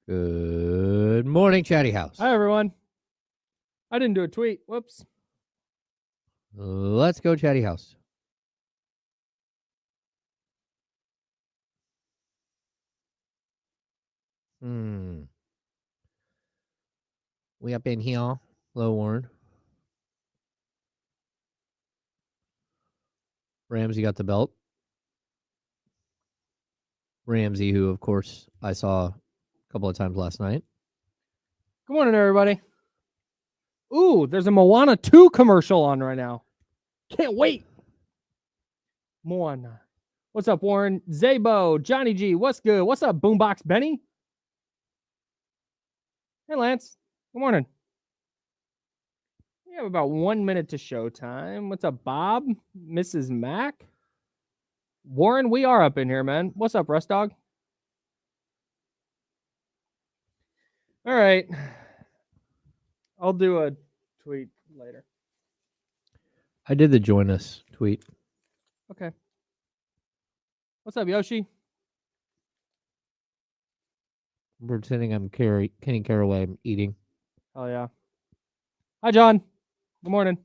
Good morning, Chatty House. Hi, everyone. I didn't do a tweet. Whoops. Let's go, Chatty House. We up in here. Hello, Warren. Ramsey got the belt. Ramsey, who, of course, I saw a couple of times last night. Good morning, everybody. Ooh, there's a Moana 2 commercial on right now. Can't wait. Moana. What's up, Warren? Zabo, Johnny G, what's good? What's up, Boombox Benny? Hey, Lance. Good morning. We have about 1 minute to showtime. What's up, Bob? Mrs. Mac? Warren, we are up in here, man. What's up, Rust Dog? All right. I'll do a tweet later. I did the join us tweet. Okay. What's up, Yoshi? I'm pretending I'm Kenny Caraway. I'm eating. Oh, yeah. Hi, John. Good morning.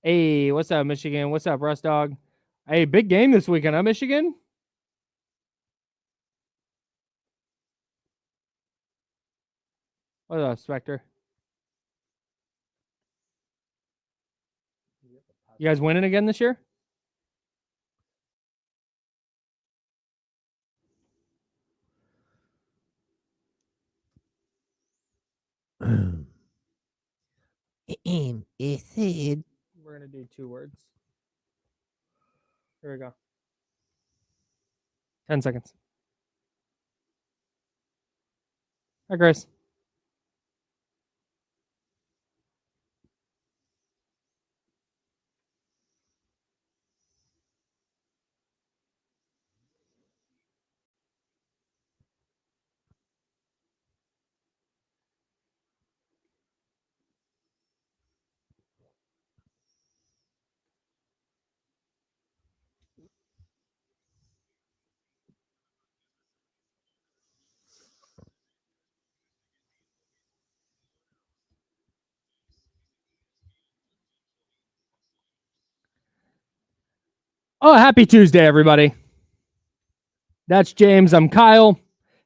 Hey, what's up, Michigan? What's up, Rust Dog? Hey, big game this weekend, huh, Michigan? What's up, Spectre? You guys winning again this year? It said. We're going to do 2 words. Here we go. 10 seconds. Hi, Grace. Oh, happy Tuesday, everybody. That's James. I'm Kyle.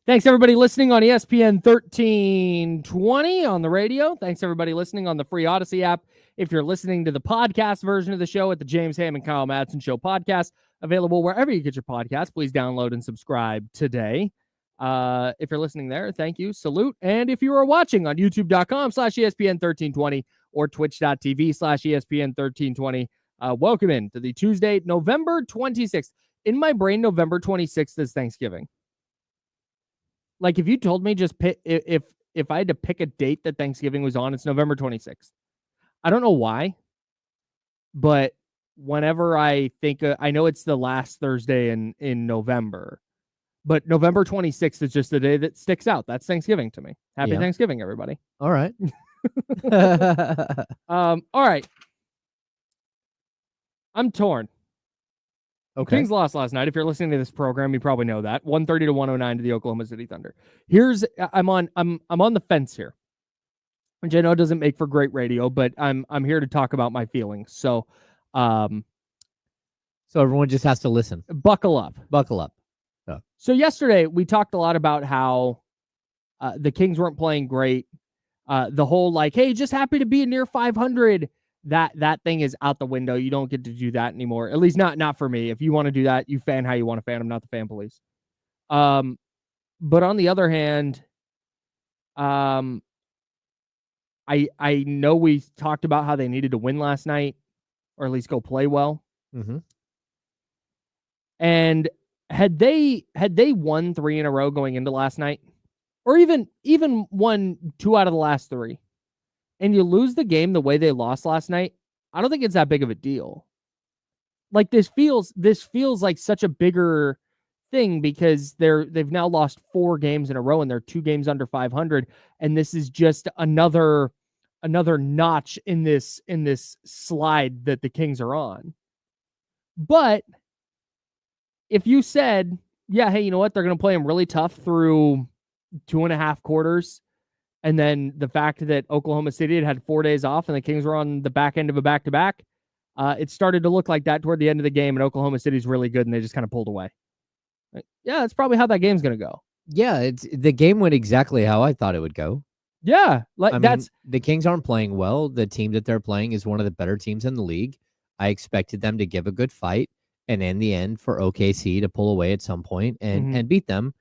Thanks, everybody listening on ESPN 1320 on the radio. Thanks, everybody listening on the free Odyssey app. If you're listening to the podcast version of the show at the James Ham and Kyle Madsen Show podcast, available wherever you get your podcast, please download and subscribe today. If you're listening there, thank you. Salute. And if you are watching on youtube.com/ESPN1320 or twitch.tv/ESPN1320, welcome in to the Tuesday, November 26th. In my brain, November 26th is Thanksgiving. Like, if you told me just pick, if I had to pick a date that Thanksgiving was on, it's November 26th. I don't know why, but whenever I think, I know it's the last Thursday in November, but November 26th is just the day that sticks out. That's Thanksgiving to me. Happy Thanksgiving, everybody. All right. All right. I'm torn. Okay. Kings lost last night. If you're listening to this program, you probably know that. 130-109 to the Oklahoma City Thunder. I'm on the fence here, which I know doesn't make for great radio, but I'm here to talk about my feelings. So everyone just has to listen. Buckle up. Oh. So yesterday we talked a lot about how the Kings weren't playing great. The whole hey, just happy to be near 500. That thing is out the window. You don't get to do that anymore. At least not for me. If you want to do that, you fan how you want to fan. I'm not the fan police. But on the other hand, I know we talked about how they needed to win last night, or at least go play well. Mm-hmm. And had they won 3 in a row going into last night, or even won 2 out of the last 3, and you lose the game the way they lost last night, I don't think it's that big of a deal. Like, this feels like such a bigger thing because they've now lost 4 games in a row and they're 2 games under 500, and this is just another another notch in this slide that the Kings are on. But if you said, yeah, hey, you know what? They're going to play them really tough through 2.5 quarters. And then the fact that Oklahoma City had 4 days off and the Kings were on the back end of a back-to-back, it started to look like that toward the end of the game, and Oklahoma City's really good, and they just kind of pulled away. Yeah, that's probably how that game's going to go. Yeah, the game went exactly how I thought it would go. Yeah, the Kings aren't playing well. The team that they're playing is one of the better teams in the league. I expected them to give a good fight, and in the end, for OKC to pull away at some point and beat them,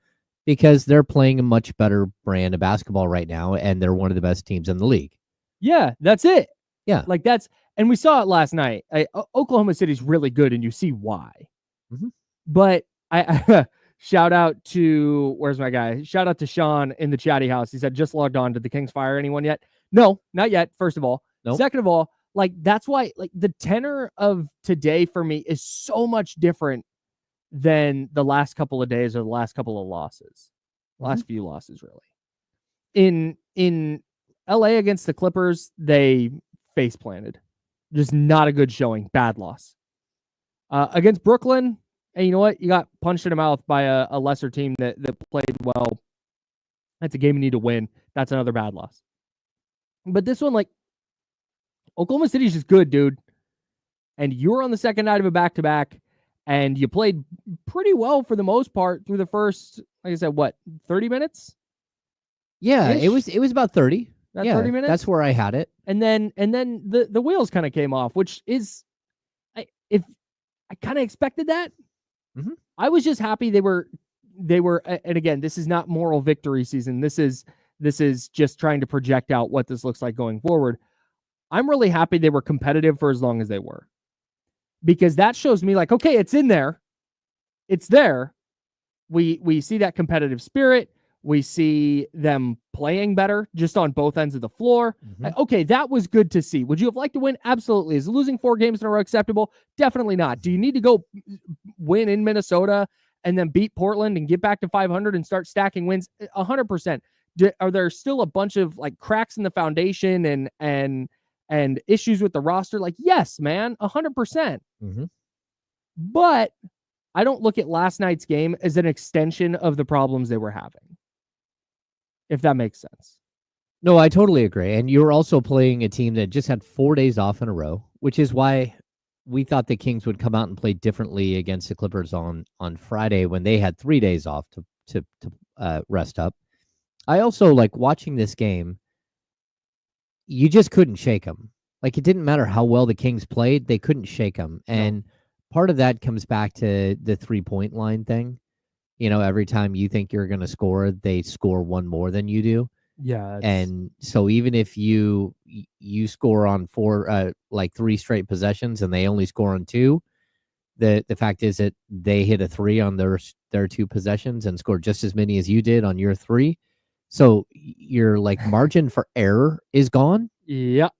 because they're playing a much better brand of basketball right now, and they're one of the best teams in the league. Yeah, that's it. Yeah, and we saw it last night. Oklahoma City's really good, and you see why. Mm-hmm. But I shout out to, where's my guy? Shout out to Sean in the chatty house. He said, just logged on. Did the Kings fire anyone yet? No, not yet. First of all. Nope. Second of all, that's why the tenor of today for me is so much different than the last couple of days or the last couple of losses. Last few losses, really. In LA against the Clippers, they face planted. Just not a good showing. Bad loss. Against Brooklyn, and you know what? You got punched in the mouth by a lesser team that played well. That's a game you need to win. That's another bad loss. But this one, Oklahoma City's just good, dude. And you're on the second night of a back-to-back, and you played pretty well for the most part through the first, like I said, 30 minutes? Yeah, it was about 30. 30 minutes? That's where I had it. And then the wheels kind of came off, which is, I kind of expected that. Mm-hmm. I was just happy they were, and again, this is not moral victory season. This is just trying to project out what this looks like going forward. I'm really happy they were competitive for as long as they were, because that shows me okay, it's in there. It's there. We see that competitive spirit. We see them playing better just on both ends of the floor. Mm-hmm. Okay, that was good to see. Would you have liked to win? Absolutely. Is losing 4 games in a row acceptable? Definitely not. Do you need to go win in Minnesota and then beat Portland and get back to 500 and start stacking wins? 100%. Are there still a bunch of cracks in the foundation and issues with the roster? Yes, man, 100%. Mm-hmm. But I don't look at last night's game as an extension of the problems they were having, if that makes sense. No, I totally agree. And you're also playing a team that just had 4 days off in a row, which is why we thought the Kings would come out and play differently against the Clippers on Friday when they had 3 days off to rest up. I also watching this game. You just couldn't shake them. It didn't matter how well the Kings played, they couldn't shake them. And part of that comes back to the 3-point line thing. Every time you think you're going to score, they score one more than you do. Yeah. And so even if you score on 3 straight possessions and they only score on 2, the fact is that they hit a 3 on their 2 possessions and scored just as many as you did on your 3. So your margin for error is gone. Yeah.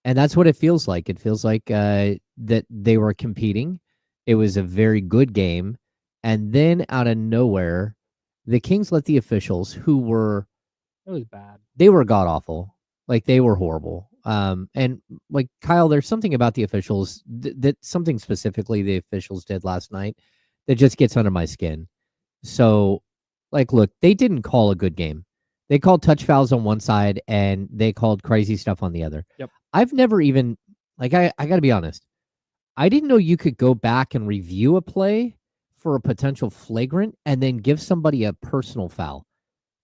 And that's what it feels like. It feels like that they were competing. It was a very good game. And then out of nowhere, the Kings let the officials, who were... It was bad. They were god-awful. They were horrible. And Kyle, there's something about the officials, that something specifically the officials did last night that just gets under my skin. So, look, they didn't call a good game. They called touch fouls on one side, and they called crazy stuff on the other. Yep. I've never even, I got to be honest, I didn't know you could go back and review a play for a potential flagrant and then give somebody a personal foul.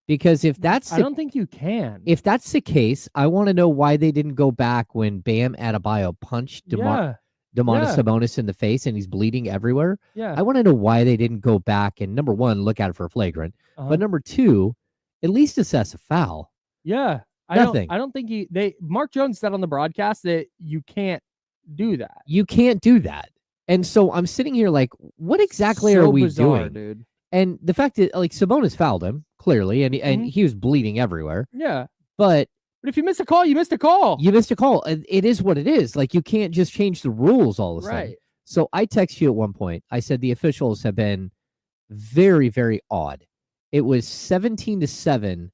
Because if that's... I don't think you can. If that's the case, I want to know why they didn't go back when Bam Adebayo punched Domantas Sabonis in the face and he's bleeding everywhere. Yeah. I want to know why they didn't go back and, number one, look at it for a flagrant. But number two, at least assess a foul. Yeah. Nothing. I don't think Mark Jones said on the broadcast that you can't do that. You can't do that. And so I'm sitting here what exactly are we bizarre, doing? Dude. And the fact that Sabonis fouled him, clearly, and he was bleeding everywhere. Yeah. But if you miss a call, you missed a call. You missed a call. It is what it is. You can't just change the rules all of a sudden. Right. So I text you at one point. I said the officials have been very, very odd. It was 17-7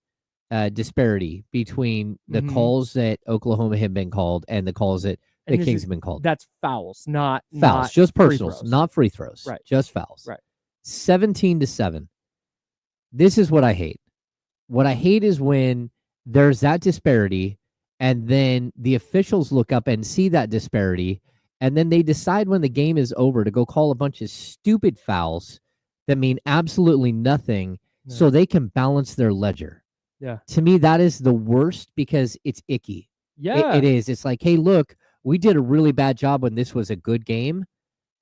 disparity between the Mhm. calls that Oklahoma have been called and the calls that the And this Kings is have been called. that's fouls, not Fouls, just free personals, throws. not free throws, Right. just fouls. Right. 17-7. This is what I hate. What I hate is when there's that disparity and then the officials look up and see that disparity and then they decide when the game is over to go call a bunch of stupid fouls that mean absolutely nothing so they can balance their ledger. Yeah. To me, that is the worst because it's icky. Yeah. It is. It's like, hey, look, we did a really bad job when this was a good game,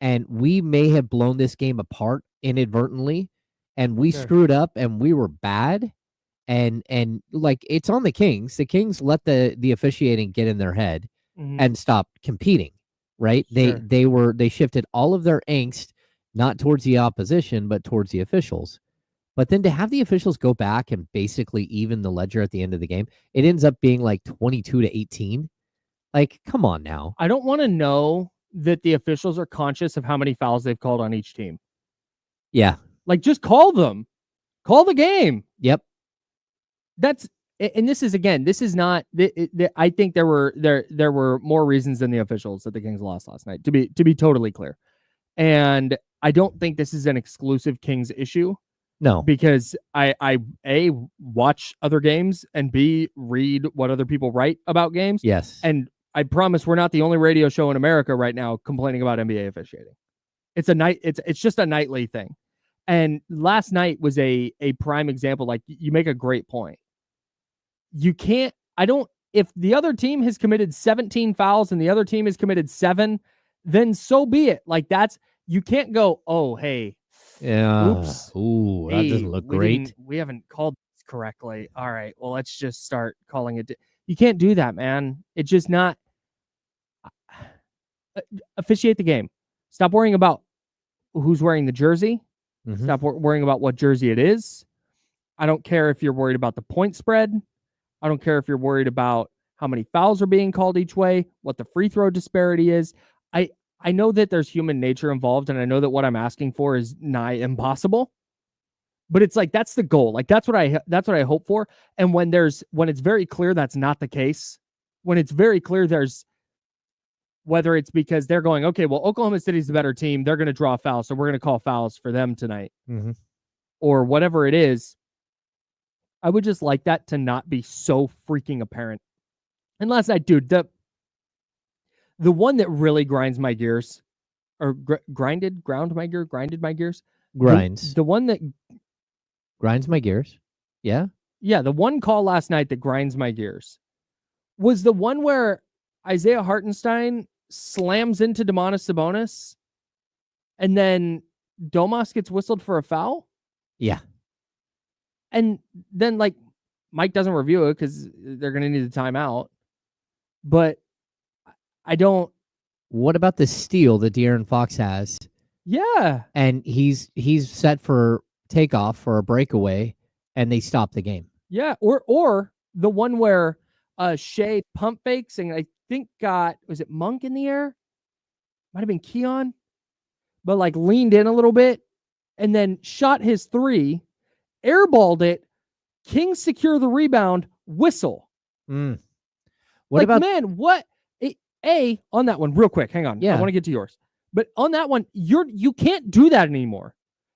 and we may have blown this game apart inadvertently, and we screwed up, and we were bad, and like it's on the Kings. The Kings let the officiating get in their head and stop competing. Right? They shifted all of their angst not towards the opposition, but towards the officials. But then to have the officials go back and basically even the ledger at the end of the game, it ends up being like 22-18. Like, come on now. I don't want to know that the officials are conscious of how many fouls they've called on each team. Yeah. Like, just call them. Call the game. Yep. And this is not. I think there were more reasons than the officials that the Kings lost last night. To be totally clear, and I don't think this is an exclusive Kings issue. No, because I A, watch other games, and B, read what other people write about games. Yes. And I promise we're not the only radio show in America right now complaining about NBA officiating. It's just a nightly thing. And last night was a prime example. Like, you make a great point. If the other team has committed 17 fouls and the other team has committed 7, then so be it. Like, you can't go, oh, hey, yeah. oops. Ooh, that doesn't look great. We haven't called this correctly. All right. Well, let's just start calling it. You can't do that, man. It's just not. Officiate the game. Stop worrying about who's wearing the jersey. Stop worrying about what jersey it is. I don't care if you're worried about the point spread. I don't care if you're worried about how many fouls are being called each way, what the free throw disparity is. I know that there's human nature involved, and I know that what I'm asking for is nigh impossible. But it's like, that's the goal. Like, that's what I hope for. And when it's very clear that's not the case, when it's very clear whether it's because they're going, okay, well, Oklahoma City's the better team, they're going to draw fouls, so we're going to call fouls for them tonight, or whatever it is, I would just like that to not be so freaking apparent. And last night, dude, the one that really grinds my gears, or grinded my gears. Grinds. The one that grinds my gears. Yeah. Yeah, the one call last night that grinds my gears was the one where Isaiah Hartenstein slams into Domantas Sabonis, and then Domas gets whistled for a foul. Yeah. And then, like, Mike doesn't review it because they're going to need a timeout. But I don't. What about the steal that De'Aaron Fox has? Yeah. And he's set for takeoff for a breakaway, and they stop the game. Yeah. Or the one where Shea pump fakes and I think was it Monk in the air? Might have been Keon, but like leaned in a little bit and then shot his 3, airballed it. Kings secure the rebound, whistle. What like, about, man, what? On that one, real quick, hang on. Yeah. I want to get to yours. But on that one, you can't do that anymore.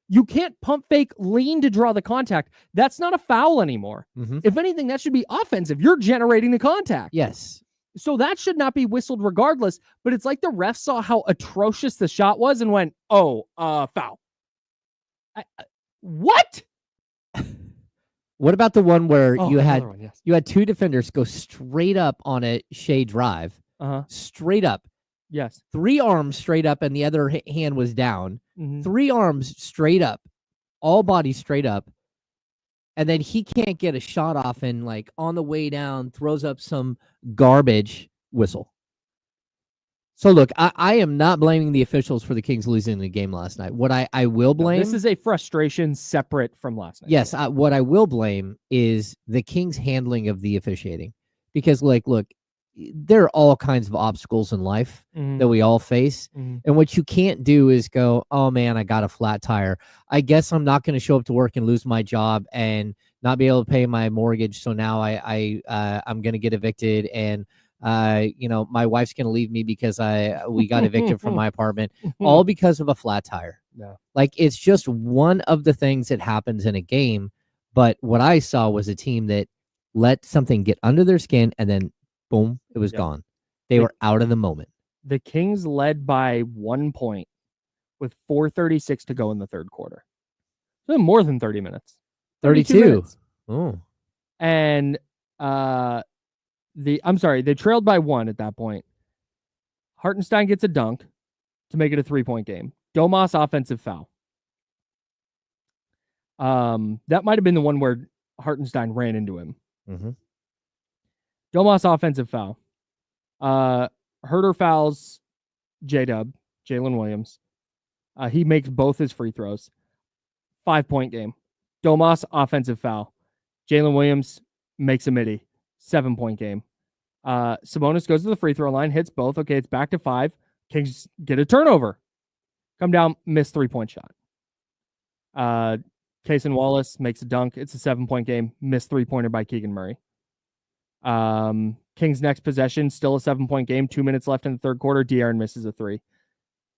You can't pump fake, lean to draw the contact. That's not a foul anymore. If anything, that should be offensive. You're generating the contact. Yes. So that should not be whistled regardless. But it's like the ref saw how atrocious the shot was and went, oh, foul. What? What about the one where you had one, yes. you had 2 defenders go straight up on a Shea drive, straight up, yes, 3 arms straight up, and the other hand was down, 3 arms straight up, all bodies straight up, and then he can't get a shot off, and like on the way down throws up some garbage whistle. So look, I am not blaming the officials for the Kings losing the game last night. What I will blame... this is a frustration separate from last night. Yes, what I will blame is the Kings' handling of the officiating. Because, like, look, there are all kinds of obstacles in life that we all face. And what you can't do is go, oh, man, I got a flat tire. I guess I'm not going to show up to work and lose my job and not be able to pay my mortgage, so now I'm going to get evicted, and my wife's going to leave me because we got evicted from my apartment, all because of a flat tire. Yeah. Like, it's just one of the things that happens in a game. But what I saw was a team that let something get under their skin, and then boom, it was gone. They were out of the moment. The Kings led by 1 point with 4:36 to go in the third quarter. So more than 30 minutes. 32 minutes. Oh. And they trailed by 1 at that point. Hartenstein gets a dunk to make it a 3-point game. Domas offensive foul. That might have been the one where Hartenstein ran into him. Mm-hmm. Domas offensive foul. Herter fouls J-Dub, Jalen Williams. He makes both his free throws. 5-point game. Domas offensive foul. Jalen Williams makes a midi. 7-point game. Sabonis goes to the free throw line, hits both. Okay, it's back to 5. Kings get a turnover. Come down, miss 3-point shot. Kaysen Wallace makes a dunk. It's a 7-point game. Missed 3-pointer by Keegan Murray. Kings next possession, still a 7-point game. 2 minutes left in the third quarter. De'Aaron misses a 3.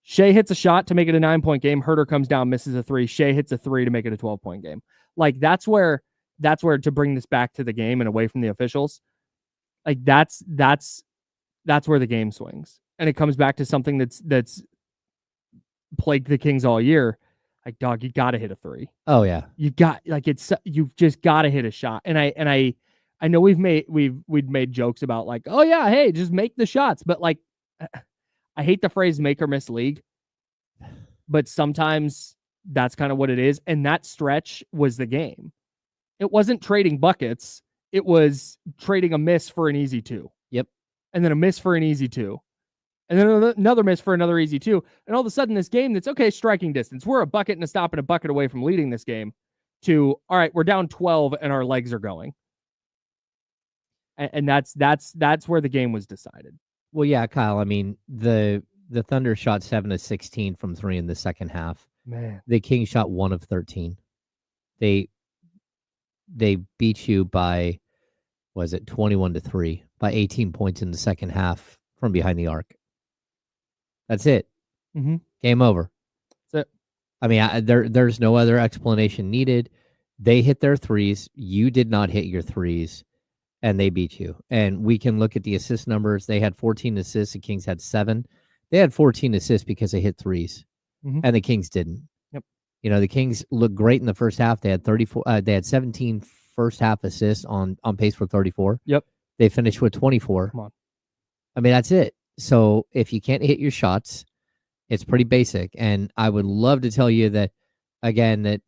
Shea hits a shot to make it a 9-point game. Herter comes down, misses a 3. Shea hits a 3 to make it a 12-point game. Like, that's where to bring this back to the game and away from the officials. Like, that's where the game swings. And it comes back to something that's plagued the Kings all year. Like, dog, you got to hit a 3. Oh yeah. You've just got to hit a shot. And I know we've made jokes about, like, oh yeah, hey, just make the shots. But, like, I hate the phrase make or miss league, but sometimes that's kind of what it is. And that stretch was the game. It wasn't trading buckets. It was trading a miss for an easy 2. Yep. And then a miss for an easy 2. And then another miss for another easy 2. And all of a sudden, this game that's, okay, striking distance. We're a bucket and a stop and a bucket away from leading this game, to, all right, we're down 12 and our legs are going. And that's where the game was decided. Well, yeah, Kyle, I mean, the Thunder shot 7 of 16 from 3 in the second half. Man. The Kings shot 1 of 13. They beat you by, 21-3, by 18 points in the second half from behind the arc. That's it. Mm-hmm. Game over. That's it. I mean, there's no other explanation needed. They hit their threes. You did not hit your threes, and they beat you. And we can look at the assist numbers. They had 14 assists. The Kings had 7. They had 14 assists because they hit threes, and the Kings didn't. Yep. The Kings looked great in the first half. They had 34. They had 17 first half assists on pace for 34. Yep. They finished with 24. Come on. I mean, that's it. So if you can't hit your shots, it's pretty basic. And I would love to tell you that, again, that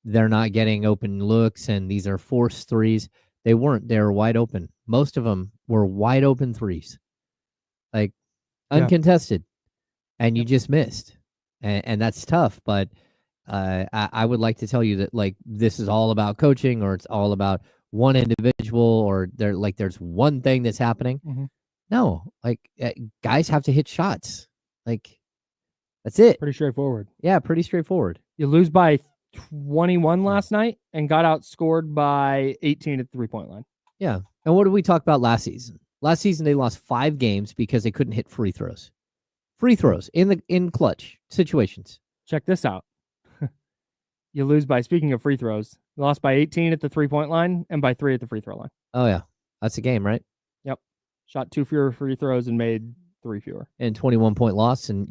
they're not getting open looks and these are forced threes. They weren't. They were wide open. Most of them were wide open threes, like uncontested, and you just missed. And that's tough. But I would like to tell you that, like, this is all about coaching, or it's all about one individual, or there's one thing that's happening. Mm-hmm. No, like, guys have to hit shots. Like, that's it. Pretty straightforward. Yeah, pretty straightforward. You lose by 21 last night and got outscored by 18 at the 3-point line. Yeah. And what did we talk about last season? Last season, they lost 5 games because they couldn't hit free throws. Free throws in clutch situations. Check this out. You lose by, speaking of free throws, you lost by 18 at the 3-point line and by 3 at the free throw line. Oh, yeah. That's a game, right? Yep. Shot 2 fewer free throws and made 3 fewer. And 21-point loss. And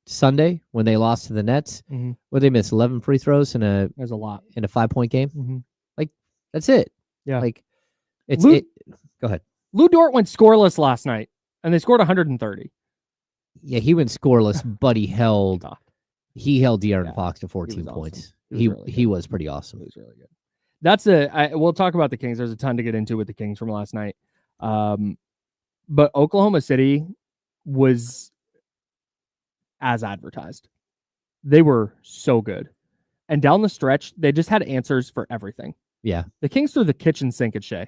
Sunday, when they lost to the Nets, where they missed 11 free throws there's a lot in a 5-point game. Mm-hmm. Like, that's it. Yeah. Like, it's Lou, it. Go ahead. Lou Dort went scoreless last night, and they scored 130. Yeah, he went scoreless, but he held De'Aaron Fox to 14 points. He was pretty awesome. He was really good. We'll talk about the Kings. There's a ton to get into with the Kings from last night. But Oklahoma City was as advertised. They were so good. And down the stretch, they just had answers for everything. Yeah. The Kings threw the kitchen sink at Shea.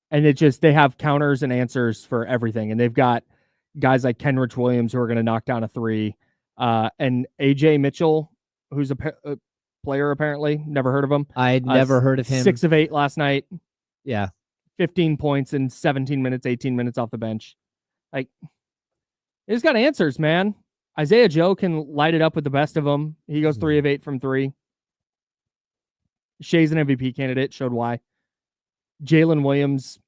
And they have counters and answers for everything. And they've got guys like Kenrich Williams who are going to knock down a 3. And AJ Mitchell, who's player, apparently. Never heard of him. I'd never heard of him. 6 of 8 last night. Yeah. 15 points in 17 minutes, 18 minutes off the bench. Like, he's got answers, man. Isaiah Joe can light it up with the best of them. He goes 3 of 8 from 3. Shea's an MVP candidate, showed why. Jalen Williams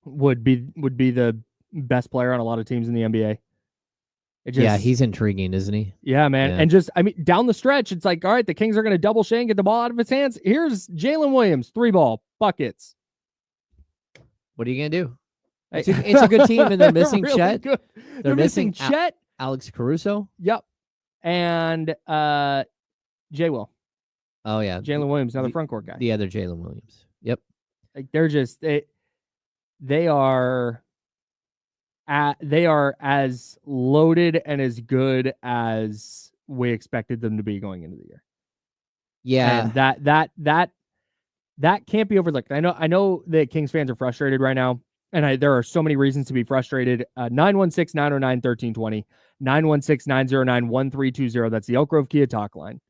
would be the best player on a lot of teams in the NBA. He's intriguing, isn't he? Yeah, man. Yeah. And just, I mean, down the stretch, it's like, all right, the Kings are going to double Shea and get the ball out of his hands. Here's Jalen Williams, 3-ball, buckets. What are you going to do? It's a good team, and they're missing really Chet. Good. They're missing Chet. Alex Caruso. Yep. And Jay Will. Oh, yeah. Jalen Williams, another front court guy. The other Jalen Williams. Yep. Like, they're just, they are as loaded and as good as we expected them to be going into the year. Yeah. And that can't be overlooked. I know that Kings fans are frustrated right now, and there are so many reasons to be frustrated. 916-909-1320, 916-909-1320. That's the Elk Grove Kia talk line.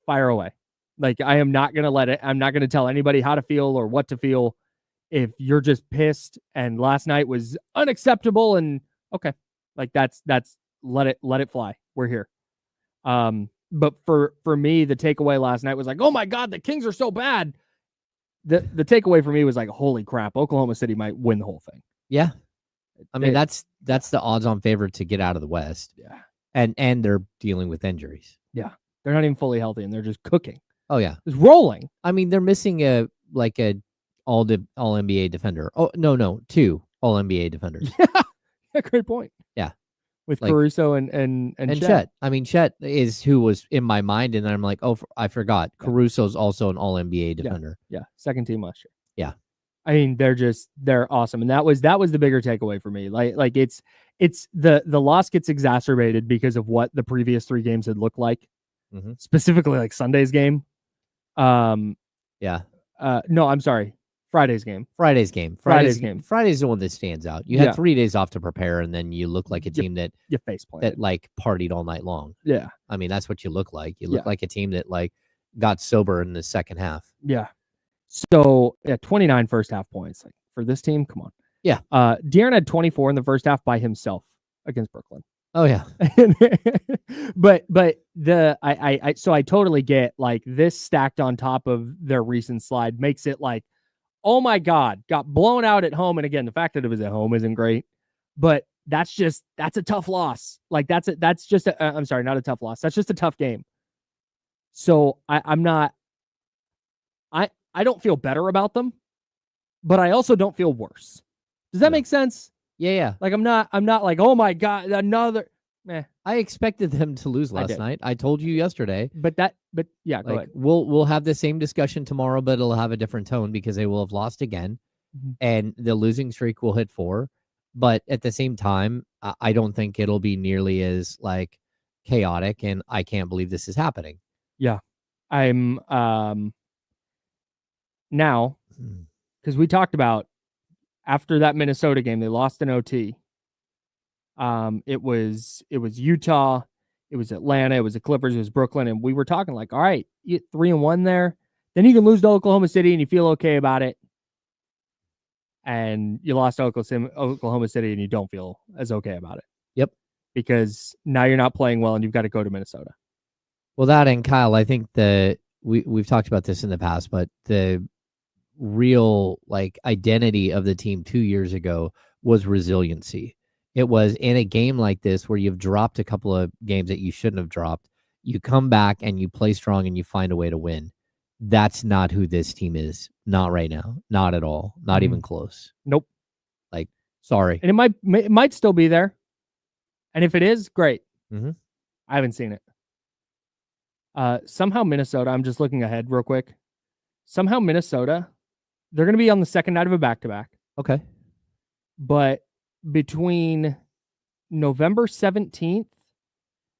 Fire away. Like, I am not going to let it. I'm not going to tell anybody how to feel or what to feel. If you're just pissed and last night was unacceptable, and okay, like that's let it fly. We're here. But for me, the takeaway last night was like, oh my God, the Kings are so bad. The takeaway for me was like, holy crap, Oklahoma City might win the whole thing. Yeah. I mean, that's the odds-on favorite to get out of the West. Yeah. And they're dealing with injuries. Yeah. They're not even fully healthy, and they're just cooking. Oh yeah. It's rolling. I mean, they're missing a all NBA defender. Oh, no, 2 all NBA defenders. Yeah, great point. Yeah. With Caruso and Chet. I mean, Chet is who was in my mind, and then I'm like, oh, I forgot. Yeah. Caruso's also an all NBA defender. Yeah. Second team last year. Yeah. I mean, they're awesome. And that was the bigger takeaway for me. Like it's the loss gets exacerbated because of what the previous 3 games had looked like. Mm-hmm. Specifically like Sunday's game. Yeah. No, I'm sorry. Friday's game. Friday's the one that stands out. You had 3 days off to prepare, and then you look like a team that like partied all night long. Yeah. I mean, that's what you look like. You look like a team that like got sober in the second half. Yeah. So 29 first half points. Like, for this team, come on. Yeah. De'Aaron had 24 in the first half by himself against Brooklyn. Oh yeah. but so I totally get, like, this stacked on top of their recent slide makes it like, oh my God, got blown out at home. And again, the fact that it was at home isn't great, but that's a tough loss. Like, I'm sorry, not a tough loss. That's just a tough game. So I don't feel better about them, but I also don't feel worse. Does that make sense? Yeah. Like, I'm not like, oh my God, another. I expected them to lose last night. I told you yesterday. But yeah, go ahead. We'll have the same discussion tomorrow, but it'll have a different tone because they will have lost again, and the losing streak will hit 4. But at the same time, I don't think it'll be nearly as like chaotic, and I can't believe this is happening. Yeah, I'm now, because we talked about after that Minnesota game, they lost in OT. It was Utah, it was Atlanta, it was the Clippers, it was Brooklyn, and we were talking like, all right, you 3-1 there, then you can lose to Oklahoma City and you feel okay about it, and you lost to Oklahoma City and you don't feel as okay about it. Yep, because now you're not playing well and you've got to go to Minnesota. Well, that, and Kyle, I think we've talked about this in the past, but the real like identity of the team 2 years ago was resiliency. It was in a game like this where you've dropped a couple of games that you shouldn't have dropped. You come back and you play strong and you find a way to win. That's not who this team is. Not right now. Not at all. Not even close. Nope. Like, sorry. And it might still be there. And if it is, great. Mm-hmm. I haven't seen it. Somehow Minnesota, I'm just looking ahead real quick. Somehow Minnesota, they're going to be on the second night of a back-to-back. Okay. But between November 17th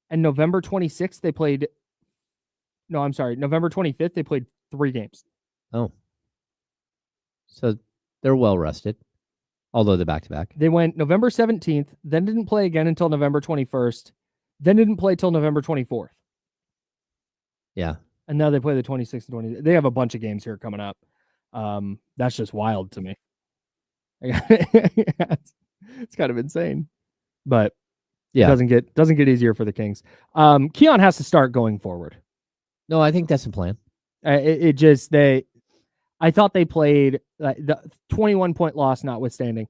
and November 26th, November 25th, they played 3 games. Oh. So they're well rested, although the back-to-back. They went November 17th, then didn't play again until November 21st, then didn't play till November 24th. Yeah. And now they play the 26th and 20. They have a bunch of games here coming up. That's just wild to me. It's kind of insane, but it doesn't get easier for the Kings. Keon has to start going forward. No, I think that's the plan. I thought they played the 21-point loss notwithstanding.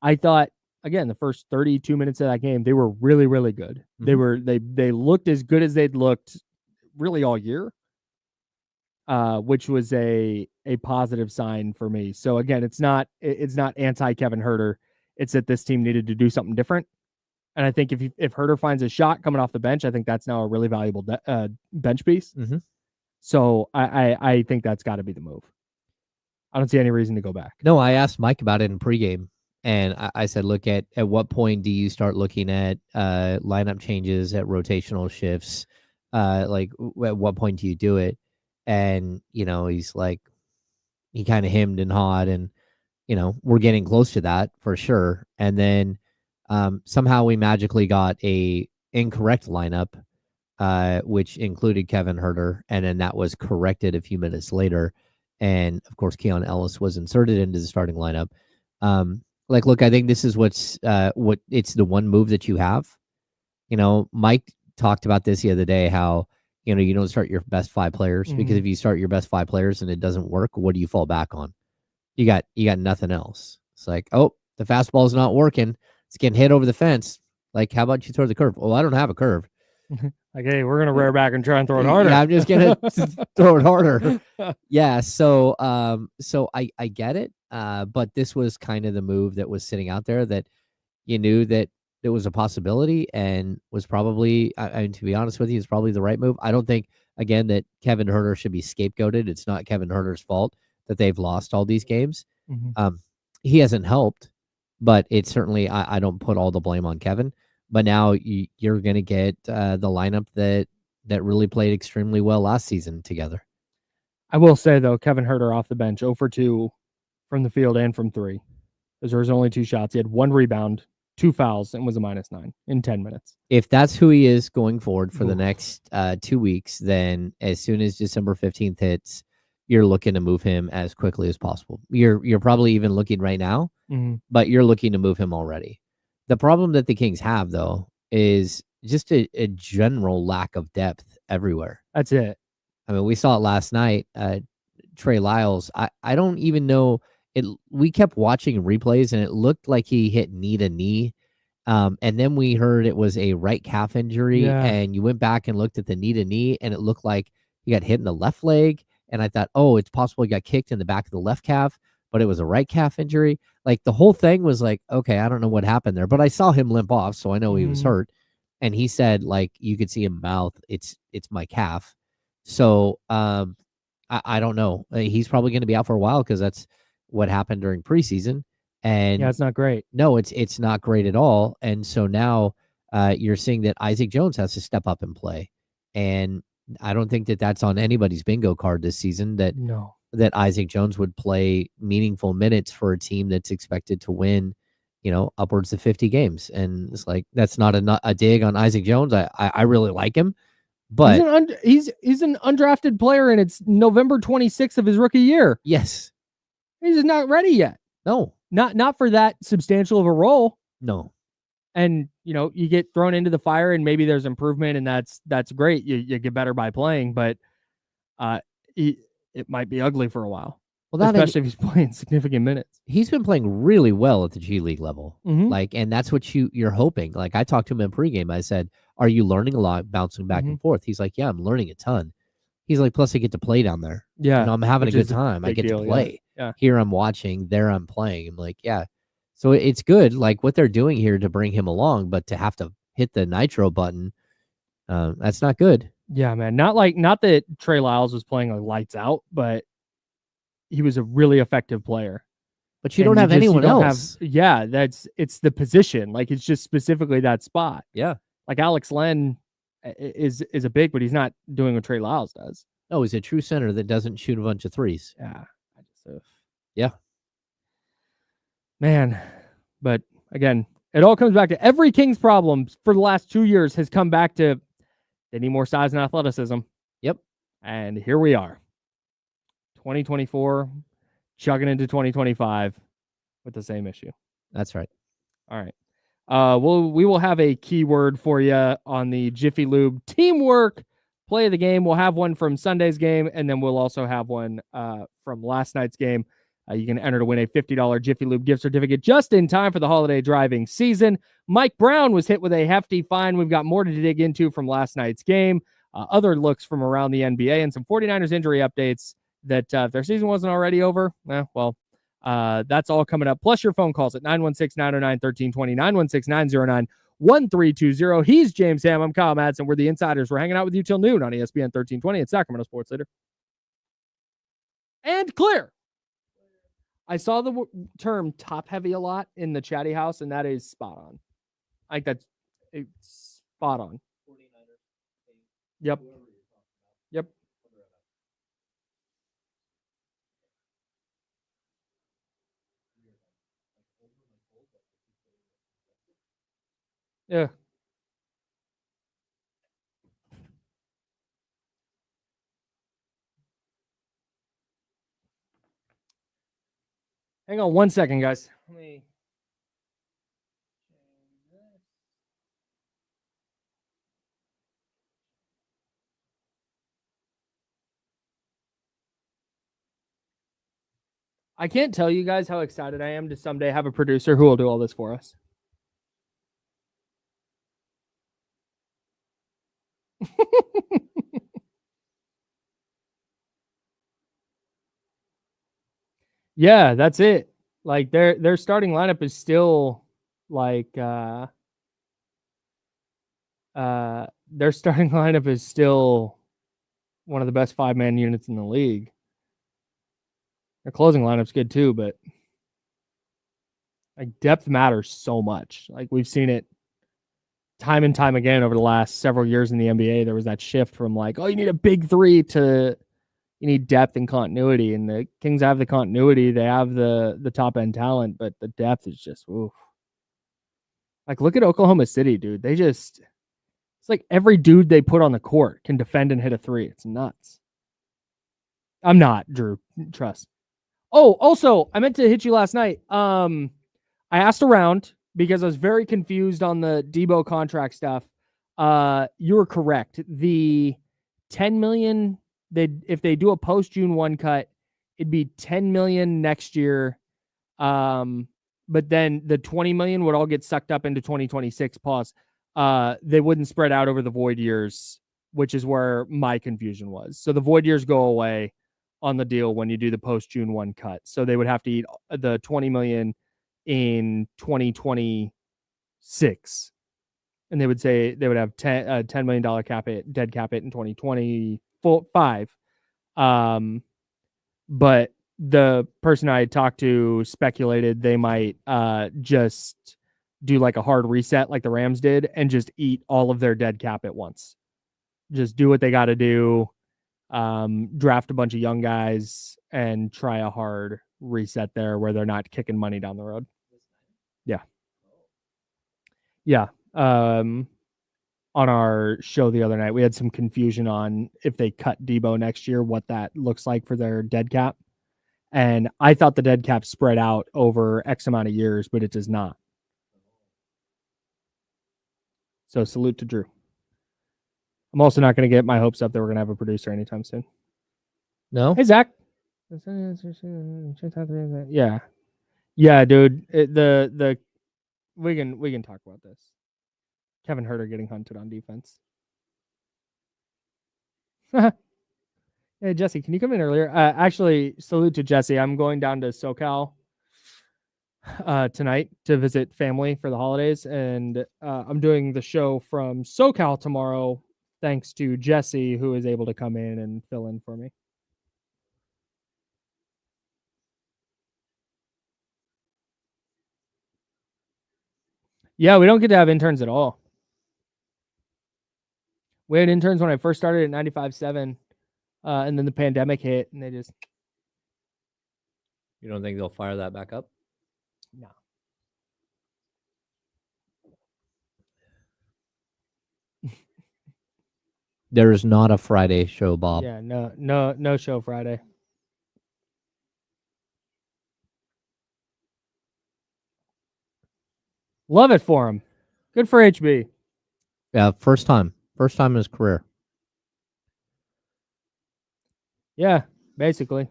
I thought, again, the first 32 minutes of that game, they were really, really good. Mm-hmm. They looked as good as they'd looked really all year, which was a positive sign for me. So again, it's not anti Kevin Huerter. It's that this team needed to do something different. And I think if Huerter finds a shot coming off the bench, I think that's now a really valuable bench piece. Mm-hmm. So I think that's got to be the move. I don't see any reason to go back. No, I asked Mike about it in pregame, and I said, look, at what point do you start looking at lineup changes, at rotational shifts? Like, at what point do you do it? And, he's like, he kind of hemmed and hawed, and, we're getting close to that for sure. And then somehow we magically got a incorrect lineup, which included Kevin Huerter, and then that was corrected a few minutes later. And of course, Keon Ellis was inserted into the starting lineup. Look, I think this is what it's the one move that you have. Mike talked about this the other day, how, you don't start your best 5 players, mm-hmm. because if you start your best 5 players and it doesn't work, what do you fall back on? You got nothing else. It's like, oh, the fastball's not working. It's getting hit over the fence. Like, how about you throw the curve? Well, I don't have a curve. Like, hey, we're gonna rear back and try and throw it harder. Yeah, I'm just gonna throw it harder. Yeah, so I get it. But this was kind of the move that was sitting out there that you knew that it was a possibility and was probably, to be honest with you, it's probably the right move. I don't think, again, that Kevin Huerter should be scapegoated. It's not Kevin Huerter's fault that they've lost all these games. Mm-hmm. He hasn't helped, but it's certainly, I don't put all the blame on Kevin. But now you're going to get the lineup that really played extremely well last season together. I will say, though, Kevin Huerter off the bench, 0 for 2 from the field and from 3. There was only 2 shots. He had 1 rebound, 2 fouls, and was a -9 in 10 minutes. If that's who he is going forward for the next 2 weeks, then as soon as December 15th hits, you're looking to move him as quickly as possible. You're probably even looking right now, mm-hmm. but you're looking to move him already. The problem that the Kings have, though, is just a general lack of depth everywhere. That's it. I mean, we saw it last night. Trey Lyles, I don't even know. We kept watching replays, and it looked like he hit knee to knee. And then we heard it was a right calf injury, and you went back and looked at the knee to knee, and it looked like he got hit in the left leg. And I thought, oh, it's possible he got kicked in the back of the left calf, but it was a right calf injury. Like, the whole thing was like, okay, I don't know what happened there, but I saw him limp off, so I know he was hurt. And he said, like, you could see him mouth, it's my calf. So I don't know. He's probably going to be out for a while because that's what happened during preseason. And yeah, it's not great. No, it's not great at all. And so now you're seeing that Isaac Jones has to step up and play. And I don't think that that's on anybody's bingo card this season, that Isaac Jones would play meaningful minutes for a team that's expected to win, upwards of 50 games. And it's like, that's not a dig on Isaac Jones. I really like him, but he's an undrafted player, and it's November 26th of his rookie year. Yes. He's just not ready yet. No, not for that substantial of a role. No. And, you get thrown into the fire, and maybe there's improvement, and that's great. You get better by playing, but it might be ugly for a while. Well, especially if he's playing significant minutes. He's been playing really well at the G League level. Mm-hmm. And that's what you're hoping. Like, I talked to him in pregame. I said, are you learning a lot, bouncing back and forth? He's like, yeah, I'm learning a ton. He's like, plus I get to play down there. Yeah. I'm having a good time. I get to play. Yeah. Here I'm watching, there I'm playing. I'm like, yeah. So it's good, like what they're doing here to bring him along, but to have to hit the nitro button, that's not good. Yeah, man. Not that Trey Lyles was playing like lights out, but he was a really effective player. But you don't have anyone else. It's the position. Like, it's just specifically that spot. Yeah. Like, Alex Len is a big, but he's not doing what Trey Lyles does. No, he's a true center that doesn't shoot a bunch of threes. Yeah. Yeah. Man. But again, it all comes back to every Kings problem for the last 2 years has come back to they need more size and athleticism. Yep. And here we are. 2024, chugging into 2025 with the same issue. That's right. All right. We will have a keyword for you on the Jiffy Lube teamwork play of the game. We'll have one from Sunday's game, and then we'll also have one from last night's game. You can enter to win a $50 Jiffy Lube gift certificate just in time for the holiday driving season. Mike Brown was hit with a hefty fine. We've got more to dig into from last night's game, other looks from around the NBA, and some 49ers injury updates that if their season wasn't already over, that's all coming up. Plus your phone calls at 916-909-1320, 916-909-1320. He's James Ham. I'm Kyle Madsen. We're the Insiders. We're hanging out with you till noon on ESPN 1320 at Sacramento Sports Leader. And clear. I saw the term top heavy a lot in the chatty house, and that is spot on. I think that's spot on. Yep. Yep. Yeah. Hang on one second, guys. Let me. I can't tell you guys how excited I am to someday have a producer who will do all this for us. Yeah, that's it. Like their starting lineup is still like their starting lineup is still one of the best 5-man units in the league. Their closing lineup's good too, but like depth matters so much. Like we've seen it time and time again over the last several years in the NBA. There was that shift from like, oh, you need a big three to you need depth and continuity. And the Kings have the continuity. They have the top end talent, but the depth is just oof. Like look at Oklahoma City, dude. It's like every dude they put on the court can defend and hit a three. It's nuts. I'm not, Drew. Trust. Oh, also, I meant to hit you last night. I asked around because I was very confused on the Debo contract stuff. You were correct. The $10 million, if they do a post June 1 cut, it'd be $10 million next year. But then the $20 million would all get sucked up into 2026. Pause. They wouldn't spread out over the void years, which is where my confusion was. So the void years go away on the deal when you do the post June 1 cut. So they would have to eat the $20 million in 2026. And they would say they would have $10 million dead cap it in 2025. But the person I talked to speculated they might just do like a hard reset like the Rams did and just eat all of their dead cap at once. Just do what they got to do. Draft a bunch of young guys and try a hard reset there where they're not kicking money down the road. Yeah. On our show the other night, we had some confusion on if they cut Debo next year, what that looks like for their dead cap. And I thought the dead cap spread out over X amount of years, but it does not. So salute to Drew. I'm also not going to get my hopes up that we're going to have a producer anytime soon. No? Hey, Zach. Yeah. Yeah, dude. We can talk about this. Kevin Huerter getting hunted on defense. Hey, Jesse, can you come in earlier? Actually, salute to Jesse. I'm going down to SoCal tonight to visit family for the holidays, and I'm doing the show from SoCal tomorrow thanks to Jesse, who is able to come in and fill in for me. Yeah, we don't get to have interns at all. We had interns when I first started at 95.7, and then the pandemic hit, and they just... You don't think they'll fire that back up? No. There is not a Friday show, Bob. Yeah, no show Friday. Love it for him. Good for HB. Yeah, first time in his career. Yeah, basically.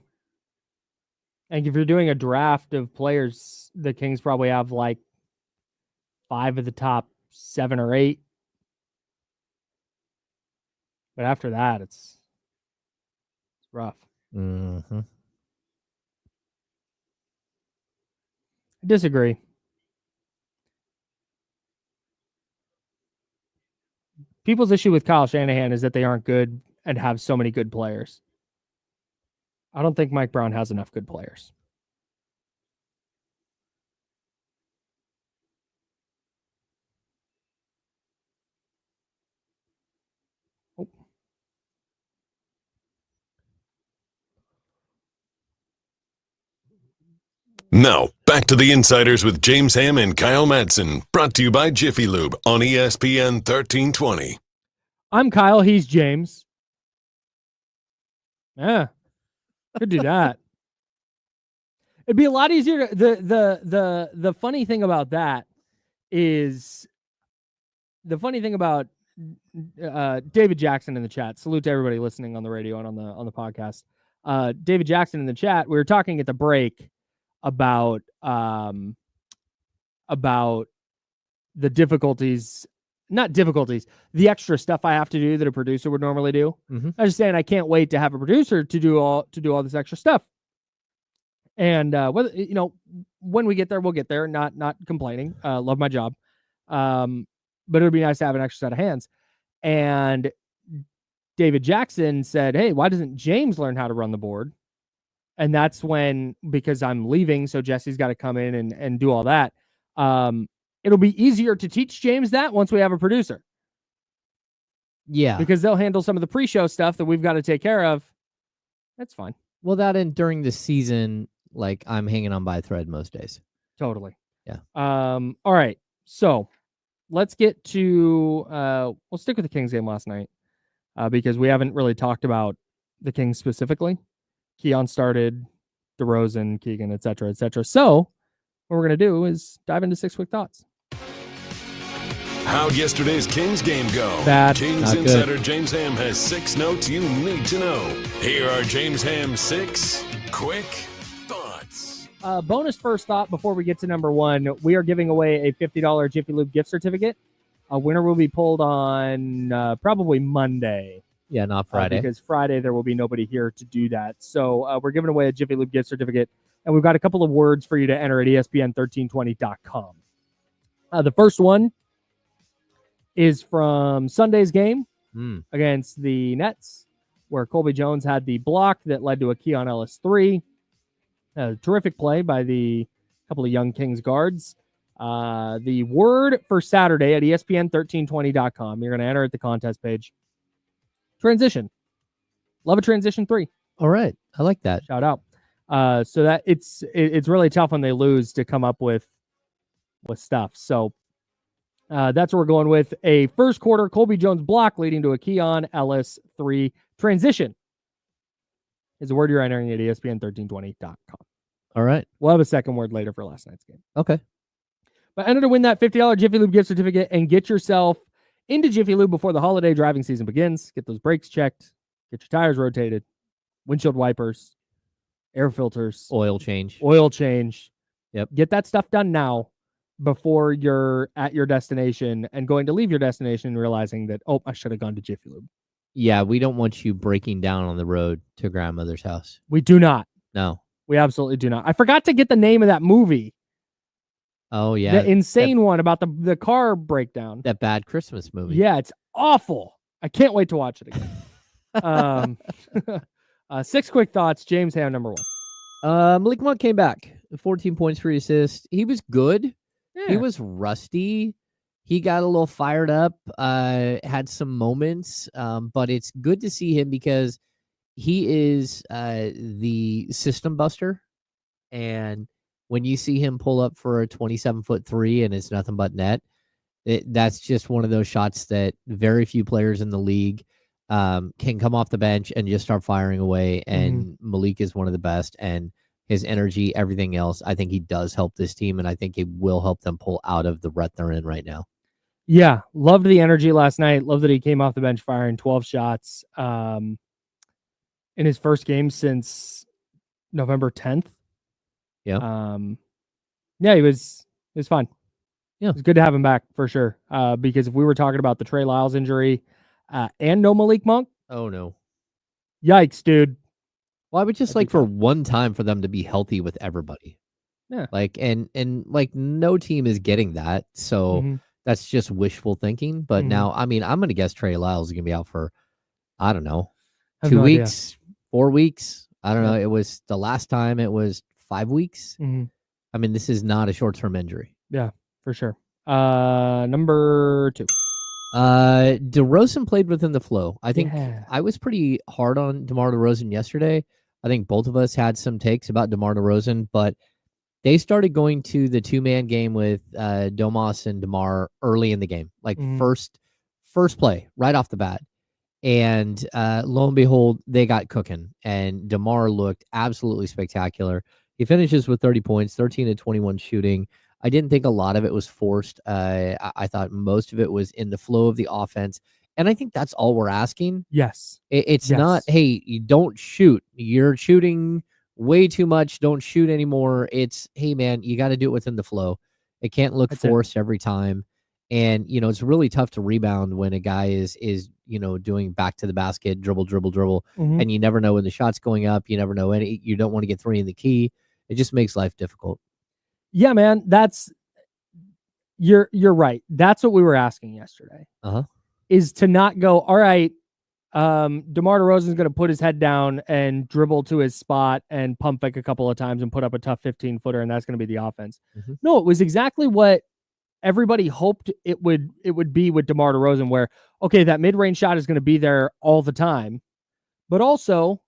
And if you're doing a draft of players, the Kings probably have like 5 of the top 7 or 8. But after that, it's rough. Mm-hmm. I disagree. People's issue with Kyle Shanahan is that they aren't good and have so many good players. I don't think Mike Brown has enough good players. Oh. Now, back to the Insiders with James Ham and Kyle Madsen, brought to you by Jiffy Lube on ESPN 1320. I'm Kyle, he's James. Yeah, could do that. It'd be a lot easier. The funny thing about that is the funny thing about David Jackson in the chat. Salute to everybody listening on the radio and on the podcast. David Jackson in the chat. We were talking at the break about the difficulties, not difficulties, the extra stuff I have to do that a producer would normally do. Mm-hmm. I was just saying I can't wait to have a producer to do all this extra stuff. And whether when we get there, we'll get there. Not complaining. Love my job. But it would be nice to have an extra set of hands. And David Jackson said, "Hey, why doesn't James learn how to run the board?" And that's when, because I'm leaving, so Jesse's got to come in and do all that. It'll be easier to teach James that once we have a producer. Yeah. Because they'll handle some of the pre-show stuff that we've got to take care of. That's fine. Well, that and during the season, like I'm hanging on by a thread most days. Totally. Yeah. All right. So let's get to we'll stick with the Kings game last night because we haven't really talked about the Kings specifically. Keon started, DeRozan, Keegan, et cetera, et cetera. So what we're going to do is dive into 6 quick thoughts. How'd yesterday's Kings game go? Bad. Kings Not Insider good. James Ham has 6 notes you need to know. Here are James Ham's 6 quick thoughts. Bonus first thought before we get to number 1. We are giving away a $50 Jiffy Lube gift certificate. A winner will be pulled on probably Monday. Yeah, not Friday. Because Friday there will be nobody here to do that. So we're giving away a Jiffy Lube gift certificate. And we've got a couple of words for you to enter at ESPN1320.com. The first one is from Sunday's game against the Nets, where Colby Jones had the block that led to a Keon Ellis 3. Terrific play by the couple of young Kings guards. The word for Saturday at ESPN1320.com. You're going to enter at the contest page. Transition. Love a transition 3. All right. I like that. Shout out. So that it's really tough when they lose to come up with stuff. So that's what we're going with. A first quarter Colby Jones block leading to a Keon Ellis 3. Transition is the word you're entering at ESPN1320.com. All right. We'll have a second word later for last night's game. Okay. But enter to win that $50 Jiffy Lube gift certificate and get yourself into Jiffy Lube before the holiday driving season begins. Get those brakes checked. Get your tires rotated. Windshield wipers. Air filters. Oil change. Yep. Get that stuff done now before you're at your destination and going to leave your destination and realizing that, oh, I should have gone to Jiffy Lube. Yeah, we don't want you breaking down on the road to grandmother's house. We do not. No. We absolutely do not. I forgot to get the name of that movie. Oh, yeah. The insane one about the car breakdown. That bad Christmas movie. Yeah, it's awful. I can't wait to watch it again. 6 quick thoughts. James Ham, number 1. Malik Monk came back. 14 points, 3 assists. He was good. Yeah. He was rusty. He got a little fired up, had some moments, but it's good to see him because he is the system buster. And when you see him pull up for a 27-foot 3 and it's nothing but net, that's just one of those shots that very few players in the league can come off the bench and just start firing away. And Malik is one of the best, and his energy, everything else, I think he does help this team, and I think he will help them pull out of the rut they're in right now. Yeah, loved the energy last night. Love that he came off the bench firing 12 shots in his first game since November 10th. Yeah. Yeah, it was fun. Yeah. It's good to have him back for sure. Because if we were talking about the Trey Lyles injury and no Malik Monk, oh no, yikes, dude. Well, I would just like for one time for them to be healthy with everybody. Yeah. Like, and like no team is getting that. So that's just wishful thinking. But now, I mean, I'm going to guess Trey Lyles is going to be out for, I don't know, 2 weeks, 4 weeks. I don't know. It was the last time it was 5 weeks. I mean, this is not a short-term injury. Yeah, for sure. Number 2. DeRozan played within the flow. I think I was pretty hard on DeMar DeRozan yesterday. I think both of us had some takes about DeMar DeRozan, but they started going to the 2-man game with Domas and DeMar early in the game, like first play right off the bat. And lo and behold, they got cooking, and DeMar looked absolutely spectacular. He finishes with 30 points, 13 to 21 shooting. I didn't think a lot of it was forced. I thought most of it was in the flow of the offense. And I think that's all we're asking. Yes. It's not, hey, you don't shoot. You're shooting way too much. Don't shoot anymore. It's, hey, man, you got to do it within the flow. It can't look forced every time. And, you know, it's really tough to rebound when a guy is you know, doing back to the basket, dribble. And you never know when the shot's going up. You never know you don't want to get 3 in the key. It just makes life difficult. Yeah, man, you're right. That's what we were asking yesterday. Is to not go, all right, DeMar DeRozan's going to put his head down and dribble to his spot and pump fake a couple of times and put up a tough 15-footer, and that's going to be the offense. No, it was exactly what everybody hoped it would be with DeMar DeRozan, where, okay, that mid-range shot is going to be there all the time, but also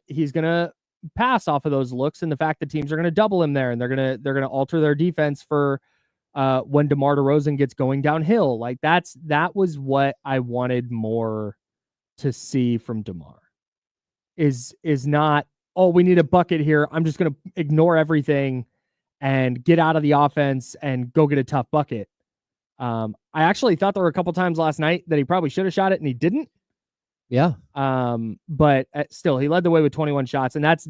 he's going to pass off of those looks, and the fact that teams are going to double him there, and they're going to alter their defense for when DeMar DeRozan gets going downhill. Like that was what I wanted more to see from DeMar. Is not, oh, we need a bucket here, I'm just going to ignore everything and get out of the offense and go get a tough bucket. I actually thought there were a couple times last night that he probably should have shot it and he didn't. Yeah. But still, he led the way with 21 shots, and that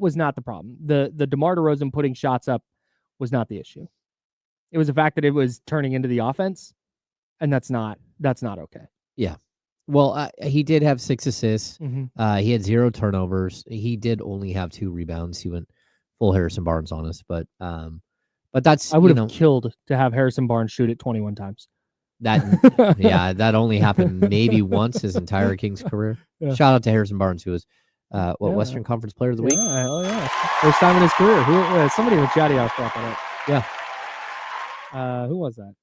was not the problem. The DeMar DeRozan putting shots up was not the issue. It was the fact that it was turning into the offense, and that's not okay. Yeah. Well, he did have 6 assists. He had 0 turnovers. He did only have 2 rebounds. He went full Harrison Barnes on us, but that's, I would have killed to have Harrison Barnes shoot it 21 times. That that only happened maybe once his entire Kings career. Yeah. Shout out to Harrison Barnes, who was Western Conference Player of the Week. Yeah, hell yeah. First time in his career. Somebody in the chatty house brought that up. Yeah. Who was that?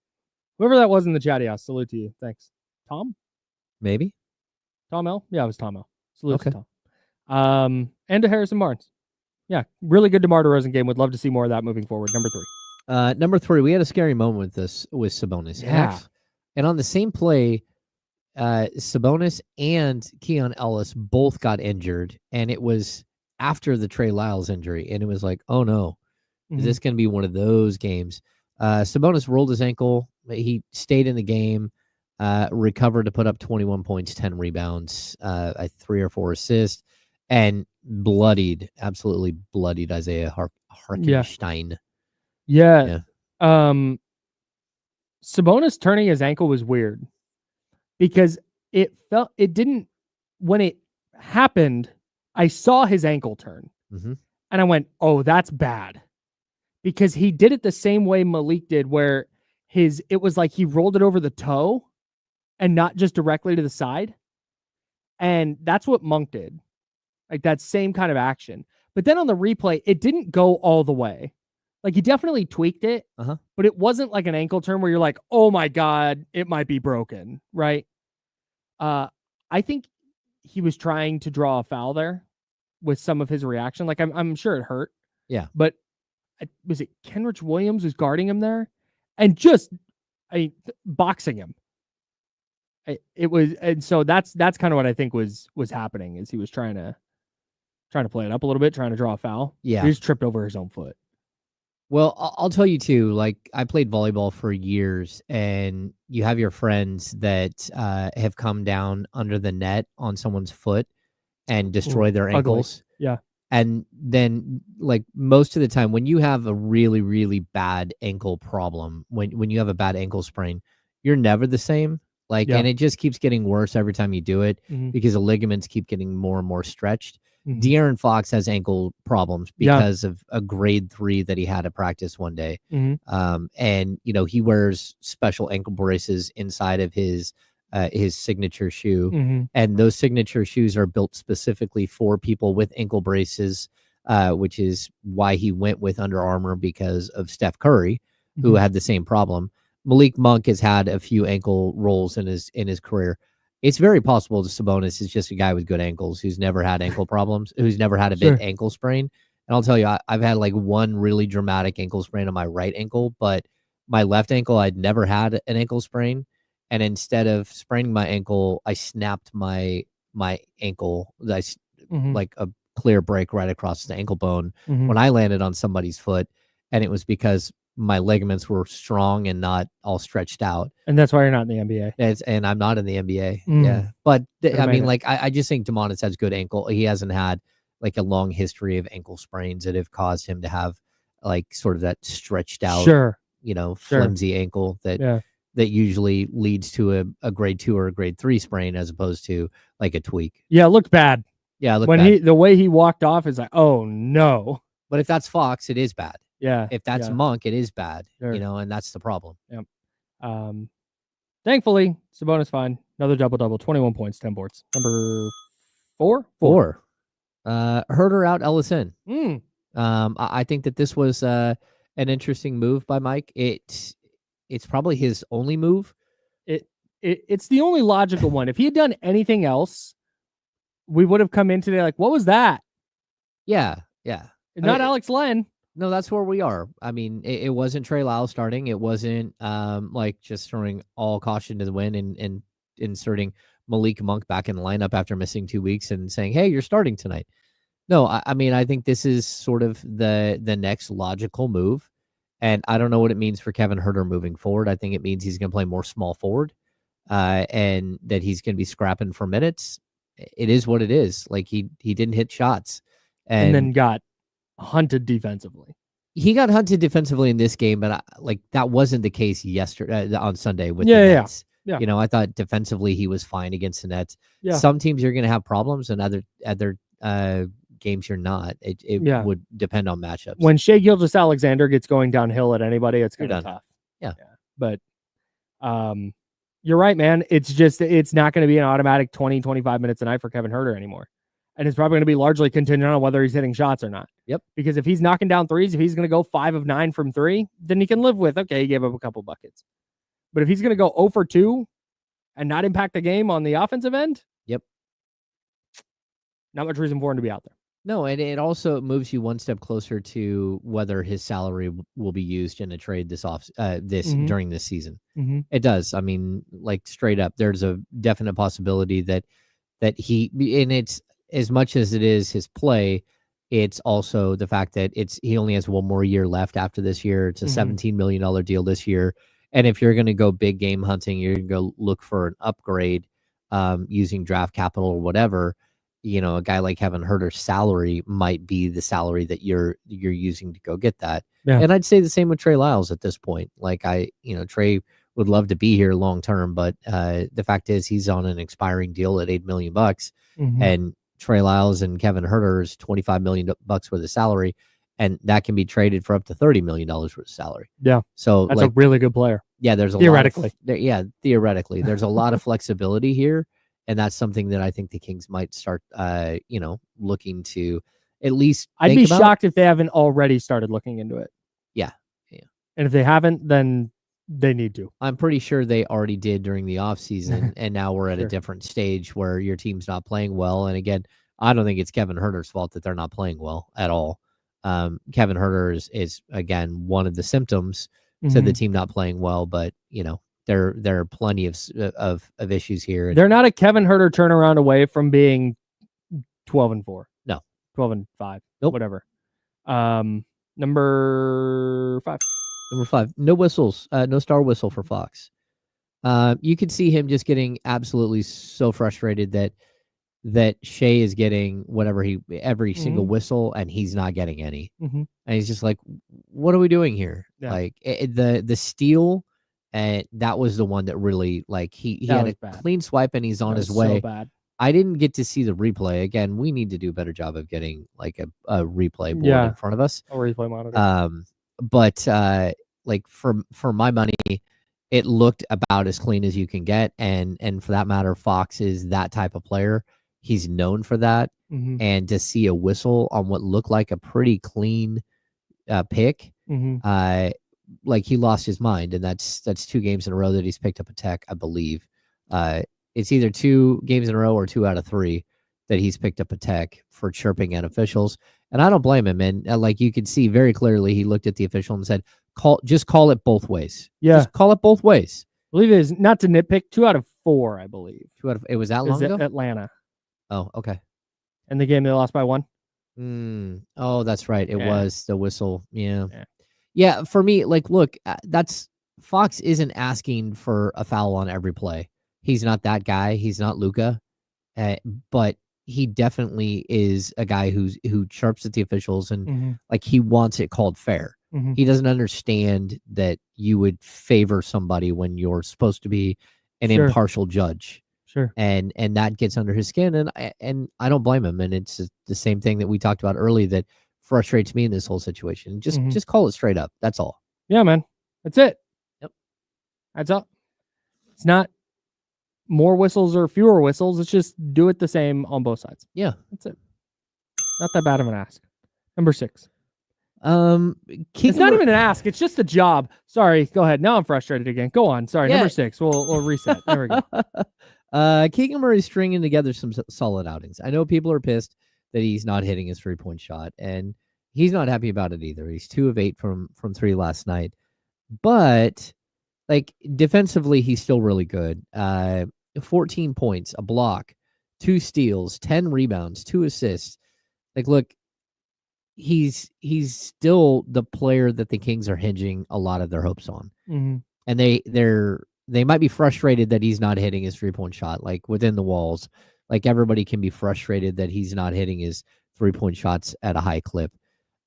Whoever that was in the chatty house, salute to you. Thanks. Tom? Maybe. Tom L? Yeah, it was Tom L. Salute to Tom. And to Harrison Barnes. Yeah, really good DeMar DeRozan game. Would love to see more of that moving forward. Number 3. Number 3, we had a scary moment with Sabonis. Yeah. And on the same play, Sabonis and Keon Ellis both got injured, and it was after the Trey Lyles injury, and it was like, oh no, is this going to be one of those games? Sabonis rolled his ankle. He stayed in the game, recovered to put up 21 points, 10 rebounds, 3 or 4 assists, and absolutely bloodied Isaiah Hartenstein. Yeah. Sabonis turning his ankle was weird because when it happened, I saw his ankle turn and I went, oh, that's bad, because he did it the same way Malik did, where it was like he rolled it over the toe and not just directly to the side. And that's what Monk did. Like that same kind of action. But then on the replay, it didn't go all the way. Like he definitely tweaked it, but it wasn't like an ankle turn where you're like, oh my God, it might be broken, right? I think he was trying to draw a foul there with some of his reaction. Like I'm sure it hurt. Yeah. But was it Kenrich Williams was guarding him there and just boxing him. It was, and so that's kind of what I think was happening, is he was trying to play it up a little bit, trying to draw a foul. Yeah. He just tripped over his own foot. Well, I'll tell you too, like I played volleyball for years, and you have your friends that have come down under the net on someone's foot and destroy their ugly. ankles. Yeah. And then like most of the time when you have a really, really bad ankle problem, when you have a bad ankle sprain, you're never the same. Like, Yeah. and it just keeps getting worse every time you do it Mhm. because the ligaments keep getting more and more stretched. Mhm. De'Aaron Fox has ankle problems because of a grade 3 that he had at practice one day. Mhm. And he wears special ankle braces inside of his signature shoe. Mhm. And those signature shoes are built specifically for people with ankle braces, which is why he went with Under Armour, because of Steph Curry, who Mhm. had the same problem. Malik Monk has had a few ankle rolls in his career. It's very possible that Sabonis is just a guy with good ankles who's never had ankle problems, who's never had a big ankle sprain. And I'll tell you, I've had like one really dramatic ankle sprain on my right ankle, but my left ankle, I'd never had an ankle sprain. And instead of spraining my ankle, I snapped my ankle. Mhm. Like a clear break right across the ankle bone Mhm. when I landed on somebody's foot. And it was because my ligaments were strong and not all stretched out. And that's why you're not in the NBA. And I'm not in the NBA. Mm. Yeah. But I mean, it. like, I just think Demonis has good ankle. He hasn't had like a long history of ankle sprains that have caused him to have like sort of that stretched out, Sure. flimsy ankle that usually leads to a grade 2 or a grade 3 sprain as opposed to like a tweak. Yeah, it looked bad. Yeah, it looked when bad. the way he walked off is like, oh no. But if that's Fox, it is bad. Yeah. If that's Monk, it is bad. Sure. And that's the problem. Yep. Thankfully, Sabonis fine. Another double-double, 21 points, 10 boards. Number 4? 4. Herder out, Ellis in. Mm. I think that this was an interesting move by Mike. It's probably his only move. It's the only logical one. If he had done anything else, we would have come in today like, what was that? Yeah. Not Alex Len. No, that's where we are. I mean, it wasn't Trey Lyles starting. It wasn't like just throwing all caution to the wind and inserting Malik Monk back in the lineup after missing 2 weeks and saying, hey, you're starting tonight. No, I mean, I think this is sort of the next logical move. And I don't know what it means for Kevin Herter moving forward. I think it means he's going to play more small forward and that he's going to be scrapping for minutes. It is what it is. Like he didn't hit shots. And then got hunted defensively. He got hunted defensively in this game, but that wasn't the case yesterday on Sunday with the Nets. Yeah. I thought defensively he was fine against the Nets. Yeah. Some teams you're going to have problems, and other games you're not. It would depend on matchups. When Shai Gilgeous-Alexander gets going downhill at anybody, it's kind of tough. Yeah. But you're right, man. It's not going to be an automatic 20, 25 minutes a night for Kevin Herter anymore. And it's probably going to be largely contingent on whether he's hitting shots or not. Yep. Because if he's knocking down threes, if he's going to go 5 of 9 from 3, then he can live with, okay, he gave up a couple buckets. But if he's going to go 0 for 2 and not impact the game on the offensive end, yep, not much reason for him to be out there. No, and it also moves you one step closer to whether his salary will be used in a trade during this season. Mm-hmm. It does. I mean, like straight up, there's a definite possibility that he, and it's as much as it is his play, it's also the fact that he only has one more year left after this year. It's a $17 million deal this year. And if you're going to go big game hunting, you're going to go look for an upgrade using draft capital or whatever. A guy like Kevin Herter's salary might be the salary that you're using to go get that. Yeah. And I'd say the same with Trey Lyles at this point. Like Trey would love to be here long term, but the fact is he's on an expiring deal at $8 million, and Trey Lyles and Kevin Herter is $25 million worth of salary, and that can be traded for up to $30 million worth of salary. Yeah. So that's a really good player. Yeah, there's a theoretically. Theoretically, there's a lot of flexibility here. And that's something that I think the Kings might start, looking to at least. I'd be shocked if they haven't already started looking into it. Yeah. And if they haven't, then they need to. I'm pretty sure they already did during the offseason, and now we're at a different stage where your team's not playing well. And again, I don't think it's Kevin Herter's fault that they're not playing well at all. Kevin Herter is again one of the symptoms to the team not playing well, but there are plenty of issues here. They're not a Kevin Huerter turnaround away from being 12-4. No. 12-5. Nope. Whatever. Number 5. Number 5, no whistles, no star whistle for Fox. You could see him just getting absolutely so frustrated that Jae is getting every single whistle and he's not getting any. Mm-hmm. And he's just like, what are we doing here? Yeah. Like the steal, and that was the one that really, like, he had a clean swipe and he's on his way. So bad. I didn't get to see the replay. Again, we need to do a better job of getting like a replay board in front of us. A replay monitor. But like for my money, it looked about as clean as you can get, and for that matter, Fox is that type of player. He's known for that, and to see a whistle on what looked like a pretty clean pick, like, he lost his mind, and that's 2 games in a row that he's picked up a tech, I believe. It's either 2 games in a row or 2 out of 3 that he's picked up a tech for chirping at officials, and I don't blame him. And like, you could see very clearly, he looked at the official and said, just call it both ways. Yeah, just call it both ways. I believe it is, not to nitpick, 2 out of 4, I believe. 2 out of, it was that long ago? Atlanta. Oh, okay. And the game they lost by 1. Oh, that's right. It was the whistle. Yeah. For me, like, look, that's Fox isn't asking for a foul on every play. He's not that guy. He's not Luka, but he definitely is a guy who chirps at the officials and like, he wants it called fair. He doesn't understand that you would favor somebody when you're supposed to be an impartial judge. Sure. And that gets under his skin, and I don't blame him. And it's the same thing that we talked about early that frustrates me in this whole situation. Just call it straight up. That's all. Yeah, man. That's it. Yep. That's all. It's not more whistles or fewer whistles. It's just do it the same on both sides. Yeah. That's it. Not that bad of an ask. Number 6. It's not even an ask. It's just a job. Sorry. Go ahead. Now I'm frustrated again. Go on. Sorry. Number 6. We'll reset. There we go. Keegan Murray's stringing together some solid outings. I know people are pissed that he's not hitting his 3-point shot, and he's not happy about it either. He's 2 of 8 from 3 last night, but like, defensively, he's still really good. 14 points, a block, 2 steals, 10 rebounds, 2 assists. Like, look, he's still the player that the Kings are hinging a lot of their hopes on. And they might be frustrated that he's not hitting his 3-point shot, like, within the walls. Like, everybody can be frustrated that he's not hitting his 3-point shots at a high clip.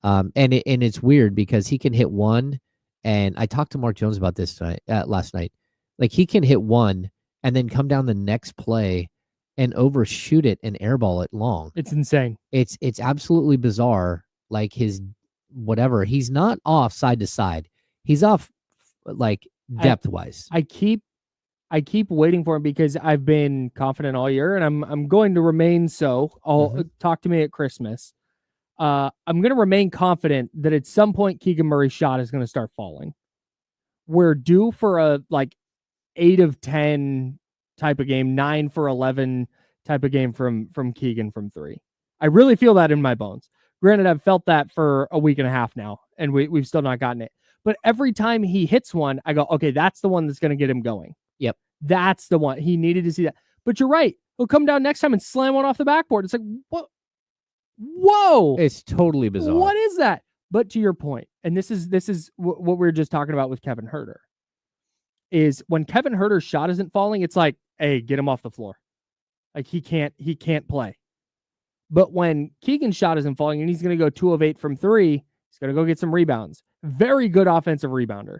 And it's weird because he can hit one, and I talked to Mark Jones about this last night. Like, he can hit one and then come down the next play and overshoot it and airball it long. It's insane. It's absolutely bizarre. Like, his whatever, he's not off side to side. He's off, like, depth wise. I keep waiting for him because I've been confident all year, and I'm going to remain so. Talk to me at Christmas. I'm going to remain confident that at some point Keegan Murray's shot is going to start falling. We're due for a, like, 8 of 10 type of game, 9 for 11 type of game from Keegan from 3. I really feel that in my bones. Granted, I've felt that for a week and a half now, and we've still not gotten it. But every time he hits one, I go, okay, that's the one that's going to get him going. Yep. That's the one. He needed to see that. But you're right. He'll come down next time and slam one off the backboard. It's like, what? Whoa. It's totally bizarre. What is that? But to your point, and this is what we were just talking about with Kevin Huerter, is when Kevin Huerter's shot isn't falling, it's like, hey, get him off the floor. Like, he can't play. But when Keegan's shot isn't falling and he's going to go 2 of 8 from 3, he's going to go get some rebounds. Very good offensive rebounder.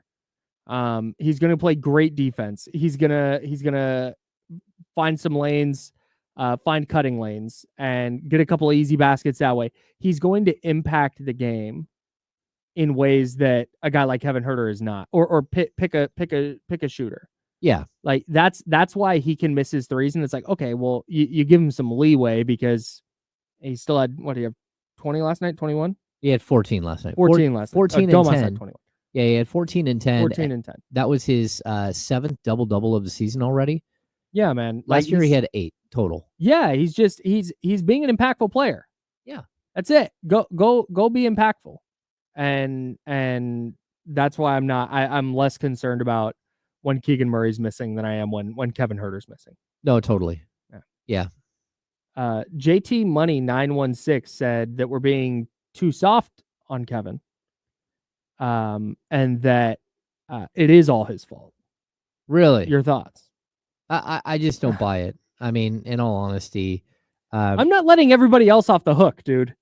He's going to play great defense. He's going to find some lanes, find cutting lanes, and get a couple of easy baskets that way. He's going to impact the game in ways that a guy like Kevin Huerter is not, or pick a shooter. Yeah. Like, that's why he can miss his threes. And it's like, okay, well, you give him some leeway because he still had, what, do you have 20 last night? 21? He had 14 last night. 14 last night. 14 and 10. 21. Yeah, he had 14 and 10. 14 and 10. That was his 7th double-double of the season already. Yeah, man. Last year he had 8 total. Yeah, he's being an impactful player. Yeah. That's it. Go be impactful. And that's why I'm less concerned about when Keegan Murray's missing than I am when Kevin Huerter's missing. No, totally. Yeah. JT Money 916 said that we're being too soft on Kevin. And that it is all his fault. Really? Your thoughts? I just don't buy it. I mean, in all honesty, I'm not letting everybody else off the hook, dude.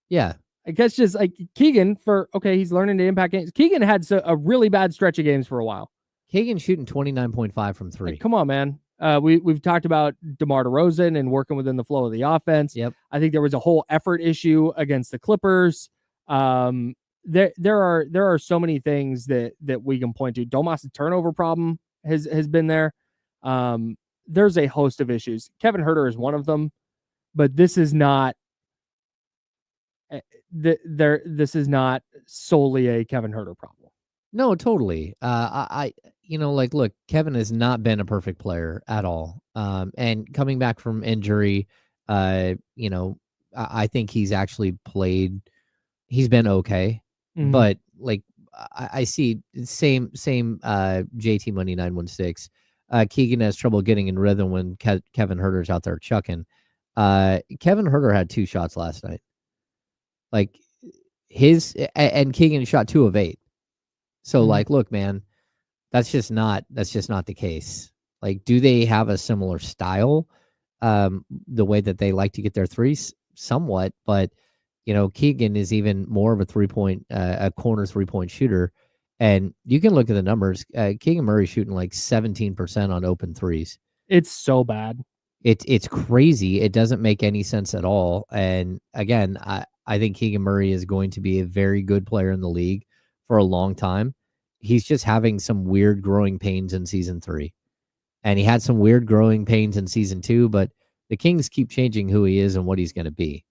Yeah. I guess just like Keegan he's learning to impact games. Keegan had a really bad stretch of games for a while. Keegan shooting 29.5 from 3. Like, come on, man. We've talked about DeMar DeRozan and working within the flow of the offense. Yep. I think there was a whole effort issue against the Clippers. There are so many things that we can point to. Domas' turnover problem has been there. There's a host of issues. Kevin Huerter is one of them, but this is not this is not solely a Kevin Huerter problem. No, totally. Look, Kevin has not been a perfect player at all. And coming back from injury, I think he's actually played. He's been okay, but like I see same JT Money 916. Keegan has trouble getting in rhythm when Kevin Huerter's out there chucking. Kevin Huerter had 2 shots last night. Like and Keegan shot 2 of 8. So like, look, man, that's just not the case. Like, do they have a similar style? The way that they like to get their threes, somewhat, but Keegan is even more of a a corner 3-point shooter. And you can look at the numbers. Keegan Murray shooting like 17% on open threes. It's so bad. It's crazy. It doesn't make any sense at all. And again, I think Keegan Murray is going to be a very good player in the league for a long time. He's just having some weird growing pains in season 3. And he had some weird growing pains in season 2, but the Kings keep changing who he is and what he's going to be.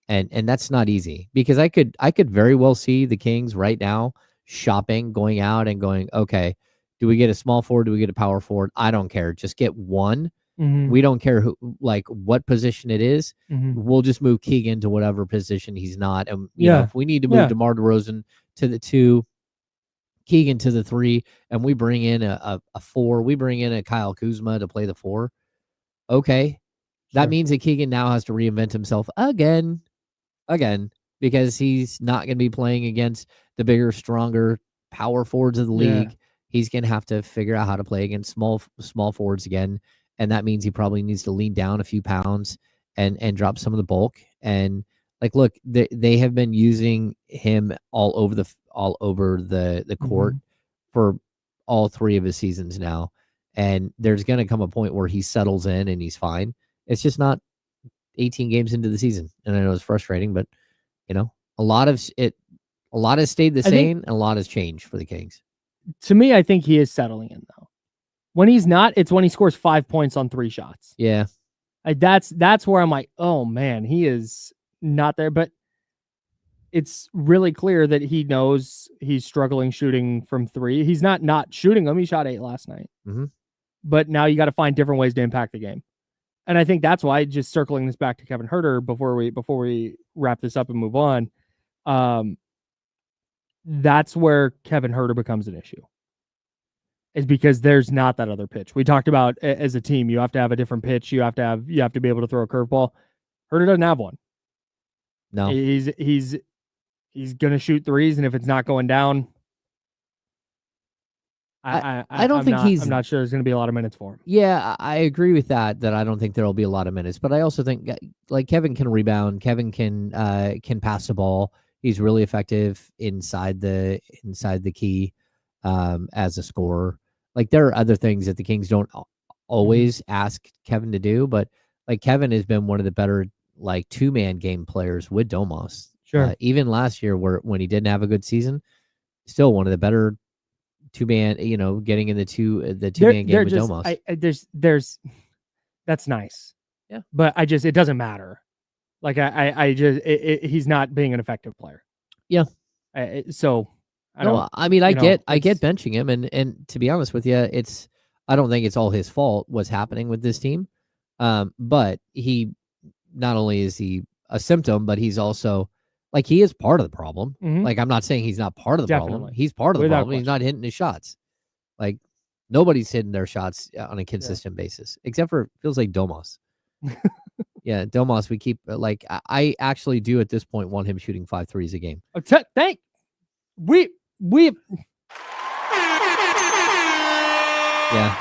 And that's not easy, because I could very well see the Kings right now shopping, going out and going, okay, do we get a small forward? Do we get a power forward? I don't care. Just get one. We don't care what position it is. We'll just move Keegan to whatever position he's not. And if we need to move DeMar DeRozan to the 2, Keegan to the 3, and we bring in a 4, we bring in a Kyle Kuzma to play the 4. Okay. That means that Keegan now has to reinvent himself again, because he's not going to be playing against the bigger, stronger power forwards of the league. Yeah. He's going to have to figure out how to play against small forwards again. And that means he probably needs to lean down a few pounds and drop some of the bulk. And like, look, they have been using him all over the court for all 3 of his seasons now. And there's going to come a point where he settles in and he's fine. It's just not 18 games into the season. And I know it's frustrating, but a lot has stayed the same and a lot has changed for the Kings. To me, I think he is settling in, though. When he's not, it's when he scores 5 points on 3 shots. Yeah. That's where I'm like, oh man, he is not there. But it's really clear that he knows he's struggling shooting from 3. He's not shooting them. He shot 8 last night. But now you got to find different ways to impact the game. And I think that's why, just circling this back to Kevin Huerter before we wrap this up and move on, that's where Kevin Huerter becomes an issue. Is because there's not that other pitch. We talked about, as a team, you have to have a different pitch. You have to be able to throw a curveball. Huerter doesn't have one. No. He's gonna shoot threes, and if it's not going down, I'm not sure there's gonna be a lot of minutes for him. Yeah, I agree with that I don't think there'll be a lot of minutes, but I also think like Kevin can rebound, Kevin can pass the ball. He's really effective inside the key as a scorer. Like, there are other things that the Kings don't always ask Kevin to do, but like, Kevin has been one of the better like 2-man game players with Domas. Sure. Even last year, when he didn't have a good season, still one of the better 2-man. Getting in the 2-man game with Domas. There's that's nice. Yeah, but it doesn't matter. Like, he's not being an effective player. Yeah. So. I get benching him, and to be honest with you, I don't think it's all his fault what's happening with this team. But he, not only is he a symptom, but he's also like, he is part of the problem. Like, I'm not saying he's not part of the problem. He's part of the problem. He's not hitting his shots. Like, Nobody's hitting their shots on a consistent basis, except for feels like Domas. Yeah, Domas. We keep I actually do at this point want him shooting 5 threes a game. We Yeah.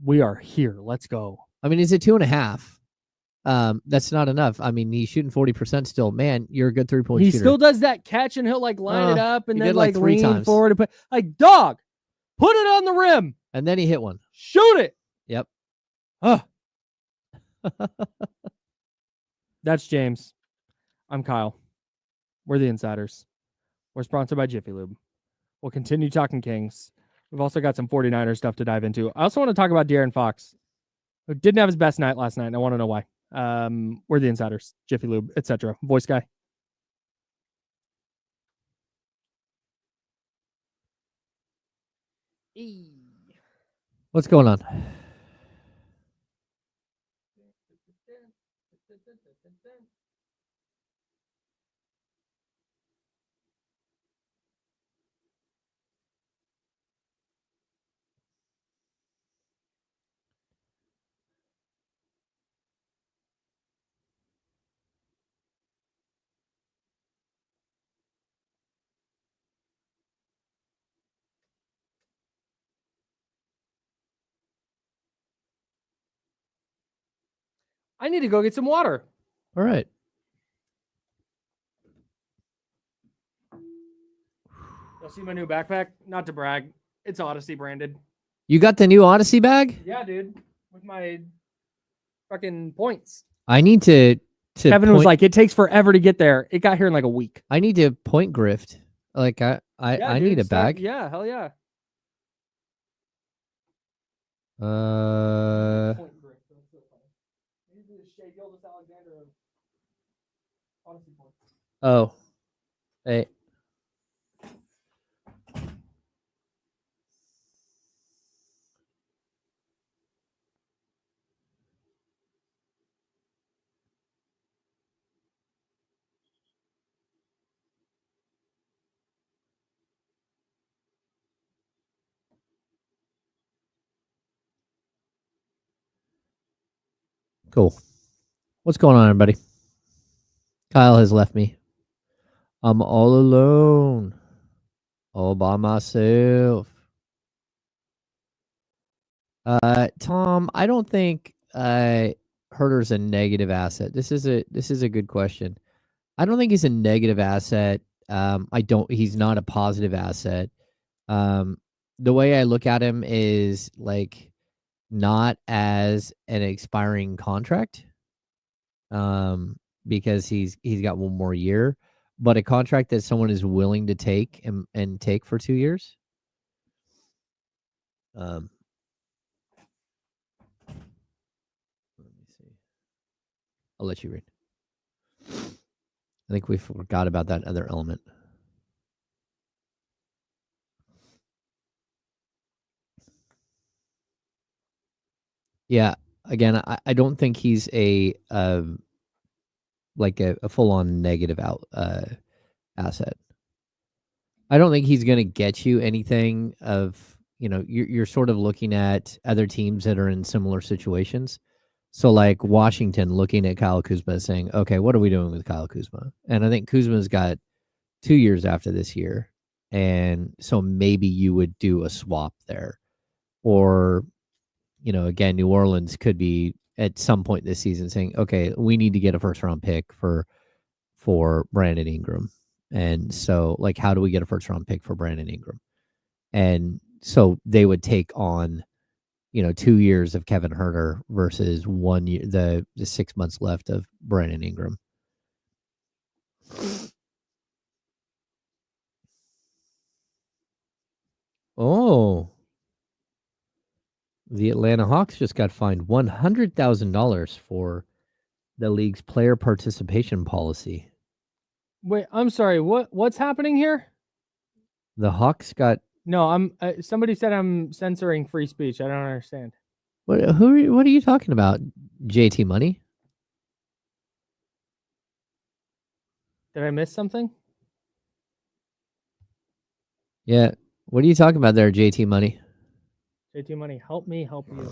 We are here. Let's go. I mean, is it 2.5? That's not enough. I mean, he's shooting 40% still. Man, you're a good 3-point He shooter. still does that catch and he'll line it up and he then did, like, 3 lean times. forward and put dog, put it on the rim. And then he hit one. Shoot it. Yep. That's James. I'm Kyle. We're the Insiders. We're sponsored by Jiffy Lube. We'll continue talking Kings. We've also got some 49ers stuff to dive into. I also want to talk about De'Aaron Fox, who didn't have his best night last night, and I want to know why. We're the Insiders, Jiffy Lube, etc. Voice guy. What's going on? I need to go get some water. All right. You'll see my new backpack. Not to brag. It's Odyssey branded. You got the new Odyssey bag? Yeah, dude. With my fucking points. I need to Kevin was like, it takes forever to get there. It got here in like a week. I need to point grift. Like I need a bag. Yeah, hell yeah. Oh. Hey. Cool. What's going on, everybody? Kyle has left me. I'm all alone. All by myself. Tom, I don't think Herter's a negative asset. This is a good question. I don't think he's a negative asset. He's not a positive asset. The way I look at him is like not as an expiring contract. Because he's got one more year, but a contract that someone is willing to take and take for 2 years. Let me see. I'll let you read. I think we forgot about that other element. Yeah. Again, I don't think he's a full-on negative asset. I don't think he's going to get you anything of, you're sort of looking at other teams that are in similar situations. So like Washington looking at Kyle Kuzma saying, okay, what are we doing with Kyle Kuzma? And I think Kuzma's got 2 years after this year. And so maybe you would do a swap there. Or, again, New Orleans could be at some point this season saying, okay, we need to get a first round pick for Brandon Ingram. And so like, how do we get a first round pick for Brandon Ingram? And so they would take on, 2 years of Kevin Herter versus 1 year, the 6 months left of Brandon Ingram. Oh, the Atlanta Hawks just got fined $100,000 for the league's player participation policy. Wait, I'm sorry. What's happening here? The Hawks got... No, somebody said I'm censoring free speech. I don't understand. What are you talking about? JT Money? Did I miss something? Yeah. What are you talking about there, JT Money? JT Money, help me help you.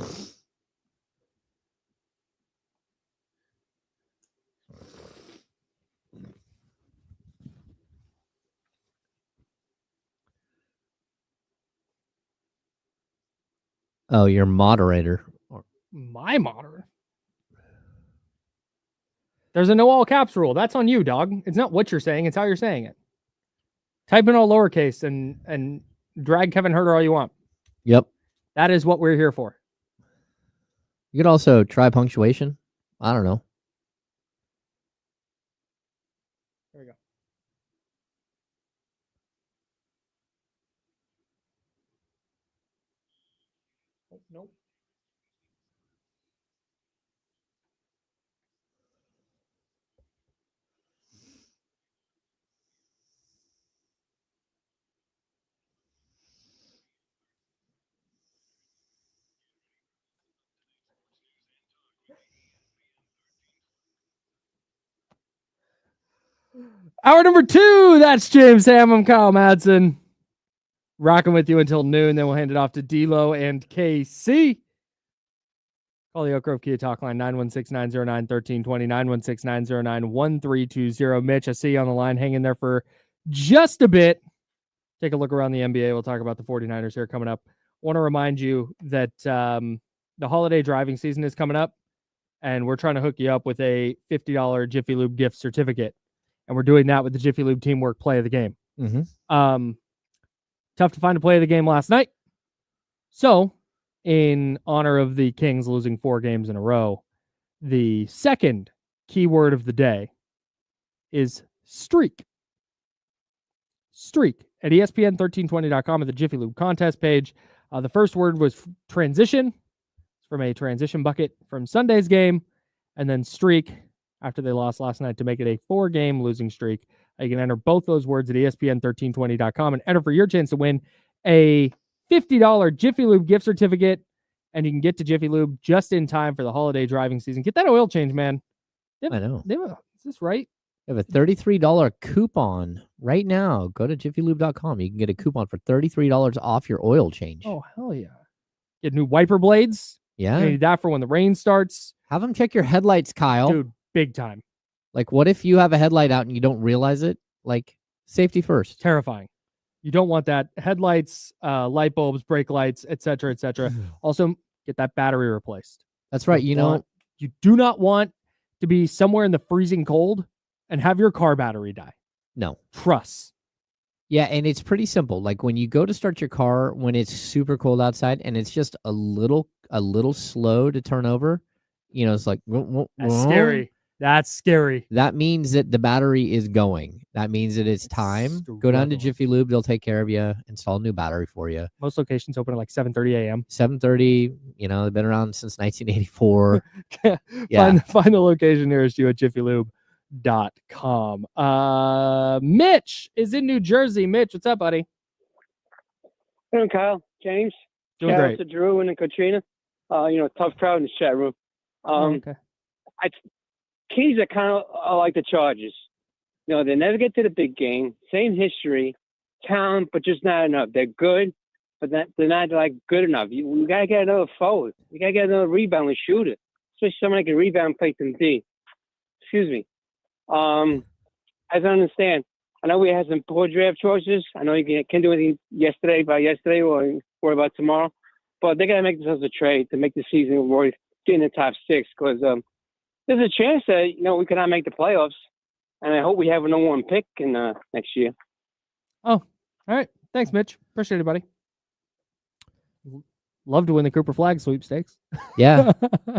Oh, your moderator. My moderator. There's a no all caps rule. That's on you, dog. It's not what you're saying, it's how you're saying it. Type in all lowercase and drag Kevin Herter all you want. Yep. That is what we're here for. You could also try punctuation. I don't know. There we go. Oh, nope. Hour number 2. That's James Ham. I'm Kyle Madsen. Rocking with you until noon. Then we'll hand it off to D-Lo and KC. Call the Oak Grove Kia Talk line 916-909-1320, 916-909-1320. Mitch, I see you on the line. Hang in there for just a bit. Take a look around the NBA. We'll talk about the 49ers here coming up. Want to remind you that the holiday driving season is coming up, and we're trying to hook you up with a $50 Jiffy Lube gift certificate. And we're doing that with the Jiffy Lube Teamwork Play of the Game. Mm-hmm. Tough to find a play of the game last night. So, in honor of the Kings losing 4 games in a row, the second keyword of the day is streak. Streak at ESPN1320.com at the Jiffy Lube contest page. The first word was transition, from a transition bucket from Sunday's game, and then streak after they lost last night to make it a 4-game losing streak. You can enter both those words at ESPN1320.com and enter for your chance to win a $50 Jiffy Lube gift certificate. And you can get to Jiffy Lube just in time for the holiday driving season. Get that oil change, man. I know. Is this right? They have a $33 coupon right now. Go to jiffylube.com. You can get a coupon for $33 off your oil change. Oh, hell yeah. Get new wiper blades. Yeah. You need that for when the rain starts. Have them check your headlights, Kyle. Dude, big time. Like, what if you have a headlight out and you don't realize it? Like, safety first. Terrifying. You don't want that. Headlights, light bulbs, brake lights, etc., etc. Also, get that battery replaced. That's right. You do not want to be somewhere in the freezing cold and have your car battery die. No. Trust. Yeah, and it's pretty simple. Like, when you go to start your car when it's super cold outside and it's just a little slow to turn over, it's like That's scary. That's scary. That means that the battery is going. That means that it's time. Go down to Jiffy Lube. They'll take care of you. Install a new battery for you. Most locations open at like 7:30 a.m. 7:30. They've been around since 1984. Yeah. Find the location nearest you at jiffylube.com. Mitch is in New Jersey. Mitch, what's up, buddy? Hey, Kyle, James. Doing Shout great. out to Drew and Katrina. Tough crowd in the chat room. Okay. Kings are kind of like the Chargers. They never get to the big game. Same history, talent, but just not enough. They're good, but they're not like good enough. We gotta get another forward. We gotta get another rebound and shooter, especially someone that can rebound and play some D. Excuse me. I don't understand. I know we had some poor draft choices. I know you can't do anything by yesterday or worry about tomorrow, but they gotta make themselves a trade to make the season worth getting the top 6 because there's a chance that we cannot make the playoffs, and I hope we have a number 1 pick in next year. Oh, all right. Thanks, Mitch. Appreciate it, buddy. Love to win the Cooper Flag sweepstakes. Yeah.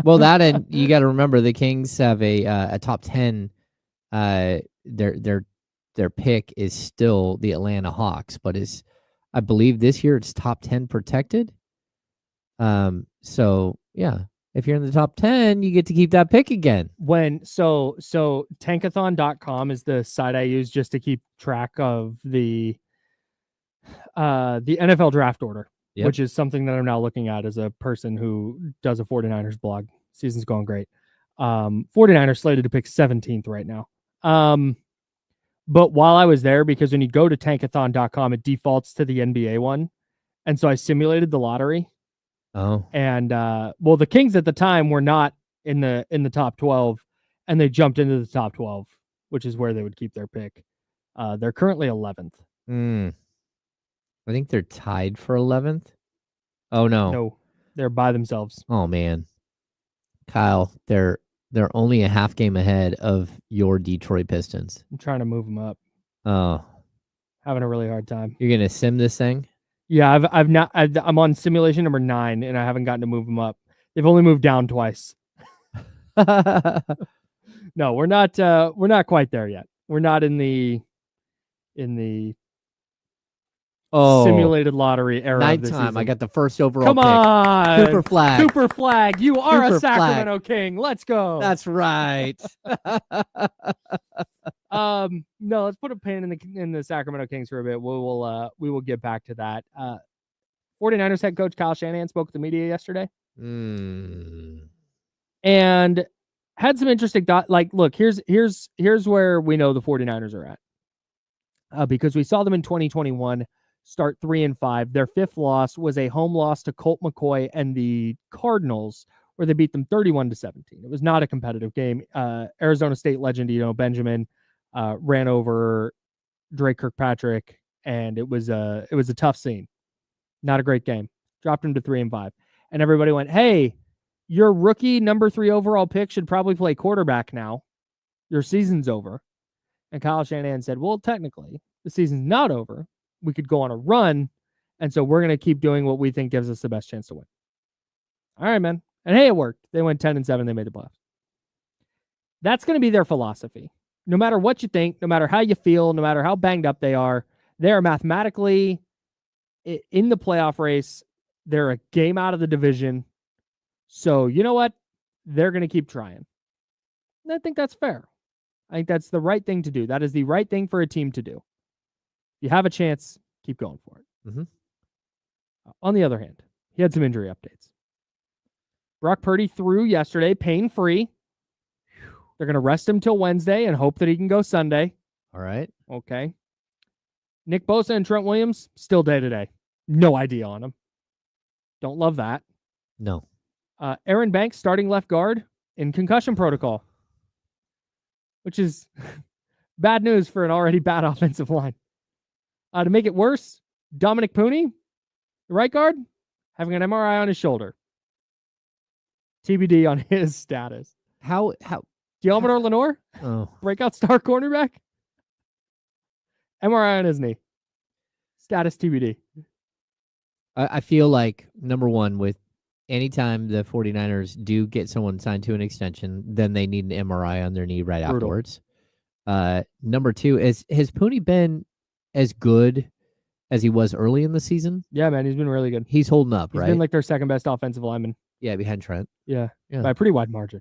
Well, that, and you got to remember the Kings have a top 10. Their pick is still the Atlanta Hawks, but I believe this year it's top 10 protected. So yeah. If you're in the top 10, you get to keep that pick again. So tankathon.com is the site I use just to keep track of the NFL draft order, which is something that I'm now looking at as a person who does a 49ers blog. Season's going great. 49ers slated to pick 17th right now. But while I was there, because when you go to tankathon.com, it defaults to the NBA one. And so I simulated the lottery. Oh, And well, the Kings at the time were not in the top 12, and they jumped into the top 12, which is where they would keep their pick. They're currently 11th. I think they're tied for 11th. Oh no. No, they're by themselves. Oh man, Kyle, they're only a half game ahead of your Detroit Pistons. I'm trying to move them up. Oh, Having a really hard time. you're gonna sim this thing? Yeah, I'm on simulation number 9, and I haven't gotten to move them up. They've only moved down twice. No, we're not quite there yet. We're not in the simulated lottery era. Of the Nighttime. season. I got the first overall Come on, pick. Cooper Flag. Cooper Flag. You are Cooper a Sacramento King. Let's go. That's right. No, let's put a pin in the Sacramento Kings for a bit. We will get back to that. 49ers head coach Kyle Shanahan spoke with the media yesterday. And had some interesting thought. Like, look, here's where we know the 49ers are at. Because we saw them in 2021 start 3-5. Their 5th loss was a home loss to Colt McCoy and the Cardinals, where they beat them 31-17. It was not a competitive game. Arizona State legend, Benjamin, ran over Drake Kirkpatrick, and it was a tough scene. Not a great game. Dropped him to 3-5. And everybody went, hey, your rookie number 3 overall pick should probably play quarterback now. Your season's over. And Kyle Shanahan said, well, technically, the season's not over. We could go on a run. And so we're going to keep doing what we think gives us the best chance to win. All right, man. And hey, it worked. They went 10-7. They made the playoffs. That's going to be their philosophy. No matter what you think, no matter how you feel, no matter how banged up they are mathematically in the playoff race. They're a game out of the division. So you know what? They're going to keep trying. And I think that's fair. I think that's the right thing to do. That is the right thing for a team to do. You have a chance, keep going for it. Mm-hmm. On the other hand, he had some injury updates. Brock Purdy threw yesterday, pain-free. They're going to rest him till Wednesday and hope that he can go Sunday. All right. Okay. Nick Bosa and Trent Williams, still day-to-day. No idea on them. Don't love that. No. Aaron Banks, starting left guard, in concussion protocol, which is bad news for an already bad offensive line. To make it worse, Dominic Pooney, the right guard, having an MRI on his shoulder. TBD on his status. How? Diomedor Lenore, breakout star cornerback, MRI on his knee. Status TBD. I feel like, number one, with anytime the 49ers do get someone signed to an extension, then they need an MRI on their knee right afterwards. Number two, has Pooney been as good as he was early in the season? Yeah, man, he's been really good. He's holding up, He's right? been like their second best offensive lineman. Yeah, behind Trent. Yeah, Yeah. by a pretty wide margin.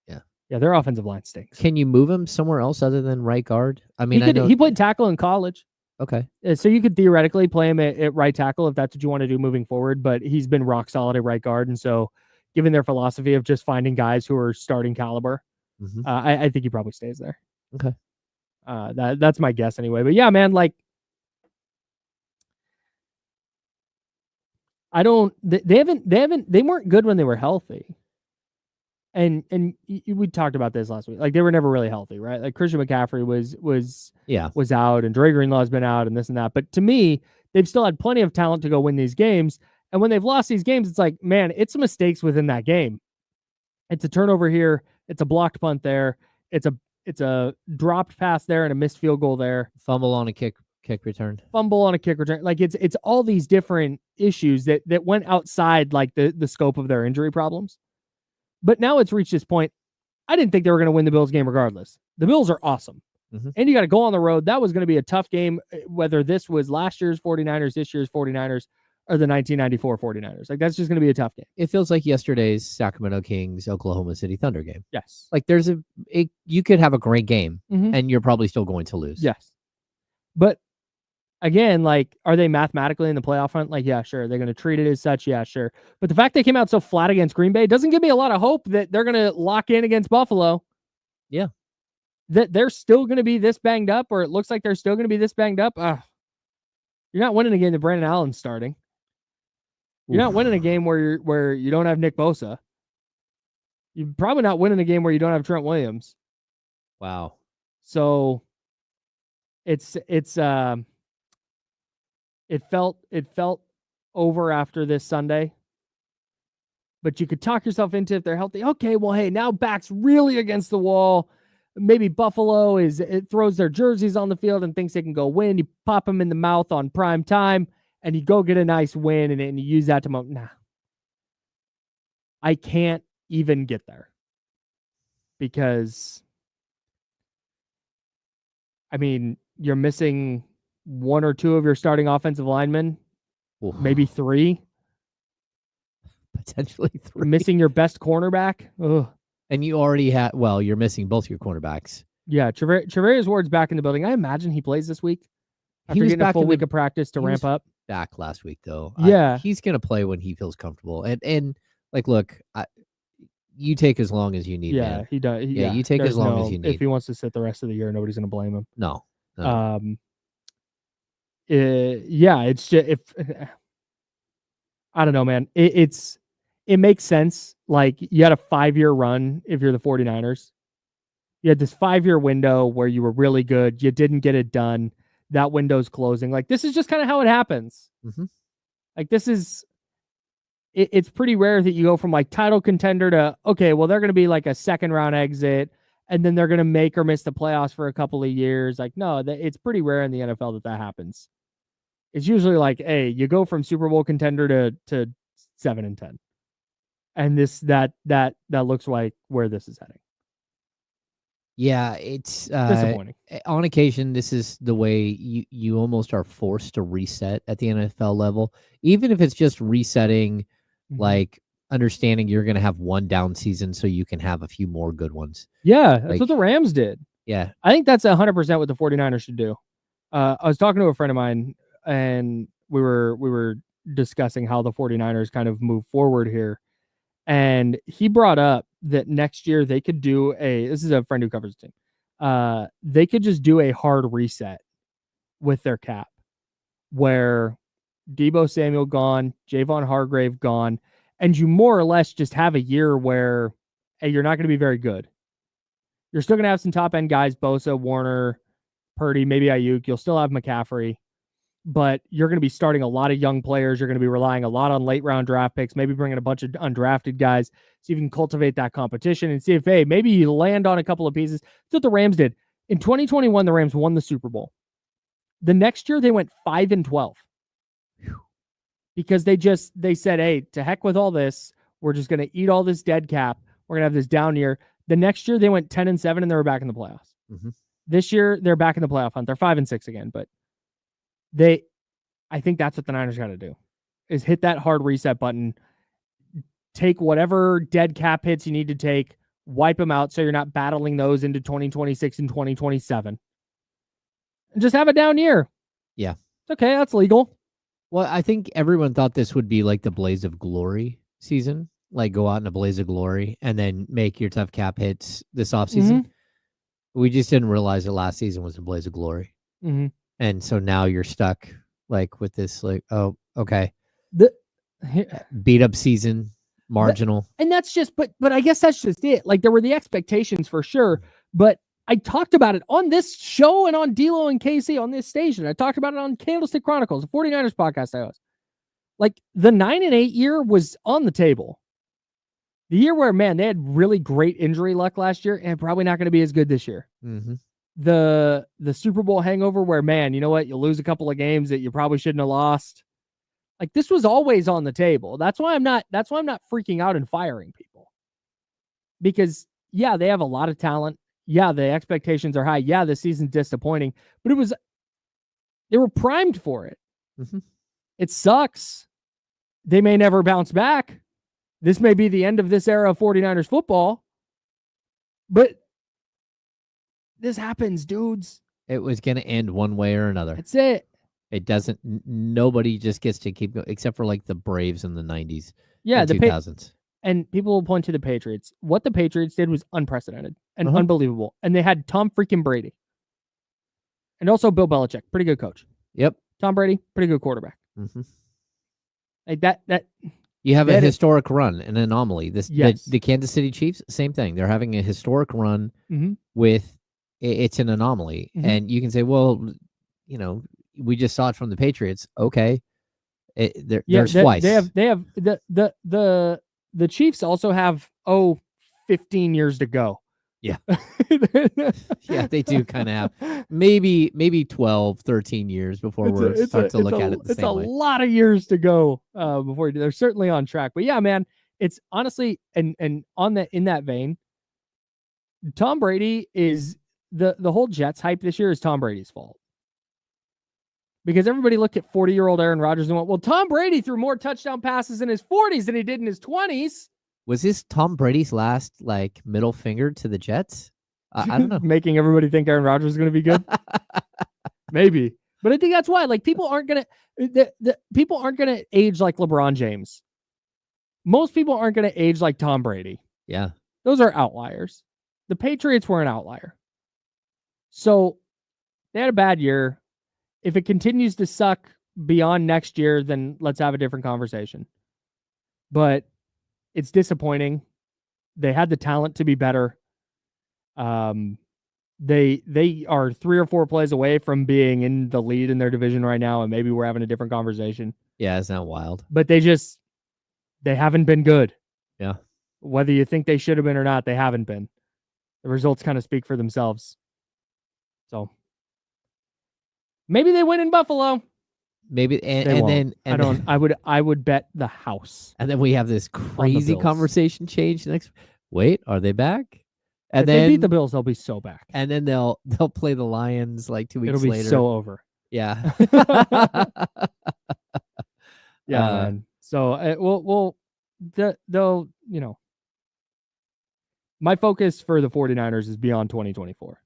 Yeah. Yeah, their offensive line stinks. Can you move him somewhere else other than right guard? I mean, I know. He played tackle in college. Okay. So you could theoretically play him at right tackle if that's what you want to do moving forward, but he's been rock solid at right guard. And so given their philosophy of just finding guys who are starting caliber, I think he probably stays there. Okay. That's my guess anyway. But yeah, man, like, they weren't good when they were healthy. And we talked about this last week. Like, they were never really healthy, right? Like, Christian McCaffrey was out, and Dre Greenlaw's been out, and this and that. But to me, they've still had plenty of talent to go win these games. And when they've lost these games, it's like, man, it's mistakes within that game. It's a turnover here, it's a blocked punt there, it's a dropped pass there, and a missed field goal there. Fumble on a kick return. Fumble on a kick return. Like, it's all these different issues that went outside like the scope of their injury problems. But now it's reached this point. I didn't think they were going to win the Bills game regardless. The Bills are awesome. And you got to go on the road. That was going to be a tough game, whether this was last year's 49ers, this year's 49ers, or the 1994 49ers. Like, that's just going to be a tough game. It feels like yesterday's Sacramento Kings, Oklahoma City Thunder game. Yes. Like, you could have a great game, and you're probably still going to lose. Yes. But again, like, are they mathematically in the playoff hunt? Like, yeah, sure. They're going to treat it as such. Yeah, sure. But the fact they came out so flat against Green Bay doesn't give me a lot of hope that they're going to lock in against Buffalo. Yeah. That they're still going to be this banged up, or it looks like they're still going to be this banged up. You're not winning a game that Brandon Allen's starting. You're not Oof. winning a game where you don't have Nick Bosa. You're probably not winning a game where you don't have Trent Williams. Wow. So it felt over after this Sunday. But you could talk yourself into, if they're healthy, okay, well, hey, now back's really against the wall. Maybe Buffalo it throws their jerseys on the field and thinks they can go win. You pop them in the mouth on prime time and you go get a nice win and you use that to nah. I can't even get there because, I mean, you're missing one or two of your starting offensive linemen, Oof. maybe three. Potentially 3. Missing your best cornerback. Ugh. And you already had, well, you're missing both your cornerbacks. Yeah, Travarius Ward's back in the building. I imagine he plays this week. After getting a full week of practice to ramp up. Back last week, though. Yeah. He's going to play when he feels comfortable. And like, look, you take as long as you need, Yeah, man. he does. Yeah, you take as long as you need. If he wants to sit the rest of the year, nobody's going to blame him. No. Yeah, it's just, I don't know, man. It makes sense. Like, you had a 5-year run if you're the 49ers. You had this 5-year window where you were really good. You didn't get it done. That window's closing. Like, this is just kind of how it happens. Mm-hmm. Like, this is, it's pretty rare that you go from like title contender to, okay, well, they're going to be like a second round exit and then they're going to make or miss the playoffs for a couple of years. Like, no, it's pretty rare in the NFL that happens. It's usually like, hey, you go from Super Bowl contender to 7-10. And that looks like where this is heading. Yeah, it's disappointing. On occasion, this is the way you almost are forced to reset at the NFL level, even if it's just resetting, like understanding you're going to have one down season so you can have a few more good ones. Yeah, that's what the Rams did. Yeah. I think that's 100% what the 49ers should do. I was talking to a friend of mine and we were discussing how the 49ers kind of move forward here. And he brought up that next year they could do this is a friend who covers the team. They could just do a hard reset with their cap where Deebo Samuel gone, Javon Hargrave gone, and you more or less just have a year where, hey, you're not going to be very good. You're still going to have some top end guys, Bosa, Warner, Purdy, maybe Ayuk. You'll still have McCaffrey. But you're going to be starting a lot of young players. You're going to be relying a lot on late round draft picks, maybe bringing a bunch of undrafted guys so you can cultivate that competition and see if, hey, maybe you land on a couple of pieces. That's what the Rams did. In 2021, the Rams won the Super Bowl. The next year, they went 5-12 because they said, hey, to heck with all this. We're just going to eat all this dead cap. We're going to have this down year. The next year, they went 10-7 and they were back in the playoffs. Mm-hmm. This year, they're back in the playoff hunt. They're 5-6 again, but I think that's what the Niners got to do is hit that hard reset button, take whatever dead cap hits you need to take, wipe them out so you're not battling those into 2026 and 2027 and just have a down year. Yeah. It's okay. That's legal. Well, I think everyone thought this would be like the Blaze of Glory season, like go out in a blaze of glory and then make your tough cap hits this offseason. Mm-hmm. We just didn't realize that last season was a blaze of glory. Mm-hmm. And so now you're stuck like with this, like, oh, okay. Beat up season, marginal. And that's just, but I guess that's just it. Like there were the expectations for sure, but I talked about it on this show and on D-Lo and KC on this station. I talked about it on Candlestick Chronicles, the 49ers podcast I host. Like the 9-8 year was on the table. The year where, man, they had really great injury luck last year and probably not going to be as good this year. Mm-hmm. The Super Bowl hangover where, man, you know what? You lose a couple of games that you probably shouldn't have lost. Like this was always on the table. That's why I'm not freaking out and firing people. Because yeah, they have a lot of talent. Yeah, the expectations are high. Yeah, the season's disappointing, but they were primed for it. Mm-hmm. It sucks. They may never bounce back. This may be the end of this era of 49ers football, but this happens, dudes. It was going to end one way or another. That's it. It doesn't. Nobody just gets to keep going, except for like the Braves in the 90s. Yeah, the 2000s. And people will point to the Patriots. What the Patriots did was unprecedented and unbelievable. And they had Tom freaking Brady. And also Bill Belichick, pretty good coach. Yep. Tom Brady, pretty good quarterback. Mm-hmm. Like that You have a That is- historic run, an anomaly. Yes. The Kansas City Chiefs, same thing. They're having a historic run Mhm. with it's an anomaly. Mhm. And you can say, well, we just saw it from the Patriots. Okay. There's twice. They have the Chiefs also have 15 years to go. Yeah. Yeah, they do kind of have maybe 12, 13 years before we start to look at it the it's same a way. lot of years to go before they're certainly on track. But yeah, man, it's honestly and in that vein, Tom Brady is the whole Jets hype this year is Tom Brady's fault. Because everybody looked at 40-year-old Aaron Rodgers and went, well, Tom Brady threw more touchdown passes in his 40s than he did in his 20s. Was this Tom Brady's last middle finger to the Jets? I don't know. Making everybody think Aaron Rodgers is going to be good. Maybe. But I think that's why people aren't going to age like LeBron James. Most people aren't going to age like Tom Brady. Yeah. Those are outliers. The Patriots were an outlier. So they had a bad year. If it continues to suck beyond next year, then let's have a different conversation. But it's disappointing. They had the talent to be better. They are 3 or 4 plays away from being in the lead in their division right now, and maybe we're having a different conversation. Yeah, it's not wild. But they haven't been good. Yeah. Whether you think they should have been or not, they haven't been. The results kind of speak for themselves. So maybe they win in Buffalo. Maybe I would bet the house. And then we have this crazy Bills. conversation change next. Wait, are they back? And If then they beat the Bills, they'll be so back. And then they'll play the Lions like 2 weeks It'll be later. so over. Yeah. Yeah, man. So they'll my focus for the 49ers is beyond 2024.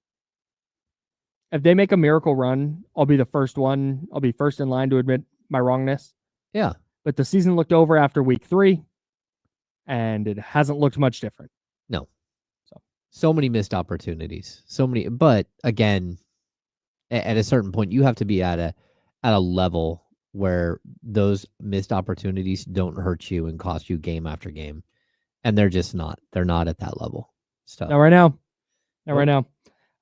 If they make a miracle run, I'll be the first one. I'll be first in line to admit my wrongness. Yeah. But the season looked over after week 3, and it hasn't looked much different. No. So many missed opportunities. So many. But again, at a certain point, you have to be at a level where those missed opportunities don't hurt you and cost you game after game. And they're just not. They're not at that level. So Not right now.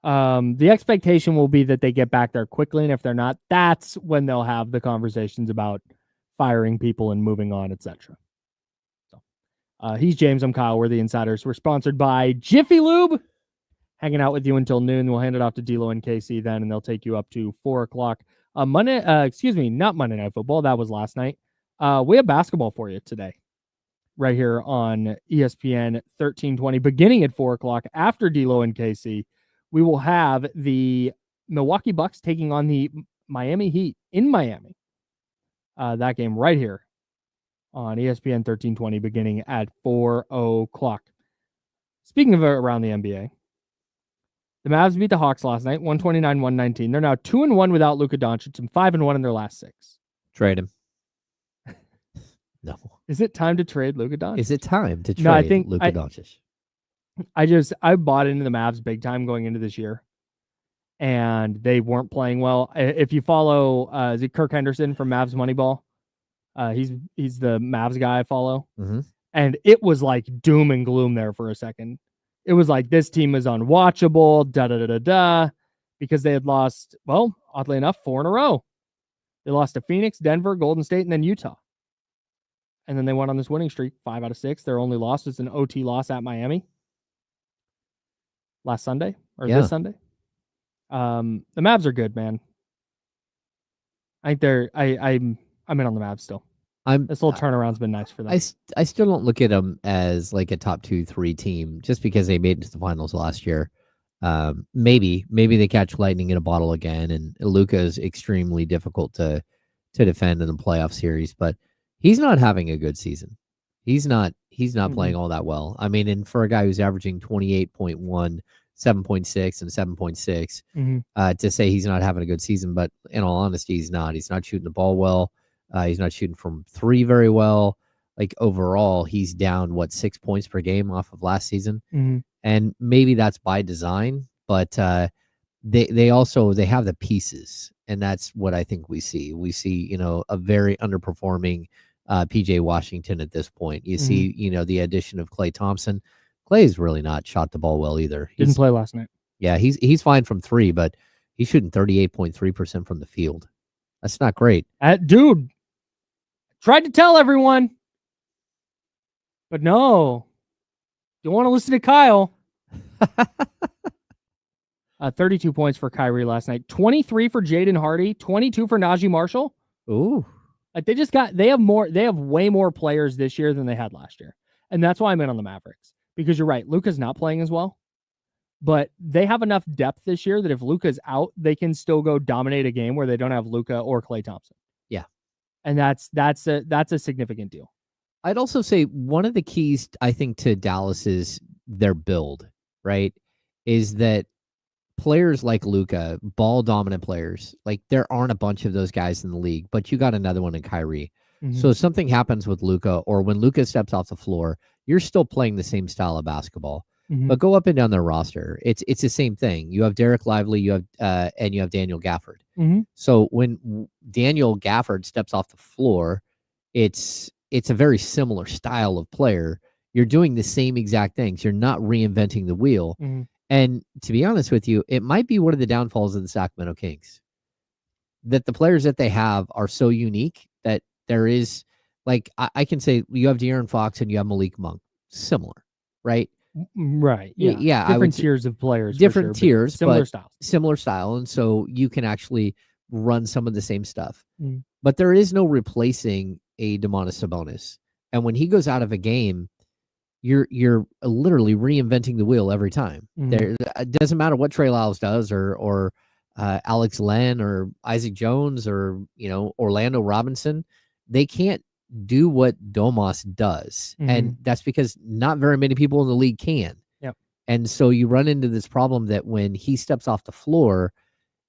The expectation will be that they get back there quickly, and if they're not, that's when they'll have the conversations about firing people and moving on, etc. So, he's James. I'm Kyle. We're the Insiders. We're sponsored by Jiffy Lube. Hanging out with you until noon. We'll hand it off to D'Lo and Casey then, and they'll take you up to 4:00. Not Monday Night Football. That was last night. We have basketball for you today, right here on ESPN 1320, beginning at 4:00. After D'Lo and Casey, we will have the Milwaukee Bucks taking on the Miami Heat in Miami. That game right here on ESPN 1320, beginning at 4:00. Speaking of around the NBA, the Mavs beat the Hawks last night, 129-119. They're now 2-1 without Luka Doncic and 5-1 in their last 6. trade him. No. Is it time to trade Luka Doncic? Is it time to trade No, I think Luka Doncic? I bought into the Mavs big time going into this year, and they weren't playing well. If you follow, is it Kirk Henderson from Mavs Moneyball? He's the Mavs guy I follow, and it was like doom and gloom there for a second. It was like this team is unwatchable, because they had lost, well, oddly enough, 4 in a row. They lost to Phoenix, Denver, Golden State, and then Utah. And then they went on this winning streak, 5 out of 6. Their only loss was an OT loss at Miami last Sunday or this Sunday. The Mavs are good, man. I think I'm in on the Mavs still. This little turnaround's been nice for them. I still don't look at them as like a top 2-3 team just because they made it to the finals last year. Maybe they catch lightning in a bottle again, and Luka is extremely difficult to defend in the playoff series, but he's not having a good season. He's not playing all that well. I mean, and for a guy who's averaging 28.1, 7.6, and 7.6, to say he's not having a good season, but in all honesty, he's not. He's not shooting the ball well. He's not shooting from 3 very well. Like overall, he's down 6 points per game off of last season, and maybe that's by design. But they have the pieces, and that's what I think we see. We see a very underperforming PJ Washington at this point. You see, the addition of Klay Thompson. Clay's really not shot the ball well either. Didn't play last night. Yeah, he's fine from 3, but he's shooting 38.3% from the field. That's not great. Dude, tried to tell everyone, but no. You want to listen to Kyle. 32 points for Kyrie last night. 23 for Jaden Hardy. 22 for Najee Marshall. Ooh. Like they have way more players this year than they had last year. And that's why I'm in on the Mavericks. Because you're right, Luka's not playing as well. But they have enough depth this year that if Luka's out, they can still go dominate a game where they don't have Luka or Klay Thompson. Yeah. And that's a significant deal. I'd also say one of the keys, I think, to Dallas is their build, right? Is that players like Luka, ball dominant players, like there aren't a bunch of those guys in the league, but you got another one in Kyrie. Mm-hmm. So if something happens with Luka, or when Luka steps off the floor, you're still playing the same style of basketball. Mm-hmm. But go up and down their roster. It's the same thing. You have Derek Lively, and you have Daniel Gafford. Mm-hmm. So when Daniel Gafford steps off the floor, it's a very similar style of player. You're doing the same exact things. You're not reinventing the wheel. Mm-hmm. And to be honest with you, it might be one of the downfalls of the Sacramento Kings, that the players that they have are so unique that there is, like, I can say you have De'Aaron Fox and you have Malik Monk. Similar, right? Right. Yeah. Yeah. Different tiers of players. Different tiers, similar but styles. Similar style. And so you can actually run some of the same stuff. Mm. But there is no replacing a Domantas Sabonis. And when he goes out of a game, you're literally reinventing the wheel every time. Mm-hmm. It doesn't matter what Trey Lyles does, or Alex Len, or Isaac Jones, or Orlando Robinson. They can't do what Domas does. Mm-hmm. And that's because not very many people in the league can. Yep. And so you run into this problem that when he steps off the floor,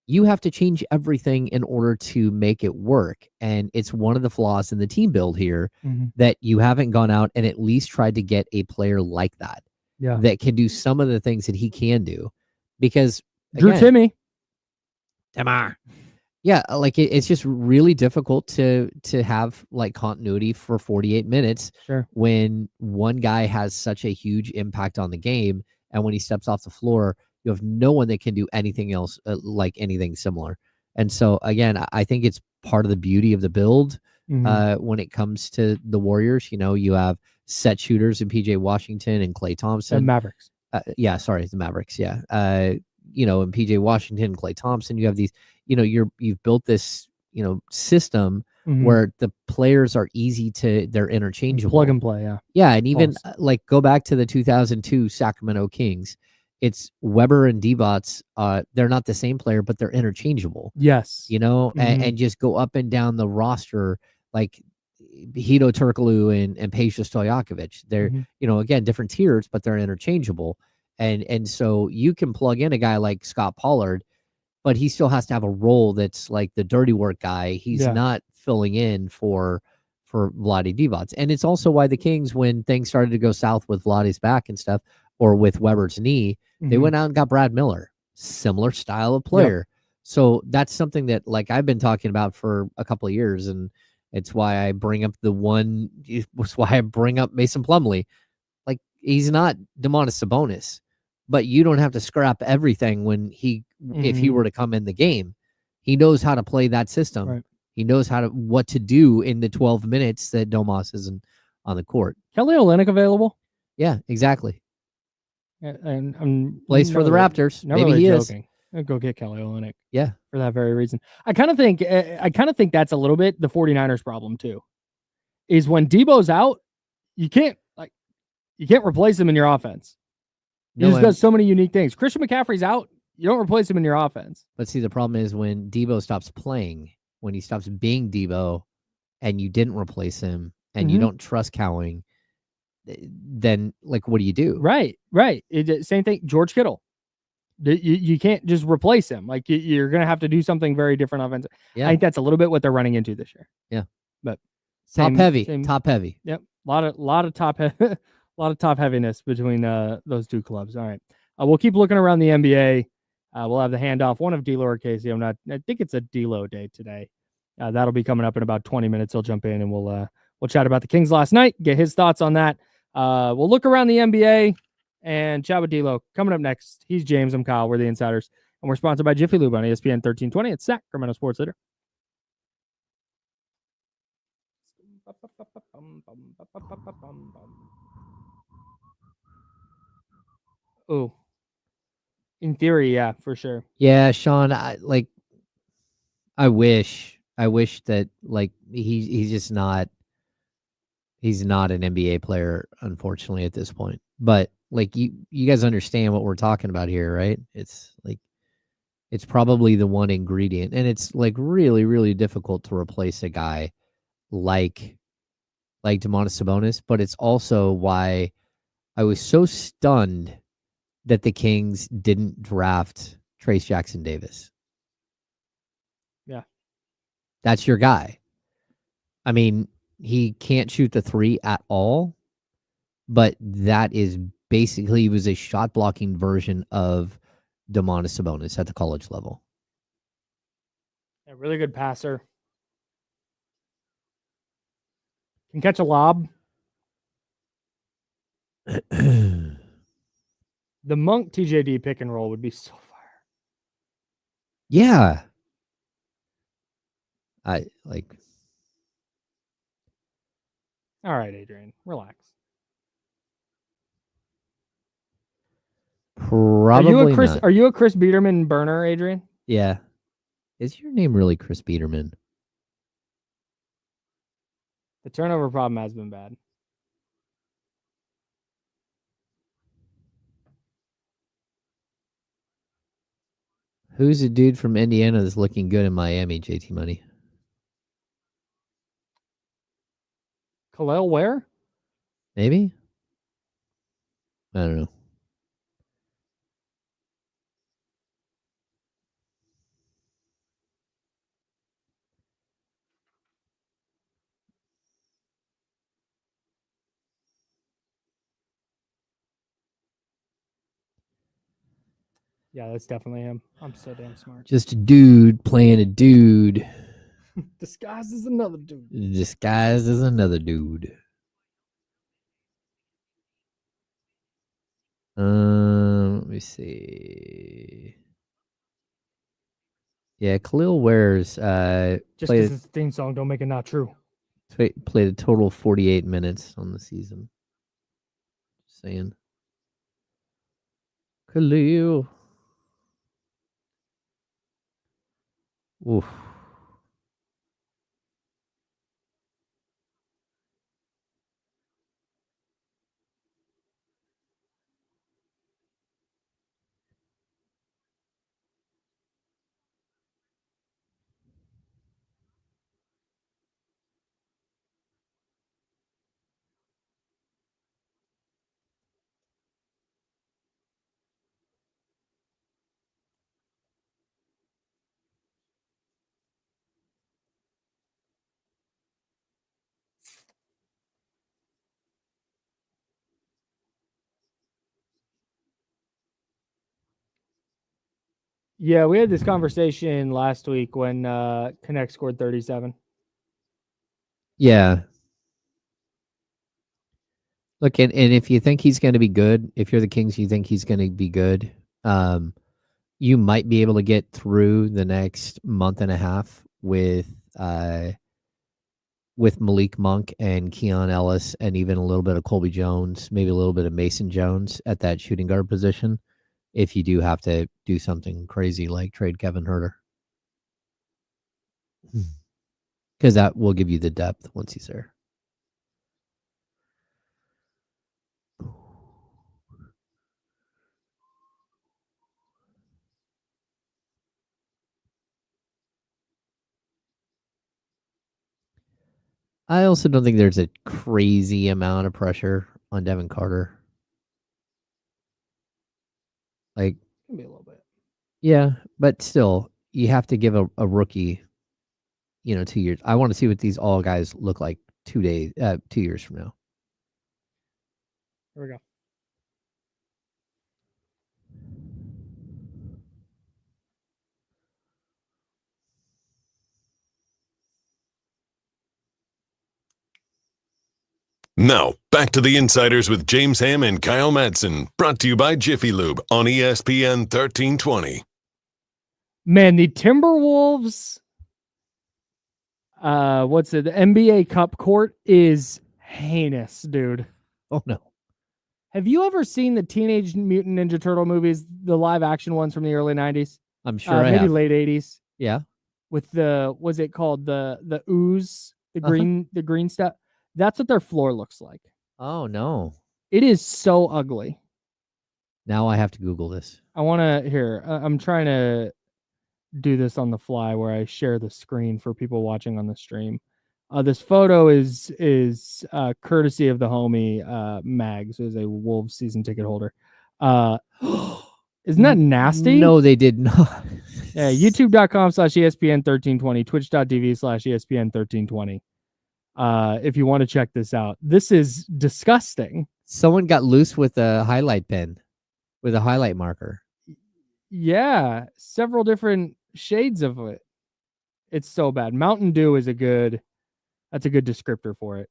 you have to change everything in order to make it work. And it's one of the flaws in the team build here, mm-hmm. that you haven't gone out and at least tried to get a player like that, that can do some of the things that he can do. Because Drew Timmy. Yeah, like it's just really difficult to have like continuity for 48 minutes. Sure. When one guy has such a huge impact on the game, and when he steps off the floor, you have no one that can do anything else like anything similar. And so again, I think it's part of the beauty of the build. Mm-hmm. When it comes to the Warriors, you have set shooters in PJ Washington and Klay Thompson. The Mavericks. The Mavericks. Yeah. And PJ Washington, Klay Thompson, you have these, you've built this, system mm-hmm. where the players are they're interchangeable. Plug and play. Yeah. Yeah. And even like go back to the 2002 Sacramento Kings. It's Weber and Divac. They're not the same player, but they're interchangeable. Yes. Mm-hmm. and just go up and down the roster, like Hito Turkoglu and Peja Stojakovic. They're, mm-hmm. Again, different tiers, but they're interchangeable. And so you can plug in a guy like Scott Pollard, but he still has to have a role that's like the dirty work guy. He's not filling in for Vlade Divac. And it's also why the Kings, when things started to go south with Vlade's back and stuff, or with Weber's knee, they went out and got Brad Miller. Similar style of player. Yep. So that's something that like I've been talking about for a couple of years, and it's why I bring up Mason Plumlee. Like, he's not Domantas Sabonis, but you don't have to scrap everything when if he were to come in the game. He knows how to play that system. Right. He knows what to do in the 12 minutes that Domas isn't on the court. Kelly Olynyk available? Yeah, exactly. And I'm plays for the Raptors. Maybe he joking. I'll go get Kelly Olynyk. Yeah, for that very reason. I kind of think that's a little bit the 49ers problem too. Is when Debo's out, you can't replace him in your offense. He just does so many unique things. Christian McCaffrey's out, you don't replace him in your offense. But see, the problem is when Debo stops playing, when he stops being Debo, and you didn't replace him, and you don't trust Cowing, then like, what do you do? Right. Same thing. George Kittle. You can't just replace him. Like, you're going to have to do something very different offensive. Yeah. I think that's a little bit what they're running into this year. Yeah. But top heavy. Yep. A lot of top heaviness between those two clubs. All right. We'll keep looking around the NBA. We'll have the handoff. One of D'Lo or Casey. I think it's a D'Lo day today. That'll be coming up in about 20 minutes. He'll jump in and we'll We'll chat about the Kings last night, get his thoughts on that. We'll look around the NBA and chat with D-Lo. Coming up next, he's James, I'm Kyle. We're the Insiders. And we're sponsored by Jiffy Lube on ESPN 1320. It's Sacramento Sports Leader. Oh, in theory, yeah, for sure. Yeah, Sean, I wish that like he's just not he's not an NBA player, unfortunately, at this point. But like you guys understand what we're talking about here, right? It's like it's probably the one ingredient, and it's like really, really difficult to replace a guy like Domantas Sabonis. But it's also why I was so stunned that the Kings didn't draft Trace Jackson Davis. Yeah. That's your guy. I mean, he can't shoot the three at all, but that is basically, he was a shot blocking version of Domantas Sabonis at the college level. A really good passer. Can catch a lob. The Monk TJD pick and roll would be so fire. Yeah. I like. All right, Adrian, relax. Probably not. Are you a Chris Biederman burner, Adrian? Yeah. Is your name really Chris Biederman? The turnover problem has been bad. Who's the dude from Indiana that's looking good in Miami, JT Money? Khalil Ware? Maybe? I don't know. Yeah, that's definitely him. I'm so damn smart. Just a dude playing a dude. Disguised as another dude. Disguised as another dude. Let me see. Yeah, Khalil Ware's Just because it's a theme song, don't make it not true. Played a total of 48 minutes on the season. Just saying. Khalil. Oof. Yeah, we had this conversation last week when Connect scored 37. Yeah. Look, and if you think he's going to be good, if you're the Kings, you think he's going to be good, you might be able to get through the next month and a half with Malik Monk and Keon Ellis and even a little bit of Colby Jones, maybe a little bit of Mason Jones at that shooting guard position, if you do have to do something crazy like trade Kevin Huerter. Because that will give you the depth once he's there. I also don't think there's a crazy amount of pressure on Devin Carter. Like, Maybe a little bit. yeah, but still, you have to give a rookie, 2 years. I want to see what these all guys look like 2 years from now. Here we go. Now, back to the Insiders with James Ham and Kyle Madsen, brought to you by Jiffy Lube on ESPN 1320. Man, the Timberwolves, the NBA Cup court is heinous, dude. Oh, no. Have you ever seen the Teenage Mutant Ninja Turtle movies, the live action ones from the early 90s? I'm sure I maybe have. late 80s. Yeah. With what's it called? The ooze, the green stuff. That's what their floor looks like. Oh, no. It is so ugly. Now I have to Google this. I want to, I'm trying to do this on the fly where I share the screen for people watching on the stream. This photo is courtesy of the homie Mags, who's a Wolves season ticket holder. Isn't that nasty? No, they did not. Yeah, youtube.com/ESPN1320, twitch.tv/ESPN1320. If you want to check this out. This is disgusting. Someone got loose with a highlight pen, with a highlight marker. Yeah, several different shades of it. It's so bad. Mountain Dew is that's a good descriptor for it.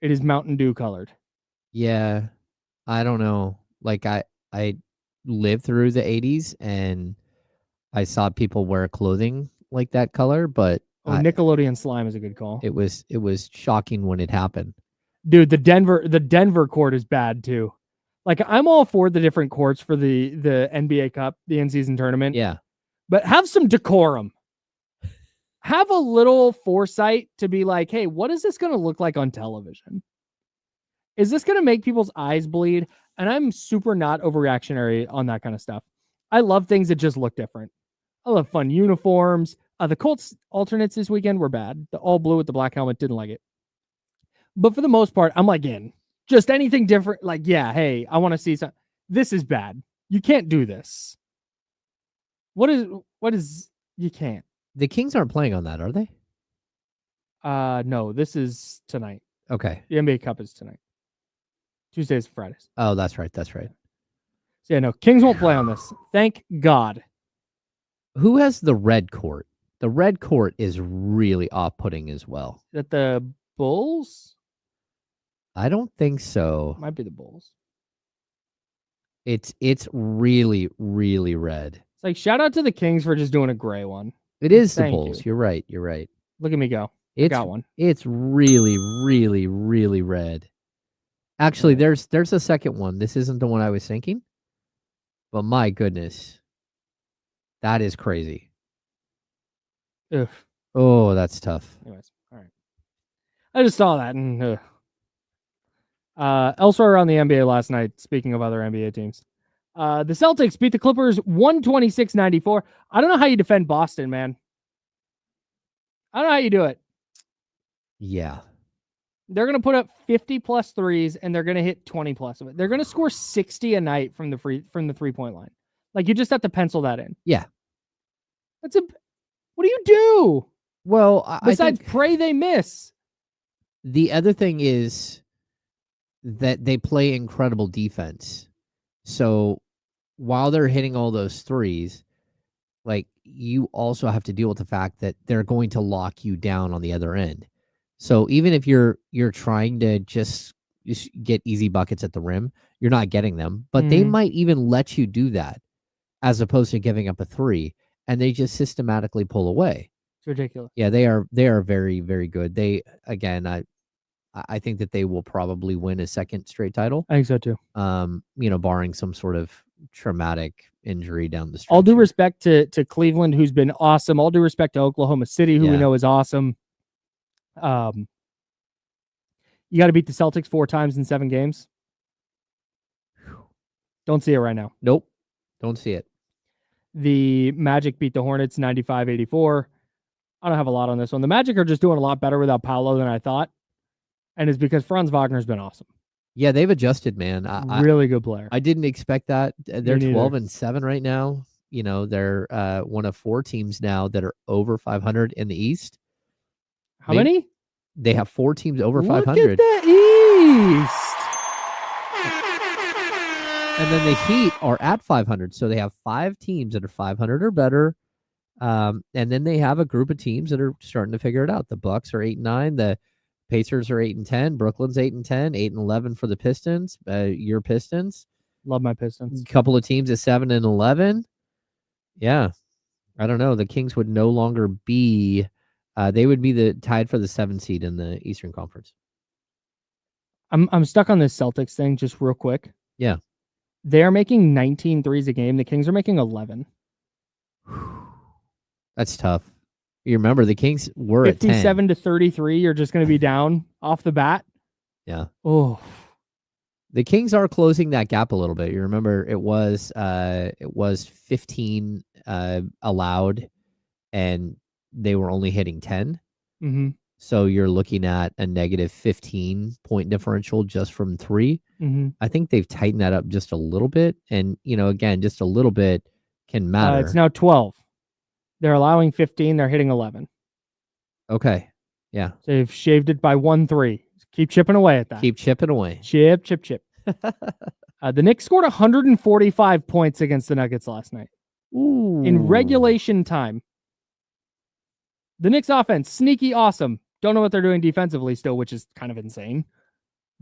It is Mountain Dew colored. Yeah, I don't know. Like I lived through the 80s and I saw people wear clothing like that color, but Nickelodeon slime is a good call. It was shocking when it happened. Dude, the Denver court is bad too. Like I'm all for the different courts for the NBA Cup, the in-season tournament. Yeah. But have some decorum. Have a little foresight to be like, hey, what is this going to look like on television? Is this going to make people's eyes bleed? And I'm super not overreactionary on that kind of stuff. I love things that just look different. I love fun uniforms. The Colts alternates this weekend were bad. The all blue with the black helmet, didn't like it. But for the most part, I'm like in. Just anything different. Like, yeah, hey, I want to see something. This is bad. You can't do this. What is, you can't. The Kings aren't playing on that, are they? No, this is tonight. Okay. The NBA Cup is tonight. Tuesdays and Fridays. Oh, that's right. That's right. So yeah, no, Kings won't play on this. Thank God. Who has the red court? The red court is really off-putting as well. Is that the Bulls? I don't think so. Might be the Bulls. It's really, really red. It's like, shout out to the Kings for just doing a gray one. It is the Thank Bulls. you. You're right. You're right. Look at me go. It's got one. It's really, really, really red. Actually, there's a second one. This isn't the one I was thinking. But my goodness. That is crazy. Ugh. Oh, that's tough. Anyways, all right. I just saw that. And elsewhere around the NBA last night, speaking of other NBA teams, the Celtics beat the Clippers 126-94. I don't know how you defend Boston, man. I don't know how you do it. Yeah. They're going to put up 50+ threes and they're going to hit 20+ of it. They're going to score 60 a night from the 3-point line. Like, you just have to pencil that in. Yeah. What do you do? Well, besides I think pray they miss. the other thing is that they play incredible defense. So while they're hitting all those threes, like, you also have to deal with the fact that they're going to lock you down on the other end. So even if you're trying to just get easy buckets at the rim, you're not getting them. But they might even let you do that as opposed to giving up a three, and they just systematically pull away. It's ridiculous. Yeah, they are very, very good. They, again, I think that they will probably win a second straight title. I think so too. Barring some sort of traumatic injury down the stretch. All due respect to Cleveland, who's been awesome. All due respect to Oklahoma City, who we know is awesome. You got to beat the Celtics 4 times in 7 games. Don't see it right now. Nope. Don't see it. The Magic beat the Hornets 95-84. I don't have a lot on this one. The Magic are just doing a lot better without Paolo than I thought. And it's because Franz Wagner's been awesome. Yeah, they've adjusted, man. Really good player. I didn't expect that. They're 12-7 right now. They're one of 4 teams now that are over 500 in the East. How many? They have 4 teams over 500. Look at the East. And then the Heat are at 500. So they have 5 teams that are 500 or better. And then they have a group of teams that are starting to figure it out. The Bucks are 8-9. Pacers are 8-10. Brooklyn's 8-10. 8-11 for the Pistons. Your Pistons. Love my Pistons. Couple of teams at 7-11. Yeah, I don't know. The Kings would no longer be. They would be tied for the 7th seed in the Eastern Conference. I'm stuck on this Celtics thing just real quick. Yeah. They are making 19 threes a game. The Kings are making 11. That's tough. You remember the Kings were at 10. 57 to 33. You're just going to be down off the bat. Yeah. Oh, The Kings are closing that gap a little bit. You remember it was 15 allowed, and they were only hitting 10. mm-hmm. So you're looking at a negative 15 point differential just from 3. Mm-hmm. I think they've tightened that up just a little bit, and again, just a little bit can matter. It's now 12. They're allowing 15. They're hitting 11. Okay. Yeah. So they've shaved it by 1-3. Keep chipping away at that. Keep chipping away. Chip. The Knicks scored 145 points against the Nuggets last night. Ooh. In regulation time. The Knicks offense, sneaky awesome. Don't know what they're doing defensively still, which is kind of insane,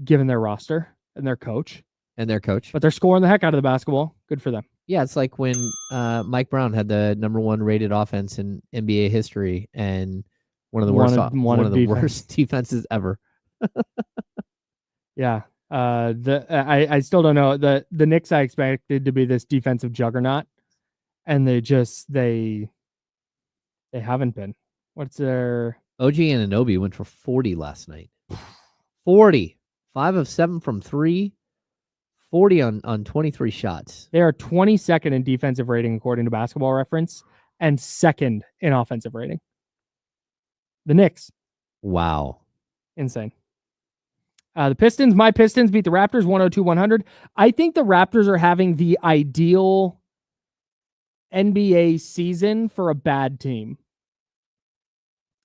given their roster and their coach. But they're scoring the heck out of the basketball. Good for them. Yeah, it's like when Mike Brown had the number 1 rated offense in NBA history and one of the worst defenses ever. Yeah. I still don't know. The Knicks I expected to be this defensive juggernaut, and they haven't been. What's their OG Anunoby went for 40 last night. 40. 5 of 7 from 3. 40 on 23 shots. They are 22nd in defensive rating according to Basketball Reference and 2nd in offensive rating. The Knicks. Wow. Insane. The Pistons, my Pistons beat the Raptors 102-100. I think the Raptors are having the ideal NBA season for a bad team.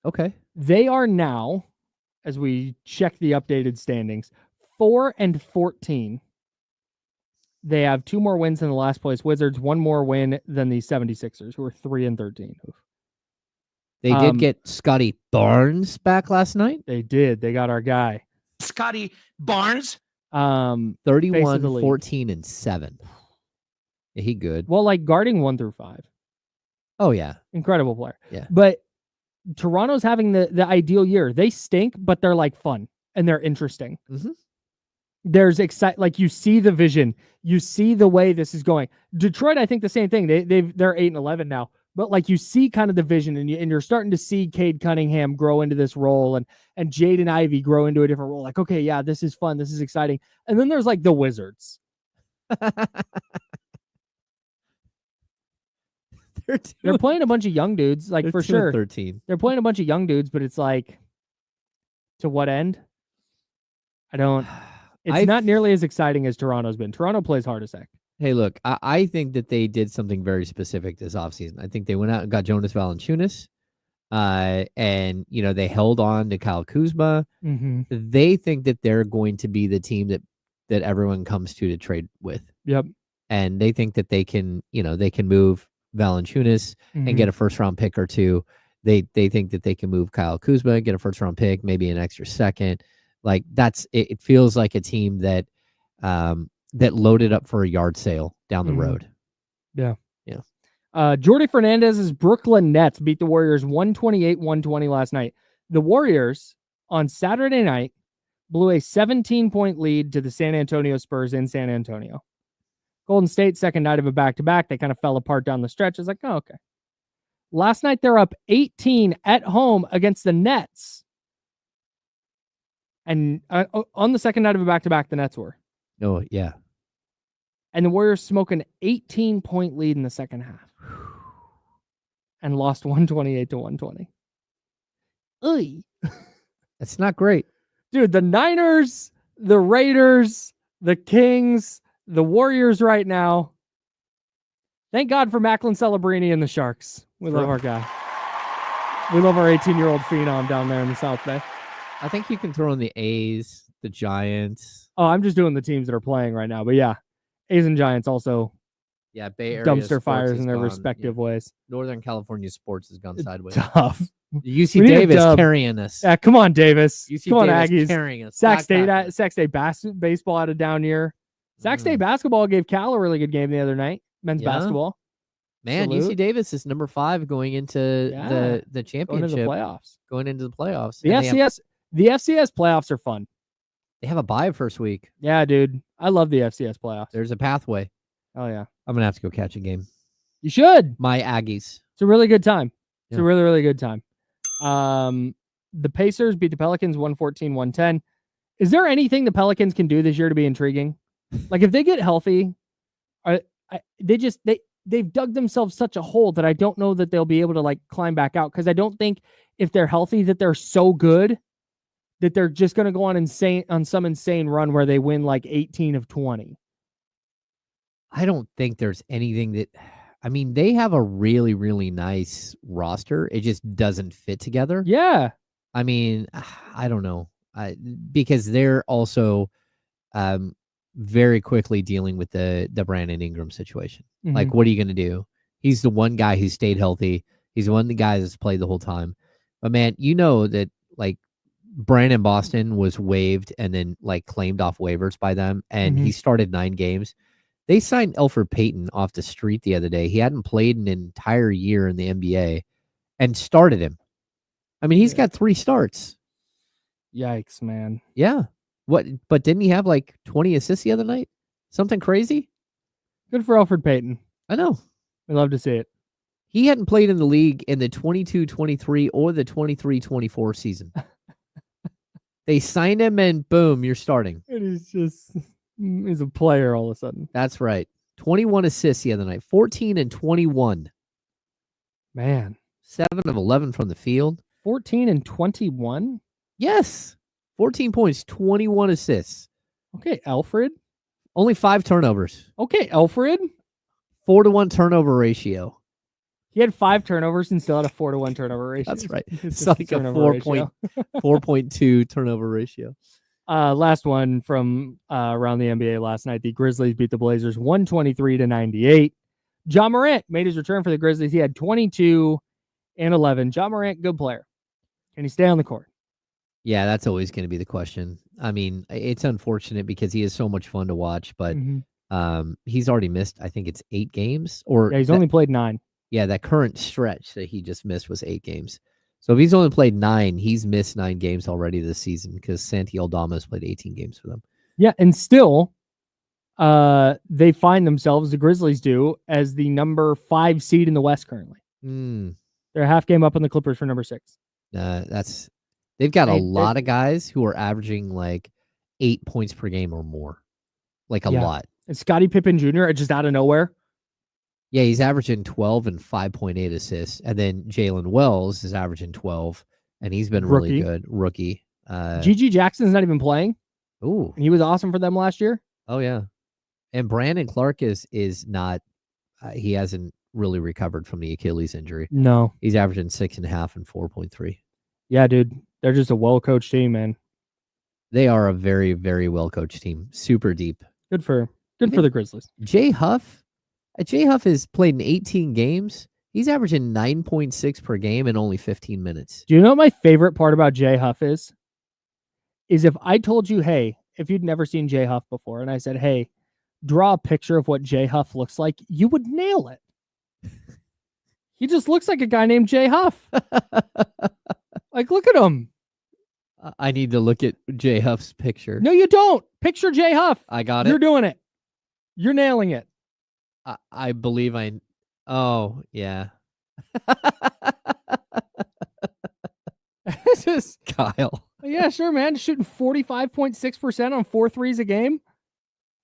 Okay. They are now, as we check the updated standings, 4-14. They have 2 more wins than the last place Wizards, 1 more win than the 76ers, who are 3-13. They did get Scotty Barnes back last night. They did. They got our guy. Scotty Barnes. 31, 14, and 7. Yeah, he good. Well, like guarding 1 through 5. Oh, yeah. Incredible player. Yeah. But Toronto's having the ideal year. They stink, but they're like fun and they're interesting. Mm-hmm. There's like you see the vision, you see the way this is going. Detroit, I think the same thing. They're 8-11 now, but like you see kind of the vision, and you're starting to see Cade Cunningham grow into this role, and Jaden Ivey grow into a different role. Like, okay, yeah, this is fun, this is exciting. And then there's like the Wizards. They're playing a bunch of young dudes, like for sure. 13. They're playing a bunch of young dudes, but it's like, to what end? I don't. It's not nearly as exciting as Toronto's been. Toronto plays hard as heck. Hey, look, I think that they did something very specific this offseason. I think they went out and got Jonas Valanciunas, and they held on to Kyle Kuzma. Mm-hmm. They think that they're going to be the team that everyone comes to trade with. Yep. And they think that they can move Valanciunas and get a first round pick or 2. They think that they can move Kyle Kuzma, get a first round pick, maybe an extra second. Like it feels like a team that loaded up for a yard sale down the road. Yeah. Yeah. Jordi Fernandez's Brooklyn Nets beat the Warriors 128-120 last night. The Warriors on Saturday night blew a 17-point lead to the San Antonio Spurs in San Antonio. Golden State, second night of a back-to-back. They kind of fell apart down the stretch. It's like, oh, okay. Last night, they're up 18 at home against the Nets. And on the second night of a back-to-back, the Nets were. Oh, yeah. And the Warriors smoke an 18-point lead in the second half. And lost 128-120. Oy. That's not great. Dude, the Niners, the Raiders, the Kings, the Warriors right now. Thank God for Macklin Celebrini and the Sharks. We love our guy. We love our 18-year-old phenom down there in the South Bay. I think you can throw in the A's, the Giants. Oh, I'm just doing the teams that are playing right now. But yeah, A's and Giants also Bay Area dumpster sports fires has in their gone, respective ways. Northern California sports has gone sideways. Tough. UC We need a Davis dub. carrying us. Yeah, come on, Davis. UC Come on, Davis Aggies. carrying us. Sac Back, State, back, back. Sac State baseball had a down year. Sac State basketball gave Cal a really good game the other night. Men's Yeah. basketball. Man, Salute. UC Davis is number 5 going into the Going championship. into the playoffs. Going into the playoffs. The And FCS playoffs are fun. they have a bye first week. Yeah, dude. I love the FCS playoffs. There's a pathway. Oh yeah. I'm gonna have to go catch a game. You should. My Aggies. It's a really good time. It's a Yeah. really, really good time. The Pacers beat the Pelicans 114-110. Is there anything the Pelicans can do this year to be intriguing? Like if they get healthy, they've dug themselves such a hole that I don't know that they'll be able to like climb back out, because I don't think if they're healthy that they're so good that they're just going to go on some insane run where they win like 18 of 20. I don't think there's anything that. I mean, they have a really, really nice roster. It just doesn't fit together. Yeah. I mean, I don't know. Because they're also very quickly dealing with the Brandon Ingram situation. Mhm. Like, what are you going to do? He's the one guy who stayed healthy. He's the one of the guys that's played the whole time. But man, you know that like Brandon Boston was waived and then like claimed off waivers by them, and he started 9 games. They signed Elfrid Payton off the street the other day. He hadn't played an entire year in the NBA and started him. I mean, he's got 3 starts. Yikes, man. Yeah. But didn't he have like 20 assists the other night? Something crazy? Good for Elfrid Payton. I know. We love to see it. He hadn't played in the league in the 22-23 or the 23-24 season. They signed him and boom, you're starting. It is just, he's a player all of a sudden. That's right. 21 assists the other night. 14 and 21. Man. 7 of 11 from the field. 14 and 21? Yes. 14 points, 21 assists. Okay, Elfrid. Only 5 turnovers. Okay, Elfrid. 4-to-1 turnover ratio. He had 5 turnovers and still had a 4-to-1 turnover ratio. That's right. It's It's just like a turnover ratio. 4.2 turnover ratio. Last one from around the NBA last night. The Grizzlies beat the Blazers 123-98. John Morant made his return for the Grizzlies. He had 22 and 11. John Morant, good player. Can he stay on the court? Yeah, that's always going to be the question. I mean, it's unfortunate because he is so much fun to watch, but he's already missed, I think it's 8 games. Or Yeah, he's only played 9. Yeah, that current stretch that he just missed was 8 games. So if he's only played 9, he's missed 9 games already this season because Santi Aldama has played 18 games for them. Yeah, and still, they find themselves, the Grizzlies do, as the number 5 seed in the West currently. They're a half game up on the Clippers for number 6. They've got a lot of guys who are averaging like 8 points per game or more. Like a lot. And Scottie Pippen Jr. just out of nowhere. Yeah, he's averaging 12 and 5.8 assists. And then Jalen Wells is averaging 12, and he's been really good. Rookie. G.G. Jackson's not even playing. Ooh. And he was awesome for them last year. Oh, yeah. And Brandon Clark is not, he hasn't really recovered from the Achilles injury. No. He's averaging 6.5 and 4.3. Yeah, dude. They're just a well-coached team, man. They are a very, very well-coached team. Super deep. Good for the Grizzlies. Jay Huff has played in 18 games. He's averaging 9.6 per game in only 15 minutes. Do you know what my favorite part about Jay Huff is? Is if I told you, hey, if you'd never seen Jay Huff before, and I said, hey, draw a picture of what Jay Huff looks like, you would nail it. He just looks like a guy named Jay Huff. Like, look at him. I need to look at Jay Huff's picture. No, you don't. Picture Jay Huff. I got it. You're doing it. You're nailing it. I believe oh, yeah. This is Kyle. Yeah, sure, man. Shooting 45.6% on 4 threes a game.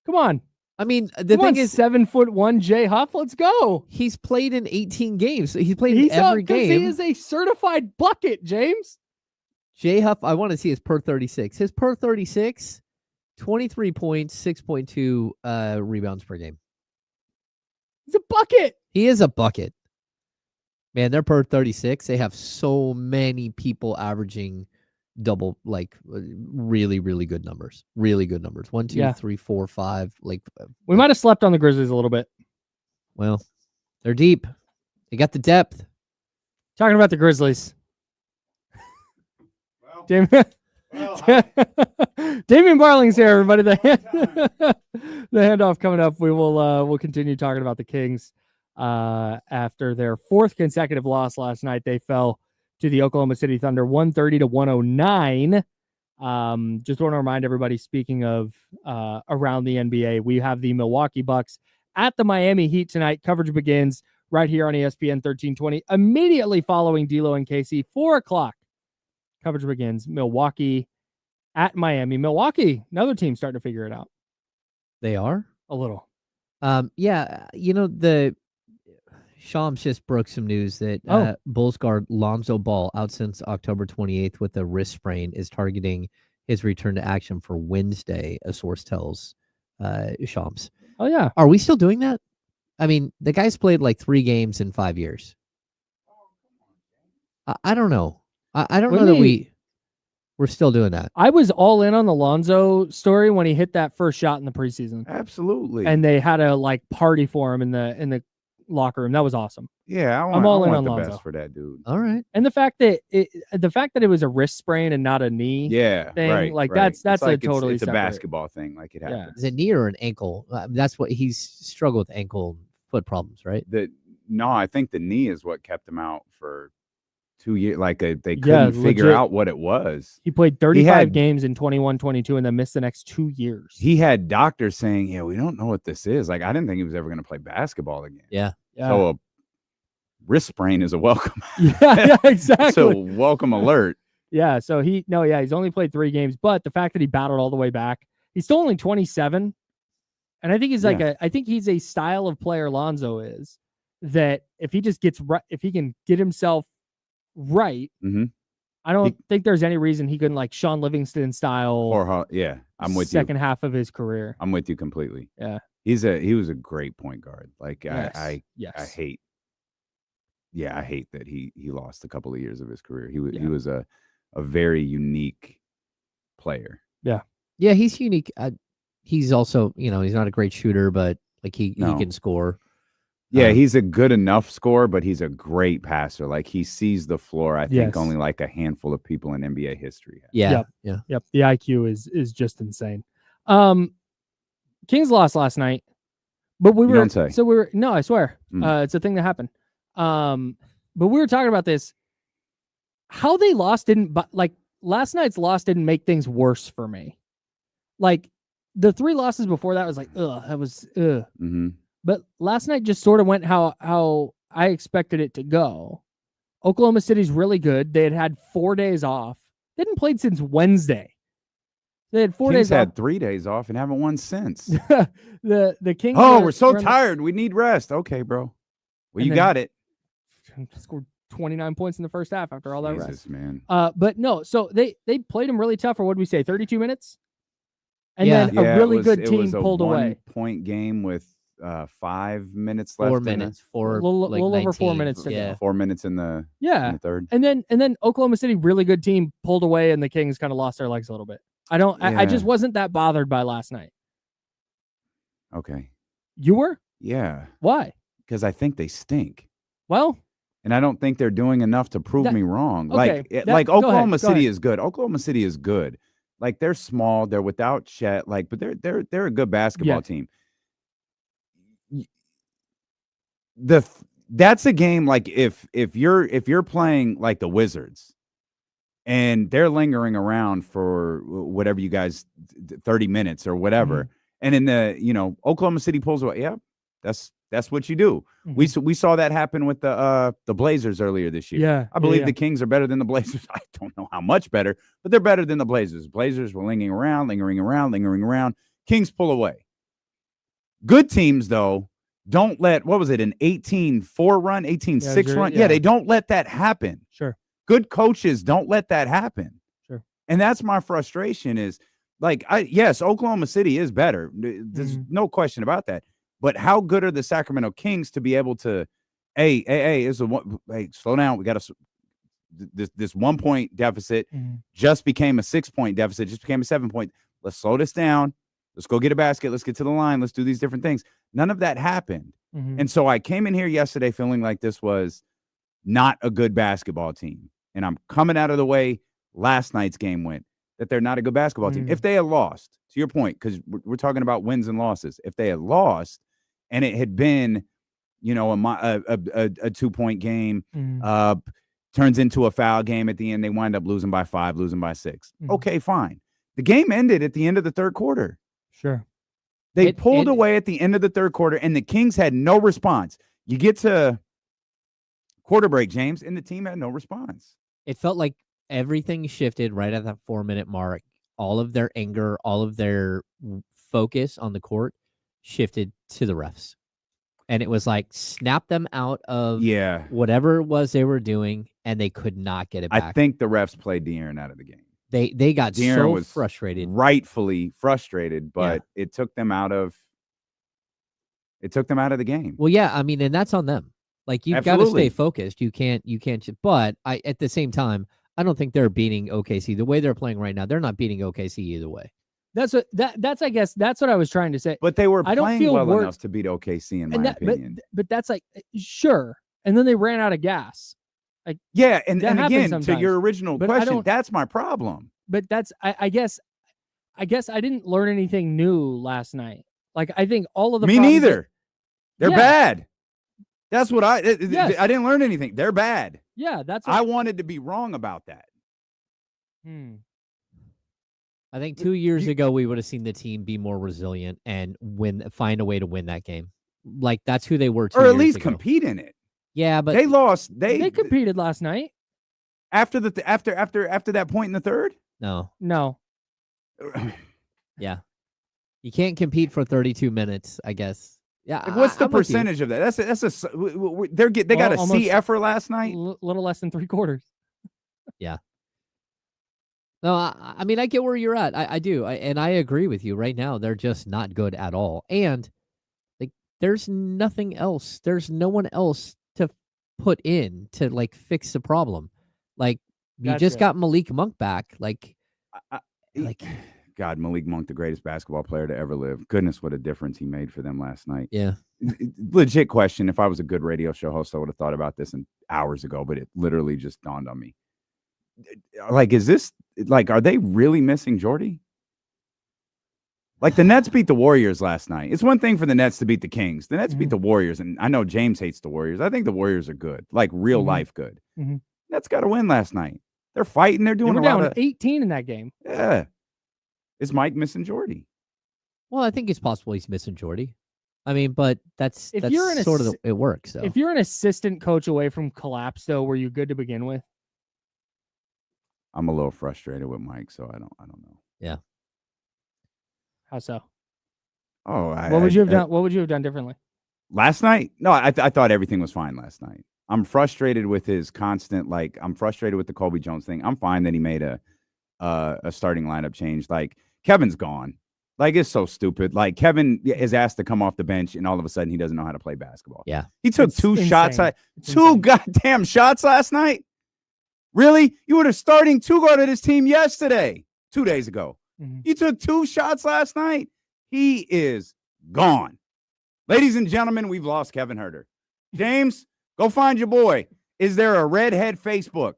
Come on. I mean, the thing is 7'1" Jay Huff. Let's go. He's played in 18 games. He's played in every game. He is a certified bucket, James. Jay Huff, I want to see his per 36. His per 36, 23 points, 6.2 rebounds per game. He's a bucket. He is a bucket. Man, they're per 36. They have so many people averaging double, like really, really good numbers. Really good numbers. 1, 2, 3, 4, 5. Like we might have slept on the Grizzlies a little bit. Well, they're deep. They got the depth. Talking about the Grizzlies. Damian Barling's here, everybody. The handoff coming up. We'll continue talking about the Kings after their fourth consecutive loss last night. They fell to the Oklahoma City Thunder 130-109. Just want to remind everybody, speaking of around the NBA, we have the Milwaukee Bucks at the Miami Heat tonight. Coverage begins right here on ESPN 1320, immediately following D'Lo and KC. 4 o'clock. Coverage begins. Milwaukee at Miami. Milwaukee, another team starting to figure it out. They are A little. Yeah, the Shams just broke some news that Bulls guard Lonzo Ball, out since October 28th with a wrist sprain, is targeting his return to action for Wednesday, a source tells Shams. Oh, yeah. Are we still doing that? I mean, the guy's played like 3 games in 5 years. I don't know. I don't know that we're still doing that. I was all in on the Lonzo story when he hit that first shot in the preseason. Absolutely. And they had a party for him in the locker room. That was awesome. Yeah, I'm all in on the Lonzo. best for that dude. All right. And the fact that it was a wrist sprain and not a knee. Yeah, thing, right. that's It's like totally it's a separate. basketball thing. Like it happens. Is it knee or an ankle? That's what he's struggled with, ankle and foot problems, right? No, I think the knee is what kept him out for 2 years. Like they couldn't figure legit. out what it was. He played 35 games in 21-22 and then missed the next 2 years. He had doctors saying, "Yeah, we don't know what this is." Like I didn't think he was ever going to play basketball again. Yeah. So a wrist sprain is a welcome. Yeah, exactly. So welcome alert. Yeah. So he's only played 3 games, but the fact that he battled all the way back, he's still only 27. And I think he's I think he's a style of player, Lonzo is, that if he just gets right, if he can get himself right, I don't think there's any reason he couldn't Sean Livingston style. I'm with you. Second half of his career. I'm with you completely. Yeah. He was a great point guard. Like I hate that he lost a couple of years of his career. He was a very unique player. Yeah. Yeah, he's unique. He's also, he's not a great shooter, but he can score. Yeah, he's a good enough scorer, but he's a great passer. Like he sees the floor. I think only like a handful of people in NBA history have. Yeah. Yep. The IQ is just insane. Kings lost last night, but we were no, I swear. It's a thing that happened. But we were talking about this. How they lost last night's loss didn't make things worse for me. Like the 3 losses before that was that was But last night just sort of went how I expected it to go. Oklahoma City's really good. They had 4 days off. They hadn't played since Wednesday. They had 4 days off. Had 3 days off and haven't won since. the Kings. We're so tired. We need rest. Okay, bro. Well, you got it. Scored 29 points in the first half after all that rest. Man. But no, so they played them really tough for, what did we say, 32 minutes? And then a really good team pulled away. 1-point game with 5 minutes left. 4 minutes. A little over 4 minutes to go. 4 minutes in the third. And then Oklahoma City, really good team, pulled away, and the Kings kind of lost their legs a little bit. I just wasn't that bothered by last night. Okay. You were? Yeah. Why? Because I think they stink. Well, and I don't think they're doing enough to prove me wrong. Okay, like Oklahoma Go City ahead. is good. Oklahoma City is good. Like they're small, they're without Chet, but they're a good basketball team. That's a game like if you're playing like the Wizards and they're lingering around for whatever you guys 30 minutes or whatever, and in the Oklahoma City pulls away. Yeah, that's what you do. We saw that happen with the Blazers earlier this year. Yeah, I believe the Kings are better than the Blazers. I don't know how much better, but they're better than the Blazers. Blazers were lingering around. Kings pull away. Good teams though don't let, what was it, an 18-4 run, 18-6 run? Yeah, they don't let that happen. Sure. Good coaches don't let that happen. Sure. And that's my frustration is yes, Oklahoma City is better. There's no question about that. But how good are the Sacramento Kings to be able to, hey, slow down. We got to, this 1 point deficit just became a 6 point deficit, just became a 7 point. Let's slow this down. Let's go get a basket. Let's get to the line. Let's do these different things. None of that happened. And so I came in here yesterday feeling like this was not a good basketball team. And I'm coming out of the way last night's game went, that they're not a good basketball team. If they had lost, to your point, because we're talking about wins and losses, if they had lost and it had been, you know, a 2-point game, turns into a foul game at the end, they wind up losing by 5, losing by 6. Okay, fine. The game ended at the end of the third quarter. Sure. They pulled away at the end of the third quarter, and the Kings had no response. You get to quarter break, James, and the team had no response. It felt like everything shifted right at that 4-minute mark. All of their anger, all of their focus on the court shifted to the refs. And it was like, snap them out of whatever it was they were doing, and they could not get it back. I think the refs played De'Aaron out of the game. They got De'Aaron was frustrated. Rightfully frustrated, but it took them out of the game. Well, yeah, I mean, and that's on them. Like, you've got to stay focused. You can't but at the same time, I don't think they're beating OKC. The way they're playing right now, they're not beating OKC either way. That's I guess that's what I was trying to say. But they were playing well enough to beat OKC in my opinion. But that's like, sure. And then they ran out of gas. Like, yeah, and again, sometimes. to your original question, that's my problem. But that's I guess I didn't learn anything new last night. Like, I think all of the Me neither. They're bad. That's what I didn't learn anything. They're bad. Yeah, that's I wanted to be wrong about that. I think 2 years ago we would have seen the team be more resilient and find a way to win that game. Like, that's who they were 2 years ago. Or at least compete in it. Yeah, but they lost. They competed last night. After that point in the third? No. Yeah. You can't compete for 32 minutes, I guess. Yeah. Like, what's the percentage of that? They got a C effort last night. Little less than 3/4. Yeah. No, I mean, I get where you're at. I do. And I agree with you right now. They're just not good at all. And like, there's nothing else. There's no one else to put in to like fix the problem. Like, you just got Malik Monk back. Like, God, Malik Monk, the greatest basketball player to ever live. Goodness, what a difference he made for them last night. Yeah. Legit question. If I was a good radio show host, I would have thought about this hours ago, but it literally just dawned on me. Like, are they really missing Jordy? Like, the Nets beat the Warriors last night. It's one thing for the Nets to beat the Kings. The Nets beat the Warriors, and I know James hates the Warriors. I think the Warriors are good, like real life good. Nets got to win last night. They're fighting. They're doing a lot down 18 in that game. Yeah. Is Mike missing Jordy? Well, I think it's possible he's missing Jordy. I mean, but that's it works. So. If you're an assistant coach away from collapse, though, were you good to begin with? I'm a little frustrated with Mike, so I don't know. Yeah. How so? Oh, what would you have done? What would you have done differently? Last night? No, I thought everything was fine last night. I'm frustrated with his constant, like, I'm frustrated with the Kobe Jones thing. I'm fine that he made a starting lineup change. Like, Kevin's gone. Like, it's so stupid. Like, Kevin is asked to come off the bench, and all of a sudden he doesn't know how to play basketball. Yeah. He took two goddamn shots last night. Really? You were the starting two guard of this team yesterday, 2 days ago. You took 2 shots last night. He is gone. Ladies and gentlemen, we've lost Kevin Huerter. James, go find your boy. Is there a redhead Facebook?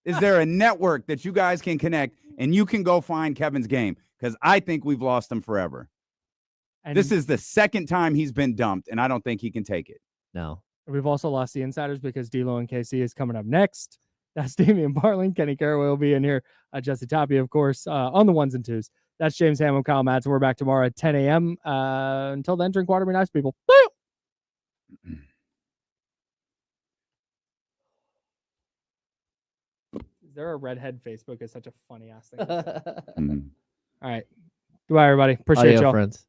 Is there a network that you guys can connect and you can go find Kevin's game? Because I think we've lost him forever. And this is the second time he's been dumped, and I don't think he can take it. No. We've also lost the insiders because D'Lo and KC is coming up next. That's Damian Barling. Kenny Caraway will be in here. Jesse Tapia, of course, on the 1s and 2s. That's James Ham and Kyle Madsen. We're back tomorrow at 10 a.m. Until then, drink water, be nice, people. Bye. Is there a redhead Facebook? Is such a funny ass thing. All right. Goodbye, everybody. Appreciate y'all. Friends.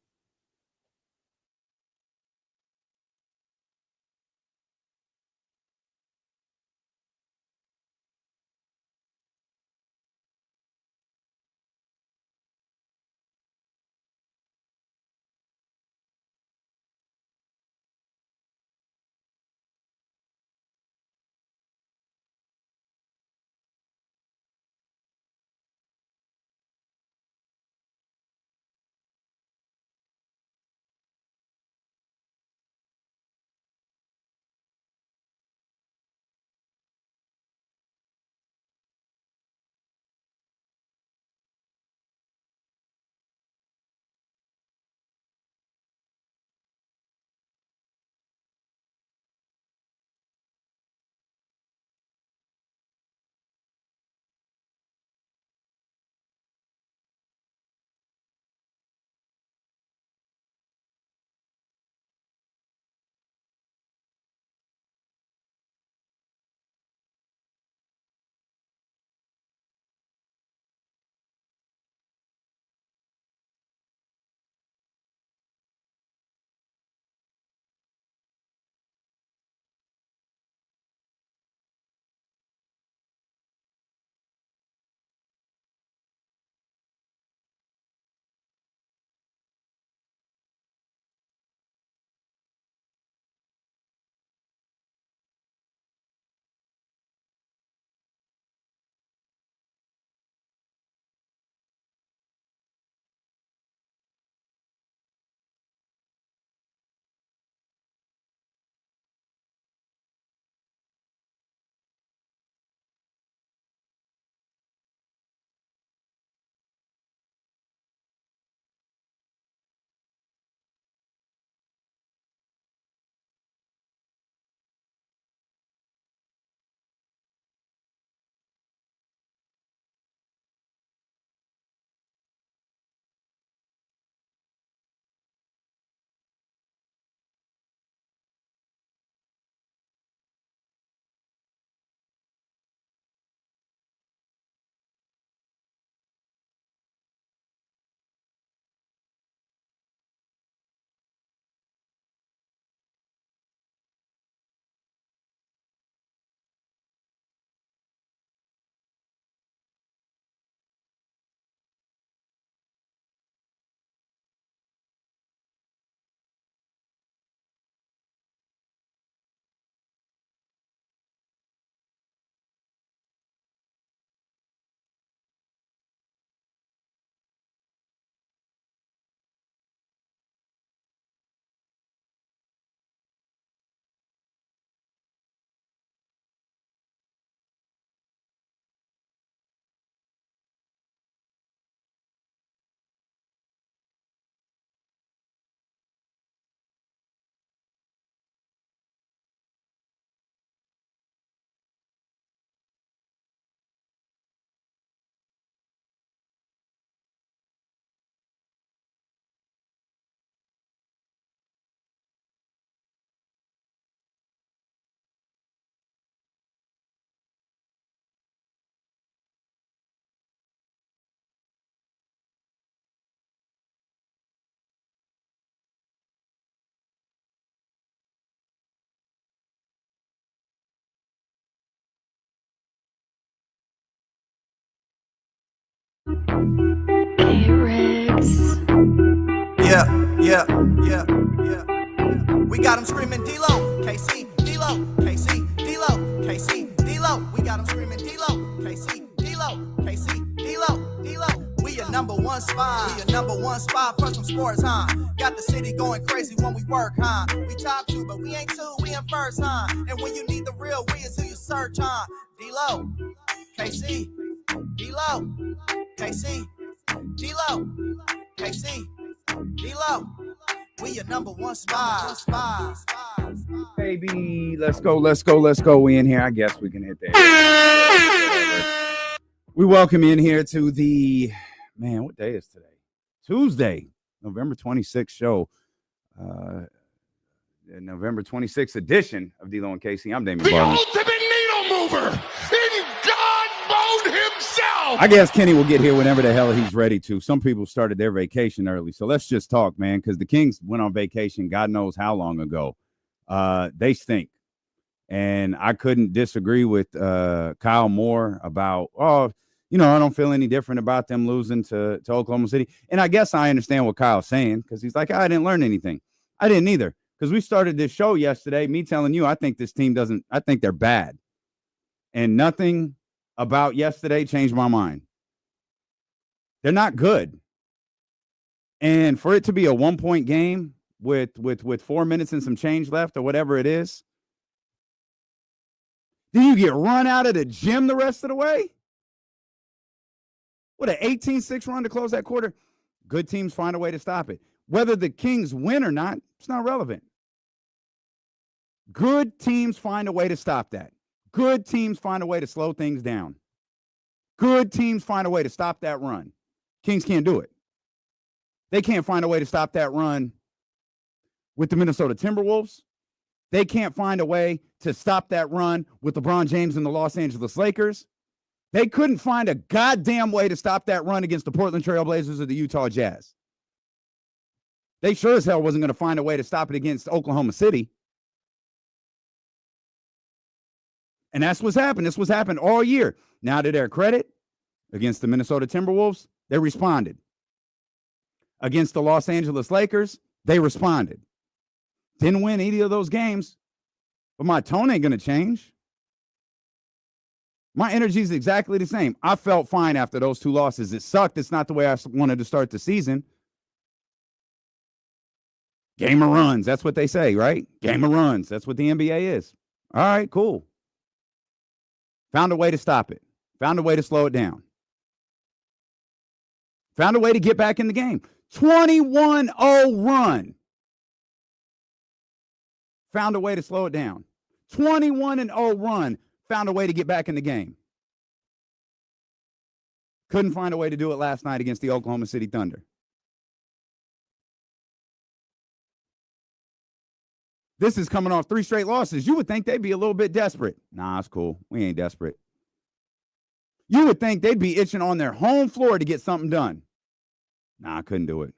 We got them screaming D-Lo, KC, D-Lo, KC, D-Lo, KC, D-Lo. We got them screaming D-Lo, KC, D-Lo, KC, D-Lo, D-Lo. We your number one spot. We your number one spot for some sports, huh? Got the city going crazy when we work, huh? We top 2, but we ain't 2, we in first, huh? And when you need the real, we is who you search, huh? D-Lo, KC, D-Lo, KC, D-Lo, KC, D-Lo. We your number one spot. Baby, let's go. We in here. I guess we can hit that. We welcome you in here to the, man, what day is today? Tuesday, November 26th show. November 26th edition of D-Lo and Casey. I'm Damian Barley. ultimate needle mover in God mode himself. I guess Kenny will get here whenever the hell he's ready to. Some people started their vacation early. So let's just talk, man, because the Kings went on vacation God knows how long ago. They stink. And I couldn't disagree with Kyle Moore about, I don't feel any different about them losing to Oklahoma City. And I guess I understand what Kyle's saying because he's like, I didn't learn anything. I didn't either. Because we started this show yesterday, me telling you, I think this team I think they're bad. And nothing about yesterday changed my mind. They're not good. And for it to be a 1-point game with 4 minutes and some change left or whatever it is, then you get run out of the gym the rest of the way? What, an 18-6 run to close that quarter? Good teams find a way to stop it. Whether the Kings win or not, it's not relevant. Good teams find a way to stop that. Good teams find a way to slow things down. Good teams find a way to stop that run. Kings can't do it. They can't find a way to stop that run with the Minnesota Timberwolves. They can't find a way to stop that run with LeBron James and the Los Angeles Lakers. They couldn't find a goddamn way to stop that run against the Portland Trail Blazers or the Utah Jazz. They sure as hell wasn't going to find a way to stop it against Oklahoma City. And that's what's happened. This was happened all year. Now, to their credit, against the Minnesota Timberwolves, they responded. Against the Los Angeles Lakers, they responded. Didn't win any of those games, but my tone ain't going to change. My energy is exactly the same. I felt fine after those 2 losses. It sucked. It's not the way I wanted to start the season. Game of runs. That's what they say, right? Game of runs. That's what the NBA is. All right, cool. Found a way to stop it. Found a way to slow it down. Found a way to get back in the game. 21-0 run. Found a way to slow it down. 21-0 run. Found a way to get back in the game. Couldn't find a way to do it last night against the Oklahoma City Thunder. This is coming off 3 straight losses. You would think they'd be a little bit desperate. Nah, it's cool. We ain't desperate. You would think they'd be itching on their home floor to get something done. Nah, I couldn't do it.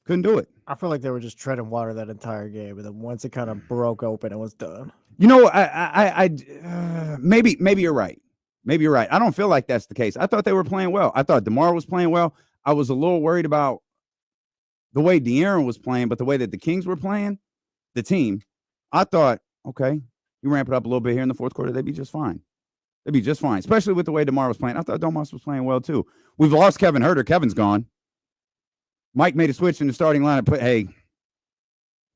Couldn't do it. I feel like they were just treading water that entire game, and then once it kind of broke open, it was done. You know, maybe you're right. Maybe you're right. I don't feel like that's the case. I thought they were playing well. I thought DeMar was playing well. I was a little worried about the way De'Aaron was playing, but the way that the Kings were playing, the team, I thought, okay, you ramp it up a little bit here in the fourth quarter, they'd be just fine. They'd be just fine, especially with the way DeMar was playing. I thought Domas was playing well, too. We've lost Kevin Huerter. Kevin's gone. Mike made a switch in the starting lineup. But, hey,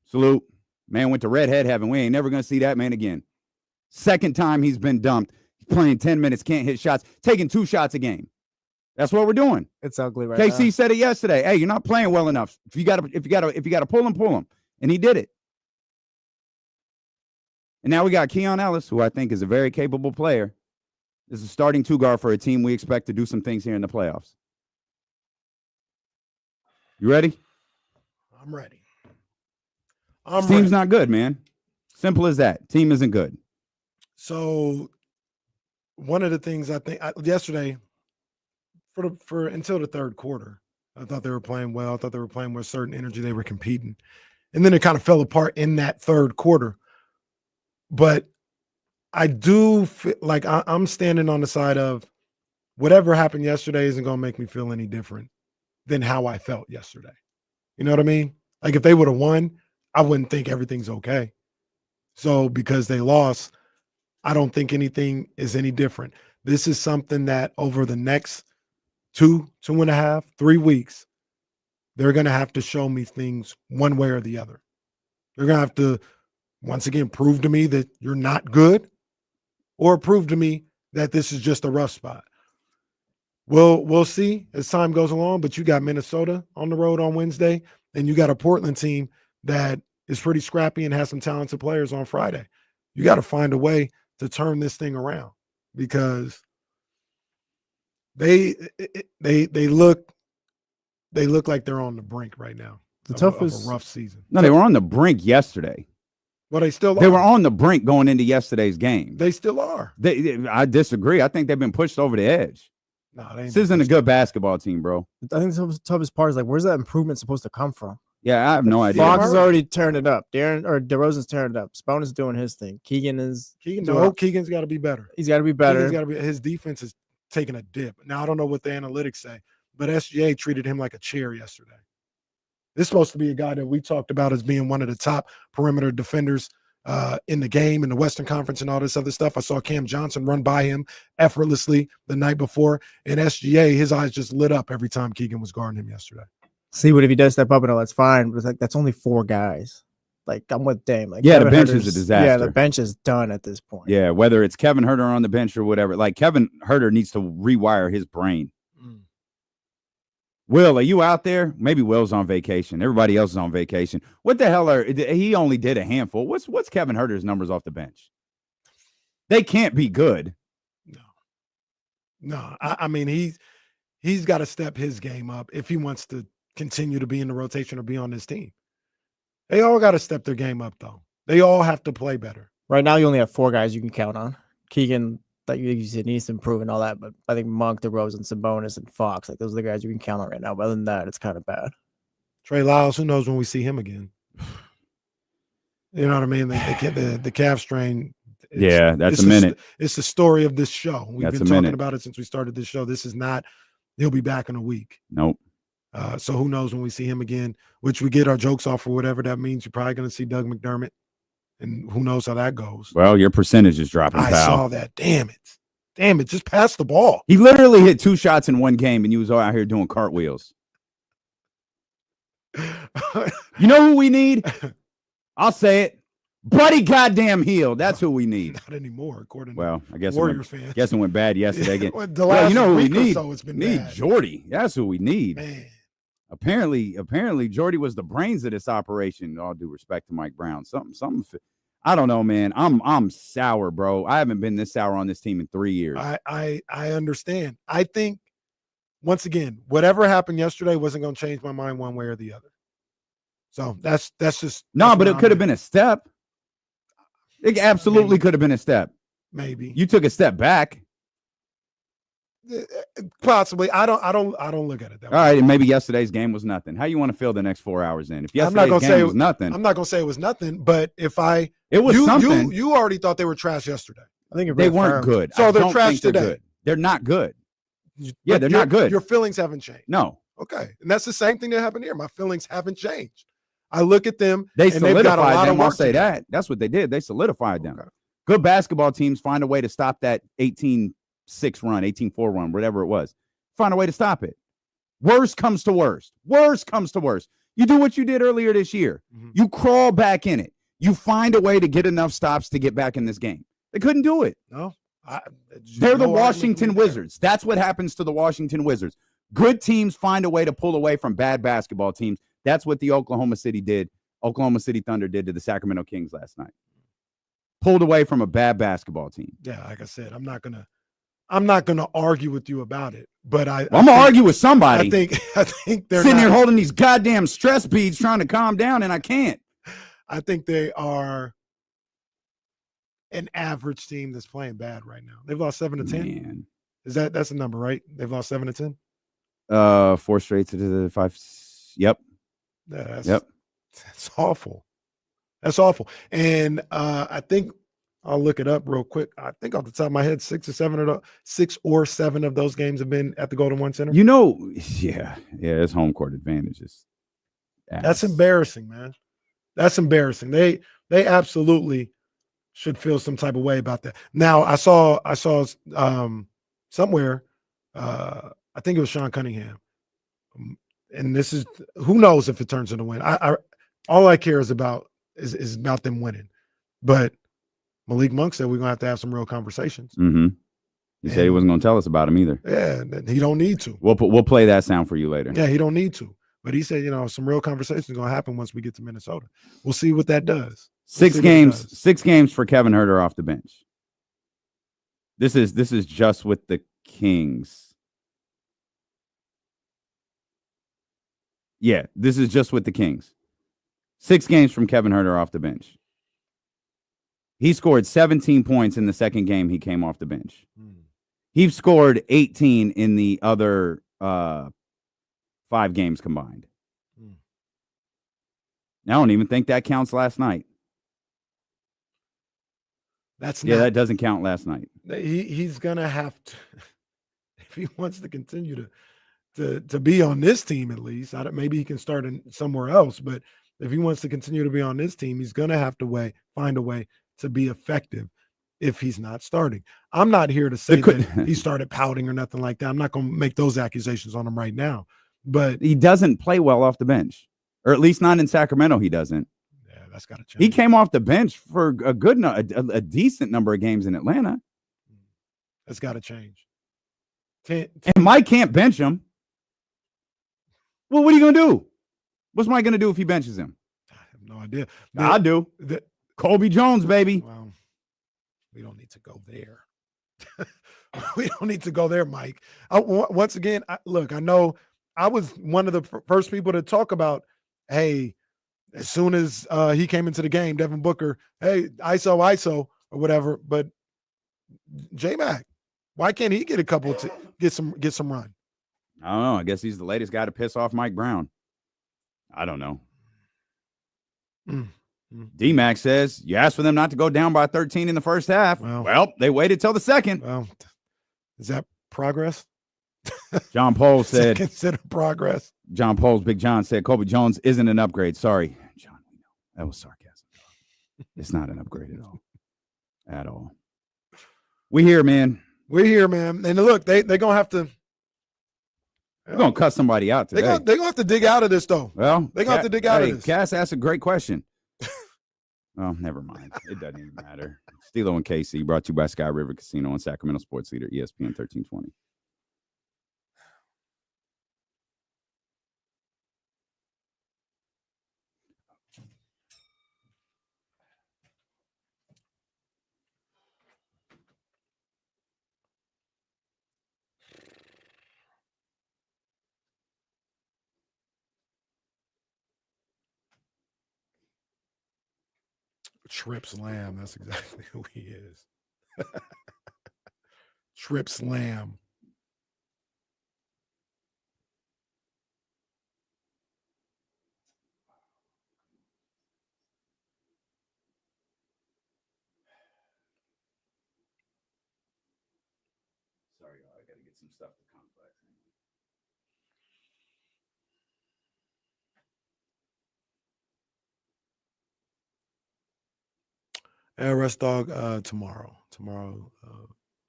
salute. Man went to redhead heaven. We ain't never going to see that man again. Second time he's been dumped. He's playing 10 minutes, can't hit shots, taking 2 shots a game. That's what we're doing. It's ugly right KC now. said it yesterday. Hey, you're not playing well enough. If you got to pull him. And he did it. And now we got Keon Ellis, who I think is a very capable player. This is a starting 2 guard for a team we expect to do some things here in the playoffs. You ready? I'm ready. Team's not good, man. Simple as that. Team isn't good. So one of the things I think yesterday, for until the third quarter, I thought they were playing well. I thought they were playing with certain energy. They were competing. And then it kind of fell apart in that third quarter. But I do feel like I'm standing on the side of whatever happened yesterday isn't going to make me feel any different than how I felt yesterday. You know what I mean? Like if they would have won, I wouldn't think everything's okay. So because they lost, I don't think anything is any different. This is something that over the next 2.5, 3 weeks, they're going to have to show me things one way or the other. They're going to have to, once again, prove to me that you're not good or prove to me that this is just a rough spot. We'll see as time goes along, but you got Minnesota on the road on Wednesday, and you got a Portland team that is pretty scrappy and has some talented players on Friday. You got to find a way to turn this thing around because they look like they're on the brink right now. The of toughest a rough season. No, they were on the brink yesterday. Well, they still are. They were on the brink going into yesterday's game. They still are. I disagree. I think they've been pushed over the edge. No, this isn't a good basketball team, bro. I think the toughest part is like, where's that improvement supposed to come from? Yeah, I have no idea. Fox has already turned it up. DeRozan's turned it up. Spoon is doing his thing. Keegan's got to be better. He's got to be better. His defense is taking a dip. Now I don't know what the analytics say, but SGA treated him like a chair yesterday. This is supposed to be a guy that we talked about as being one of the top perimeter defenders in the game in the Western Conference and all this other stuff. I saw Cam Johnson run by him effortlessly the night before, and SGA, his eyes just lit up every time Keegan was guarding him yesterday. See, what if he does step up and all that's fine, but it's like that's only 4 guys. Like I'm with Dame. Like yeah, the bench is a disaster. Yeah, the bench is done at this point. Yeah, whether it's Kevin Huerter on the bench or whatever, like Kevin Huerter needs to rewire his brain. Will, are you out there? Maybe Will's on vacation. Everybody else is on vacation. What the hell he only did a handful. What's Kevin Huerter's numbers off the bench? They can't be good. No. I mean, he's got to step his game up if he wants to continue to be in the rotation or be on this team. They all got to step their game up, though. They all have to play better. Right now, you only have 4 guys you can count on. Keegan, like you said, needs to improve and all that, but I think Monk, DeRozan, Sabonis, and Fox, like those are the guys you can count on right now. But other than that, it's kind of bad. Trey Lyles, who knows when we see him again? You know what I mean? The calf strain. Yeah, that's a minute. It's the story of this show. We've That's been talking about it since we started this show. This is not. He'll be back in a week. Nope. So who knows when we see him again? Which we get our jokes off or whatever that means. You're probably going to see Doug McDermott, and who knows how that goes. Well, your percentage is dropping. I pal. saw that. Damn it! Just pass the ball. He literally hit 2 shots in one game, and you was out here doing cartwheels. You know who we need? I'll say it. Buddy goddamn Hield. That's who we need. Not anymore, according to I guess Warriors fans. Guess it went bad yesterday again. The last you know who we week or need? so it's been need bad. Jordy. That's who we need. Man. Apparently Jordy was the brains of this operation. All due respect to Mike Brown. Something. I don't know, man. I'm sour, bro. I haven't been this sour on this team in 3 years. I understand. I think once again, whatever happened yesterday wasn't going to change my mind one way or the other. So that's just but it could have been a step. It absolutely could have been a step. Maybe you took a step back. Possibly. I don't look at it that way. All right, and maybe yesterday's game was nothing. How you want to feel the next 4 hours then? If yesterday's game was nothing, I'm not gonna say it was nothing. But if it was something. You already thought they were trash yesterday. I think they weren't good. So they're trash today. Good. They're not good. Yeah, they're not good. Your feelings haven't changed. No. Okay, and that's the same thing that happened here. My feelings haven't changed. I look at them. They and they've got a lot solidified of them. work I'll say to do. that. That's what they did. They solidified them. Good basketball teams find a way to stop that 18-6 run, 18-4 run, whatever it was. Find a way to stop it. Worst comes to worst. Worst comes to worst. You do what you did earlier this year. Mm-hmm. You crawl back in it. You find a way to get enough stops to get back in this game. They couldn't do it. No. They're the Washington Wizards. That's what happens to the Washington Wizards. Good teams find a way to pull away from bad basketball teams. That's what the Oklahoma City Thunder did to the Sacramento Kings last night. Pulled away from a bad basketball team. Yeah, like I said, I'm not gonna argue with you about it. But I'm gonna argue with somebody. I think they're sitting here holding these goddamn stress beads trying to calm down, and I can't. I think they are an average team that's playing bad right now. They've lost 7 to 10. Man. That's the number, right? They've lost 7 to 10. 4 straight to the 5. Yep. That's awful. That's awful. And I think I'll look it up real quick. I think off the top of my head, 6 or 7 of those games have been at the Golden One Center. Yeah, it's home court advantages. That's embarrassing, man. That's embarrassing. They absolutely should feel some type of way about that. Now, I saw somewhere, I think it was Sean Cunningham, and this is, who knows if it turns into a win. I all I care is about them winning. But Malik Monk said we're gonna have to have some real conversations. Mm-hmm. He said he wasn't gonna tell us about him either. Yeah, he don't need to. We'll play that sound for you later. Yeah, he don't need to. But he said, some real conversations gonna happen once we get to Minnesota. We'll see what that does. 6 games for Kevin Huerter off the bench. This is just with the Kings. Yeah, this is just with the Kings. 6 games from Kevin Huerter off the bench. He scored 17 points in the second game he came off the bench. He scored 18 in the other 5 games combined. I don't even think that counts last night. That doesn't count last night. He's gonna have to, if he wants to continue to be on this team, at least. Maybe he can start somewhere else, but if he wants to continue to be on this team, he's gonna have to find a way to be effective if he's not starting. I'm not here to say that he started pouting or nothing like that. I'm not going to make those accusations on him right now. But he doesn't play well off the bench, or at least not in Sacramento. He doesn't. Yeah, that's got to change. He came off the bench for a decent number of games in Atlanta. That's got to change. And Mike can't bench him. Well, what are you going to do? What's Mike going to do if he benches him? I have no idea. I do. Kobe Jones, baby. Well, we don't need to go there. We don't need to go there, Mike. Once again, look, I know I was one of the first people to talk about, hey, as soon as he came into the game, Devin Booker, hey, ISO, or whatever. But J-Mac, why can't he get a couple to get some run? I don't know. I guess he's the latest guy to piss off Mike Brown. I don't know. D-Mac says, you asked for them not to go down by 13 in the first half. Well, they waited till the second. Well, is that progress? John Pohl said, consider progress. John Pohl's Big John said, Kobe Jones isn't an upgrade. Sorry, John. That was sarcasm. It's not an upgrade at all. At all. We're here, man. And look, they're going to have to. We're going to cut somebody out today. They're going to have to dig out of this, though. Well, they're going to have to dig out of this. Cass asked a great question. Oh, never mind. It doesn't even matter. Stilo and KC brought to you by Sky River Casino and Sacramento Sports Leader, ESPN 1320. Trip Slam. That's exactly who he is. Trip Slam. Sorry, I got to get some stuff to complex. Rest Dog tomorrow.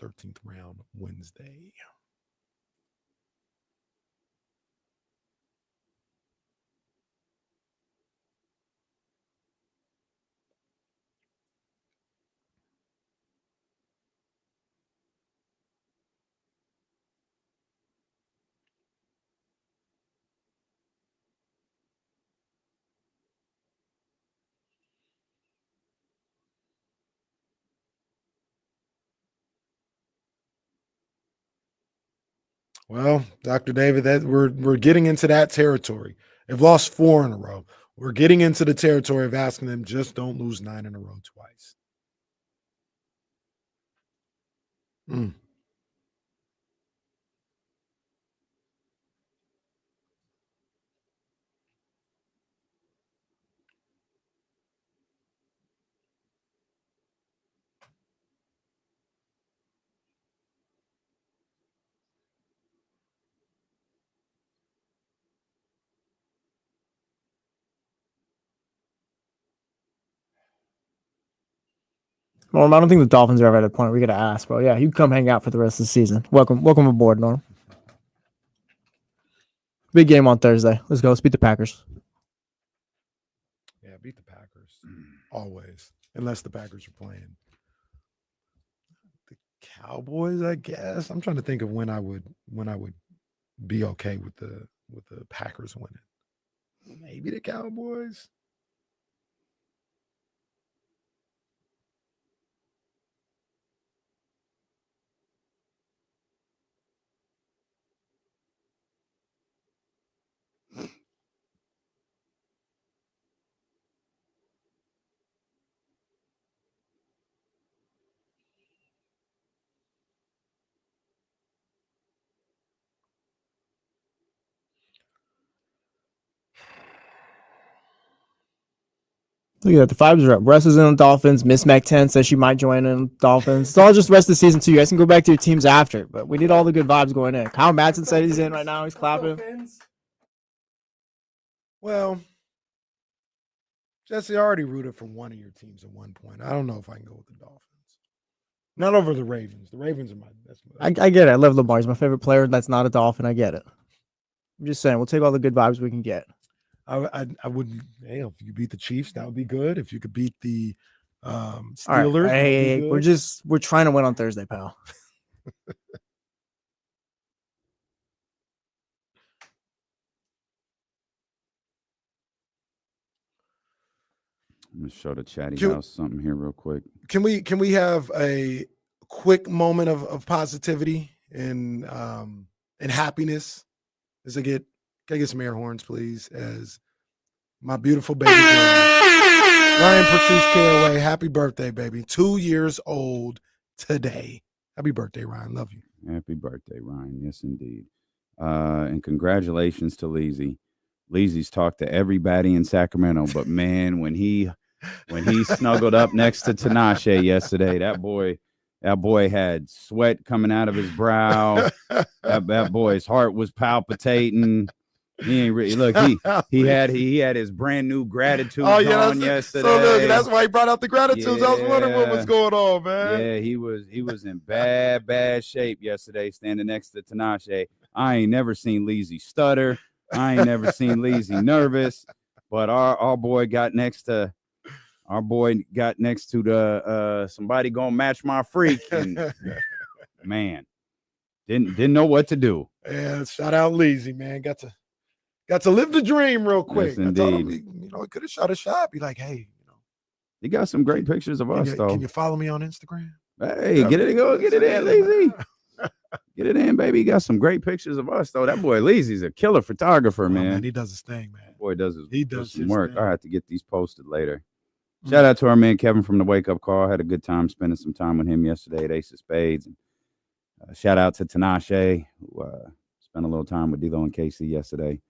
13th round, Wednesday. Well, Dr. David, that we're getting into that territory. They've lost 4 in a row. We're getting into the territory of asking them just don't lose 9 in a row twice. Norm, I don't think the Dolphins are ever at a point where we got to ask, bro. Yeah, you can come hang out for the rest of the season. Welcome aboard, Norm. Big game on Thursday. Let's go. Let's beat the Packers. Yeah, beat the Packers always, unless the Packers are playing the Cowboys. I guess I'm trying to think of when I would be okay with the Packers winning. Maybe the Cowboys. Look at that. The vibes are up. Russ is in the Dolphins. Miss Mac 10 says she might join in the Dolphins. It's all just the rest of the season, too. You guys can go back to your teams after, but we need all the good vibes going in. Kyle Madsen said he's in right now. He's clapping. Well, Jesse, I already rooted for one of your teams at one point. I don't know if I can go with the Dolphins. Not over the Ravens. The Ravens are my best. I get it. I love Lamar. He's my favorite player. That's not a Dolphin. I get it. I'm just saying, we'll take all the good vibes we can get. I wouldn't. Hey, if you beat the Chiefs, that would be good. If you could beat the Steelers, all right. Hey, we're trying to win on Thursday, pal. I'm gonna show the chatty house something here real quick. Can we have a quick moment of positivity and happiness? Can I get some air horns, please? As my beautiful baby girl, Ryan Patrice Caraway, happy birthday, baby! 2 years old today. Happy birthday, Ryan. Love you. Happy birthday, Ryan. Yes, indeed. And congratulations to Leezy. Leezy's talked to everybody in Sacramento, but man, when he snuggled up next to Tinashe yesterday, that boy had sweat coming out of his brow. That boy's heart was palpitating. He ain't really look. He had his brand new gratitude on yesterday. So look, that's why he brought out the gratitude. Yeah. I was wondering what was going on, man. Yeah, he was in bad shape yesterday, standing next to Tinashe. I ain't never seen Leezy stutter. I ain't never seen Leezy nervous. But our boy got next to the somebody gonna match my freak, and man, didn't know what to do. Yeah, shout out Leezy, man. Got to live the dream real quick. Yes, indeed. I told him, he could have shot a shot. Be like, hey, he got some great pictures of us, though. Can you follow me on Instagram? Hey, get it in, Leezy. Get it in, baby. He got some great pictures of us, though. That boy Leezy's a killer photographer, man. He does his thing, man. Boy does some work. Thing. I have to get these posted later. Shout out to our man Kevin from the Wake Up Call. Had a good time spending some time with him yesterday at Ace of Spades. And, shout out to Tinashe, who spent a little time with D-Lo and KC yesterday.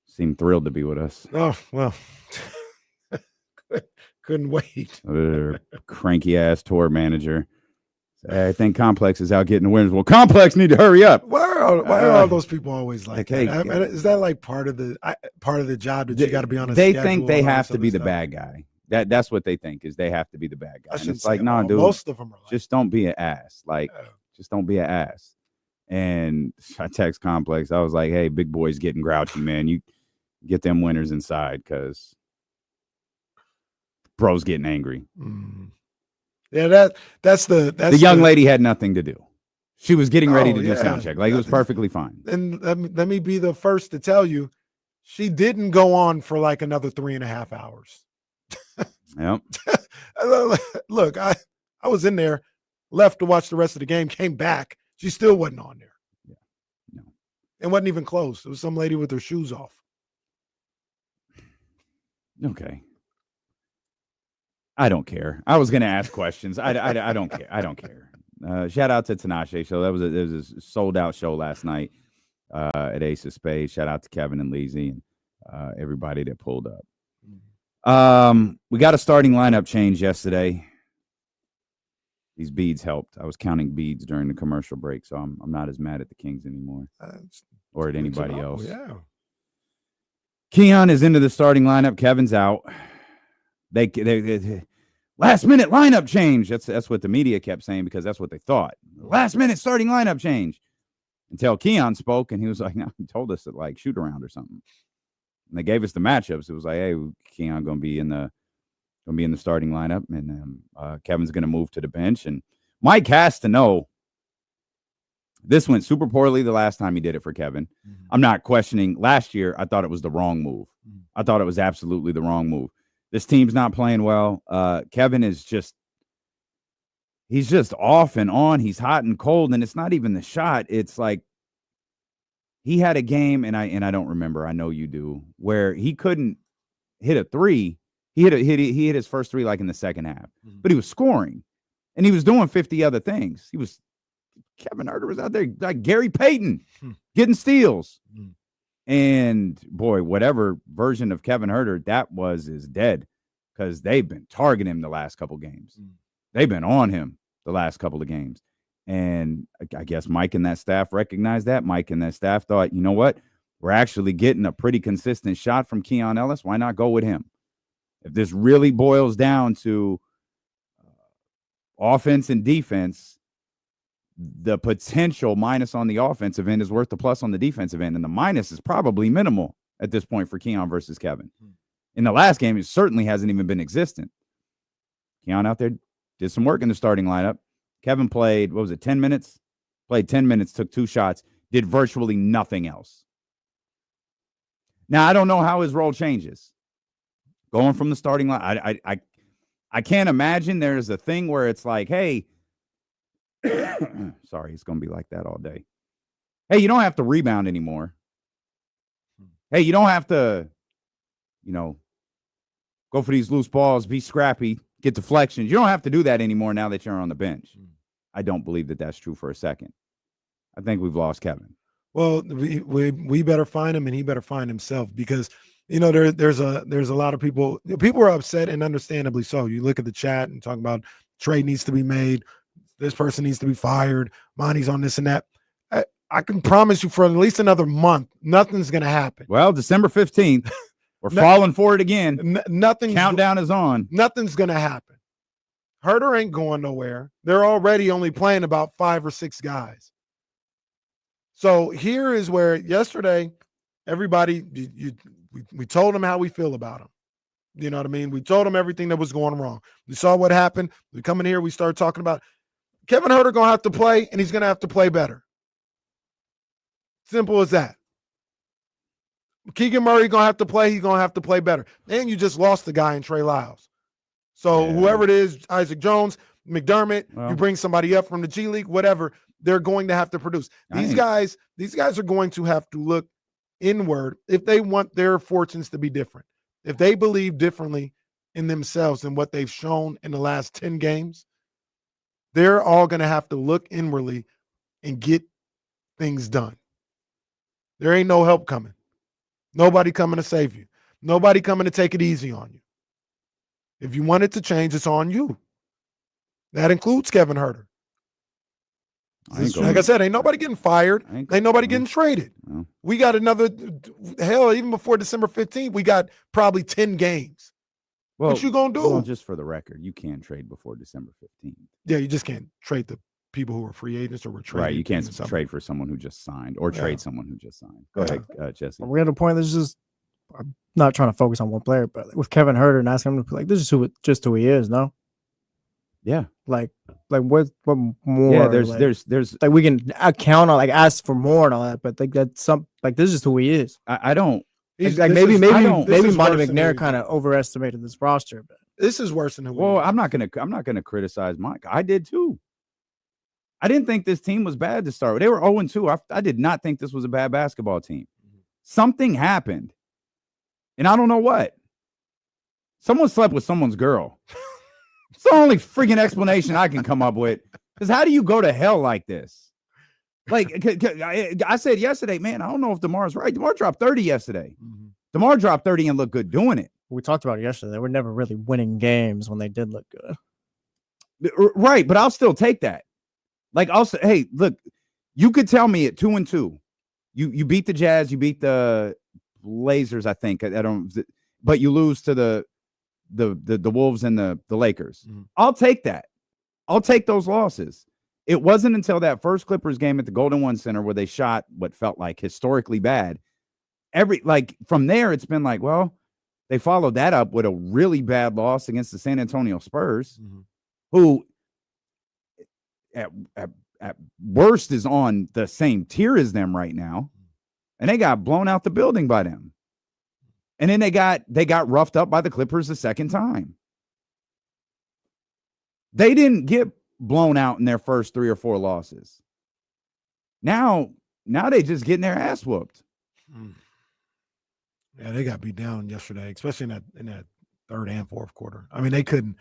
Seemed thrilled to be with us. Oh, well, couldn't wait. Cranky ass tour manager. I think Complex is out getting the winners. Well, Complex need to hurry up. Why are all those people always like that? Hey, is that like part of the job that you got to be on? They think they have to be the bad guy. That's what they think, is they have to be the bad guy. And it's like, nah, dude. Most of them are like, just don't be an ass. Like, just don't be an ass. And I text Complex. I was like, hey, big boy's getting grouchy, man. You get them winners inside, because bro's getting angry. Yeah, that's the young lady had nothing to do. She was getting ready to do sound check. Like, it was perfectly fine. And let me be the first to tell you, she didn't go on for like another 3.5 hours. Yep. Look, I was in there, left to watch the rest of the game, came back. She still wasn't on there. Yeah. No. It wasn't even close. It was some lady with her shoes off. Okay. I don't care. I was going to ask questions. I don't care. I don't care. Shout out to Tinashe. So it was a sold out show last night at Ace of Spades. Shout out to Kevin and Leezy and everybody that pulled up. We got a starting lineup change yesterday. These beads helped. I was counting beads during the commercial break, so I'm not as mad at the Kings anymore or at anybody else. Yeah. Keon is into the starting lineup. Kevin's out. We're last minute lineup change. That's what the media kept saying because that's what they thought. Last minute starting lineup change. Until Keon spoke and he was like, no, he told us to like shoot around or something. And they gave us the matchups. It was like, hey, Keon gonna be in the starting lineup, and Kevin's gonna move to the bench. And Mike has to know this went super poorly the last time he did it for Kevin. Mm-hmm. I'm not questioning. Last year, I thought it was the wrong move. Mm-hmm. I thought it was absolutely the wrong move. This team's not playing well. Kevin is he's just off and on. He's hot and cold, and it's not even the shot. It's like he had a game, and I don't remember. I know you do, where he couldn't hit a three. He hit his first three like in the second half, but he was scoring, and he was doing 50 other things. Kevin Huerter was out there like Gary Payton getting steals. And boy, whatever version of Kevin Huerter that was is dead because they've been targeting him the last couple games. They've been on him the last couple of games. And I guess Mike and that staff recognized that. Mike and that staff thought, you know what? We're actually getting a pretty consistent shot from Keon Ellis. Why not go with him? If this really boils down to offense and defense, the potential minus on the offensive end is worth the plus on the defensive end. And the minus is probably minimal at this point for Keon versus Kevin. In the last game, it certainly hasn't even been existent. Keon out there did some work in the starting lineup. Kevin played, 10 minutes? Played 10 minutes, took 2 shots, did virtually nothing else. Now, I don't know how his role changes. Going from the starting line, I can't imagine there's a thing where it's like, hey, sorry, it's going to be like that all day. Hey, you don't have to rebound anymore. Hey, you don't have to, go for these loose balls, be scrappy, get deflections. You don't have to do that anymore now that you're on the bench. I don't believe that that's true for a second. I think we've lost Kevin. Well, we better find him, and he better find himself because there's a lot of people are upset, and understandably so. You look at the chat and talk about trade needs to be made. This person needs to be fired. Monty's on this and that. I can promise you for at least another month, nothing's going to happen. Well, December 15th, we're falling for it again. Nothing. Countdown is on. Nothing's going to happen. Huerter ain't going nowhere. They're already only playing about 5 or 6 guys. So here is where yesterday, everybody, we told them how we feel about him. You know what I mean? We told them everything that was going wrong. We saw what happened. We come in here, we start talking about Kevin Huerter going to have to play, and he's going to have to play better. Simple as that. Keegan Murray going to have to play. He's going to have to play better. And you just lost the guy in Trey Lyles. So whoever it is, Isaac Jones, McDermott, you bring somebody up from the G League, whatever, they're going to have to produce. These guys are going to have to look inward if they want their fortunes to be different. If they believe differently in themselves than what they've shown in the last 10 games, they're all going to have to look inwardly and get things done. There ain't no help coming. Nobody coming to save you. Nobody coming to take it easy on you. If you want it to change, it's on you. That includes Kevin Huerter. Like I said, ain't nobody getting fired. Ain't nobody getting traded. No. We got another, hell, even before December 15th, we got probably 10 games. Well, what you going to do? Well, just for the record, you can't trade before December 15th. Yeah, you just can't trade the people who are free agents or were traded. Right, you can't trade for someone who just signed or trade someone who just signed. Go ahead, Jesse. We're at a point that's just, I'm not trying to focus on one player, but with Kevin Huerter and asking him to play, this is who he is, no? Yeah. Like what more? Yeah, there's like we can count on, like ask for more and all that, but like that's this is just who he is. I don't. Like maybe Monte McNair kind of overestimated this roster, but this is worse than who. Well, I'm not gonna criticize Mike. I did too. I didn't think this team was bad to start with. They were 0-2. I did not think this was a bad basketball team. Something happened, and I don't know what. Someone slept with someone's girl. It's the only freaking explanation I can come up with. Because how do you go to hell like this? Like I said yesterday, man, I don't know if DeMar's right. DeMar dropped 30 yesterday. DeMar dropped 30 and looked good doing it. We talked about it yesterday. They were never really winning games when they did look good. Right, but I'll still take that. Like I'll say, hey, look, you could tell me at 2-2, you beat the Jazz, you beat the Blazers, I think. I don't, but you lose to the the Wolves and the Lakers. Mhm. I'll take that. I'll take those losses. It wasn't until that first Clippers game at the Golden One Center where they shot what felt like historically bad. From there, it's been like, well, they followed that up with a really bad loss against the San Antonio Spurs, who at worst is on the same tier as them right now. And they got blown out the building by them. And then they got roughed up by the Clippers the second time. They didn't get blown out in their first 3 or 4 losses. Now they just getting their ass whooped. Yeah, they got beat down yesterday, especially in that third and fourth quarter. I mean, they couldn't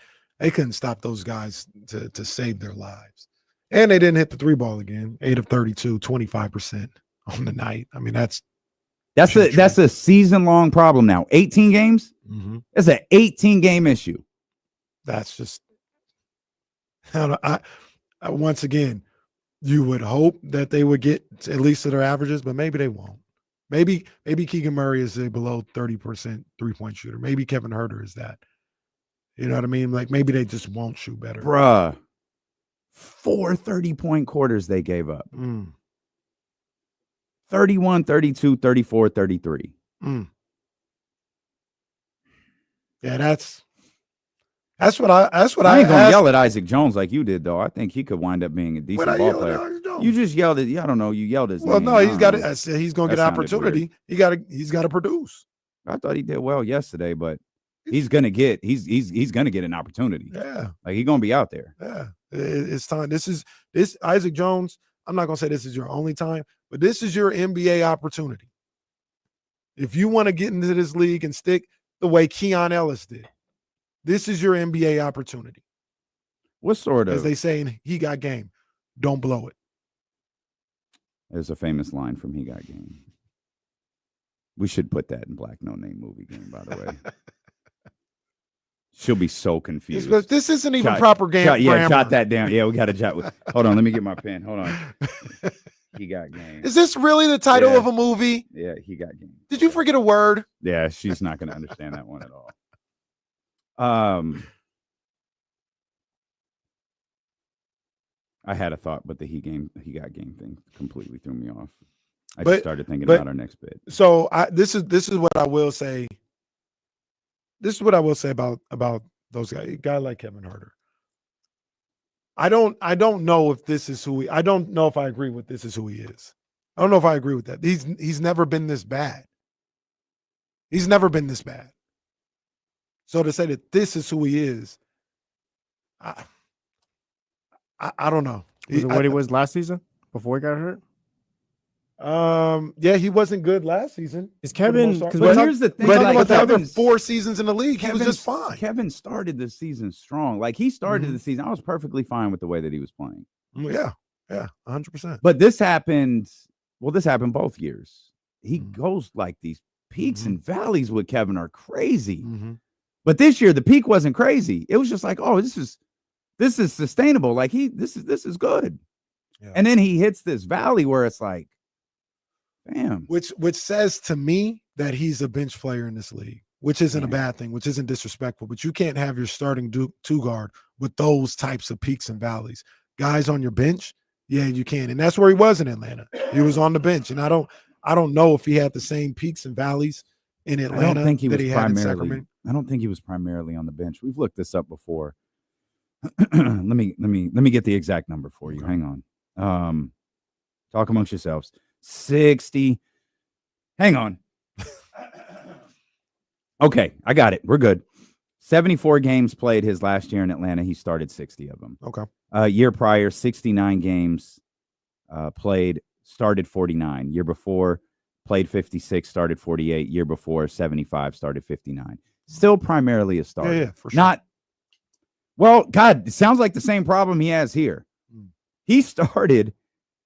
stop those guys to save their lives. And they didn't hit the 3 ball again. 8 of 32, 25% on the night. I mean, that's a season-long problem now. 18 games? It's an 18-game issue. That's just I once again, you would hope that they would get at least to their averages, but maybe they won't. Maybe Keegan Murray is a below 30% three-point shooter. Maybe Kevin Huerter is that. You know what I mean? Like maybe they just won't shoot better. Bruh. 4 30-point quarters they gave up. 31, 32, 34, 33. Yeah, that's what I ain't gonna yell at Isaac Jones like you did, though. I think he could wind up being a decent ball player. You just yelled at, I don't know, you yelled at his name. No, he's got it. I said he's gonna get an opportunity. Weird. He's got to produce. I thought he did well yesterday, but he's gonna get an opportunity. Yeah, like he's gonna be out there. Yeah, it's time. This Isaac Jones. I'm not gonna say this is your only time, but this is your NBA opportunity. If you want to get into this league and stick the way Keon Ellis did, this is your NBA opportunity. What sort of? As they say in He Got Game, don't blow it. There's a famous line from He Got Game. We should put that in Black No Name Movie Game, by the way. She'll be so confused. But this isn't even proper game. Jot that down. Yeah, we got to jot. Hold on, let me get my pen. Hold on. He Got Game. Is this really the title of a movie? Yeah, He Got Game. Did you forget a word? Yeah, she's not going to understand that one at all. I had a thought, but the He Got Game thing completely threw me off. I just started thinking about our next bit. So this is what I will say. This is what I will say about those guys. A guy like Kevin Huerter. I don't know if this is who I don't know if I agree with this is who he is. I don't know if I agree with that. He's never been this bad. He's never been this bad. So to say that this is who he is, I don't know. Was it what he was last season before he got hurt? Yeah, he wasn't good last season. Is Kevin? But here's the thing. But the other 4 seasons in the league, he was just fine. Kevin started the season strong. Like he started the season. I was perfectly fine with the way that he was playing. Yeah, 100%. But this happened. Well, this happened both years. He goes like these peaks and valleys with Kevin are crazy. But this year the peak wasn't crazy. It was just like, oh, this is sustainable. Like this is good. Yeah. And then he hits this valley where it's like, damn. Which says to me that he's a bench player in this league, which isn't a bad thing, which isn't disrespectful. But you can't have your starting two guard with those types of peaks and valleys. Guys on your bench, yeah, you can. And that's where he was in Atlanta. He was on the bench. And I don't know if he had the same peaks and valleys in Atlanta that he had in Sacramento. I don't think he was primarily on the bench. We've looked this up before. let me get the exact number for you. Hang on. Talk amongst yourselves. 60. Hang on. Okay, I got it. We're good. 74 games played his last year in Atlanta. He started 60 of them. Okay. Year prior, 69 games played, started 49. Year before, played 56, started 48. Year before, 75, started 59. Still primarily a starter. Yeah, for sure. Not, well, God, it sounds like the same problem he has here. He started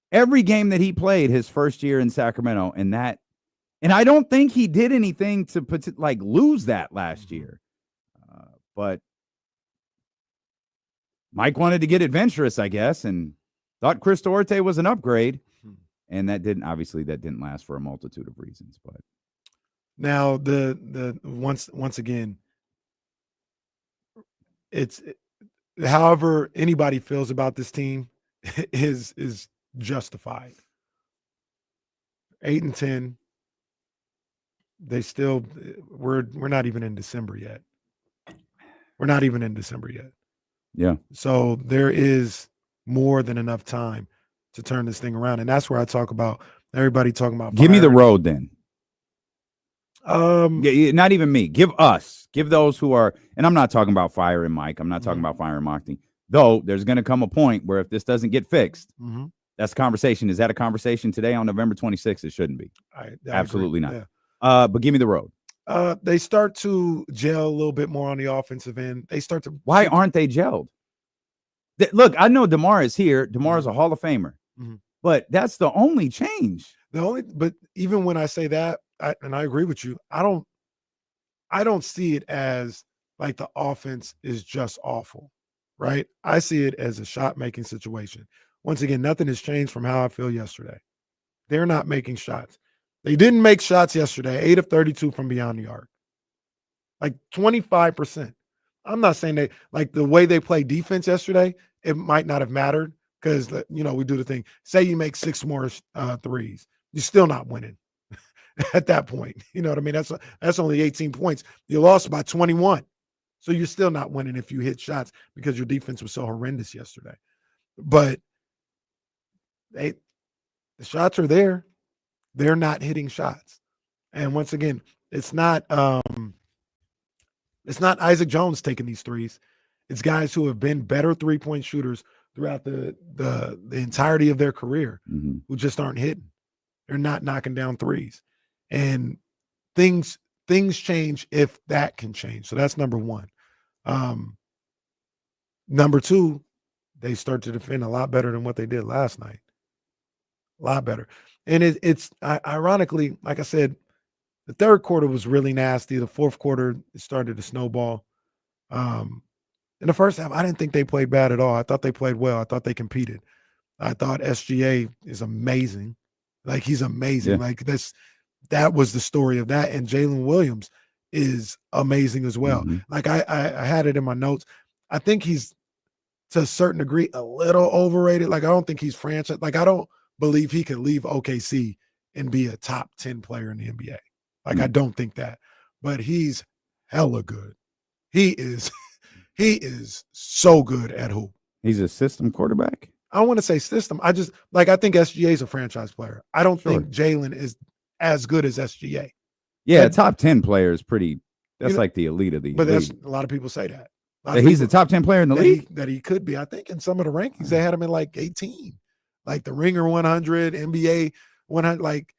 every game that he played his first year in Sacramento, and I don't think he did anything to lose that last year. But Mike wanted to get adventurous, I guess, and thought Chris Duarte was an upgrade, and that didn't last for a multitude of reasons. But now the once again, it's however anybody feels about this team is justified. 8-10. They still we're not even in December yet. We're not even in December yet. Yeah. So there is more than enough time to turn this thing around. And that's where I talk about everybody talking about Give me the firing. road then. Not even me. Give those who are, and I'm not talking about firing Mike. I'm not talking about firing Moxley. Though there's going to come a point where if this doesn't get fixed, that's a conversation. Is that a conversation today on November 26th? It shouldn't be. I Absolutely agree. not. Yeah. But give me the road. They start to gel a little bit more on the offensive end. They start to. Why aren't they gelled? Look, I know DeMar is here. DeMar is a Hall of Famer, but that's the only change. But even when I say that, and I agree with you, I don't see it as like the offense is just awful, right? I see it as a shot-making situation. Once again, nothing has changed from how I feel yesterday. They're not making shots. They didn't make shots yesterday, 8 of 32 from beyond the arc. Like 25%. I'm not saying they like the way they play defense yesterday, it might not have mattered because we do the thing. Say you make 6 more threes, you're still not winning at that point. You know what I mean? That's only 18 points. You lost by 21. So you're still not winning if you hit shots because your defense was so horrendous yesterday. But the shots are there. They're not hitting shots. And once again, it's not Isaac Jones taking these threes. It's guys who have been better three-point shooters throughout the entirety of their career who just aren't hitting. They're not knocking down threes. And things change if that can change. So that's number one. Number two, they start to defend a lot better than what they did last night. A lot better. And it's ironically, like I said, the third quarter was really nasty. The fourth quarter, it started to snowball. In the first half, I didn't think they played bad at all. I thought they played well. I thought they competed. I thought SGA is amazing. Like, he's amazing. Yeah. Like, that was the story of that. And Jalen Williams is amazing as well. Like, I had it in my notes. I think he's, to a certain degree, a little overrated. Like, I don't think he's franchise. Like, I don't believe he could leave OKC and be a top 10 player in the NBA. Like, I don't think that. But he's hella good. He is so good at hoop. He's a system quarterback. I don't want to say system. I think SGA is a franchise player. I don't think Jalen is as good as SGA. Yeah, top 10 player is pretty. That's like the elite of the But elite. a lot of people say that. He's the top 10 player in the league? That he could be. I think in some of the rankings, they had him in like 18. Like the Ringer 100, NBA 100. Like,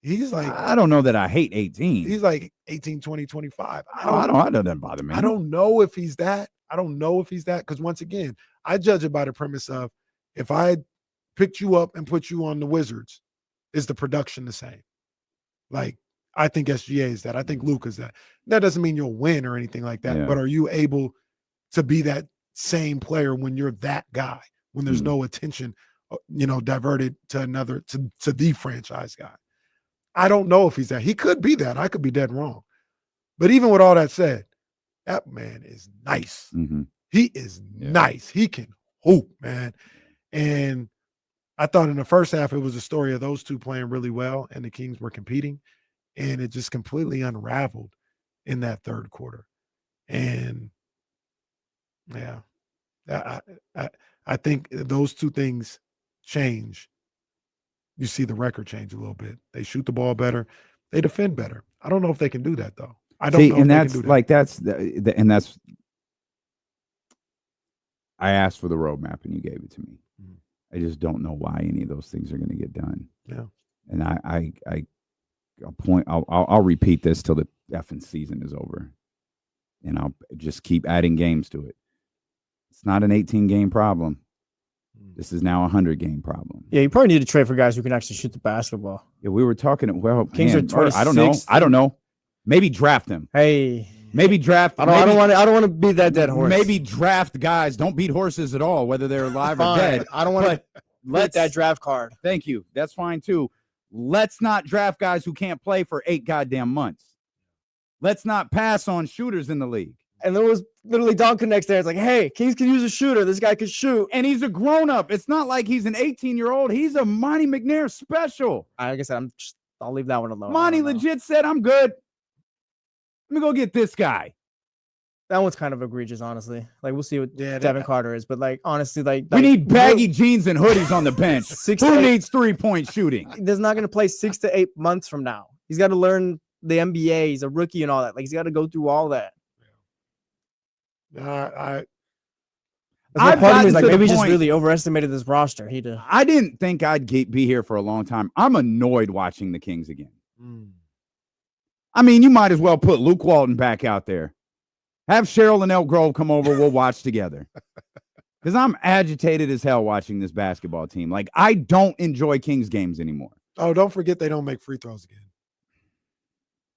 he's like. I don't know that I hate 18. He's like 18, 20, 25. I don't doesn't bother me. I don't know if he's that. Because once again, I judge it by the premise of, if I picked you up and put you on the Wizards, is the production the same? Like, I think SGA is that. I think Luke is that. That doesn't mean you'll win or anything like that. Yeah. But are you able to be that same player when you're that guy, when there's no attention, diverted to another, to the franchise guy? I don't know if he's that. He could be that. I could be dead wrong. But even with all that said, that man is nice. He is nice. He can hoop, man. And I thought in the first half, it was a story of those two playing really well, and the Kings were competing, and it just completely unraveled in that third quarter. And yeah, I think those two things change. You see the record change a little bit. They shoot the ball better. They defend better. I don't know if they can do that, though. I don't know. And if that's they can do that. like, that's I asked for the roadmap and you gave it to me. I just don't know why any of those things are going to get done. Yeah. And I'll repeat this till the effing season is over. And I'll just keep adding games to it. It's not an 18-game problem. This is now a 100-game problem. Yeah, you probably need to trade for guys who can actually shoot the basketball. Yeah, we were talking. Well, Kings are 26th. I don't know. Maybe draft them. Hey, maybe draft. I don't want to be that dead horse. Maybe draft guys. Don't beat horses at all, whether they're alive or dead. I don't want to let that draft card. Thank you. That's fine too. Let's not draft guys who can't play for 8 goddamn months. Let's not pass on shooters in the league. And there was literally Don connects there. It's like, hey, Kings can use a shooter. This guy could shoot. And he's a grown-up. It's not like he's an 18-year-old. He's a Monte McNair special. Like I said, I'll leave that one alone. Monty legit said, I'm good. Let me go get this guy. That one's kind of egregious, honestly. Like, we'll see what Yeah, Devin Carter is. But, like, honestly, we need baggy jeans and hoodies on the bench. Who needs 3-point shooting? He's not going to play 6 to 8 months from now. He's got to learn the NBA. He's a rookie and all that. Like, he's got to go through all that. I've part of me is like, maybe he just really overestimated this roster. I didn't think I'd be here for a long time. I'm annoyed watching the Kings again. I mean, you might as well put Luke Walton back out there. Have Cheryl and Elk Grove come over. We'll watch together. Because I'm agitated as hell watching this basketball team. Like, I don't enjoy Kings games anymore. Oh, don't forget they don't make free throws again.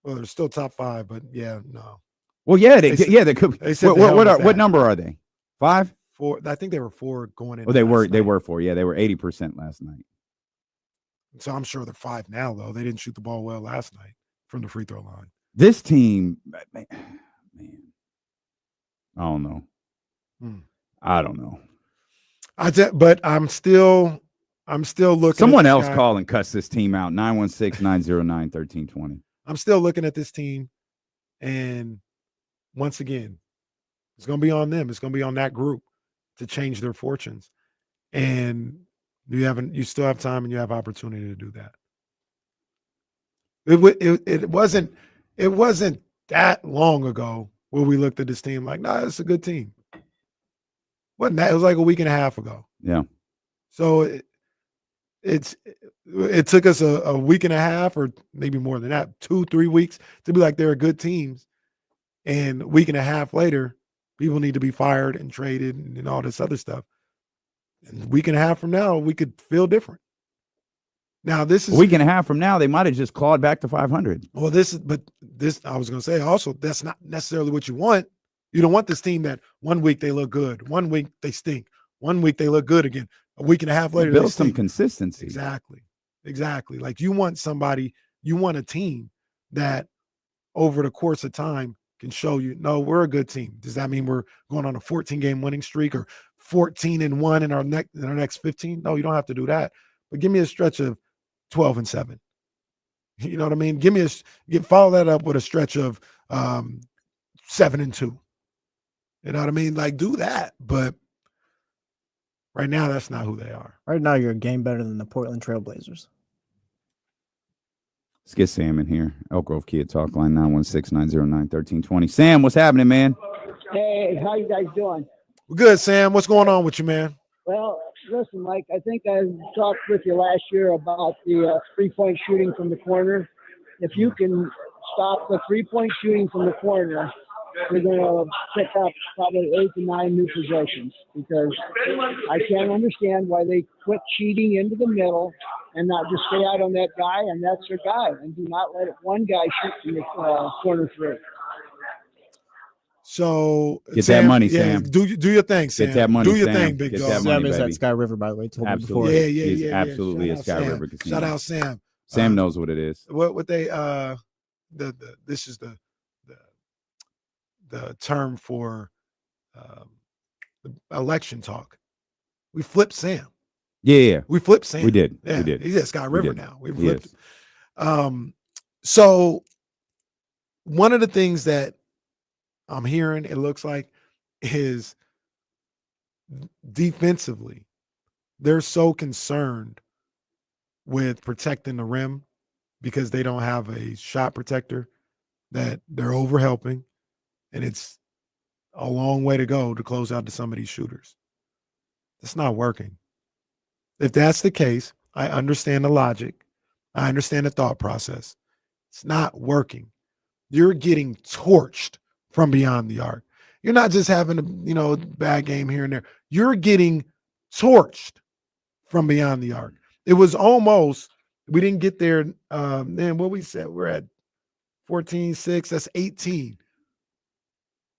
Well, they're still top 5, but yeah, no. Well, yeah, they could. They said what number are they? 5? 4. I think they were 4 going in. Oh, they were 4. Yeah, they were 80% last night. So I'm sure they're 5 now, though. They didn't shoot the ball well last night from the free throw line. This team, man, I don't know. I don't know. But I'm still looking. Someone else call and cuss this team out. 916-909-1320. I'm still looking at this team, and once again, it's going to be on them. It's going to be on that group to change their fortunes. And you still have time and you have opportunity to do that. It wasn't that long ago where we looked at this team like, nah, it's a good team. Wasn't that? It was like a week and a half ago. Yeah. So it took us a week and a half, or maybe more than that, 2-3 weeks to be like they're good teams. And a week and a half later, people need to be fired and traded and all this other stuff. And a week and a half from now, we could feel different. Now, this is a week and a half from now, they might have just clawed back to 500. Well, I was going to say also, that's not necessarily what you want. You don't want this team that 1 week they look good, 1 week they stink, 1 week they look good again, a week and a half later, build some consistency. Exactly. Like you want a team that over the course of time can show you, no, we're a good team. Does that mean we're going on a 14-game winning streak or 14-1 in our next 15? No, you don't have to do that. But give me a stretch of 12-7. You know what I mean? Follow that up with a stretch of 7-2. You know what I mean? Like, do that. But right now, that's not who they are. Right now, you're a game better than the Portland Trailblazers. Let's get Sam in here. Elk Grove Kid Talk Line 916-909-1320. Sam, what's happening, man? Hey, how you guys doing? We're good, Sam. What's going on with you, man? Well, listen, Mike, I think I talked with you last year about the three-point shooting from the corner. If you can stop the three-point shooting from the corner, we're going to pick up probably 8 to 9 new possessions, because I can't understand why they quit cheating into the middle and not just stay out on that guy, and that's their guy, and do not let one guy shoot from the corner three. So get that money, Sam. Do your thing, Sam. Get that money, do your Sam. thing, big dog. Sam is at Sky River, by the way. Told me before. He's absolutely at Sky River Casino. Shout out, Sam. Sam knows what it is. What they this is the term for the election talk. We flipped Sam. Yeah. We flipped Sam. We did. Yeah. We did. He's at Sky River now. We flipped him. So one of the things that I'm hearing, it looks like, is defensively, they're so concerned with protecting the rim because they don't have a shot protector that they're overhelping, and it's a long way to go to close out to some of these shooters. It's not working. If that's the case, I understand the logic. I understand the thought process. It's not working. You're getting torched from beyond the arc. You're not just having a bad game here and there. You're getting torched from beyond the arc. It was almost, we didn't get there. Then what we said, we're at 14-6. That's 18.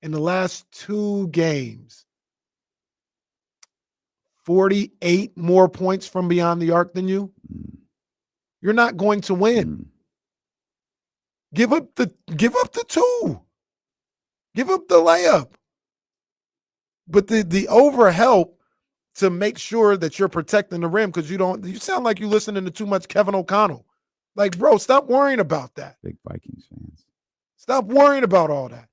In the last 2 games, 48 more points from beyond the arc than you. You're not going to win. Give up the 2. Give up the layup. But the over help to make sure that you're protecting the rim because you sound like you're listening to too much Kevin O'Connell. Like, bro, stop worrying about that. Big Vikings fans. Stop worrying about all that.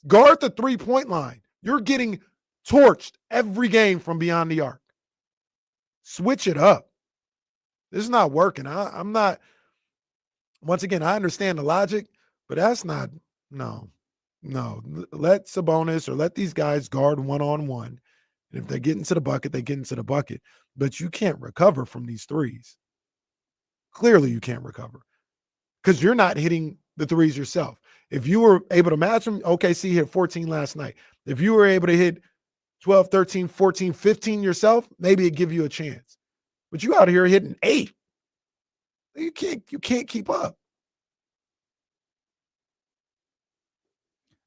Guard the 3-point line. You're getting torched every game from beyond the arc. Switch it up. This is not working. I'm not. Once again, I understand the logic, but that's not. No. Let Sabonis or let these guys guard one-on-one. And if they get into the bucket, they get into the bucket. But you can't recover from these threes. Clearly, you can't recover because you're not hitting the threes yourself. If you were able to match them, OKC hit 14 last night. If you were able to hit 12, 13, 14, 15 yourself, maybe it'd give you a chance. But you out here hitting 8. You can't keep up.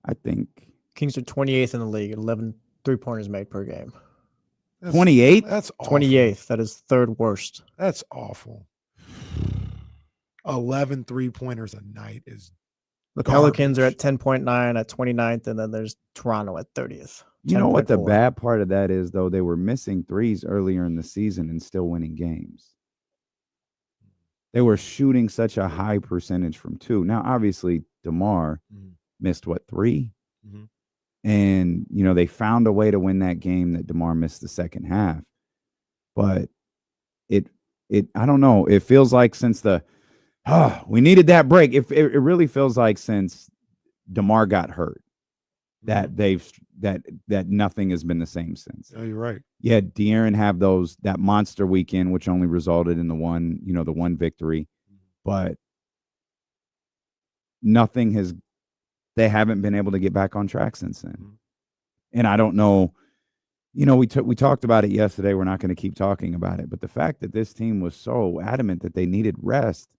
I think Kings are 28th in the league, 11 3-pointers made per game. 28? That's awful. 28th. That is third worst. That's awful. 11 3-pointers a night is The Pelicans are at 10.9 at 29th, and then there's Toronto at 30th. You know what the 10.4. bad part of that is, though? They were missing threes earlier in the season and still winning games. They were shooting such a high percentage from 2. Now, obviously, DeMar missed, 3? Mm-hmm. And, they found a way to win that game that DeMar missed the second half. But I don't know. It feels like since we needed that break. It really feels like since DeMar got hurt that that nothing has been the same since. Yeah, you're right. Yeah, De'Aaron have that monster weekend, which only resulted in the one victory, but they haven't been able to get back on track since then. And I don't know, we talked about it yesterday. We're not going to keep talking about it, but the fact that this team was so adamant that they needed rest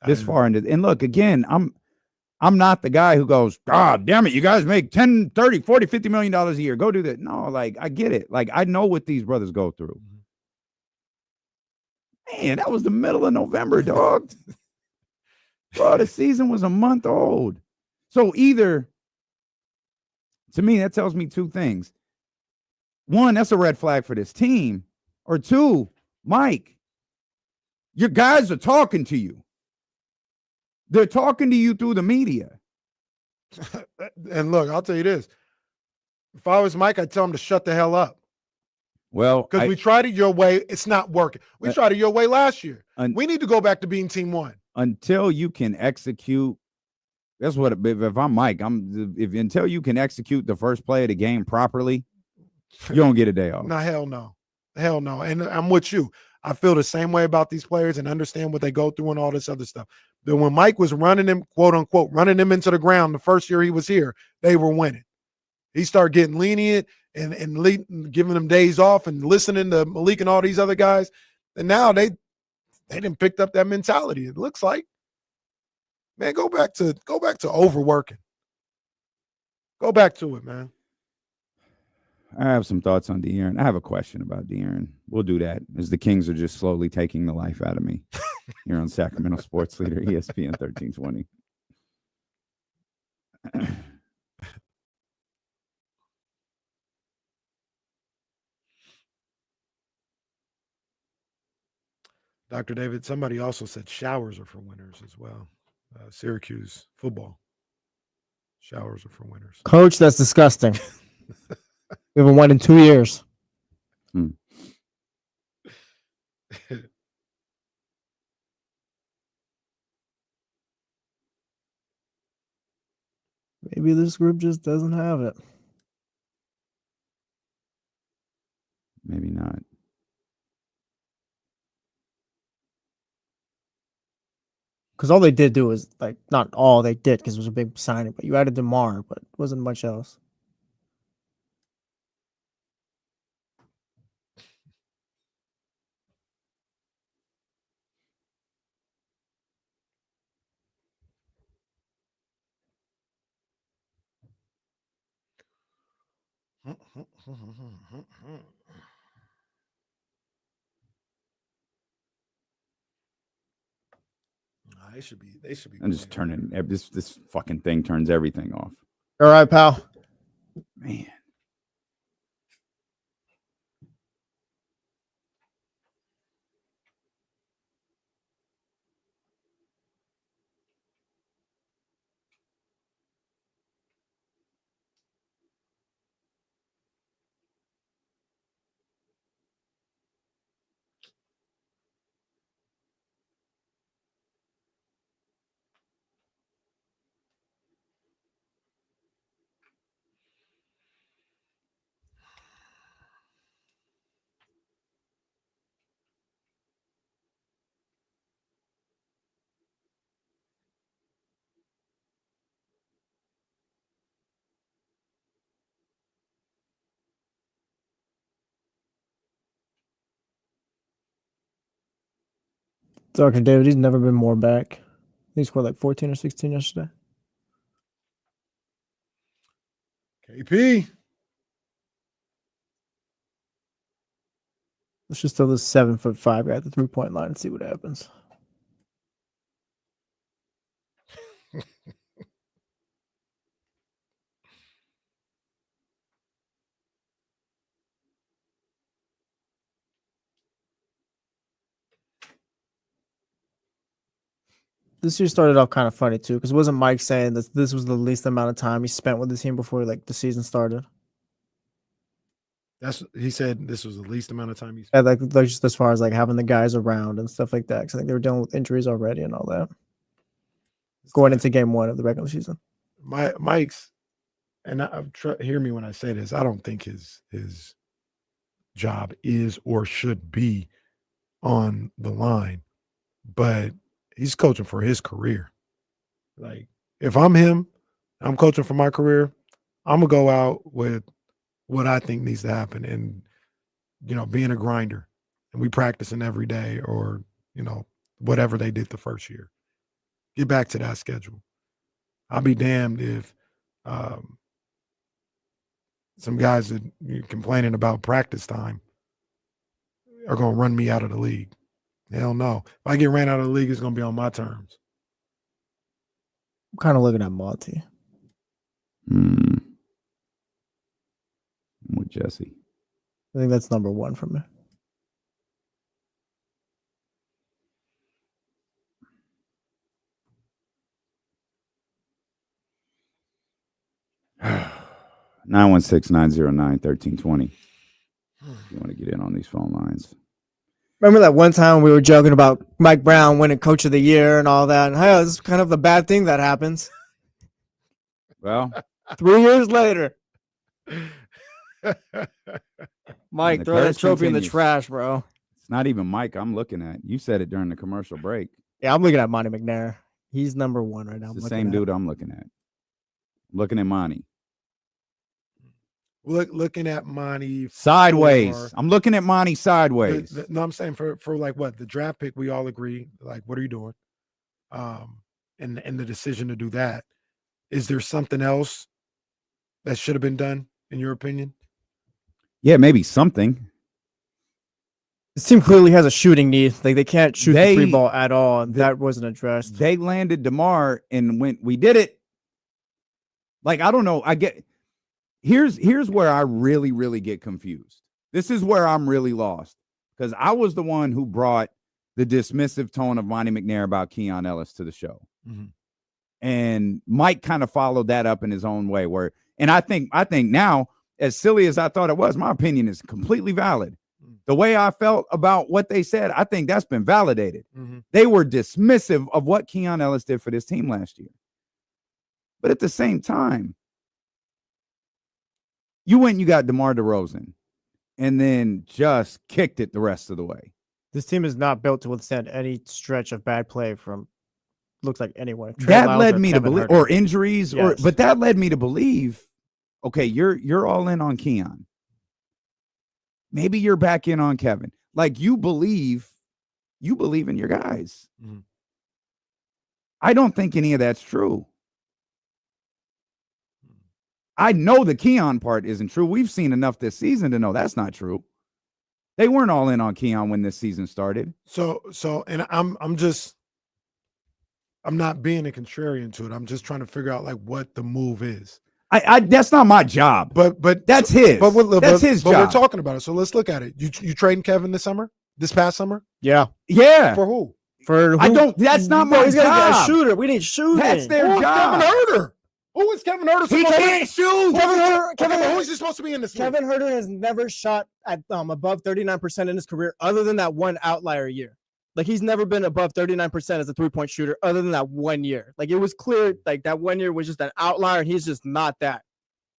this far into, and look, again, I'm not the guy who goes, God damn it, you guys make 10, 30, 40, $50 million a year. Go do that. No, like, I get it. Like, I know what these brothers go through. Man, that was the middle of November, dog. Bro, the season was a month old. So either, to me, that tells me 2 things. 1, that's a red flag for this team. Or 2, Mike, your guys are talking to you. They're talking to you through the media. And look, I'll tell you this. If I was Mike, I'd tell him to shut the hell up. Well, because we tried it your way. It's not working. We tried it your way last year. We need to go back to being team 1. Until you can execute. That's what, if I'm Mike, until you can execute the first play of the game properly, you don't get a day off. No, hell no. Hell no. And I'm with you. I feel the same way about these players and understand what they go through and all this other stuff. But when Mike was running them, quote unquote, running them into the ground the first year he was here, they were winning. He started getting lenient and giving them days off and listening to Malik and all these other guys. And now they didn't pick up that mentality. It looks like, man, go back to overworking. Go back to it, man. I have some thoughts on De'Aaron. I have a question about De'Aaron. We'll do that as the Kings are just slowly taking the life out of me here on Sacramento Sports Leader, ESPN 1320. Dr. David, somebody also said showers are for winners as well. Syracuse football. Showers are for winners. Coach, that's disgusting. We haven't won in 2 years. Maybe this group just doesn't have it. Maybe not. Because all they did do was, like, not all they did because it was a big signing, but you added DeMar, but it wasn't much else. They should be. I'm just turning this fucking thing turns everything off. All right, pal. Man. Dr. David, he's never been more back. He scored like 14 or 16 yesterday. KP. Let's just throw this 7'5" guy at the 3-point line and see what happens. This year started off kind of funny too, because wasn't Mike saying that this was the least amount of time he spent with the team before like the season started? He said this was the least amount of time he Yeah, spent. like just as far as like having the guys around and stuff like that. Because I think they were dealing with injuries already and all that. Going into game 1 of the regular season. Mike's, and hear me when I say this, I don't think his job is or should be on the line, but he's coaching for his career. Like, if I'm him, I'm coaching for my career, I'm gonna go out with what I think needs to happen, and being a grinder, and we practicing every day, or whatever they did the first year. Get back to that schedule. I'll be damned if some guys that complaining about practice time are going to run me out of the league. Hell no. If I get ran out of the league, it's going to be on my terms. I'm kind of looking at Monty. I'm with Jesse. I think that's number 1 for me. — 916-909-1320. You want to get in on these phone lines? Remember that one time we were joking about Mike Brown winning Coach of the Year and all that? And hey, this is kind of the bad thing that happens. Well, 3 years later. Mike, throw that trophy in the trash, bro. It's not even Mike I'm looking at. You said it during the commercial break. Yeah, I'm looking at Monte McNair. He's number 1 right now. It's the same dude I'm looking at. I'm looking at Monty. Looking at Monty sideways. I'm looking at Monty sideways. No, I'm saying for like what the draft pick, we all agree. Like, what are you doing? And the decision to do that. Is there something else that should have been done, in your opinion? Yeah, maybe something. This team clearly has a shooting need. Like, they can't shoot the 3 ball at all. And that wasn't addressed. They landed DeMar, and we did it. Like, I don't know. Here's where I really, really get confused. This is where I'm really lost, because I was the one who brought the dismissive tone of Monte McNair about Keon Ellis to the show. Mm-hmm. And Mike kind of followed that up in his own way, and I think now, as silly as I thought it was, my opinion is completely valid. The way I felt about what they said, I think that's been validated. Mm-hmm. They were dismissive of what Keon Ellis did for this team last year. But at the same time, you went and you got DeMar DeRozan and then just kicked it the rest of the way. This team is not built to withstand any stretch of bad play from, looks like anyone. That led me to believe, or injuries, yes. but that led me to believe, okay, you're all in on Keon. Maybe you're back in on Kevin. Like, you believe in your guys. Mm-hmm. I don't think any of that's true. I know the Keon part isn't true. We've seen enough this season to know that's not true. They weren't all in on Keon when this season started. So, and I'm not being a contrarian to it. I'm just trying to figure out like what the move is. That's not my job. But that's his. That's his job. job. We're talking about it. So let's look at it. You trading Kevin this past summer? Yeah. For who? I don't. That's not my He's gonna get a job. shooter. We need shooting. That's their job. Kevin Herter. Who is Kevin Herter? He can't shoot. Who is he supposed to be in this league? Kevin Herter has never shot at above 39% in his career, other than that one outlier year. Like, he's never been above 39% as a 3-point shooter, other than that 1 year. Like, it was clear, like, that 1 year was just an outlier, and he's just not that.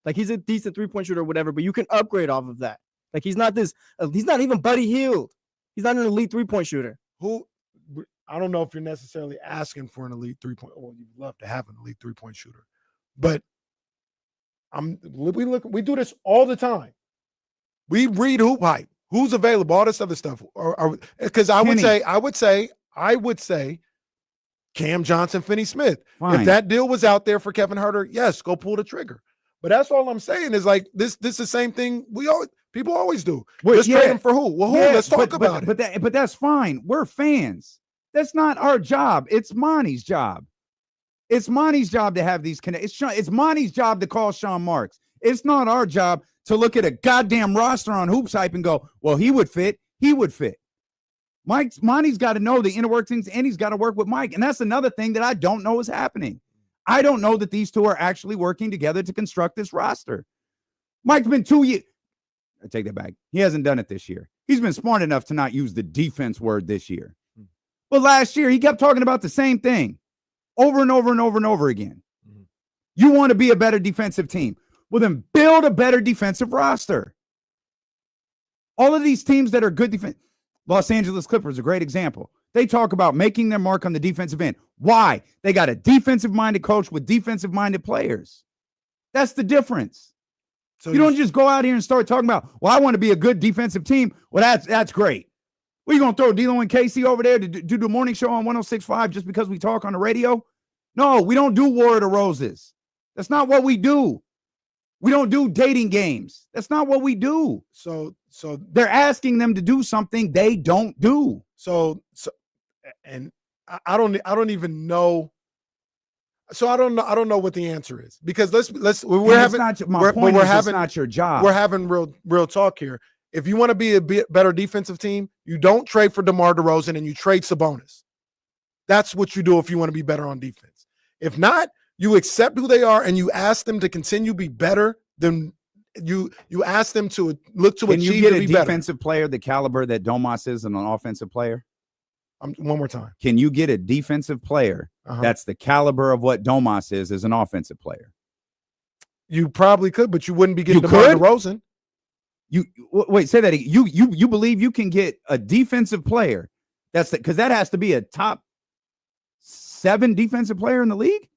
Like, he's a decent 3-point shooter or whatever, but you can upgrade off of that. Like, he's not even Buddy Hield. He's not an elite 3-point shooter. I don't know if you're necessarily asking for an elite 3-point. Oh, you'd love to have an elite 3-point shooter, but we do this all the time. We read hoop hype, who's available, all this other stuff. Because I would say Cam Johnson, Finney Smith. Fine. If that deal was out there for Kevin Herter, yes, go pull the trigger. But that's all I'm saying is, like, this is the same thing people always do. Let's trade him for who? Well, who? Let's talk about it. But that's fine. We're fans. That's not our job. It's Monty's job. It's Monty's job to have these connections. It's Monty's job to call Sean Marks. It's not our job to look at a goddamn roster on Hoops Hype and go, well, he would fit. He would fit. Monty's got to know the inner workings, and he's got to work with Mike. And that's another thing that I don't know is happening. I don't know that these two are actually working together to construct this roster. Mike's been 2 years. I take that back. He hasn't done it this year. He's been smart enough to not use the defense word this year. But last year, he kept talking about the same thing over and over and over and over again. You want to be a better defensive team. Well, then build a better defensive roster. All of these teams that are good defense, Los Angeles Clippers, a great example. They talk about making their mark on the defensive end. Why? They got a defensive-minded coach with defensive-minded players. That's the difference. So you don't just go out here and start talking about, well, I want to be a good defensive team. Well, that's great. What, you going to throw D'Lo and Casey over there to do the morning show on 106.5 just because we talk on the radio? No, we don't do War of the Roses. That's not what we do. We don't do dating games. That's not what we do. So they're asking them to do something they don't do. And I don't even know. So I don't know what the answer is, because we're having not your job. We're having real talk here. If you want to be a better defensive team, you don't trade for DeMar DeRozan and you trade Sabonis. That's what you do if you want to be better on defense. If not, you accept who they are and you ask them to continue to be better. Then you ask them to look to achieve. Can you get a defensive player the caliber that Domas is and an offensive player? One more time. Can you get a defensive player that's the caliber of what Domas is as an offensive player? You probably could, but you wouldn't be getting DeMar DeRozan. Wait, say that again. You believe you can get a defensive player because that has to be a top 7 defensive player in the league?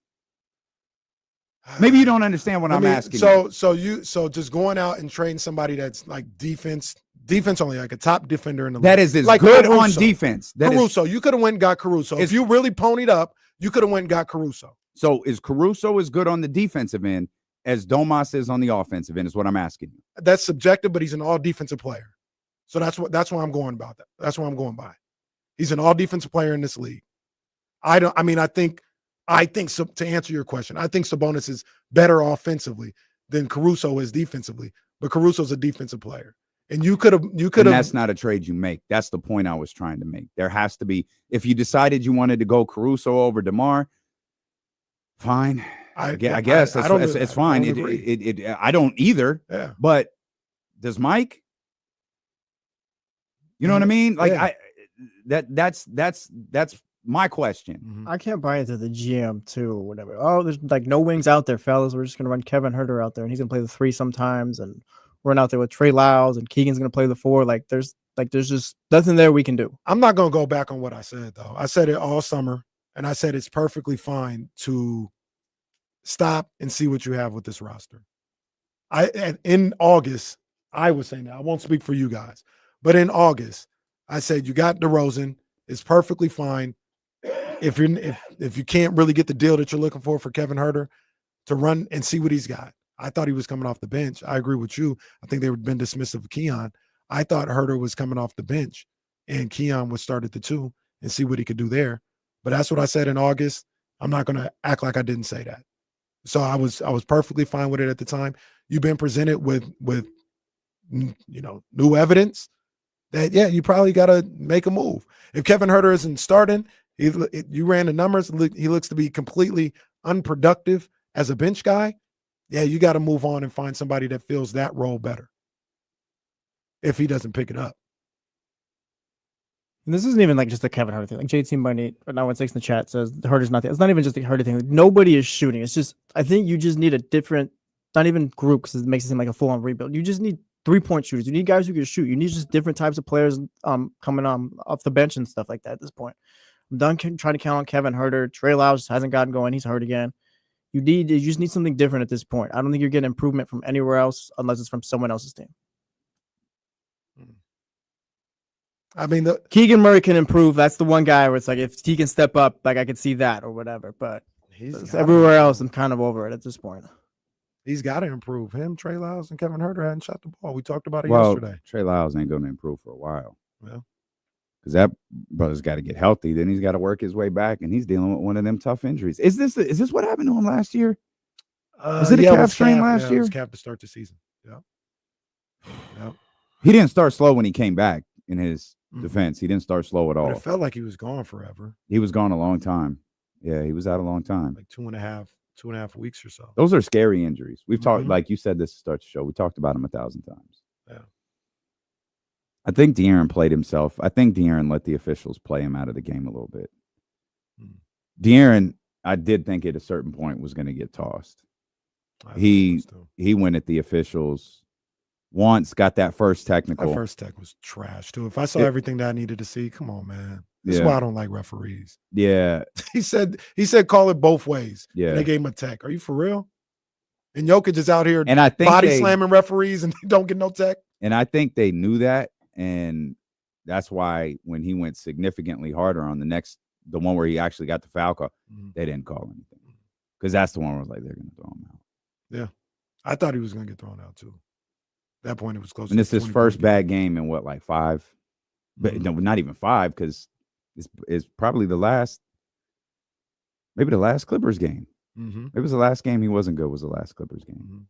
Maybe you don't understand what I'm asking. So just going out and trading somebody that's like defense only, like a top defender in the league. That is like good Caruso. On defense. Caruso, you could have went and got Caruso. If you really ponied up, you could have went and got Caruso. So is Caruso as good on the defensive end as Domas is on the offensive end, is what I'm asking you. That's subjective, but he's an all defensive player. So that's why I'm going about that. That's what I'm going by. He's an all defensive player in this league. I think so, to answer your question, I think Sabonis is better offensively than Caruso is defensively, but Caruso's a defensive player. And you could have. That's not a trade you make. That's the point I was trying to make. There has to be, if you decided you wanted to go Caruso over DeMar, fine. I guess it's fine. I don't either. Yeah. But does Mike? You know what I mean? Like that's my question. I can't buy into the GM too or whatever. Oh, there's like no wings out there, fellas. We're just gonna run Kevin Herter out there, and he's gonna play the 3 sometimes, and run out there with Trey Lyles, and Keegan's gonna play the 4. There's just nothing there we can do. I'm not gonna go back on what I said though. I said it all summer, and I said it's perfectly fine to stop and see what you have with this roster. In August, I was saying that. I won't speak for you guys, but in August, I said you got DeRozan. It's perfectly fine if you can't really get the deal that you're looking for Kevin Herter, to run and see what he's got. I thought he was coming off the bench. I agree with you. I think they would have been dismissive of Keon. I thought Herter was coming off the bench and Keon would start at the 2 and see what he could do there. But that's what I said in August. I'm not going to act like I didn't say that. So I was perfectly fine with it at the time. You've been presented with new evidence that you probably got to make a move. If Kevin Huerter isn't starting, you ran the numbers. He looks to be completely unproductive as a bench guy. Yeah, you got to move on and find somebody that fills that role better. If he doesn't pick it up. And this isn't even like just the Kevin Huerter thing. Like JT Bunny, or 916 in the chat says the Huerter's not. It's not even just the Huerter thing. Like, nobody is shooting. It's just I think you just need a different, not even group, because it makes it seem like a full-on rebuild. You just need 3-point shooters. You need guys who can shoot. You need just different types of players coming off the bench and stuff like that at this point. I'm done trying to count on Kevin Huerter. Trey Lyles hasn't gotten going. He's hurt again. You just need something different at this point. I don't think you're getting improvement from anywhere else unless it's from someone else's team. I mean, Keegan Murray can improve. That's the one guy where it's like if he can step up, like I could see that or whatever. But everywhere else, I'm kind of over it at this point. He's got to improve. Him, Trey Lyles, and Kevin Huerter hadn't shot the ball. We talked about it yesterday. Trey Lyles ain't going to improve for a while. Well, because that brother's got to get healthy. Then he's got to work his way back, and he's dealing with one of them tough injuries. Is this what happened to him last year? Is it a calf strain last year? It was calf to start the season. Yeah. He didn't start slow when he came back in his defense. He didn't start slow at all. But it felt like he was gone forever. He was gone a long time. Yeah, he was out a long time. Like two and a half weeks or so. Those are scary injuries. We've talked, like you said, this starts to show. We talked about him 1,000 times. Yeah. I think De'Aaron played himself. I think De'Aaron let the officials play him out of the game a little bit. De'Aaron, I did think at a certain point was going to get tossed. He went at the officials once, got that first technical. That first tech was trash too. If I saw everything that I needed to see, come on, man. This is why I don't like referees. Yeah. He said call it both ways. Yeah. And they gave him a tech. Are you for real? And Jokic is out here and I think body slamming referees and they don't get no tech. And I think they knew that. And that's why when he went significantly harder on the one where he actually got the foul call, they didn't call anything. Because that's the one where I was like, they're going to throw him out. Yeah. I thought he was going to get thrown out too. At that point, it was close. And it's his first bad game in what, like 5? But no, not even 5, because it's probably maybe the last Clippers game. It was the last game he wasn't good. Was the last Clippers game.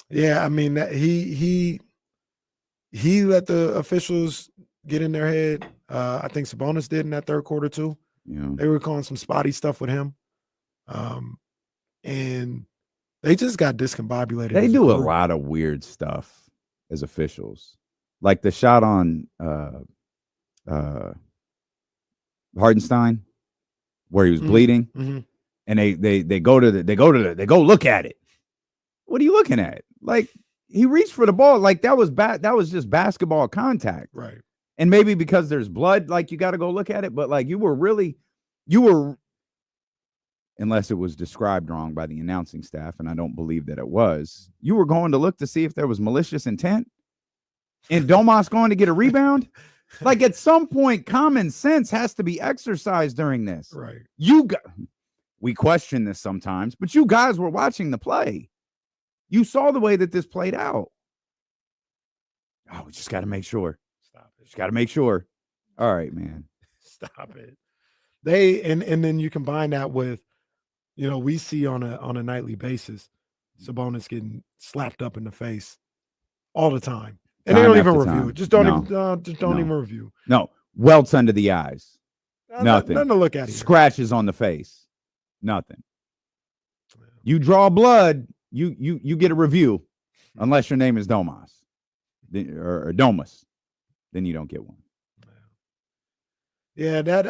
Yeah, I mean he let the officials get in their head. I think Sabonis did in that third quarter too. Yeah, they were calling some spotty stuff with him, and they just got discombobulated. They do a lot of weird stuff as officials, like the shot on Hardenstein where he was bleeding, and they go look at it. What are you looking at? Like, he reached for the ball. Like, that was that was just basketball contact, right? And maybe because there's blood, like, you got to go look at it. But like, you were, unless it was described wrong by the announcing staff, and I don't believe that it was, you were going to look to see if there was malicious intent, and Domas going to get a rebound. Like, at some point, common sense has to be exercised during this. Right. We question this sometimes, but you guys were watching the play. You saw the way that this played out. Oh, we just got to make sure. Stop it. Just got to make sure. All right, man. Stop it. And then you combine that with, we see on a nightly basis, Sabonis getting slapped up in the face all the time. And they don't even review it. Just don't even review. No. Welts under the eyes. Nothing. Nothing to look at here. Scratches on the face. Nothing. You draw blood, you get a review, unless your name is Domas or Domus. Then you don't get one. Yeah, that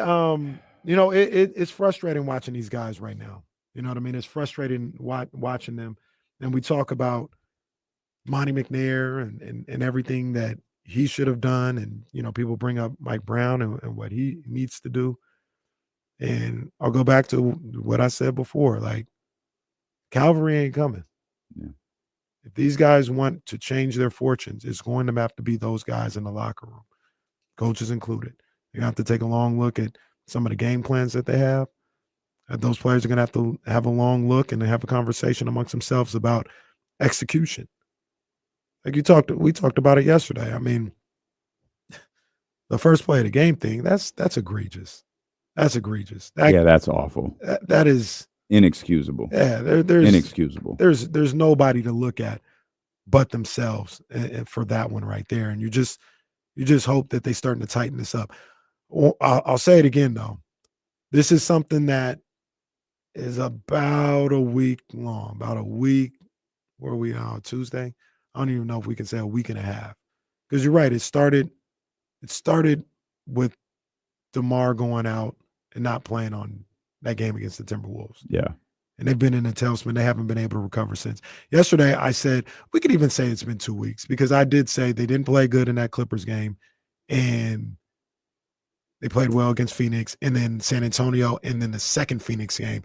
it's frustrating watching these guys right now. You know what I mean? It's frustrating watching them. And we talk about Monte McNair and everything that he should have done. And, people bring up Mike Brown and what he needs to do. And I'll go back to what I said before. Like, Calvary ain't coming. Yeah. If these guys want to change their fortunes, it's going to have to be those guys in the locker room, coaches included. You have to take a long look at some of the game plans that they have. Those players are going to have to have a long look and have a conversation amongst themselves about execution. Like we talked about it yesterday. I mean, the first play of the game thing, that's egregious. That's egregious. That's awful. That is Inexcusable. Yeah, there's inexcusable. There's nobody to look at but themselves for that one right there. And you just hope that they starting to tighten this up. Well, I'll say it again though. This is something that is about a week long. About a week. Where are we on Tuesday? I don't even know if we can say a week and a half. Because you're right. It started with DeMar going out and not playing on that game against the Timberwolves. Yeah. And they've been in a tailspin. They haven't been able to recover since. Yesterday, I said, we could even say it's been 2 weeks because I did say they didn't play good in that Clippers game. And they played well against Phoenix and then San Antonio. And then the second Phoenix game,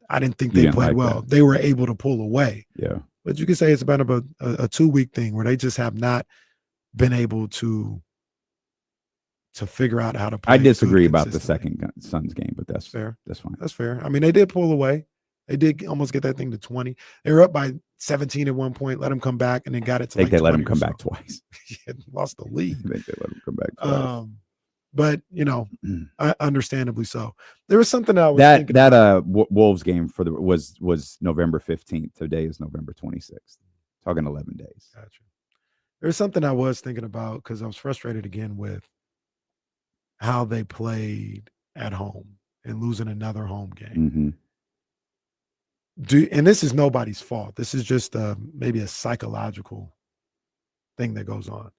I didn't think they played well. That. They were able to pull away. Yeah. But you could say it's about a 2 week thing where they just have not been able to figure out how to play. I disagree about the second Suns game, but that's fair. That's fine. That's fair. I mean, they did pull away. They did almost get that thing to 20. They were up by 17 at one point, let them come back, and then got it to I think they let them come back twice. Yeah, lost the lead. I think they let them come back twice. But, understandably so. There was something I was thinking about. Wolves game was November 15th. Today is November 26th. Talking 11 days. Gotcha. There's something I was thinking about because I was frustrated again with how they played at home and losing another home game. Mm-hmm. And this is nobody's fault. This is just maybe a psychological thing that goes on.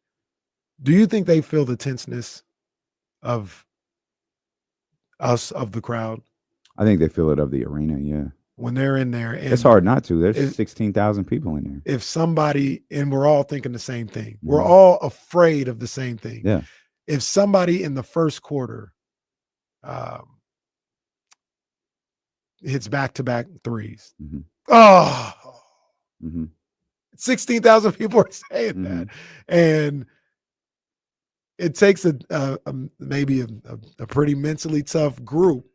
Do you think they feel the tenseness of us, of the crowd? I think they feel it of the arena, yeah. When they're in there. And it's hard not to. There's 16,000 people in there. If somebody, and we're all thinking the same thing. We're all afraid of the same thing. Yeah. If somebody in the first quarter hits back-to-back threes. Mm-hmm. Oh, mm-hmm. 16,000 people are saying that. And it takes maybe a pretty mentally tough group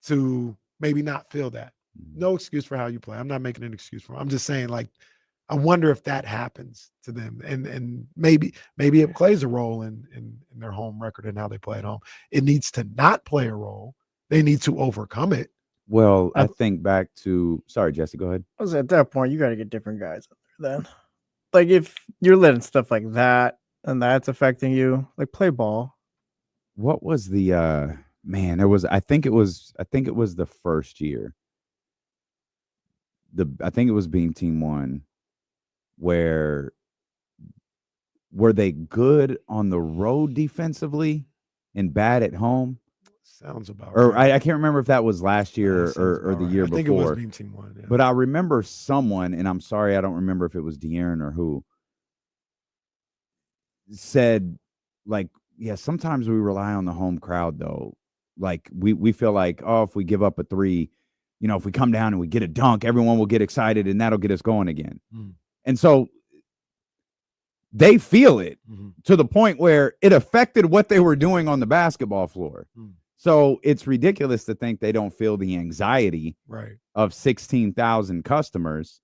to maybe not feel that. No excuse for how you play. I'm not making an excuse for them. I'm just saying, like, I wonder if that happens to them. And maybe it plays a role in their home record and how they play at home. It needs to not play a role. They need to overcome it. Well, I think back to sorry, Jesse, go ahead. I was at that point, you got to get different guys up there then. Like if you're letting stuff like that and that's affecting you, like play ball. What was the man? There was I think it was the first year. I think it was being Team One, where were they good on the road defensively and bad at home? Sounds about or right. I can't remember if that was last year or the year before. I think before. it was being Team One. Yeah. But I remember someone, and I'm sorry I don't remember if it was De'Aaron or who, said, like, yeah, sometimes we rely on the home crowd, though. Like, we feel like, oh, if we give up a three, if we come down and we get a dunk, everyone will get excited, and that'll get us going again. And so they feel it to the point where it affected what they were doing on the basketball floor. So it's ridiculous to think they don't feel the anxiety of 16,000 customers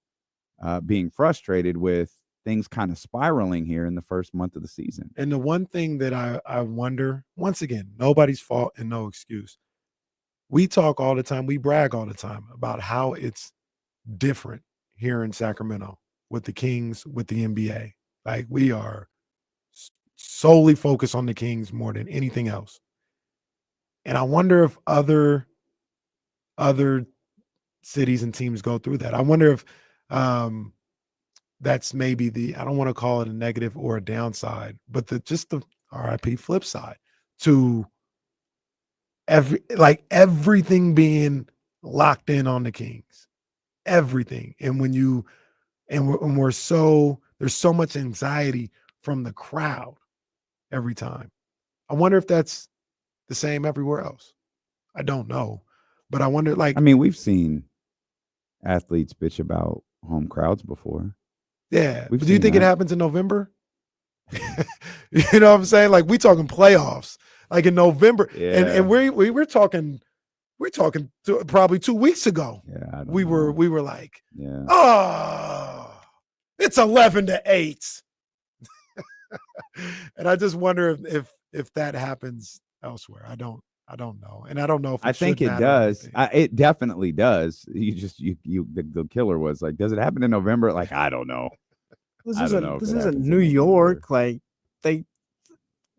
being frustrated with things kind of spiraling here in the first month of the season. And the one thing that I wonder, once again, nobody's fault and no excuse. We talk all the time, we brag all the time about how it's different here in Sacramento with the Kings, with the NBA. Like, we are solely focused on the Kings more than anything else. And I wonder if other cities and teams go through that. I wonder if that's maybe I don't want to call it a negative or a downside, but just the RIP flip side to everything being locked in on the Kings, everything. And there's so much anxiety from the crowd every time. I wonder if that's the same everywhere else. I don't know, but I wonder, we've seen athletes bitch about home crowds before. Yeah. But do you think it happens in November? You know what I'm saying? Like, we talking playoffs, like in November. Yeah. And we're talking probably 2 weeks ago. Yeah. We were like, yeah. Oh, it's 11-8. And I just wonder if that happens elsewhere. I I don't know, and I don't know if I think it does. It definitely does. The killer was like, does it happen in November? Like, I don't know. This isn't New York. Like they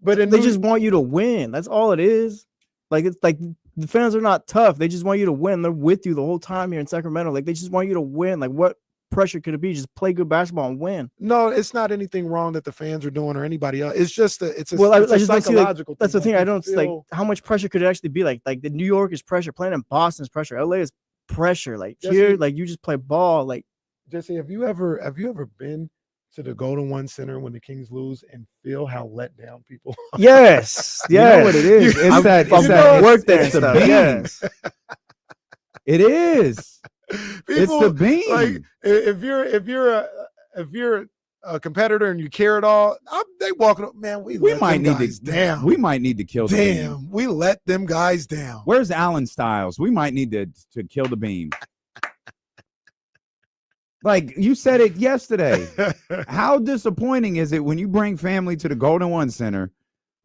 just want you to win. That's all it is. Like it's like the fans are not tough. They just want you to win. They're with you the whole time here in Sacramento. Like they just want you to win. Like what pressure could it be? Just play good basketball and win. No, it's not anything wrong that the fans are doing or anybody else. It's just it's a psychological thing. That's the thing. Like, I don't like how much pressure could it actually be? Like the New York is pressure. Playing in Boston is pressure. LA is pressure. Like here, like you just play ball. Like Jesse, have you ever been to the Golden One Center when the Kings lose and feel how let down people are? Yes. You know what it is? It's that work there and stuff. Yes. It is. It's the beam. Like if you're a competitor and you care it all, they walking up, man. We might need to kill the beam. We let them guys down. Where's Allen Styles? We might need to kill the beam. Like you said it yesterday. How disappointing is it when you bring family to the Golden One Center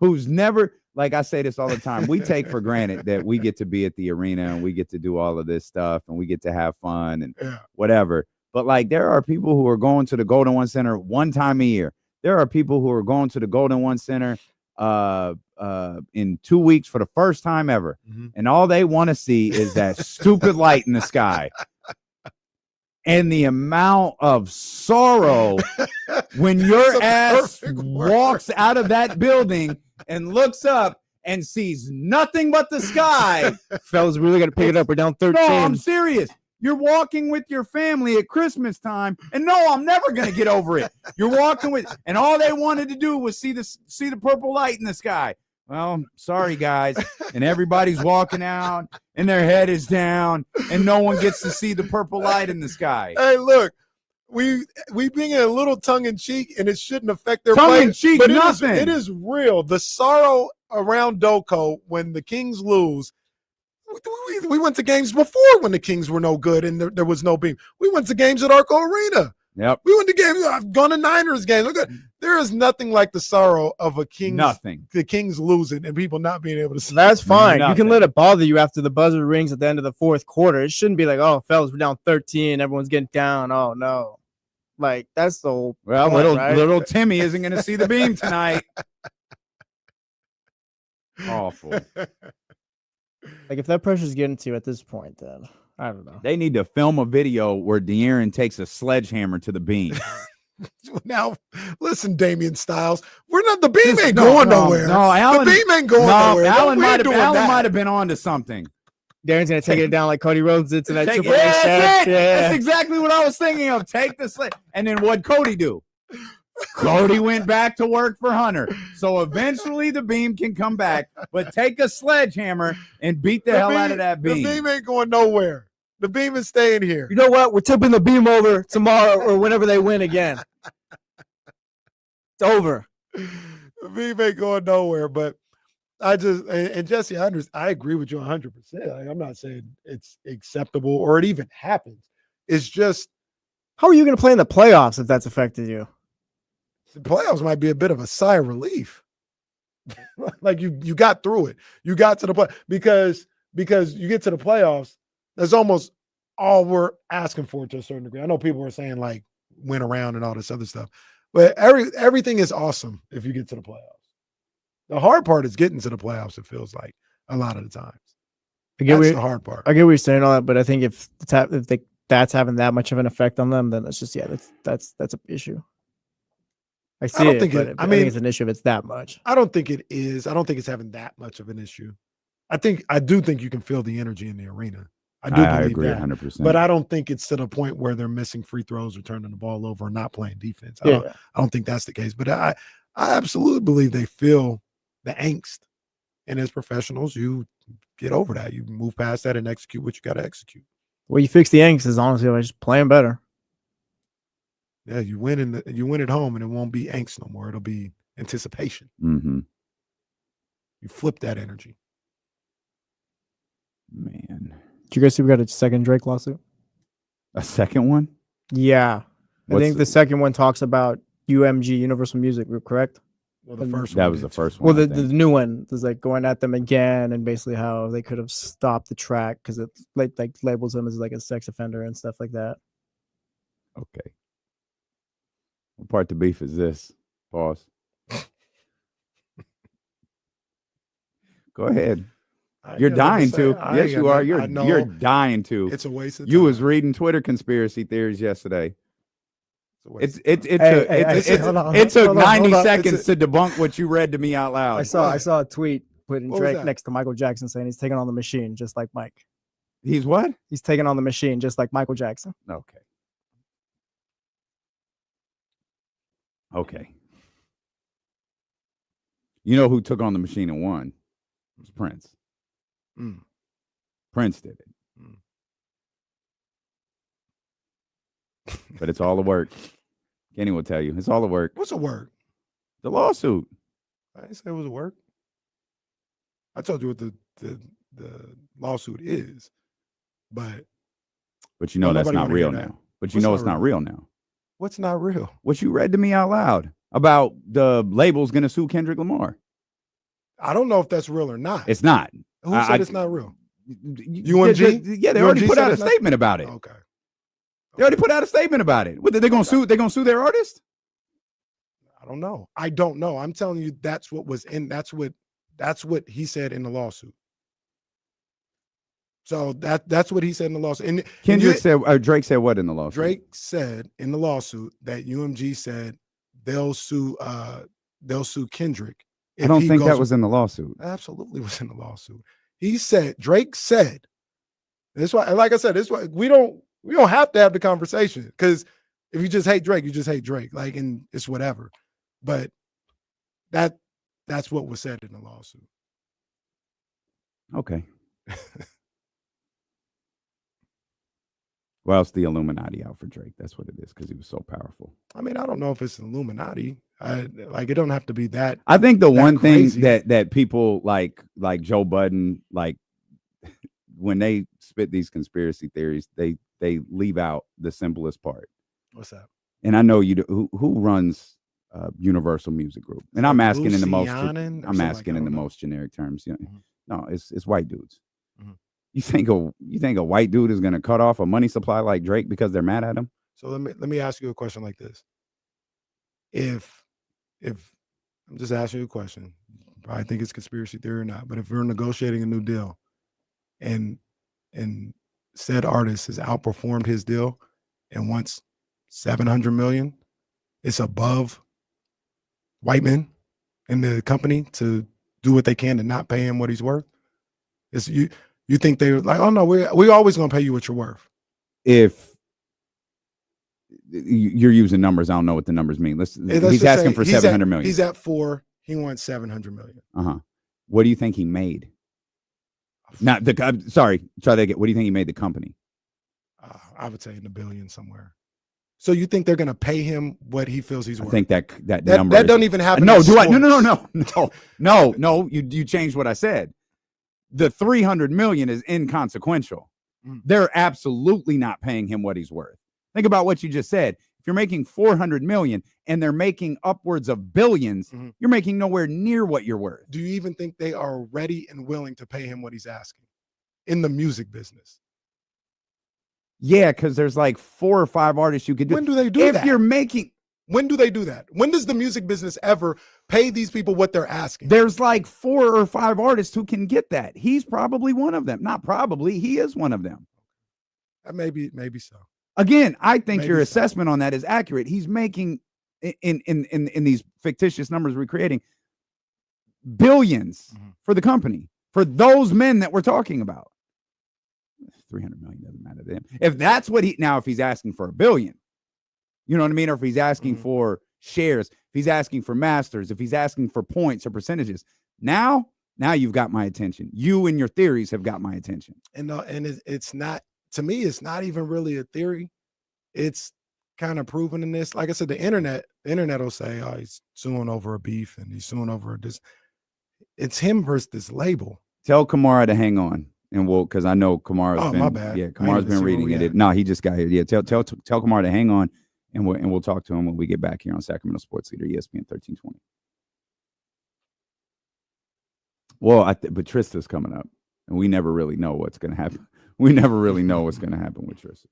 who's never, like I say this all the time, we take for granted that we get to be at the arena and we get to do all of this stuff and we get to have fun and whatever. But like there are people who are going to the Golden One Center one time a year. There are people who are going to the Golden One Center in 2 weeks for the first time ever. Mm-hmm. And all they want to see is that stupid light in the sky. And the amount of sorrow when your ass walks out of that building and looks up and sees nothing but the sky. Fellas, really got to pick it up. We're down 13. No, I'm serious. You're walking with your family at Christmas time, and no, I'm never going to get over it. You're walking with, and all they wanted to do was see the purple light in the sky. Well, sorry, guys. And everybody's walking out, and their head is down, and no one gets to see the purple light in the sky. Hey, look, we being a little tongue in cheek, and it shouldn't affect their tongue play. in cheek, but nothing. It is real. The sorrow around Doko when the Kings lose. We went to games before when the Kings were no good and there was no beam. We went to games at Arco Arena. Yep. We went to games. I've gone to Niners games. Look, there is nothing like the sorrow of a Kings. Nothing. The Kings losing and people not being able to see. That's fine. Nothing. You can let it bother you after the buzzer rings at the end of the fourth quarter. It shouldn't be like, oh, fellas, we're down 13. Everyone's getting down. Oh, no. Like, that's the whole point, little Timmy isn't going to see the beam tonight. Awful. Like, if that pressure's getting to you at this point, then I don't know. They need to film a video where De'Aaron takes a sledgehammer to the beam. Now, listen, Damian Styles, the beam ain't going nowhere. No, Allen, the beam ain't going nowhere. Allen might have been on to something. Darren's gonna take it down like Cody Rhodes did tonight. That's exactly what I was thinking of. Take the sled, and then what'd Cody do? Cody went back to work for Hunter. So eventually the beam can come back, but take a sledgehammer and beat the hell out of that beam. The beam ain't going nowhere. The beam is staying here. You know what? We're tipping the beam over tomorrow or whenever they win again. It's over. The beam ain't going nowhere, but I just, and Jesse, I agree with you 100%. Like, I'm not saying it's acceptable or it even happens. It's just. How are you going to play in the playoffs if that's affected you? The playoffs might be a bit of a sigh of relief. Like you got through it. You got to the play because you get to the playoffs. That's almost all we're asking for to a certain degree. I know people were saying like win around and all this other stuff, but everything is awesome if you get to the playoffs. The hard part is getting to the playoffs. It feels like a lot of the times. That's the hard part. I get what you're saying all that, but I think if that's having that much of an effect on them, then it's just that's an issue. I think it's an issue if it's that much. I don't think it is. I don't think it's having that much of an issue. I do think you can feel the energy in the arena. I agree 100%. But I don't think it's to the point where they're missing free throws or turning the ball over or not playing defense. I don't think that's the case. But I absolutely believe they feel the angst. And as professionals, you get over that. You move past that and execute what you got to execute. Well, you fix the angst is honestly by just playing better. Yeah, you win at home, and it won't be angst no more. It'll be anticipation. Mm-hmm. You flip that energy. Man. Did you guys see we got a second Drake lawsuit? A second one? Yeah. I think the second one talks about UMG, Universal Music Group, correct? Well, the first That one was the did, first too. one. Well, I the think. new one is like going at them again, and basically how they could have stopped the track because it like labels him as like a sex offender and stuff like that. Okay. What part of the beef is this? Pause. Go ahead. You're dying to. Yes, you are. You're dying to. It's a waste of time. You was reading Twitter conspiracy theories yesterday. It took 90 seconds to debunk what you read to me out loud. I saw a tweet putting What was Drake that? next to Michael Jackson saying he's taking on the machine just like Mike. He's what? He's taking on the machine just like Michael Jackson. Okay. Okay. You know who took on the machine and won? It was Prince. Mm. Prince did it. Mm. But it's all the work. Kenny will tell you. It's all the work. What's a work? The lawsuit. I didn't say it was a work. I told you what the lawsuit is, but you know that's nobody not wanna real hear that. now. But you What's know not it's not real now. what's not real? What you read to me out loud about the label's going to sue Kendrick Lamar. I don't know if that's real or not. It's not. Who said it's not real? UMG? Yeah, they already put out a statement about it. Okay. They already put out a statement about it. What, they're going to sue? They're going to sue their artist? I don't know. I don't know. I'm telling you, that's what was in. That's what he said in the lawsuit. So that's what he said in the lawsuit. And Kendrick said, Drake said what in the lawsuit? Drake said in the lawsuit that UMG said they'll sue Kendrick. I don't think that was in the lawsuit. Absolutely was in the lawsuit. He said, Drake said, this why, like I said, this why we don't have to have the conversation, because if you just hate Drake, you just hate Drake. Like, and it's whatever. But that's what was said in the lawsuit. Okay. Well, it's the Illuminati out for Drake. That's what it is, because he was so powerful. I mean, I don't know if it's an Illuminati. It don't have to be that. I think the one crazy. thing that people like Joe Budden, like when they spit these conspiracy theories, they leave out the simplest part. What's that? And I know you do, who runs Universal Music Group, and I'm asking in the most most generic terms. You know, no, it's white dudes. Mm-hmm. You think a white dude is going to cut off a money supply like Drake because they're mad at him? So let me ask you a question like this. If I'm just asking you a question, I think it's conspiracy theory or not, but if you're negotiating a new deal and said artist has outperformed his deal and wants $700 million, it's above white men in the company to do what they can to not pay him what he's worth. It's you think they're like, oh no, we always gonna pay you what you're worth. If you're using numbers, I don't know what the numbers mean. He's asking for $700 million. He's at 4. He wants $700 million. What do you think he made? Not the. Sorry, try that again. What do you think he made the company? I would say in the billions somewhere. So you think they're gonna pay him what he feels he's worth? I think that number that don't even happen. No, do I? No. You changed what I said. The $300 million is inconsequential. They're absolutely not paying him what he's worth. Think about what you just said. If you're making $400 million and they're making upwards of billions, you're making nowhere near what you're worth. Do you even think they are ready and willing to pay him what he's asking in the music business? Yeah, because there's like 4 or 5 artists you could do. When do they do that? If you're making... When do they do that? When does the music business ever pay these people what they're asking? There's like 4 or 5 artists who can get that. He's probably one of them. Not probably. He is one of them. Maybe so. Again, I think your assessment on that is accurate. He's making in these fictitious numbers we're creating billions for the company, for those men that we're talking about. $300 million doesn't matter to him. If that's what if he's asking for $1 billion, you know what I mean? Or if he's asking for shares, if he's asking for masters, if he's asking for points or percentages, now you've got my attention. You and your theories have got my attention. And it's not, to me, it's not even really a theory. It's kind of proven in this. Like I said, the internet will say, oh, he's suing over a beef and he's suing over this. It's him versus this label. Tell Kamara to hang on. And because I know Kamara's been, my bad. Yeah, Kamara's been reading it. No, he just got here. Yeah, tell Kamara to hang on, and we'll talk to him when we get back here on Sacramento Sports Leader, ESPN 1320. Well, but Trysta's coming up, and we never really know what's going to happen. We never really know what's going to happen with Trysta.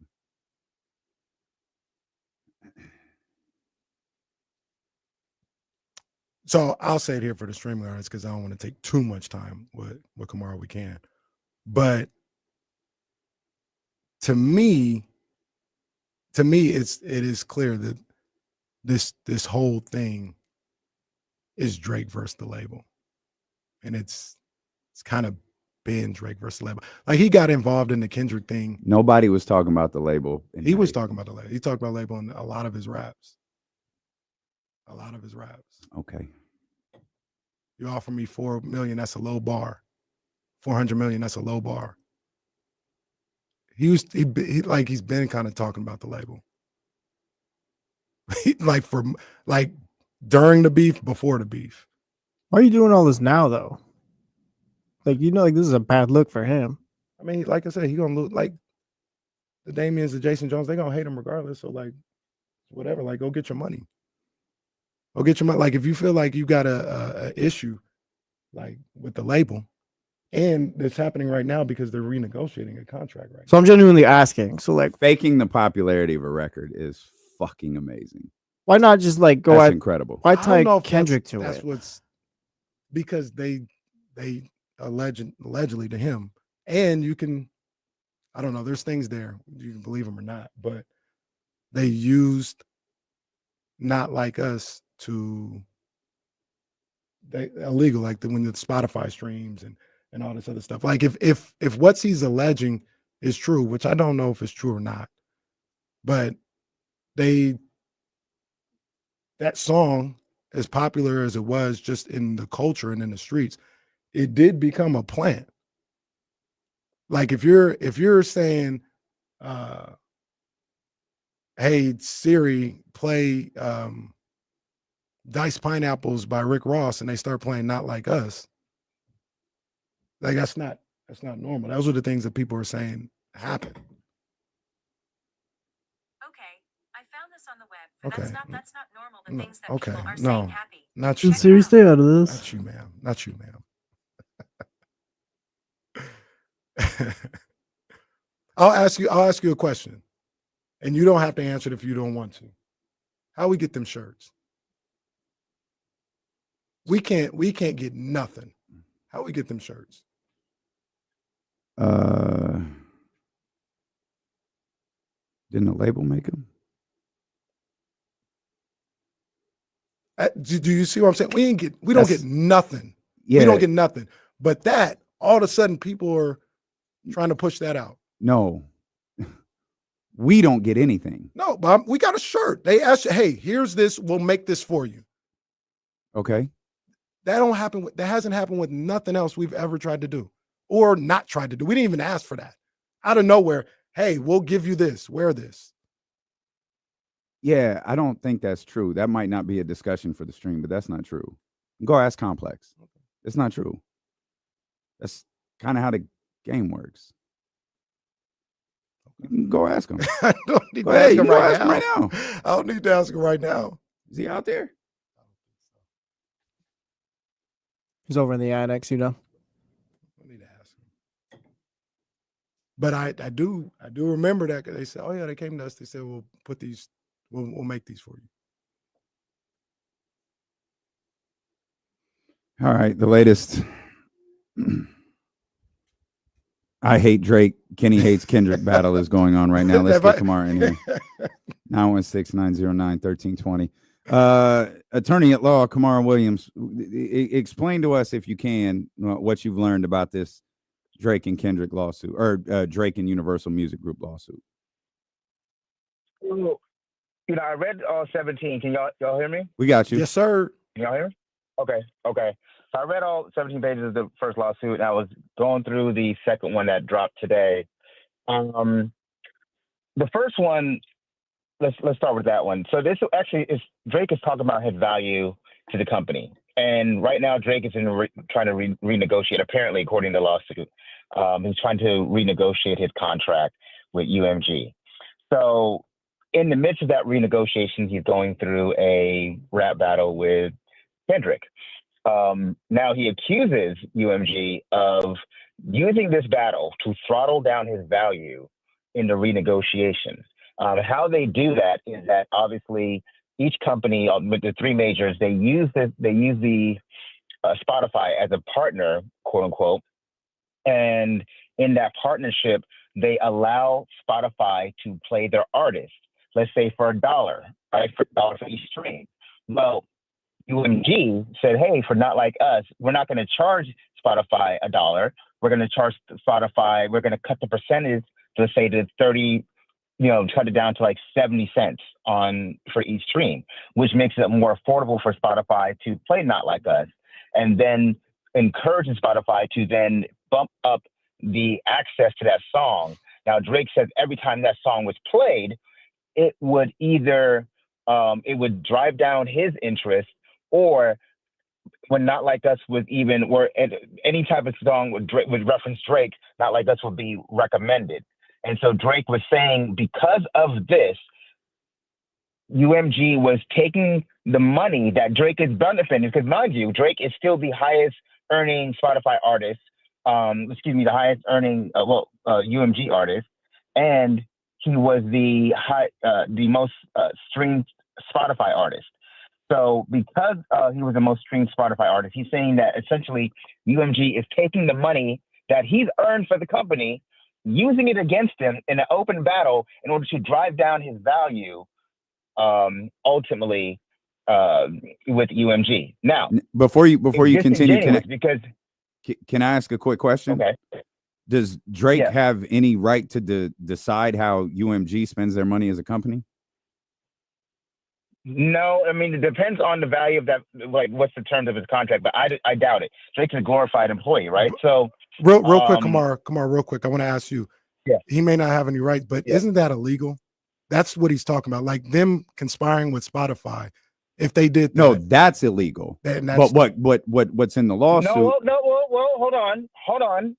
So I'll say it here for the streaming artists because I don't want to take too much time with Kamara. We can, but to me, it is clear that this whole thing is Drake versus the label, and it's kind of been Drake versus the label. Like, he got involved in the Kendrick thing. Nobody was talking about the label. He was talking about the label. He talked about label in a lot of his raps. Okay. You offer me $4 million, that's a low bar. 400 million, that's a low bar. He's been kind of talking about the label. like during the beef, before the beef. Why are you doing all this now, though? Like, like this is a bad look for him. I mean, like I said, he gonna lose. Like the Damians, the Jason Jones, they gonna hate him regardless. So like, whatever. Like, go get your money. Go get your money. Like, if you feel like you got a issue, like with the label, and it's happening right now because they're renegotiating a contract right now. So I'm genuinely asking. So like, faking the popularity of a record is fucking amazing. Why not just like go That's at incredible. Why tie Kendrick to that's it? What's because they allegedly to him, and you can, I don't know, there's things there, you can believe them or not, but they used Not Like Us to illegal, like when the Spotify streams and all this other stuff. Like if what he's alleging is true, which I don't know if it's true or not, but that song, as popular as it was just in the culture and in the streets, it did become a plant. Like if you're saying, hey Siri, play Diced Pineapples by Rick Ross, and they start playing Not Like Us, like that's not normal. Those are the things that people are saying happen. Okay, I found this on the web. But Okay. That's not normal. The things that Okay. people are No. saying happy. Not you. Siri, stay out of this. Not you, ma'am. Not you, ma'am. I'll ask you a question, and you don't have to answer it if you don't want to. How we get them shirts? We can't get nothing. How we get them shirts? Didn't the label make them? Do you see what I'm saying? We don't get nothing. Yeah. We don't get nothing. But that all of a sudden people are trying to push that out. No. We don't get anything. No, Bob, we got a shirt. They asked you, hey, here's this. We'll make this for you. Okay. That don't happen. That hasn't happened with nothing else we've ever tried to do or not tried to do. We didn't even ask for that. Out of nowhere, hey, we'll give you this. Wear this. Yeah, I don't think that's true. That might not be a discussion for the stream, but that's not true. Go ask Complex. It's not true. That's kind of how the game works. You can go ask him. I don't need Go to ahead, ask you him can go right ask him now. right now. I don't need to ask him right now. Is he out there? He's over in the annex, I need to ask him. But I do remember that they said, oh yeah, they came to us. They said, we'll put these, we'll make these for you. All right, the latest. I hate Drake. Kenny hates Kendrick battle is going on right now. Let's get Kamara in here. 916-909-1320. Attorney at law, Kamara Williams, explain to us, if you can, what you've learned about this Drake and Kendrick lawsuit, or Drake and Universal Music Group lawsuit. I read all 17. Can y'all hear me? We got you. Yes, sir. Can y'all hear me? Okay. So I read all 17 pages of the first lawsuit, and I was going through the second one that dropped today. The first one, let's start with that one. So this actually is, Drake is talking about his value to the company, and right now Drake is trying to renegotiate. Apparently, according to the lawsuit, he's trying to renegotiate his contract with UMG. So in the midst of that renegotiation, he's going through a rap battle with Kendrick. now he accuses UMG of using this battle to throttle down his value in the renegotiations. How they do that is that obviously each company with the three majors, they use the Spotify as a partner, quote unquote, and in that partnership, they allow Spotify to play their artists, let's say for $1, right? For $1 for each stream. Well, UMG said, hey, for Not Like Us, we're not going to charge Spotify $1. We're going to charge Spotify, we're going to cut the percentage, let's say to 30, cut it down to like 70 cents for each stream, which makes it more affordable for Spotify to play Not Like Us, and then encouraging Spotify to then bump up the access to that song. Now, Drake says every time that song was played, it would either it would drive down his interest, or when Not Like Us was even, or any type of song would reference Drake, Not Like Us would be recommended. And so Drake was saying, because of this, UMG was taking the money that Drake is benefiting, because mind you, Drake is still the highest earning Spotify artist, the highest earning, UMG artist, and he was the most streamed Spotify artist. So because he was the most streamed Spotify artist, he's saying that essentially UMG is taking the money that he's earned for the company, using it against him in an open battle in order to drive down his value, ultimately with UMG. Now, before you continue, can I ask a quick question? Okay. Does Drake have any right to decide how UMG spends their money as a company? No, I mean, it depends on the value of that, like what's the terms of his contract, but I doubt it. Drake's a glorified employee, right? So real quick, Kamar, real quick, I want to ask you, he may not have any rights, but isn't that illegal? That's what he's talking about, like them conspiring with Spotify. If they did no, that's illegal. But what's in the lawsuit? Well, hold on.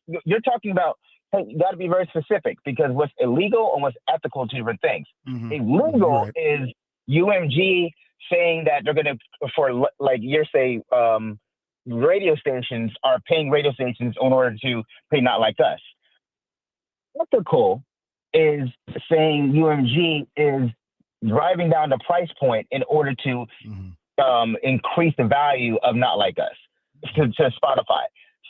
You're talking about. Hey, you got to be very specific, because what's illegal and what's ethical are two different things. Illegal is UMG saying that they're going to, for like you're saying, radio stations are paying radio stations in order to pay Not Like Us. Ethical is saying UMG is driving down the price point in order to increase the value of Not Like Us to Spotify.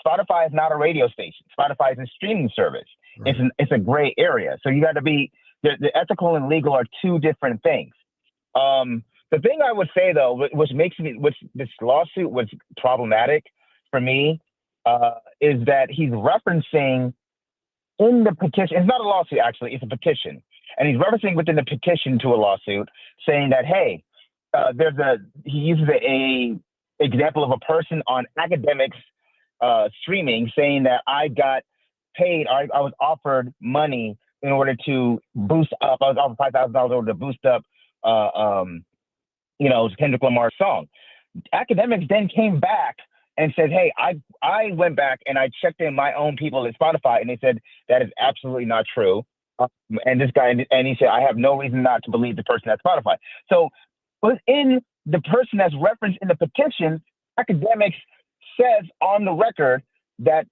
Spotify is not a radio station. Spotify is a streaming service. Right. It's a gray area. So you got to be the ethical and legal are two different things. The thing I would say though, which this lawsuit was problematic for me, is that he's referencing in the petition. It's not a lawsuit actually; it's a petition, and he's referencing within the petition to a lawsuit, saying that hey, he uses a example of a person on academics streaming, saying that I got paid, I was offered money in order to boost up. I was offered $5,000 in order to boost up, Kendrick Lamar's song. Academics then came back and said, hey, I went back and I checked in my own people at Spotify, and they said that is absolutely not true. And this guy, and he said, I have no reason not to believe the person at Spotify. So within the person that's referenced in the petition, academics says on the record that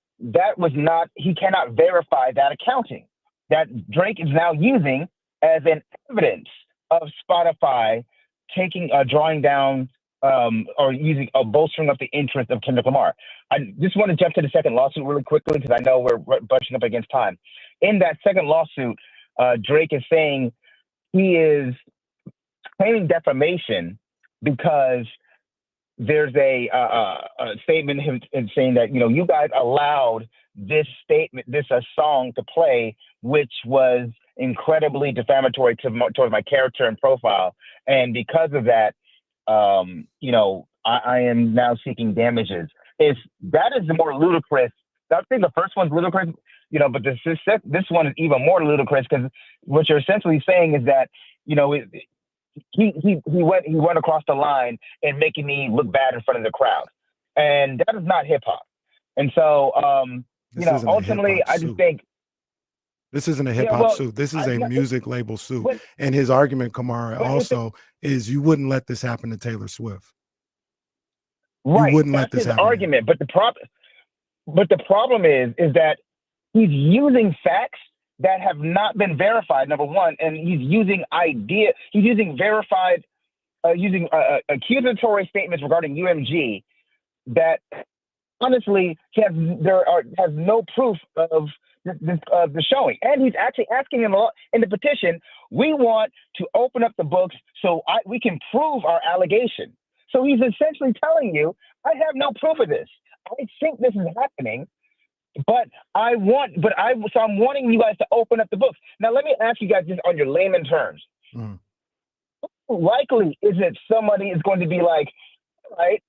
was not, he cannot verify that accounting that Drake is now using as an evidence of Spotify taking, drawing down, or using, bolstering up the interest of Kendrick Lamar. I just want to jump to the second lawsuit really quickly, because I know we're bunching up against time. In that second lawsuit, Drake is saying he is claiming defamation because there's a statement in saying that, you guys allowed this song to play, which was incredibly defamatory towards my character and profile. And because of that, I am now seeking damages. That is the more ludicrous. I think the first one's ludicrous, but this one is even more ludicrous, because what you're essentially saying is that, he went across the line and making me look bad in front of the crowd, and that is not hip hop. And so, ultimately, I just think this isn't a hip hop suit. This is a music label suit. And his argument, Kamara, also is you wouldn't let this happen to Taylor Swift. Right. You wouldn't let That's this his happen. argument. But the problem is that he's using facts that have not been verified, number one, and he's using verified, accusatory statements regarding UMG that honestly has no proof of the showing. And he's actually asking him in the petition, we want to open up the books so we can prove our allegation. So he's essentially telling you, I have no proof of this. I think this is happening, but I'm wanting you guys to open up the books. Now, let me ask you guys this on your layman terms. How likely is it somebody is going to be like, all right,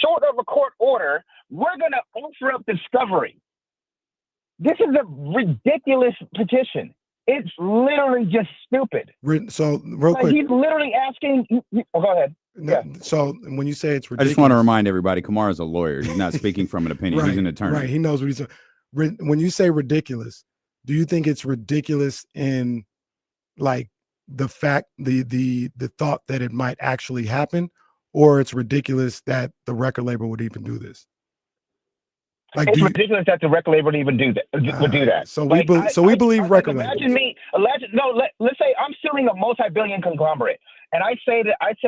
short of a court order, we're going to offer up discovery? This is a ridiculous petition. It's literally just stupid. So real quick, he's literally asking. Go ahead. No, so when you say it's ridiculous, I just want to remind everybody, Kamara's a lawyer. He's not speaking from an opinion. He's an attorney. Right. He knows what he's saying. When you say ridiculous, do you think it's ridiculous in like the fact, the thought that it might actually happen, or it's ridiculous that the record label would even do this? Like, it's ridiculous that the record label would even do that. So we believe record labels. Let's say I'm suing a multi-billion conglomerate, and I said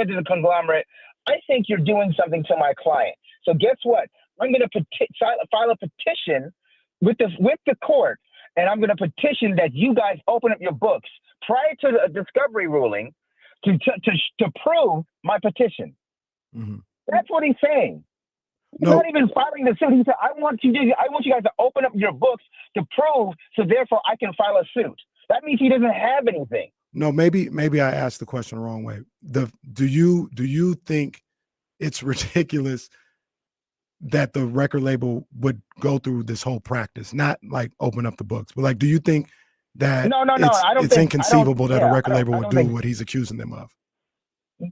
to the conglomerate, I think you're doing something to my client. So guess what? I'm going to file a petition with the court, and I'm going to petition that you guys open up your books prior to the discovery ruling to prove my petition. Mm-hmm. That's what he's saying. He's not even filing the suit. He said, I want you guys to open up your books to prove, so therefore I can file a suit. That means he doesn't have anything. No, maybe I asked the question the wrong way. Do you think it's ridiculous that the record label would go through this whole practice, not like open up the books, but like, do you think that it's inconceivable that a record label would do what he's accusing them of?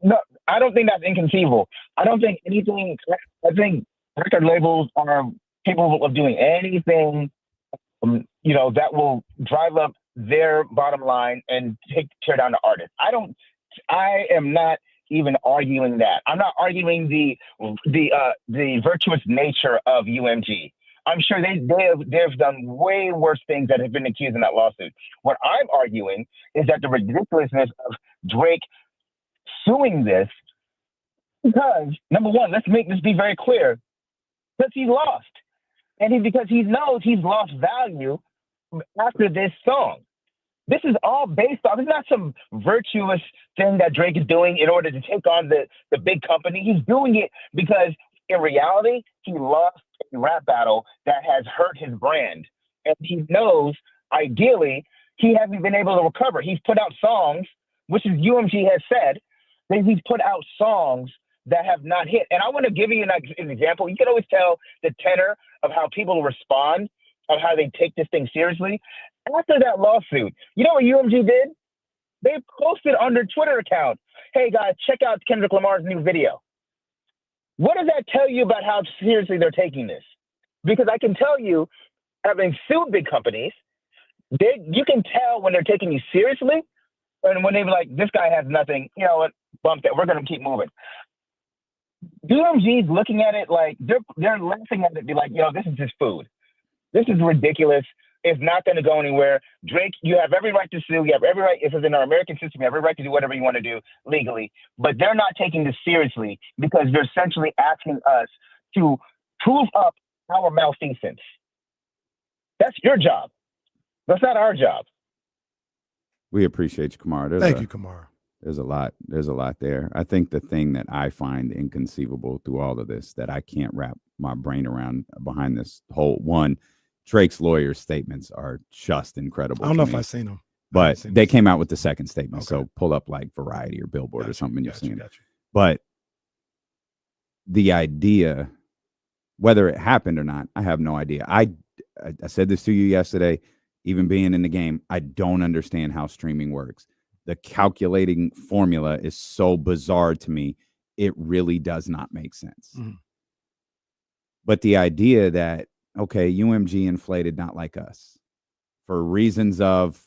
No, I don't think that's inconceivable. I don't think anything. I think record labels are capable of doing anything, that will drive up their bottom line and tear down the artist. I am not even arguing that. I'm not arguing the virtuous nature of UMG. I'm sure they've done way worse things that have been accused in that lawsuit. What I'm arguing is that the ridiculousness of Drake suing this, because number one, let's make this be very clear, because he lost, and because he knows he's lost value after this song. This is all based off. It's not some virtuous thing that Drake is doing in order to take on the big company. He's doing it because in reality, he lost a rap battle that has hurt his brand, and he knows ideally he hasn't been able to recover. He's put out songs, which is UMG has said, that he's put out songs that have not hit. And I want to give you an example. You can always tell the tenor of how people respond, of how they take this thing seriously. After that lawsuit, you know what UMG did? They posted on their Twitter account, hey guys, check out Kendrick Lamar's new video. What does that tell you about how seriously they're taking this? Because I can tell you, having sued big companies, you can tell when they're taking you seriously, and when they're like, this guy has nothing, you know what, bump that, we're going to keep moving. UMG's looking at it like, they're laughing at it, be like, this is just food. This is ridiculous. It's not going to go anywhere. Drake, you have every right to sue. You have every right. If it's in our American system, you have every right to do whatever you want to do legally. But they're not taking this seriously because they're essentially asking us to prove up our malfeasance. That's your job. That's not our job. We appreciate you, Kamara. Thank you, Kamara. There's a lot there. I think the thing that I find inconceivable through all of this, that I can't wrap my brain around behind this whole one, Drake's lawyer's statements are just incredible. I don't know if I've seen them, but they came out with the second statement. Okay. So pull up like Variety or Billboard or something, and you'll see it. But the idea, whether it happened or not, I have no idea. I said this to you yesterday, even being in the game, I don't understand how streaming works. The calculating formula is so bizarre to me. It really does not make sense. Mm-hmm. But the idea that, okay, UMG inflated Not Like Us for reasons of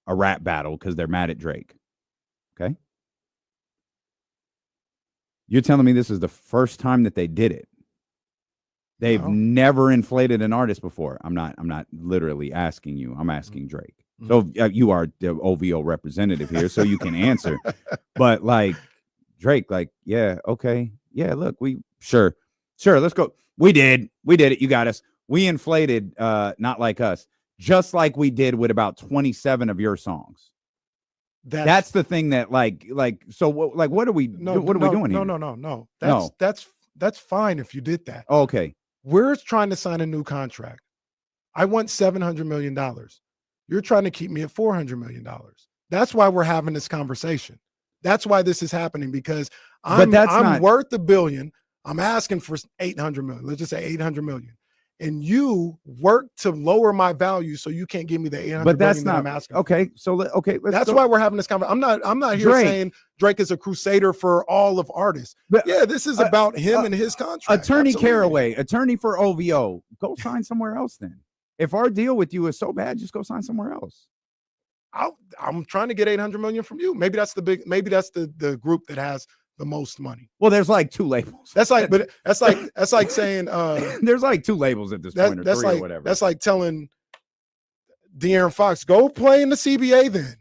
a rap battle because they're mad at Drake. Okay. You're telling me this is the first time that they did it. They've No. never inflated an artist before. I'm not literally asking you. I'm asking Drake. So you are the OVO representative here, so you can answer. But like Drake, like, yeah, okay. Yeah, look, sure, let's go. We did it. You got us. We inflated Not Like Us, just like we did with about 27 of your songs. That's the thing that so what are we doing here? No. That's fine if you did that. Okay. We're trying to sign a new contract. I want $700 million. You're trying to keep me at $400 million. That's why we're having this conversation. That's why this is happening, because I'm worth $1 billion. I'm asking for 800 million. Let's just say 800 million. And you work to lower my value so you can't give me the 800 but that's million not, that I'm asking. Okay. So that's why we're having this conversation. I'm not here saying Drake is a crusader for all of artists. But yeah, this is about him and his contract. Attorney Absolutely. Caraway, attorney for OVO, go sign somewhere else then. If our deal with you is so bad, just go sign somewhere else. I'm trying to get 800 million from you. Maybe that's the group that has the most money. Well, there's like 2 labels. That's like saying there's like 2 labels at this point, or 3 or whatever. That's like telling De'Aaron Fox, go play in the CBA then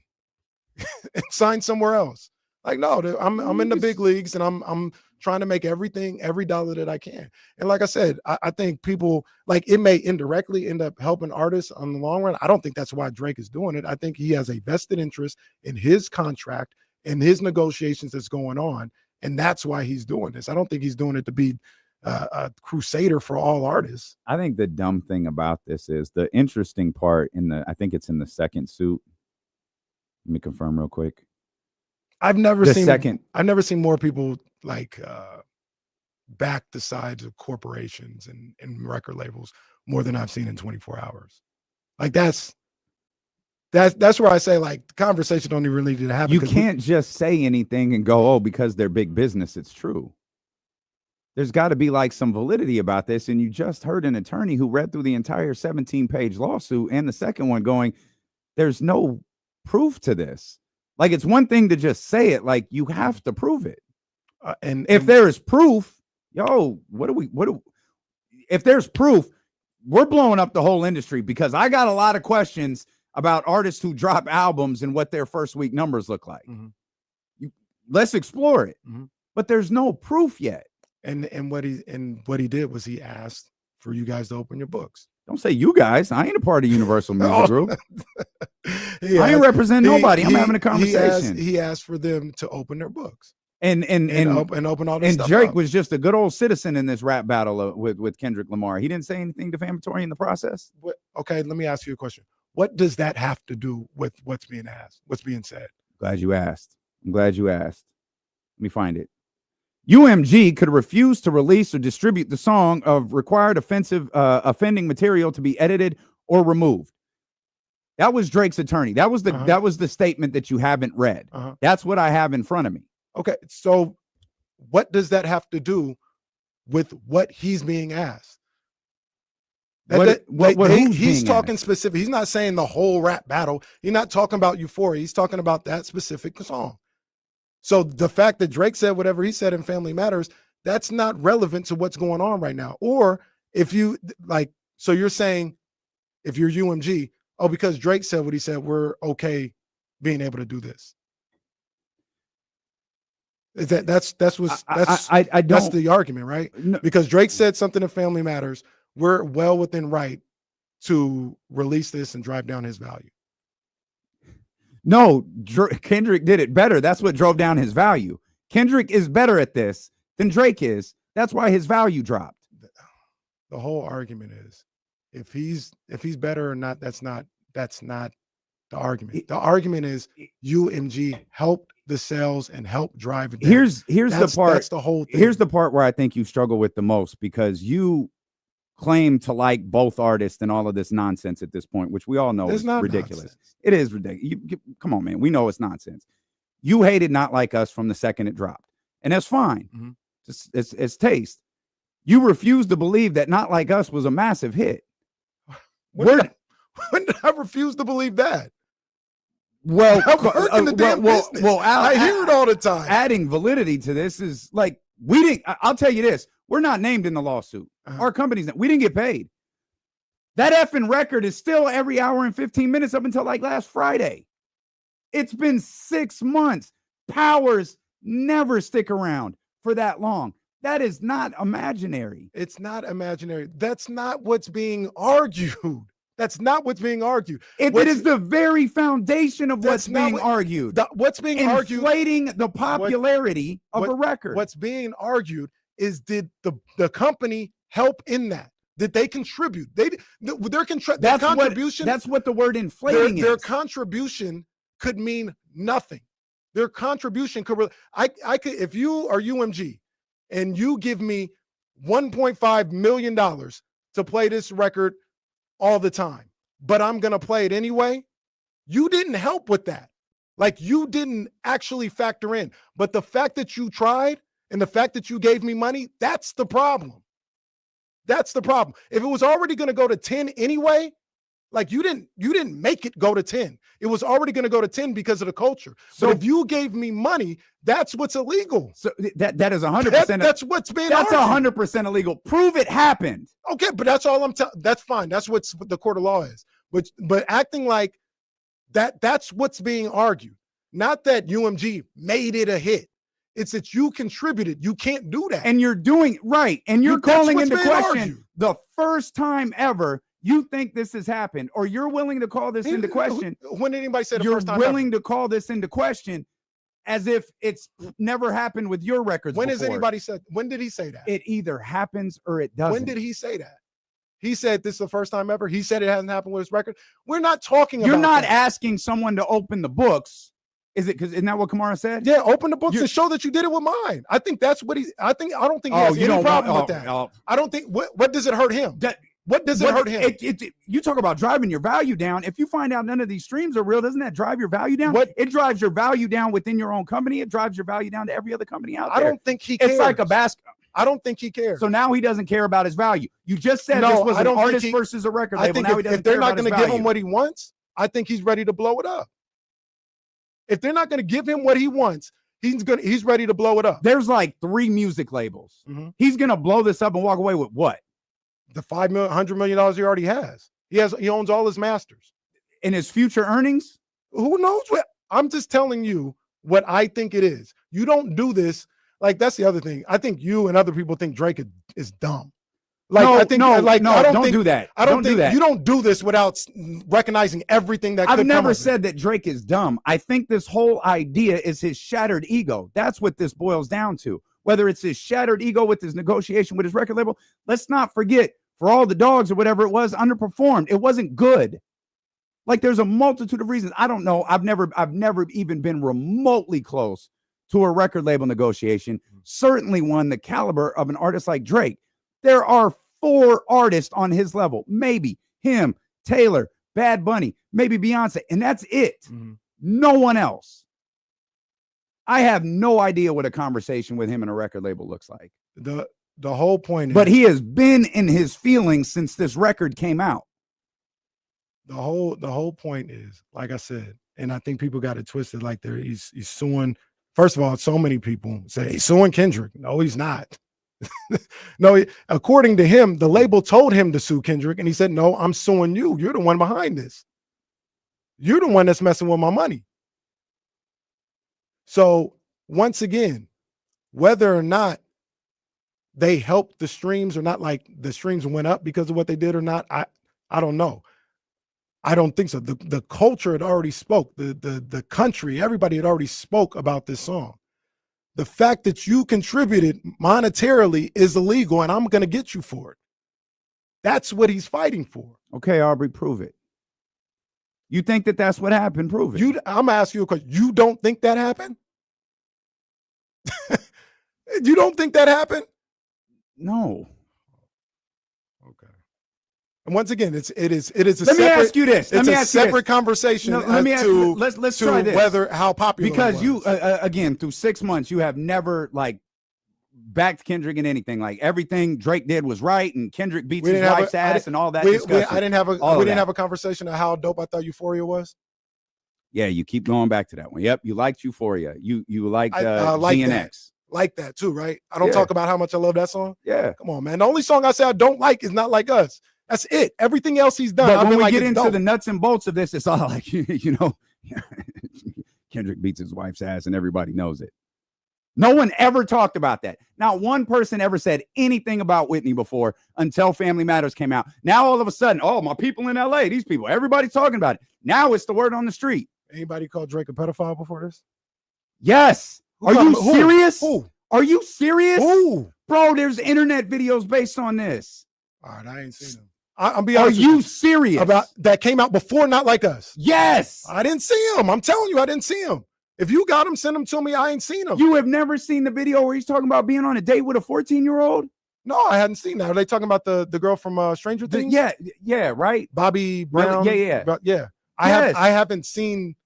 and sign somewhere else. Like, no, I'm in the big leagues and I'm trying to make every dollar that I can. And like I said, I think people, like, it may indirectly end up helping artists on the long run. I don't think that's why Drake is doing it. I think he has a vested interest in his contract and his negotiations that's going on. And that's why he's doing this. I don't think he's doing it to be a crusader for all artists. I think the dumb thing about this is the interesting part I think it's in the second suit. Let me confirm real quick. I've never seen more people like back the sides of corporations and record labels more than I've seen in 24 hours. Like that's where I say, like, the conversation don't even really need to happen. You can't just say anything and go, oh, because they're big business, it's true. There's got to be like some validity about this. And you just heard an attorney who read through the entire 17-page lawsuit and the second one going, there's no proof to this. Like, it's one thing to just say it, like, you have to prove it. And if there is proof, if there's proof, we're blowing up the whole industry, because I got a lot of questions about artists who drop albums and what their first week numbers look like. Let's explore it. But there's no proof yet. And what he did was he asked for you guys to open your books. Don't say you guys. I ain't a part of Universal Music Group. I ain't represent nobody. I'm having a conversation. He asked for them to open their books. And open all this stuff. And Drake up. was just a good old citizen in this rap battle with Kendrick Lamar. He didn't say anything defamatory in the process. Okay, let me ask you a question. What does that have to do with what's being asked? What's being said? Glad you asked. I'm glad you asked. Let me find it. UMG could refuse to release or distribute the song of required offending material to be edited or removed. That was Drake's attorney. That was the statement that you haven't read. That's what I have in front of me. Okay, so what does that have to with what he's being asked? He's talking specific. He's not saying the whole rap battle. He's not talking about Euphoria. He's talking about that specific song. So the fact that Drake said whatever he said in Family Matters, that's not relevant to what's going on right now. Or if you like, so you're saying if you're UMG, oh, because Drake said what he said, we're okay being able to do this. That's the argument, right? No. Because Drake said something in Family Matters, we're well within right to release this and drive down his value. No, Kendrick did it better. That's what drove down his value. Kendrick is better at this than Drake is. That's why his value dropped. The whole argument is if he's better or not, that's not the argument. The argument is UMG helped the sales and helped drive it down. Here's the part. That's the whole thing. Here's the part where I think you struggle with the most, because you claim to like both artists and all of this nonsense at this point, which we all know is ridiculous. Nonsense. It is ridiculous. Come on, man. We know it's nonsense. You hated Not Like Us from the second it dropped, and that's fine. It's taste. You refuse to believe that Not Like Us was a massive hit. When did I refuse to believe that? Well, I hear it all the time. Adding validity to this is like, we didn't. I'll tell you this. We're not named in the lawsuit. Our company's we didn't get paid. That effing record is still every hour and 15 minutes up until like last Friday. It's been 6 months. Powers never stick around for that long. That is not imaginary. It's not imaginary. That's not what's being argued. That's not what's being argued. It is the very foundation of what's being argued. What's being argued? Inflating the popularity of a record. What's being argued is, did the company help in that? Did they contribute? Their contribution. That's what the word inflating is. Their contribution could mean nothing. Their contribution could. I could, if you are UMG and you give me $1.5 million to play this record all the time, but I'm going to play it anyway. You didn't help with that. Like, you didn't actually factor in, but the fact that you tried and the fact that you gave me money, that's the problem. That's the problem. If it was already going to go to 10 anyway, like, you didn't make it go to 10. It was already going to go to 10 because of the culture. So if you gave me money, that's what's illegal. So that is 100%. That's what's being That's argued. 100% illegal. Prove it happened. Okay, but that's all I'm telling. That's fine. That's what the court of law is. But acting like that's what's being argued. Not that UMG made it a hit. It's that you contributed. You can't do that. And you're doing right. And you're calling into question argued. the first time ever you think this has happened, or you're willing to call this into question. When did anybody say the you're first time willing ever? to call this into question as if it's never happened with your records When before. has anybody said? When did he say that? It either happens or it doesn't. When did he say that? He said this is the first time ever. He said it hasn't happened with his record. We're not talking about. You're not that. asking someone to open the books. Is it because isn't that what Kamara said? Yeah, open the books and show that you did it with mine. I think that's what he's. I don't think he has any problem with that. I don't think. What does it hurt him? What does it hurt him? You talk about driving your value down. If you find out none of these streams are real, doesn't that drive your value down? It drives your value down within your own company. It drives your value down to every other company out there. I don't think he cares. It's like a basket. I don't think he cares. So now he doesn't care about his value. You just said this was an artist versus a record label. I think now he doesn't if they're care not about going to his give him value. what he wants, I think he's ready to blow it up. If they're not going to give him what he wants, he's ready to blow it up. There's like 3 music labels. He's going to blow this up and walk away with what? The $100 million he already has. He owns all his masters. In his future earnings? Who knows what? I'm just telling you what I think it is. You don't do this. Like, that's the other thing. I think you and other people think Drake is dumb. Like, no, I think, no, like, no, I don't don't think, do that. I don't do think that. you don't do this without recognizing everything that I've could never come of said that Drake is dumb. I think this whole idea is his shattered ego. That's what this boils down to. Whether it's his shattered ego with his negotiation with his record label, let's not forget, for all the dogs or whatever it was, underperformed. It wasn't good. Like, there's a multitude of reasons. I don't know. I've never even been remotely close to a record label negotiation. Certainly one the caliber of an artist like Drake. There are 4 artists on his level. Maybe him, Taylor, Bad Bunny, maybe Beyonce, and that's it. No one else. I have no idea what a conversation with him and a record label looks like. The whole point is, but he has been in his feelings since this record came out. The whole point is, like I said, and I think people got it twisted, like he's suing. First of all, so many people say he's suing Kendrick. No, he's not. No, according to him, the label told him to sue Kendrick, and he said, "No, I'm suing you. You're the one behind this. You're the one that's messing with my money." So once again, whether or not they helped the streams or not, like the streams went up because of what they did or not, I don't know. I don't think so. The culture had already spoke. The country, everybody had already spoke about this song. The fact that you contributed monetarily is illegal, and I'm going to get you for it. That's what he's fighting for. Okay, Aubrey, prove it. You think that that's what happened? Prove it. I'm going to ask you a question. You don't think that happened? You don't think that happened? No. Okay. And once again, it is a Let separate, me ask you this. It's a separate conversation. No, let me ask you, let's try this. Whether how popular because it was. you again through 6 months you have never like backed Kendrick in anything. Like everything Drake did was right, and Kendrick beats his wife's ass and all that. I didn't have a conversation of how dope I thought Euphoria was. Yeah, you keep going back to that one. Yep, you liked Euphoria. You liked GNX. like that too, right? I don't Yeah. talk about how much I love that song. Yeah. Come on, man. The only song I say I don't like is Not Like Us. That's it. Everything else he's done, But I've when been we like, get it's into dope. the nuts and bolts of this, it's all like, Kendrick beats his wife's ass and everybody knows it. No one ever talked about that. Not one person ever said anything about Whitney before until Family Matters came out. Now, all of a sudden, oh, my people in LA, these people, everybody's talking about it. Now it's the word on the street. Anybody called Drake a pedophile before this? Yes. Who Are called you him- who? serious? Who? Are you serious? Who? Bro, there's internet videos based on this. All right, I ain't seen them. I'm be Are honest. you with serious? about that came out before Not Like Us? Yes. I didn't see him. I'm telling you, I didn't see him. If you got him, send him to me. I ain't seen him. You have never seen the video where he's talking about being on a date with a 14-year-old? No, I hadn't seen that. Are they talking about the girl from Stranger Things? Yeah, right. Bobby Brown. Yeah. I Yes. haven't seen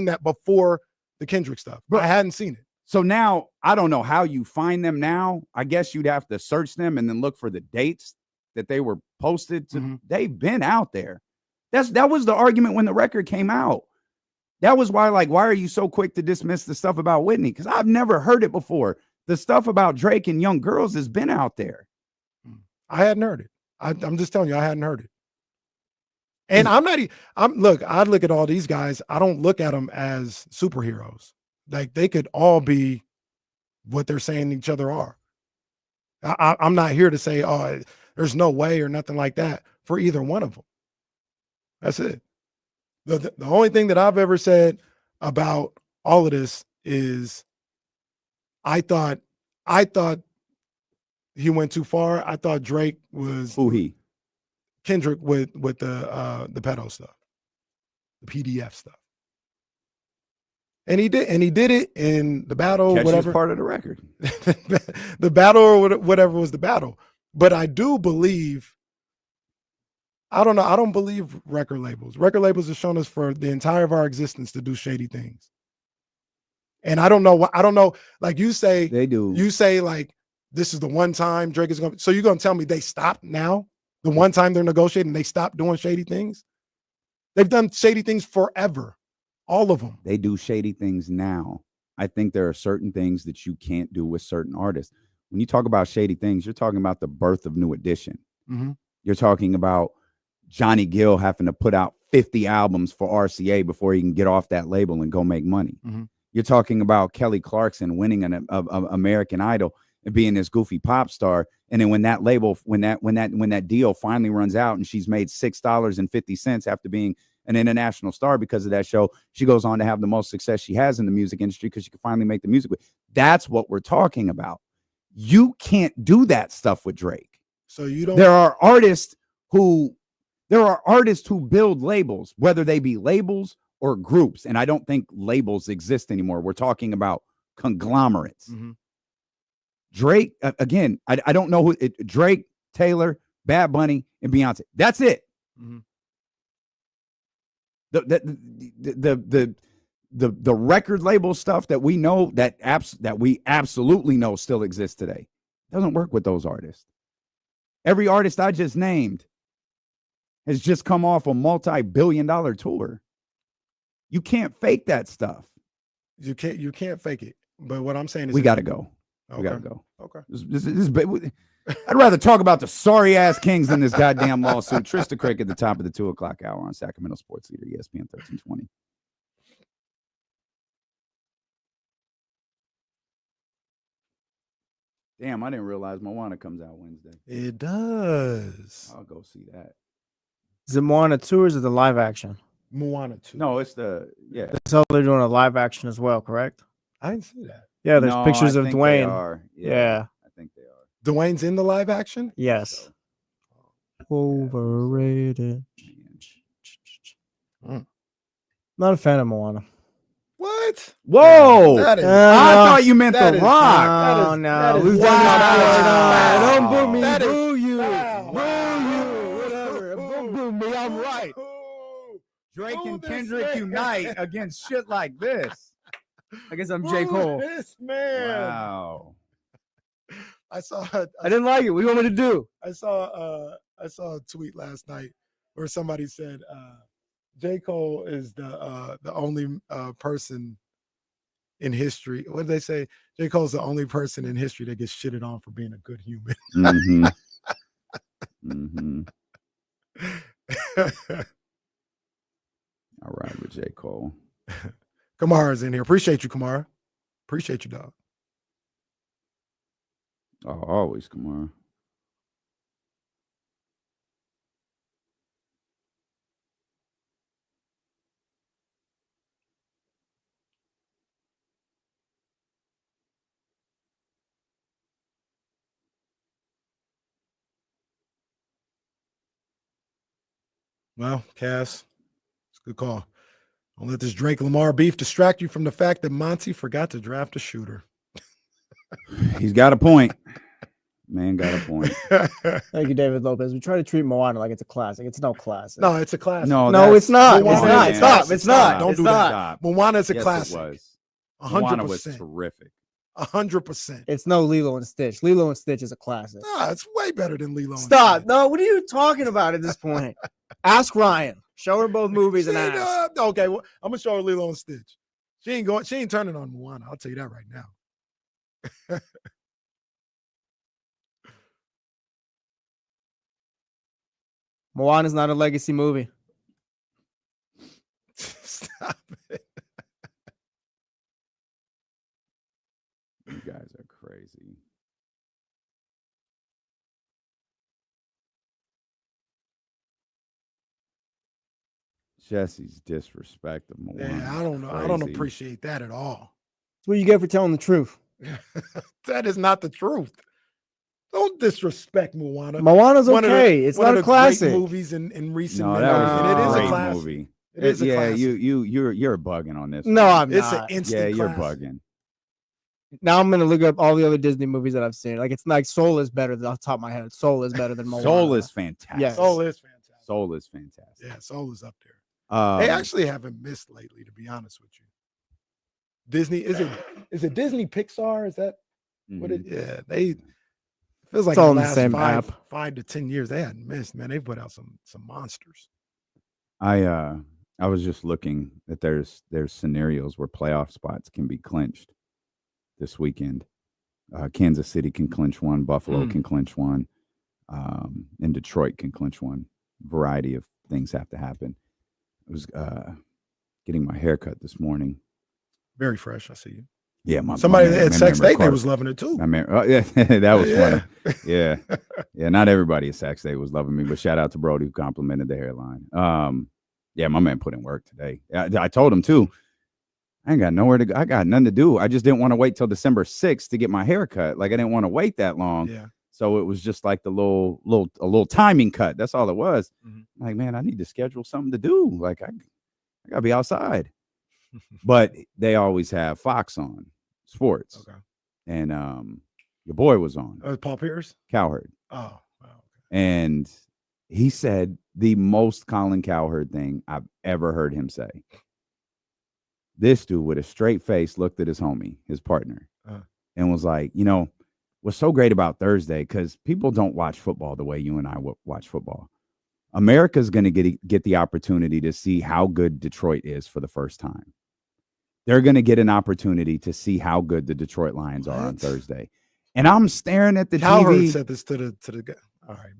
that before the Kendrick stuff. But I hadn't seen it. So now I don't know how you find them now. I guess you'd have to search them and then look for the dates that they were posted to. Mm-hmm. They've been out there. That was the argument when the record came out. That was why, why are you so quick to dismiss the stuff about Whitney? Because I've never heard it before. The stuff about Drake and young girls has been out there. I hadn't heard it. I'm just telling you, I hadn't heard it. And I look at all these guys. I don't look at them as superheroes. Like they could all be what they're saying each other are. I'm not here to say, oh, there's no way or nothing like that for either one of them. That's it. The only thing that I've ever said about all of this is I thought he went too far. I thought Drake was Kendrick with the pedo stuff, the PDF stuff. And he did it in the battle, Catch whatever is part of the record. the battle or whatever was the battle. But I do believe, I don't believe record labels. Record labels have shown us for the entire of our existence to do shady things. And I don't know, like you say, they do. You say like, this is the one time Drake is going to, so you're going to tell me they stopped now? The one time they're negotiating, they stopped doing shady things? They've done shady things forever. All of them. They do shady things now. I think there are certain things that you can't do with certain artists. When you talk about shady things, you're talking about the birth of New Edition. Mm-hmm. You're talking about Johnny Gill having to put out 50 albums for RCA before he can get off that label and go make money. Mm-hmm. You're talking about Kelly Clarkson winning an American Idol and being this goofy pop star. And then when that label, when that deal finally runs out and she's made $6.50 after being an international star because of that show, she goes on to have the most success she has in the music industry because she can finally make the music with. That's what we're talking about. You can't do that stuff with Drake. So you don't. There are artists who build labels, whether they be labels or groups. And I don't think labels exist anymore. We're talking about conglomerates. Mm-hmm. Drake, again, I don't know who Drake, Taylor, Bad Bunny, and Beyonce. That's it. Mm-hmm. The record label stuff that we know that we absolutely know still exists today doesn't work with those artists. Every artist I just named has just come off a multi-billion-dollar tour. You can't fake that stuff. You can't fake it. But what I'm saying is we got to go. Okay. We got to go. Okay. I'd rather talk about the sorry ass Kings than this goddamn lawsuit. Trista Krick at the top of the 2:00 hour on Sacramento Sports Leader, ESPN 1320. Damn, I didn't realize Moana comes out Wednesday. It does. I'll go see that. Is it Moana 2 or is it the live action? Moana 2. No, it's the So they're doing a live action as well, correct? I didn't see that. Yeah, there's pictures of think Dwayne. They are. Yeah. I think they are. Dwayne's in the live action? Yes. Overrated. Not a fan of Moana. What? Whoa! That is, I thought you meant that The is- Rock. Oh, no. that is We've done wow. Don't boo me. That is- Boo you. wow. Boo you. Whatever. Boo me. I'm right. Drake Boo and this Kendrick man. unite against shit like this. I guess I'm J. Cole. This man. Wow. I didn't like it. What do you want me to do? I saw a tweet last night where somebody said J. Cole is the only person in history. What did they say? J. Cole's the only person in history that gets shitted on for being a good human. Mm-hmm. Mm-hmm. All right, with J. Cole. Kamara's in here. Appreciate you, Kamara. Appreciate you, dog. Oh, always Kamara. Well, Cass, it's a good call. Don't let this Drake Lamar beef distract you from the fact that Monty forgot to draft a shooter. He's got a point. Man got a point. Thank you, David Lopez. We try to treat Moana like it's a classic. It's no classic. No, it's a classic. No, it's not. It's Moana not. is a Stop. classic. It's not. Don't It's do not. that. Moana's a Yes, classic. It was. 100%. Moana was terrific. 100%. It's no Lilo and Stitch. Lilo and Stitch is a classic. Nah, it's way better than Lilo. Stop. No, what are you talking about at this point? Ask Ryan. Show her both movies and ask. Okay, well, I'm gonna show her Lilo and Stitch. She ain't turning on Moana. I'll tell you that right now. Moana's not a legacy movie. Stop it. You guys are crazy. Jesse's disrespect of Moana. Yeah, I don't know. I don't appreciate that at all. That's what you get for telling the truth. That is not the truth. Don't disrespect Moana. Moana's okay. It's not a classic. Great movies in recent No, memory, that was and it is a a great classic. movie. It is a yeah, classic. you're bugging on this. No, one. I'm It's not. an instant Yeah, you're classic. bugging. Now I'm gonna look up all the other Disney movies that I've seen. Like it's like Soul is better than off the top of my head. Soul is better than Moana. Soul is fantastic. Yes. Soul is fantastic. Soul is fantastic. Yeah, Soul is up there. Um, They actually haven't missed lately, to be honest with you. Disney is it Disney Pixar? Is that what it? Yeah, they feels like It's all in the the last same five, app. 5 to 10 years they hadn't missed. Man, they put out some monsters. I was just looking that there's scenarios where playoff spots can be clinched this weekend. Kansas City can clinch one, Buffalo can clinch one, and Detroit can clinch one. Variety of things have to happen. I was getting my hair cut this morning. Very fresh. I see you. Yeah, Somebody my at Sac State, they Carter- was loving it too. yeah, that was Yeah. funny. Yeah. Not everybody at Sac State was loving me, but shout out to Brody who complimented the hairline. Yeah, my man put in work today. I told him too. I ain't got nowhere to go. I got nothing to do. I just didn't want to wait till December 6th to get my hair cut. Like I didn't want to wait that long. Yeah. So it was just like a little timing cut. That's all it was. Like, man, I need to schedule something to do. Like I gotta be outside. But they always have Fox on sports. Okay. And your boy was on. Paul Pierce? Cowherd. Oh, wow. Okay. And he said the most Colin Cowherd thing I've ever heard him say. This dude with a straight face looked at his homie, his partner, and was like, what's so great about Thursday, because people don't watch football the way you and I watch football. America's going to get the opportunity to see how good Detroit is for the first time. They're going to get an opportunity to see how good the Detroit Lions are on Thursday. And I'm staring at the Cowherd TV. said this to the guy. All right, man.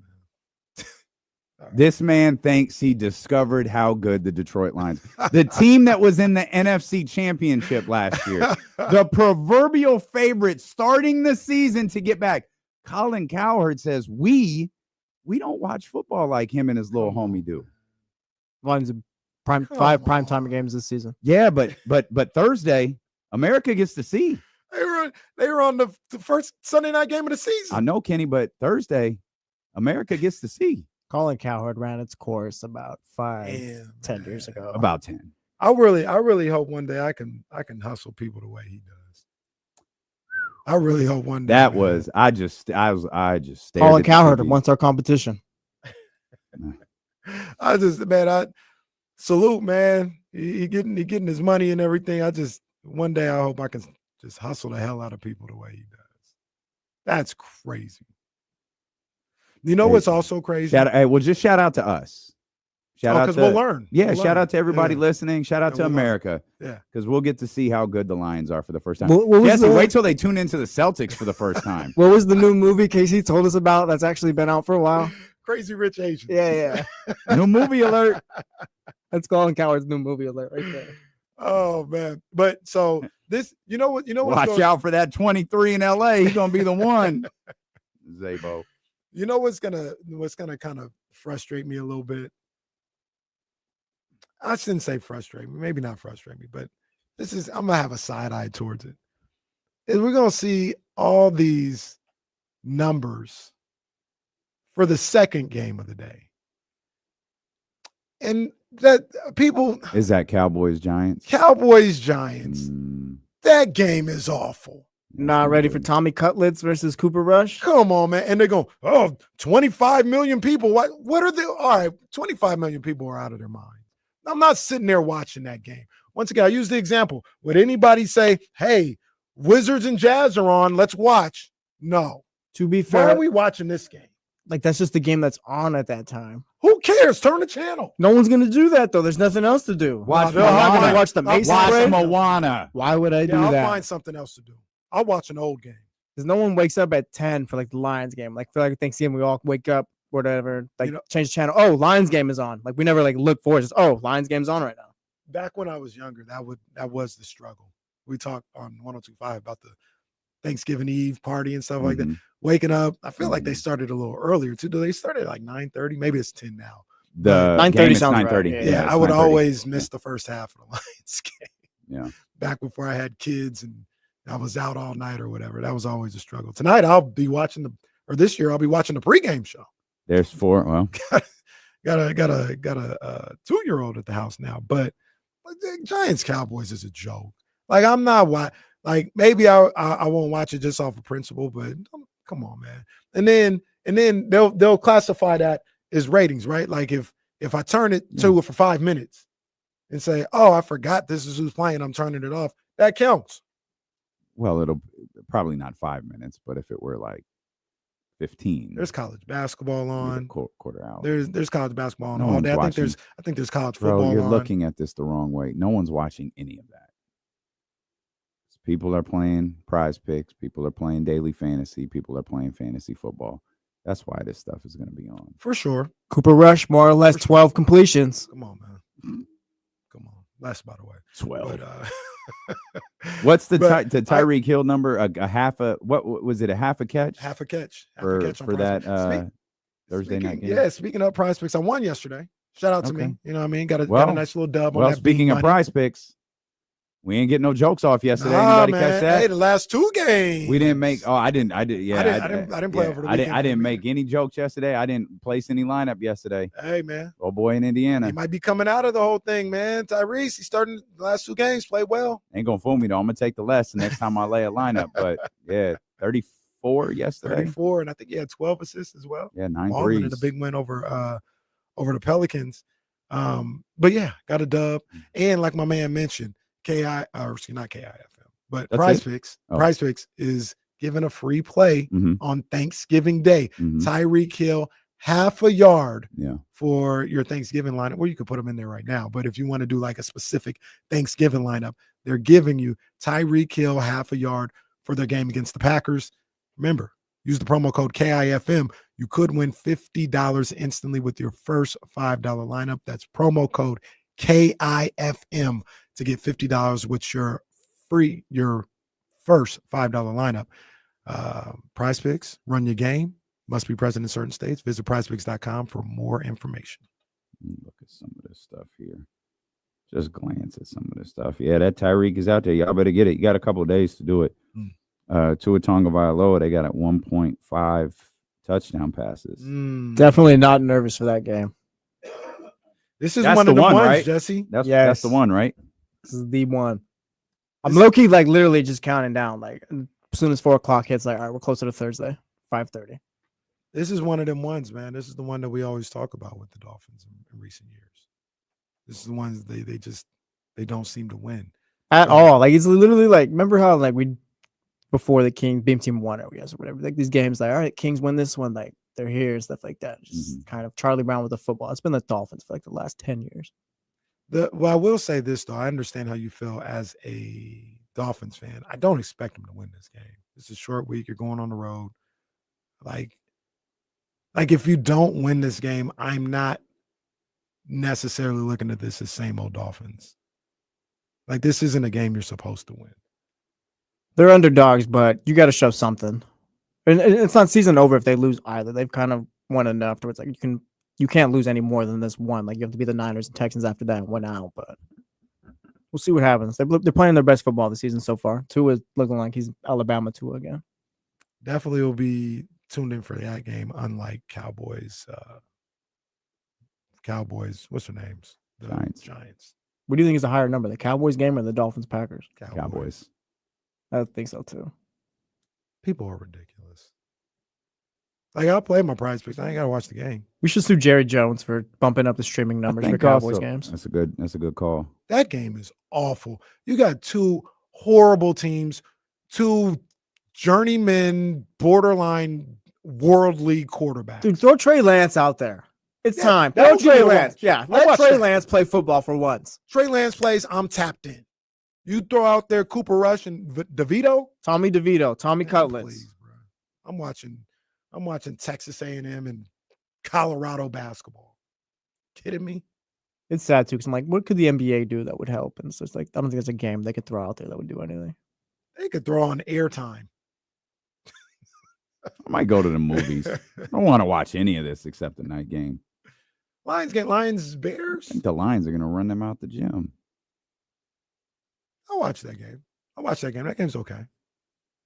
This man thinks he discovered how good the Detroit Lions, the team that was in the NFC Championship last year, the proverbial favorite starting the season to get back. Colin Cowherd says we don't watch football like him and his little homie do. Lions five primetime games this season. Yeah, but Thursday, America gets to see. They were on the first Sunday night game of the season. I know, Kenny, but Thursday, America gets to see. Colin Cowherd ran its course about 10 years ago. About 10. I really hope one day I can hustle people the way he does. I really hope one day. That was I just stared Colin at the Cowherd TV. wants our competition. I salute, man. He getting his money and everything. One day I hope I can just hustle the hell out of people the way he does. That's crazy. You know what's also crazy? Just shout out to us. Shout out because to we'll learn. Yeah, We'll shout learn. out to everybody Yeah. listening. Shout out Yeah, to we'll learn. America. Yeah. Because we'll get to see how good the Lions are for the first time. What was Jesse, the- wait till they tune into the Celtics for the first time. What was the new movie Casey told us about that's actually been out for a while? Crazy Rich Asians. Yeah. New movie alert. That's Colin Coward's new movie alert right there. Oh man. But so this, what's Watch going, out for that 23 in LA. He's gonna be the one. Zabo. You know what's gonna kind of frustrate me a little bit? I shouldn't say frustrate me, maybe not frustrate me, but I'm gonna have a side eye towards it. Is we're gonna see all these numbers for the second game of the day. And that people Is that Cowboys Giants? Cowboys Giants, Mm, that game is awful. Not ready for Tommy Cutlets versus Cooper Rush. Come on, man. And they're going, 25 million people. What are they? All right, 25 million people are out of their mind. I'm not sitting there watching that game. Once again, I use the example. Would anybody say, hey, Wizards and Jazz are on, let's watch? No. To be Why fair, are we watching this game? like that's just the game that's on at that time. Who cares? Turn the channel. No one's gonna do that though. There's nothing else to do. Watch I'm not Moana. gonna watch the Mason Watch parade. Moana. Why would I do I'll that? find something else to do. I'll watch an old game. Because no one wakes up at 10 for like the Lions game. Like for like Thanksgiving, we all wake up, whatever, like change the channel. Oh, Lions game is on. Like we never like look forward. Just Lions game's on right now. Back when I was younger, that was the struggle. We talked on 102.5 about the Thanksgiving Eve party and stuff like that. Waking up, I feel like they started a little earlier too. Do they start at like 9:30? Maybe it's 10 now. The 9:30 game is sounds right. 9:30. Yeah, it's I would 9:30. always miss the first half of the Lions game. Yeah. Back before I had kids and I was out all night or whatever. That was always a struggle. Tonight I'll be watching this year I'll be watching the pregame show. There's 4. Well, got a 2-year-old at the house now, but the Giants Cowboys is a joke. Like I'm not like maybe I won't watch it just off of principle, but come on, man. And then they'll classify that as ratings, right? Like if I turn it to it for 5 minutes and say, oh, I forgot this is who's playing, I'm turning it off, that counts. well, it'll probably not 5 minutes, but if it were like 15, There's college basketball on. quarter hour. There's college basketball on No all one's day. I think watching. there's college football Bro, you're on. looking at this the wrong way. No one's watching any of that. People are playing prize picks. People are playing daily fantasy. People are playing fantasy football. That's why this stuff is going to be on. For sure. Cooper Rush, more or less 12 completions. Come on, man. Come on. Less, by the way. 12. But, What's the but Tyreek Hill number? A half a what was it? A half a catch? half a catch. Half for a catch on for Prize that Picks. Thursday night game. Yeah, speaking of prize picks, I won yesterday. Shout out to Okay. me. You know what I mean? Got a Well- nice little dub on Well, that. speaking bean of money. prize picks, we ain't getting no jokes off yesterday. Nah, Anybody man. catch that? Hey, the last 2 games. We didn't make. Oh, I didn't. Yeah, I didn't play over the I weekend for didn't me. make any jokes yesterday. I didn't place any lineup yesterday. Hey, man. Oh boy, in Indiana, He might be coming out of the whole thing, man. Tyrese, he's starting the last 2 games, played well. ain't gonna fool me though. I'm gonna take the less the next time I lay a lineup. But yeah, 34 yesterday. 34, and I think he had 12 assists as well. Yeah, 9 Balling in threes. a big win over the Pelicans. But yeah, got a dub. And like my man mentioned, not KIFM, but That's Prize it? Picks. Oh. Prize Picks is giving a free play Mhm. on Thanksgiving Day. Mhm. Tyreek Hill, half a yard Yeah. for your Thanksgiving lineup. Well, you could put them in there right now, but if you want to do like a specific Thanksgiving lineup, they're giving you Tyreek Hill half a yard for their game against the Packers. Remember, use the promo code KIFM. You could win $50 instantly with your first $5 lineup. That's promo code KIFM to get $50 with your first $5 lineup. Prize Picks, run your game. Must be present in certain states. Visit prizepicks.com for more information. Look at some of this stuff here. Just glance at some of this stuff. Yeah, that Tyreek is out there. Y'all better get it. You got a couple of days to do it. Tua Tagovailoa, they got at 1.5 touchdown passes. Definitely not nervous for that game. This is That's one the of the one, ones, right? Jesse. That's the one, right? This is the one. I'm low-key like literally just counting down. Like as soon as 4 o'clock hits, like all right, we're closer to Thursday, 5:30. This is one of them ones, man. This is the one that we always talk about with the Dolphins in recent years. This is the ones they don't seem to win At all. Like it's literally like remember how like we before the Kings Beam Team won it, I guess, or whatever. Like these games, like all right, Kings win this one. Like they're here and stuff like that. Just kind of Charlie Brown with the football. It's been the Dolphins for like the last 10 years. Well, I will say this though. I understand how you feel as a Dolphins fan. I don't expect them to win this game. It's a short week. You're going on the road. Like if you don't win this game, I'm not necessarily looking at this as same old Dolphins. Like this isn't a game you're supposed to win. They're underdogs, but you got to show something. And it's not season over if they lose either. They've kind of won enough to where it's like you can't lose any more than this one. Like you have to be the Niners and Texans after that and win out. But we'll see what happens. They're playing their best football this season so far. Tua is looking like he's Alabama Tua again. Definitely will be tuned in for that game. Unlike Cowboys, what's their names? The Giants. What do you think is a higher number, the Cowboys game or the Dolphins Packers? Cowboys. I think so too. People are ridiculous. Like I'll play my prize picks. I ain't gotta watch the game. We should sue Jerry Jones for bumping up the streaming numbers for Cowboys games. That's a good call. That game is awful. You got two horrible teams, two journeyman, borderline worldly quarterbacks. Dude, throw Trey Lance out there. It's time. that Throw would be Trey the one. Lance. Yeah, I'll let watch Trey that. Lance play football for once. Trey Lance plays, I'm tapped in. You throw out there Cooper Rush and DeVito, Tommy DeVito, Tommy Cutlets. Please, bro. I'm watching Texas A&M and Colorado basketball. Kidding me? It's sad too, because I'm like, what could the NBA do that would help? And it's just like, I don't think there's a game they could throw out there that would do anything. They could throw on airtime. I might go to the movies. I don't want to watch any of this except the night game. Lions, Bears. I think the Lions are going to run them out the gym. I'll watch that game. That game's okay.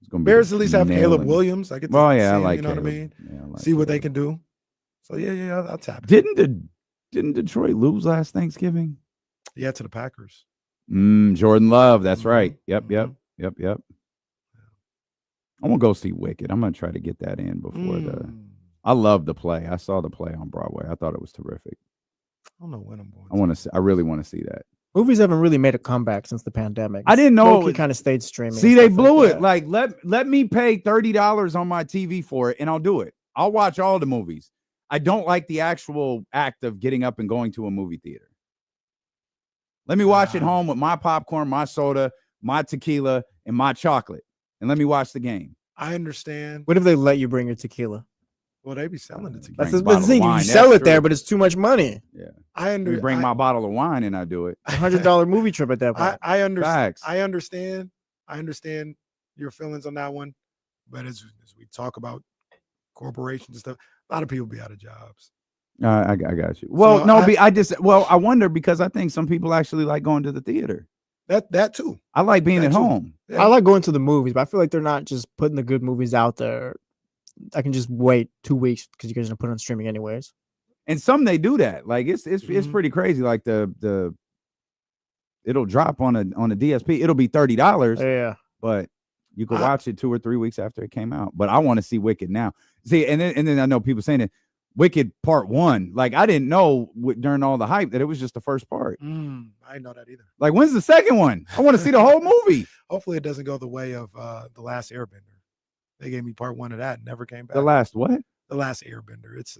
It's gonna be Bears at least have Caleb nailing. Williams. I get to Well, see yeah, I him, like you know Caleb. what I mean? Yeah, I like see what they Caleb. can do. So yeah, I'll tap it. Didn't Detroit lose last Thanksgiving? Yeah, to the Packers. Jordan Love. That's right. Yep. I'm gonna go see Wicked. I'm gonna try to get that in before I love the play. I saw the play on Broadway. I thought it was terrific. I don't know when I'm going. I really want to see that. Movies haven't really made a comeback since the pandemic. I didn't know He kind of stayed streaming. See, and they stuff blew like it. that. Like let me pay $30 on my TV for it, and I'll do it. I'll watch all the movies. I don't like the actual act of getting up and going to a movie theater. Let me watch at home with my popcorn, my soda, my tequila, and my chocolate, and let me watch the game. I understand. What if they let you bring your tequila? Well, they be selling it to That's Bring the a bottle of thing. You wine. sell That's it there, true. but it's too much money. Yeah. I Let me bring my bottle of wine and I do it. $100 movie trip at that point. I understand. Facts. I understand your feelings on that one. But as we talk about corporations and stuff, a lot of people be out of jobs. I got you. Well, So no, I wonder because I think some people actually like going to the theater. That too. I like being That at too. home. Yeah. I like going to the movies, but I feel like they're not just putting the good movies out there. I can just wait 2 weeks because you guys are gonna put it on streaming anyways. And some they do that. Like it's Mhm. pretty crazy. Like the it'll drop on a DSP. It'll be $30, Yeah. but you could watch it 2 or 3 weeks after it came out. But I want to see Wicked now. See, and then I know people saying it. Wicked Part 1. Like I didn't know during all the hype that it was just the first part. I didn't know that either. Like when's the second one? I want to see the whole movie. Hopefully it doesn't go the way of The Last Airbender. They gave me part 1 of that and never came back. The last what? The Last Airbender. It's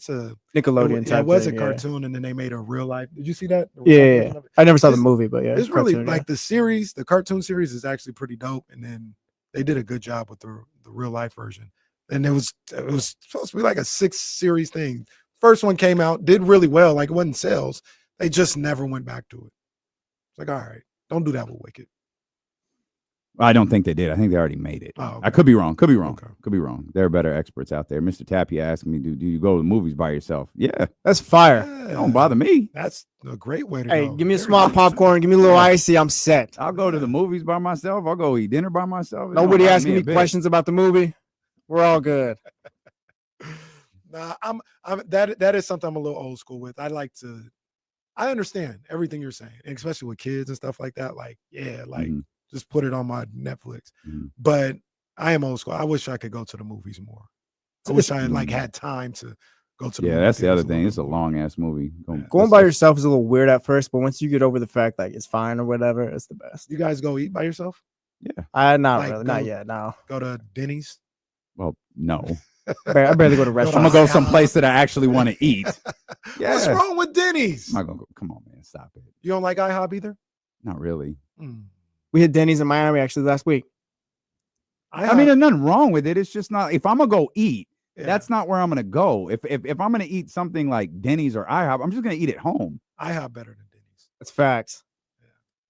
a Nickelodeon type It was thing, a cartoon and then they made a real life. Did you see that? The Yeah, real life yeah. version of it? I never saw the It's- movie, but yeah, It's really cartoon, like the series, the cartoon series is actually pretty dope. And then they did a good job with the real life version. And it was supposed to be like a 6-series thing. First one came out, did really well, like it wasn't sales. They just never went back to it. It's like, all right, don't do that with Wicked. I don't think they did. I think they already made it. Oh, okay. I could be wrong. Okay. Could be wrong. There are better experts out there. Mr. Tapia asked me, do you go to the movies by yourself? Yeah. That's fire. It don't bother me. That's a great way to Hey, go. give me a Very small nice. popcorn, give me a little icy. I'm set. I'll go to the movies by myself. I'll go eat dinner by myself. It don't Nobody bother asking a me bit. questions about the movie. We're all good. Nah, I'm that is something I'm a little old school with. I understand everything you're saying, and especially with kids and stuff like that. Like, yeah, like Mhm. just put it on my Netflix. Mhm. But I am old school. I wish I could go to the movies more. I wish I had had time to go to the Yeah, movie that's the theaters other a thing. little It's a bit more. long ass movie. Going by yourself is a little weird at first, but once you get over the fact like it's fine or whatever, it's the best. You guys go eat by yourself? Yeah. Not Like, really, go- not yet. No. Go to Denny's? Well, no. I barely go to I'm restaurants. gonna go someplace that I actually want to eat. What's wrong with Denny's? I'm not gonna go. Come on, man, stop it. You don't like IHOP either? Not really. We hit Denny's in Miami actually last week. I mean, there's nothing wrong with it. It's just not. If I'm gonna go eat, that's not where I'm gonna go. If I'm gonna eat something like Denny's or IHOP, I'm just gonna eat at home. IHOP better than Denny's. That's facts.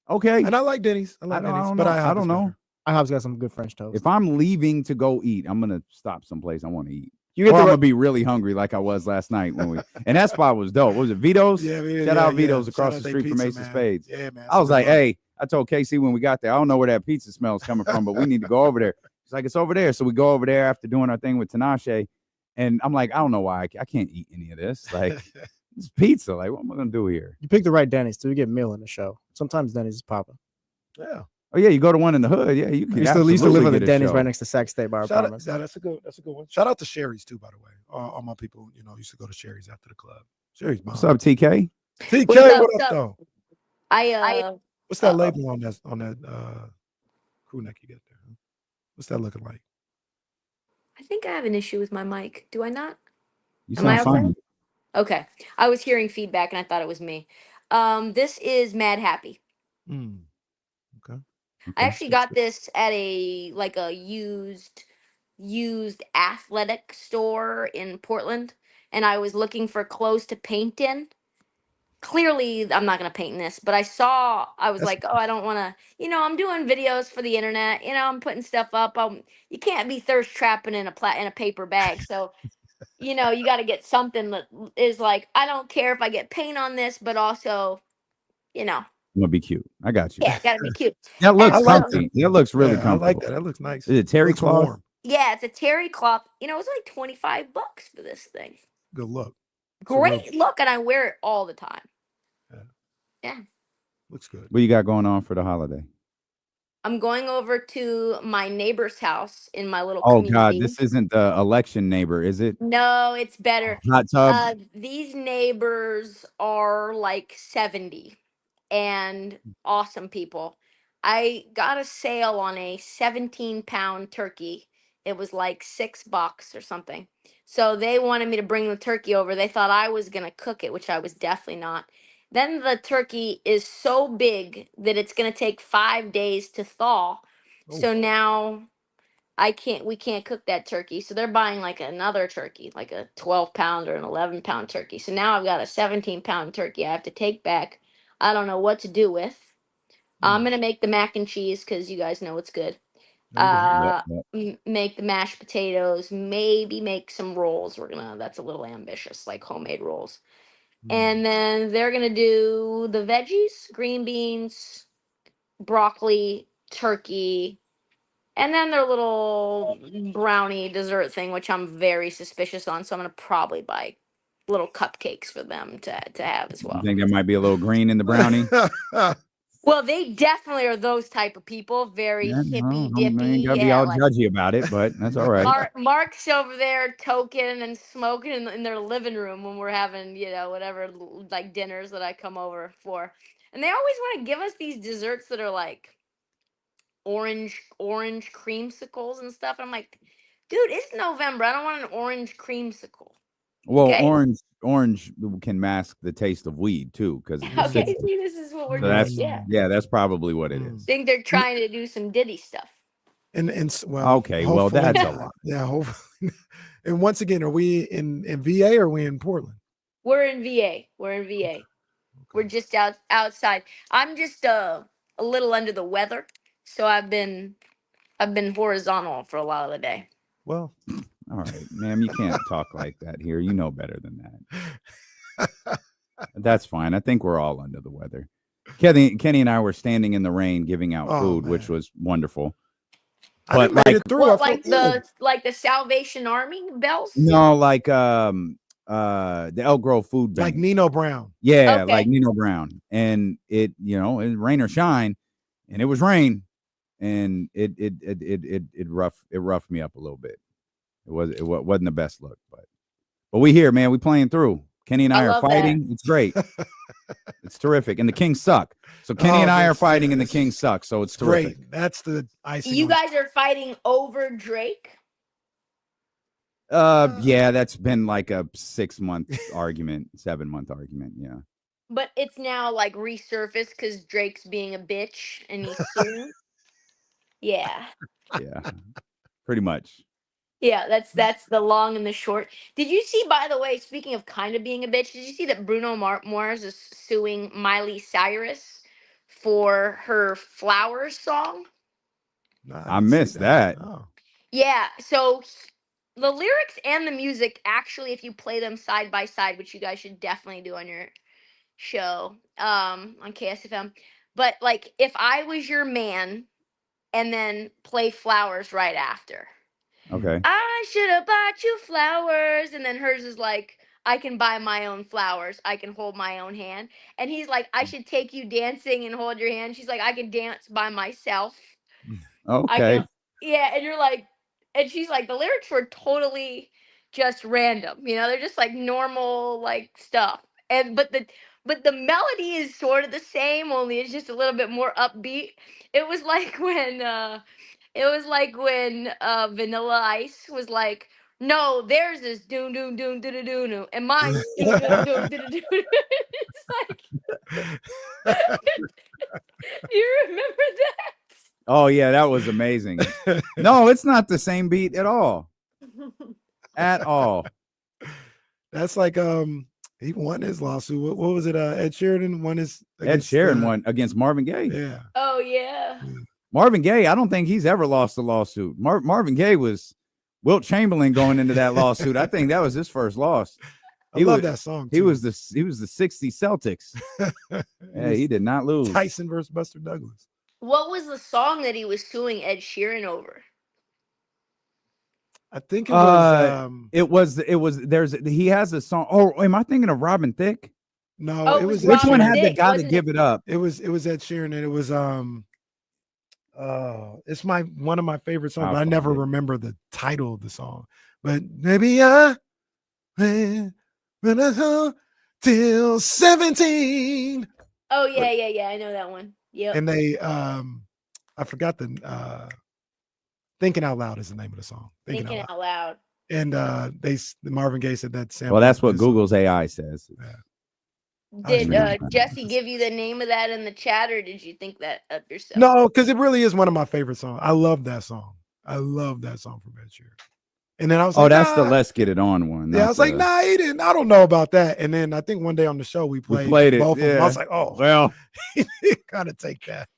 Okay. And I like Denny's. I don't know. IHOP's got some good French toast. If I'm leaving to go eat, I'm gonna stop someplace I want to eat. You get or the I'm re- gonna be really hungry like I was last night when we and that spot was dope. What was it, Vito's? Shout out Vito's across the street from Ace of Spades. Yeah, man. I was like, hey, I told Casey when we got there, I don't know where that pizza smell is coming from, but we need to go over there. It's like, it's over there. So we go over there after doing our thing with Tinashe. And I'm like, I don't know why I can't eat any of this. Like, it's pizza. Like, what am I gonna do here? You pick the right Denny's too. You get a meal in the show. Sometimes Denny's is popping. Yeah. Oh yeah, you go to one in the hood. Yeah, you can. I used to live in the Denny's right next to Sac State by our Shout apartments. out, that's a good one. Shout out to Sherry's too, by the way. All my people, used to go to Sherry's after the club. Sherry's mom. What's up, TK? TK, what up though? What's that label on that crew neck you get there? Huh? What's that looking like? I think I have an issue with my mic. Do I not? You Am I sound okay? fine. Okay. I was hearing feedback and I thought it was me. This is Mad Happy. Okay. I actually got this at a used athletic store in Portland, and I was looking for clothes to paint in. Clearly, I'm not gonna paint in this, but I was like, oh, I don't want to. I'm doing videos for the internet. I'm putting stuff up. You can't be thirst trapping in a paper bag. So, you got to get something that is like, I don't care if I get paint on this, but also, I'm gonna be cute. I got you. yeah, gotta be cute. That looks And comfy. That looks really Yeah, comfortable. I like that. That looks nice. Is it terry Looks cloth? warm. Yeah, it's a terry cloth. It was like $25 for this thing. Good look. Great look, and I wear it all the time. Yeah. Looks good. What you got going on for the holiday? I'm going over to my neighbor's house in my little Oh community. God, this isn't the election neighbor, is it? No, it's better. Hot tub. These neighbors are like 70 and awesome people. I got a sale on a 17-pound turkey. It was like $6 or something. So they wanted me to bring the turkey over. They thought I was going to cook it, which I was definitely not. Then the turkey is so big that it's going to take 5 days to thaw. So now we can't cook that turkey. So they're buying like another turkey, like a 12-pound or an 11-pound turkey. So now I've got a 17-pound turkey I have to take back. I don't know what to do with. I'm going to make the mac and cheese because you guys know it's good. Make the mashed potatoes, maybe make some rolls. That's a little ambitious, like homemade rolls. And then they're going to do the veggies, green beans, broccoli, turkey, and then their little brownie dessert thing, which I'm very suspicious on. So I'm going to probably buy little cupcakes for them to have as well. You think there might be a little green in the brownie? Well, they definitely are those type of people. Very hippy dippy. I ain't gotta be all judgy about it, but that's all right. Mark's over there toking and smoking in their living room when we're having, whatever like dinners that I come over for. And they always want to give us these desserts that are like orange creamsicles and stuff. I'm like, dude, it's November. I don't want an orange creamsicle. Well, Okay. orange can mask the taste of weed too, because Okay, see, this is what we're doing. Yeah. that's probably what it is. I think they're trying to do some Diddy stuff. And well, okay, well that's a lot. Yeah, hopefully. And once again, are we in VA or are we in Portland? We're in VA. We're just outside. I'm just a little under the weather, so I've been horizontal for a lot of the day. Well, all right, ma'am, you can't talk like that here. You know better than that. That's fine. I think we're all under the weather. Kenny and I were standing in the rain giving out food, which was wonderful. But like, like the Salvation Army bells? No, like the Elk Grove Food Bank. Like Nino Brown. Yeah, like Nino Brown. And it rain or shine, and it was rain, and it roughed me up a little bit. It wasn't the best look, but we here, man. We playing through. Kenny and I are fighting. It's great. It's terrific. And the Kings suck. So Kenny and I are fighting, and the Kings suck. So it's terrific. Great. That's the icing. You guys are fighting over Drake? Yeah, that's been like a 6-month argument, 7-month argument. Yeah. But it's now like resurfaced because Drake's being a bitch and he's suing. Yeah. Yeah. Pretty much. Yeah, that's the long and the short. Did you see, by the way, speaking of kind of being a bitch, did you see that Bruno Mars is suing Miley Cyrus for her Flowers song? No, I didn't see missed that. Oh. Yeah, so the lyrics and the music, actually, if you play them side by side, which you guys should definitely do on your show, on KSFM. But like, if I was your man, and then play Flowers right after. Okay. I should have bought you flowers. And then hers is like, I can buy my own flowers. I can hold my own hand. And he's like, I should take you dancing and hold your hand. She's like, I can dance by myself. I Okay. can, yeah. And you're like, and she's like, the lyrics were totally just random. You know, they're just like normal like stuff. And but the melody is sort of the same, only it's just a little bit more upbeat. It was like when Vanilla Ice was like, no, theirs is doom doom doom doo doo doo doo, and mine's doom doom doom doo doo doo. It's like, you remember that? Oh yeah, that was amazing. No, it's not the same beat at all. At all. That's like he won his lawsuit. What was it? Ed Sheeran won his. Ed Sheeran won against Marvin Gaye. Yeah. Oh yeah. Marvin Gaye, I don't think he's ever lost a lawsuit. Marvin Gaye was Wilt Chamberlain going into that lawsuit. I think that was his first loss. I love that song. He was the 60 Celtics. Yeah, he did not lose. Tyson versus Buster Douglas. What was the song that he was suing Ed Sheeran over? I think it was he has a song. Oh, am I thinking of Robin Thicke? No, it was which one had the Thicke, guy to wasn't give it up? It was Ed Sheeran, and it was it's one of my favorite songs, but I never remember the title of the song. But maybe I till 17. Oh yeah, I know that one. Yeah. And they I forgot the Thinking Out Loud is the name of the song. Thinking Out Loud. And Marvin Gaye said that sample. Well, that's what Google's AI says. Did Jesse give you the name of that in the chat, or did you think that up yourself? No, because it really is one of my favorite songs. I love that song. I love that song from Ed Sheeran. And then I was like, that's the Let's Get It On one. Yeah, I was like, nah, he didn't. I don't know about that. And then I think one day on the show we played it. Both of them. I was like, oh, well, he gotta take that.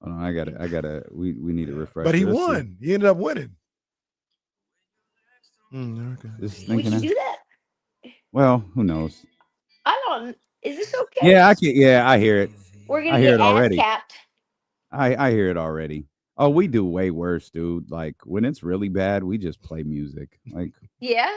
Hold on, I gotta. We need to refresh. But he won. He ended up winning. Okay. Would you do that? Well, who knows? I don't. Is this okay? Yeah, I can. Yeah, I hear it. We're gonna I hear get it already. capped. I hear it already. Oh, we do way worse, dude. Like when it's really bad, we just play music. Like Yeah,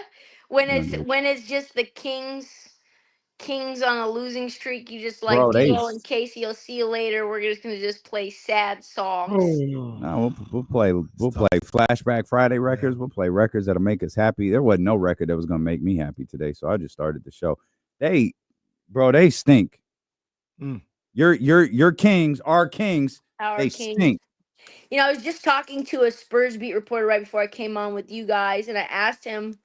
when it's just the Kings on a losing streak, you just like D'Lo and Casey. I'll see you later. We're just gonna just play sad songs. no, we'll play Flashback Friday records. We'll play records that'll make us happy. There wasn't no record that was gonna make me happy today, so I just started the show. They stink. Your Kings, our Kings, they stink. You know, I was just talking to a Spurs beat reporter right before I came on with you guys, and I asked him.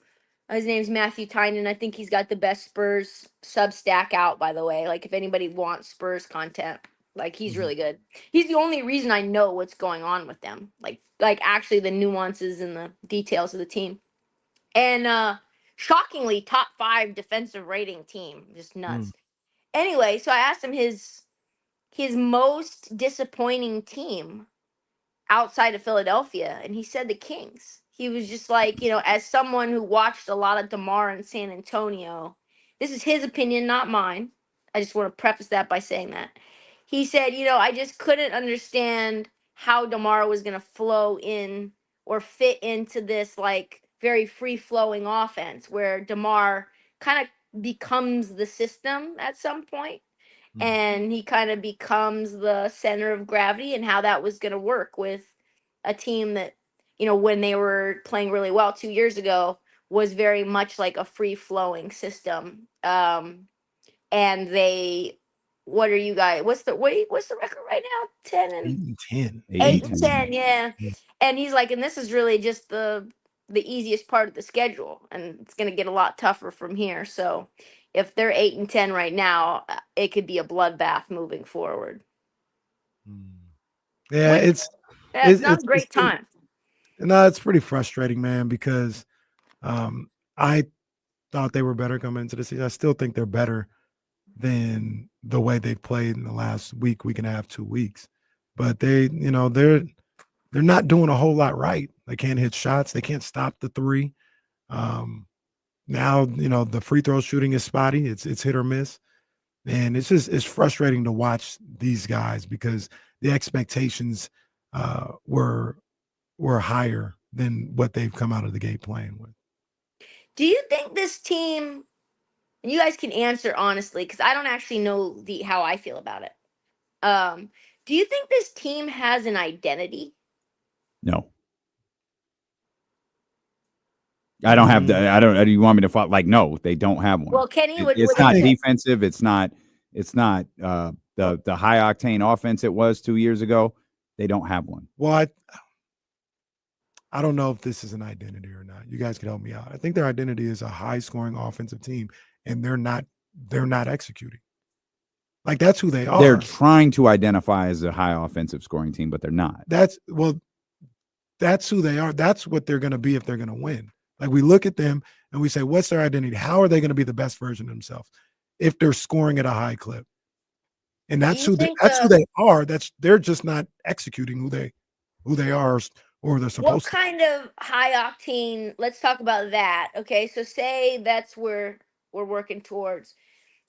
His name's Matthew Tynan. I think he's got the best Spurs Substack out, by the way. Like, if anybody wants Spurs content, like, he's really good. He's the only reason I know what's going on with them. Like actually the nuances and the details of the team. And shockingly, top 5 defensive rating team. Just nuts. Anyway, so I asked him his most disappointing team outside of Philadelphia, and he said the Kings. He was just like, as someone who watched a lot of DeMar in San Antonio, this is his opinion, not mine. I just want to preface that by saying that. He said, I just couldn't understand how DeMar was going to flow in or fit into this like very free-flowing offense where DeMar kind of becomes the system at some point, and he kind of becomes the center of gravity, and how that was going to work with a team that, when they were playing really well 2 years ago, was very much like a free-flowing system. And what are you guys? What's the record right now? 8-10, yeah. And he's like, and this is really just the the easiest part of the schedule, and it's going to get a lot tougher from here. So if they're 8-10 right now, it could be a bloodbath moving forward. Yeah, Which, it's not a great it's time. no, it's pretty frustrating, man, because I thought they were better coming into the season. I still think they're better than the way they've played in the last week and a half, 2 weeks. But they're not doing a whole lot right. They can't hit shots. They can't stop the three. Now, the free throw shooting is spotty. It's hit or miss. And it's frustrating to watch these guys because the expectations were higher than what they've come out of the gate playing with. Do you think this team, and you guys can answer honestly, because I don't actually know how I feel about it. Do you think this team has an identity? No. I don't have the. I don't. Do you want me to follow? Like, no, they don't have one. Well, Kenny, it's not defensive. It's not the high octane offense it was 2 years ago. They don't have one. Well, I don't know if this is an identity or not. You guys can help me out. I think their identity is a high scoring offensive team, and they're not executing. Like, that's who they are. They're trying to identify as a high offensive scoring team, but they're not. That's who they are. That's what they're going to be if they're going to win. Like, we look at them and we say, what's their identity? How are they going to be the best version of themselves if they're scoring at a high clip? And that's who they are. They're just not executing who they are or they're supposed to. What kind of high octane? Let's talk about that. Okay, so say that's where we're working towards.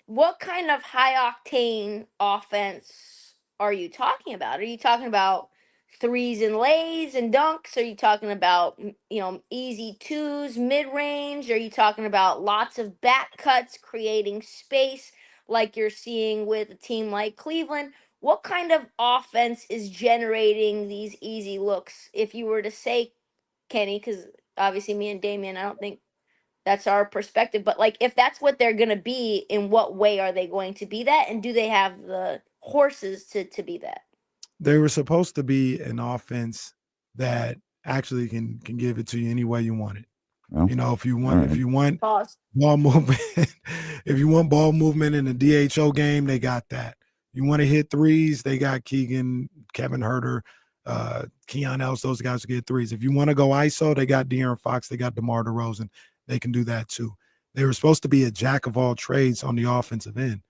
What kind of high octane offense are you talking about? Are you talking about threes and lays and dunks? Are you talking about easy twos, mid range? Are you talking about lots of back cuts, creating space like you're seeing with a team like Cleveland? What kind of offense is generating these easy looks? If you were to say, Kenny, because obviously me and Damian, I don't think that's our perspective, but like, if that's what they're going to be, in what way are they going to be that? And do they have the horses to be that? They were supposed to be an offense that actually can give it to you any way you want it. Well, if you want ball movement, if you want ball movement in the DHO game, they got that. You want to hit threes, they got Keegan, Kevin Herter, Keon Ellis, those guys will get threes. If you want to go ISO, they got De'Aaron Fox, they got DeMar DeRozan. They can do that too. They were supposed to be a jack of all trades on the offensive end.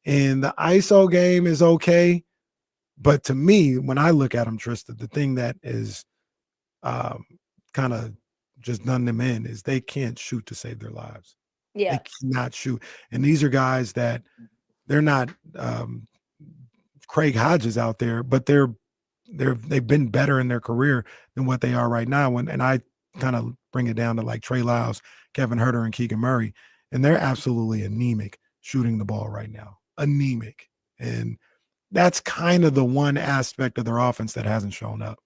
And the ISO game is okay. But to me, when I look at them, Trysta, the thing that is kind of just done them in is they can't shoot to save their lives. Yeah. They cannot shoot. And these are guys that they're not Craig Hodges out there, but they've been better in their career than what they are right now. And I kind of bring it down to like Trey Lyles, Kevin Herter, and Keegan Murray. And they're absolutely anemic shooting the ball right now. Anemic. And that's kind of the one aspect of their offense that hasn't shown up.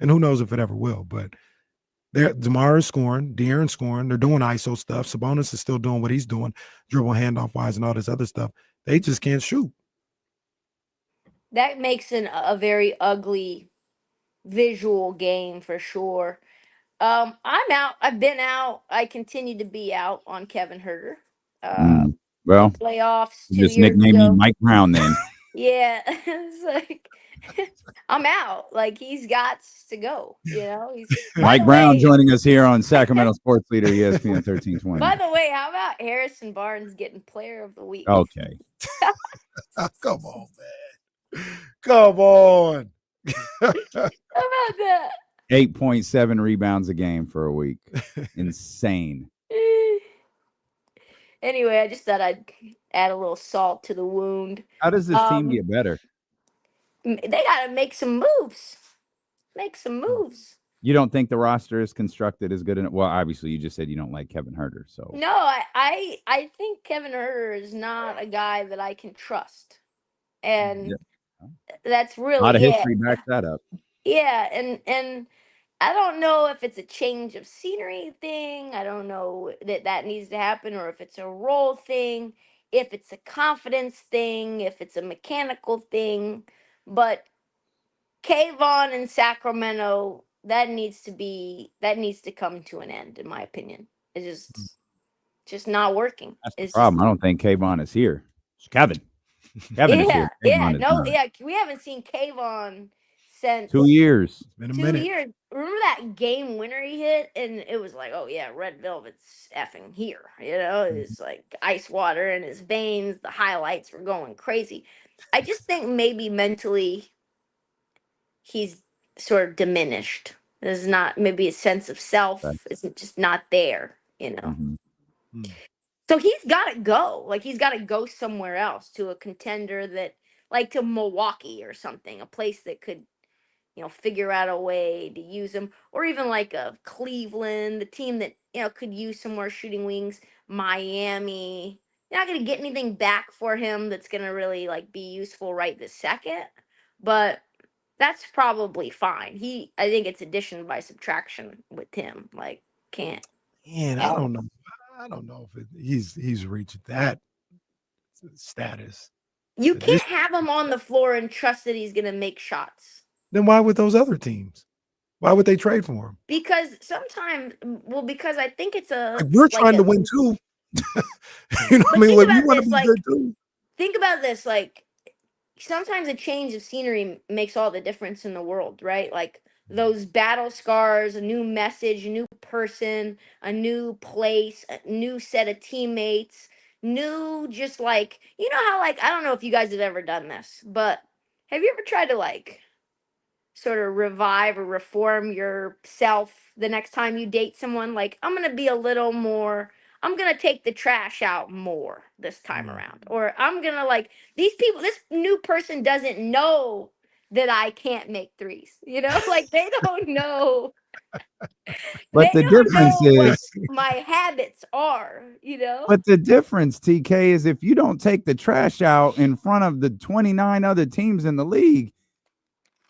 And who knows if it ever will, but DeMar is scoring, De'Aaron's scoring, they're doing ISO stuff. Sabonis is still doing what he's doing, dribble handoff wise and all this other stuff. They just can't shoot. That makes a very ugly visual game for sure. I'm out. I've been out. I continue to be out on Kevin Herter. Well, playoffs. You just nicknamed me Mike Brown then. Yeah, it's like I'm out. Like, he's got to go. He's Mike Brown joining us here on Sacramento Sports Leader ESPN 1320. By the way, how about Harrison Barnes getting Player of the Week? Okay. Come on, man. Come on. How about that? 8.7 rebounds a game for a week. Insane. Anyway, I just thought I'd add a little salt to the wound. How does this team get better? They got to make some moves. You don't think the roster is constructed as good enough? Well, obviously, you just said you don't like Kevin Herter. So no, I think Kevin Herter is not a guy that I can trust, and that's really a lot of history backs that up. Yeah, and I don't know if it's a change of scenery thing. I don't know that needs to happen, or if it's a role thing, if it's a confidence thing, if it's a mechanical thing. But Kayvon in Sacramento that needs to come to an end, in my opinion. It's just not working. That's the It's problem. just I don't think Kayvon is here. It's Kevin. Kevin is here. Kayvon is not. we haven't seen Kayvon since 2 years. It's been a 2 minute. years. Remember that game winner he hit, and it was like, oh yeah, Red Velvet's effing here. It's like ice water in his veins. The highlights were going crazy. I just think maybe mentally he's sort of diminished. There's not maybe a sense of self isn't just not there. So he's got to go. Like he's got to go somewhere else, to a contender that, like to Milwaukee or something, a place that could, figure out a way to use him, or even like a Cleveland, the team that, could use some more shooting wings. Miami, you're not going to get anything back for him that's going to really like be useful right this second, but that's probably fine. I think it's addition by subtraction with him. Like can't. Man, I don't know. I don't know if he's reached that status. You can't have him on the floor and trust that he's going to make shots. Then why would those other teams? Why would they trade for him? Because because I think it's we're trying to win too. You know what I mean? Like, we want to be good too. Think about this. Like sometimes a change of scenery makes all the difference in the world, right? Like those battle scars, a new message, a new person, a new place, a new set of teammates, new, just like, how, like, I don't know if you guys have ever done this, but have you ever tried to like sort of revive or reform yourself the next time you date someone? Like, I'm going to take the trash out more this time around. Or I'm going to like this new person doesn't know that I can't make threes, like they don't know. But the difference is what my habits are, But the difference, TK, is if you don't take the trash out in front of the 29 other teams in the league,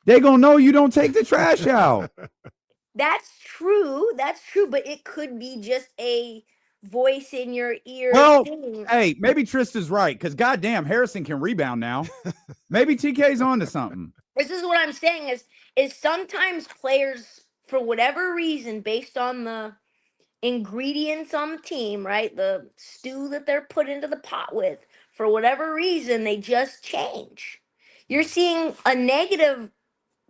they're going to know you don't take the trash out. That's true. But it could be just a voice in your ear. Well, hey, maybe Trista's right, because goddamn, Harrison can rebound now. Maybe TK's on to something. This is what I'm saying is sometimes players, for whatever reason, based on the ingredients on the team, right? The stew that they're put into the pot with, for whatever reason, they just change. You're seeing a negative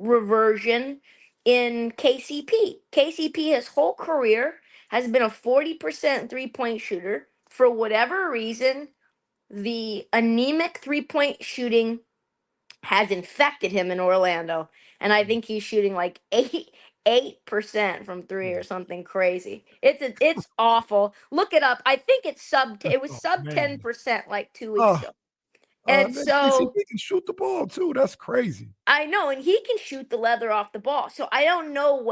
reversion in KCP. KCP, his whole career, has been a 40% 3-point shooter. For whatever reason, the anemic 3-point shooting has infected him in Orlando, and I think he's shooting like 8% from three or something crazy. It's awful. Look it up. I think it's sub 10% like 2 weeks ago. And so he can shoot the ball too. That's crazy. I know, and he can shoot the leather off the ball. So I don't know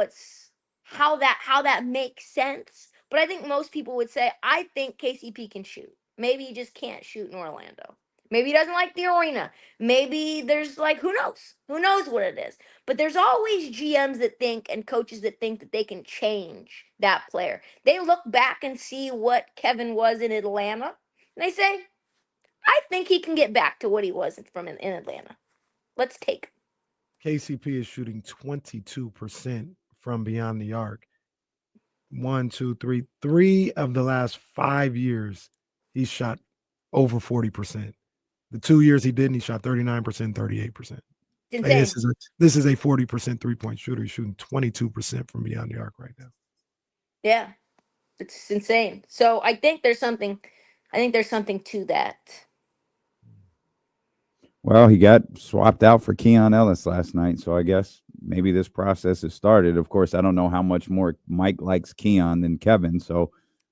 how that makes sense, but I think most people would say I think KCP can shoot. Maybe he just can't shoot in Orlando. Maybe he doesn't like the arena. Maybe there's like, who knows? Who knows what it is? But there's always GMs that think and coaches that think that they can change that player. They look back and see what Kevin was in Atlanta, and they say, I think he can get back to what he was in Atlanta. Let's take him. KCP is shooting 22% from beyond the arc. 1, 2, 3. 3 of the last 5 years, he's shot over 40%. The 2 years he didn't, he shot 39%, 38%. This is a 40% 3-point shooter. He's shooting 22% from beyond the arc right now. Yeah, it's insane. So I think there's something to that. Well, he got swapped out for Keon Ellis last night, so I guess maybe this process has started. Of course, I don't know how much more Mike likes Keon than Kevin. So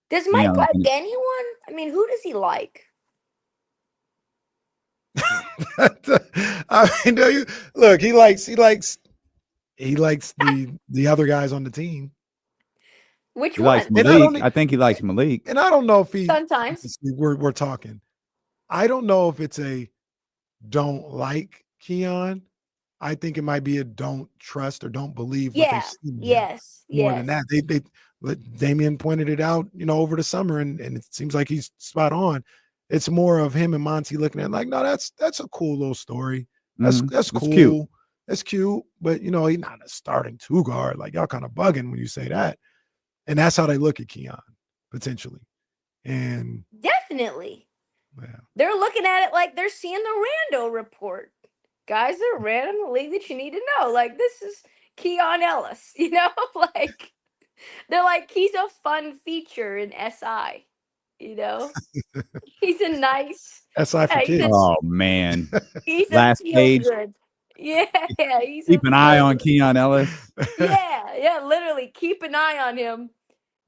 does Mike like anyone? I mean, who does he like? I mean, look, he likes the other guys on the team. Which one? I think he likes Malik. And I don't know if sometimes we're talking. I don't know if it's a don't like Keon. I think it might be a don't trust or don't believe what they've seen. Yes. More than that. Damian pointed it out, over the summer, and it seems like he's spot on. It's more of him and Monty looking at it like, no, that's a cool little story. That's cool. Cute. That's cute, but you know, he's not a starting 2 guard. Like y'all kind of bugging when you say that. And that's how they look at Keon, potentially. And Definitely. yeah. They're looking at it like they're seeing the Rando report. Guys that are ran in the league that you need to know. Like, this is Keon Ellis, you know? Like, they're like, he's a fun feature in SI, you know? He's a nice. SI for he's kids. a, Oh man. he's a Last feel page. good. Yeah, he's Keep a an eye feel on good. Keon Ellis. Yeah, literally keep an eye on him.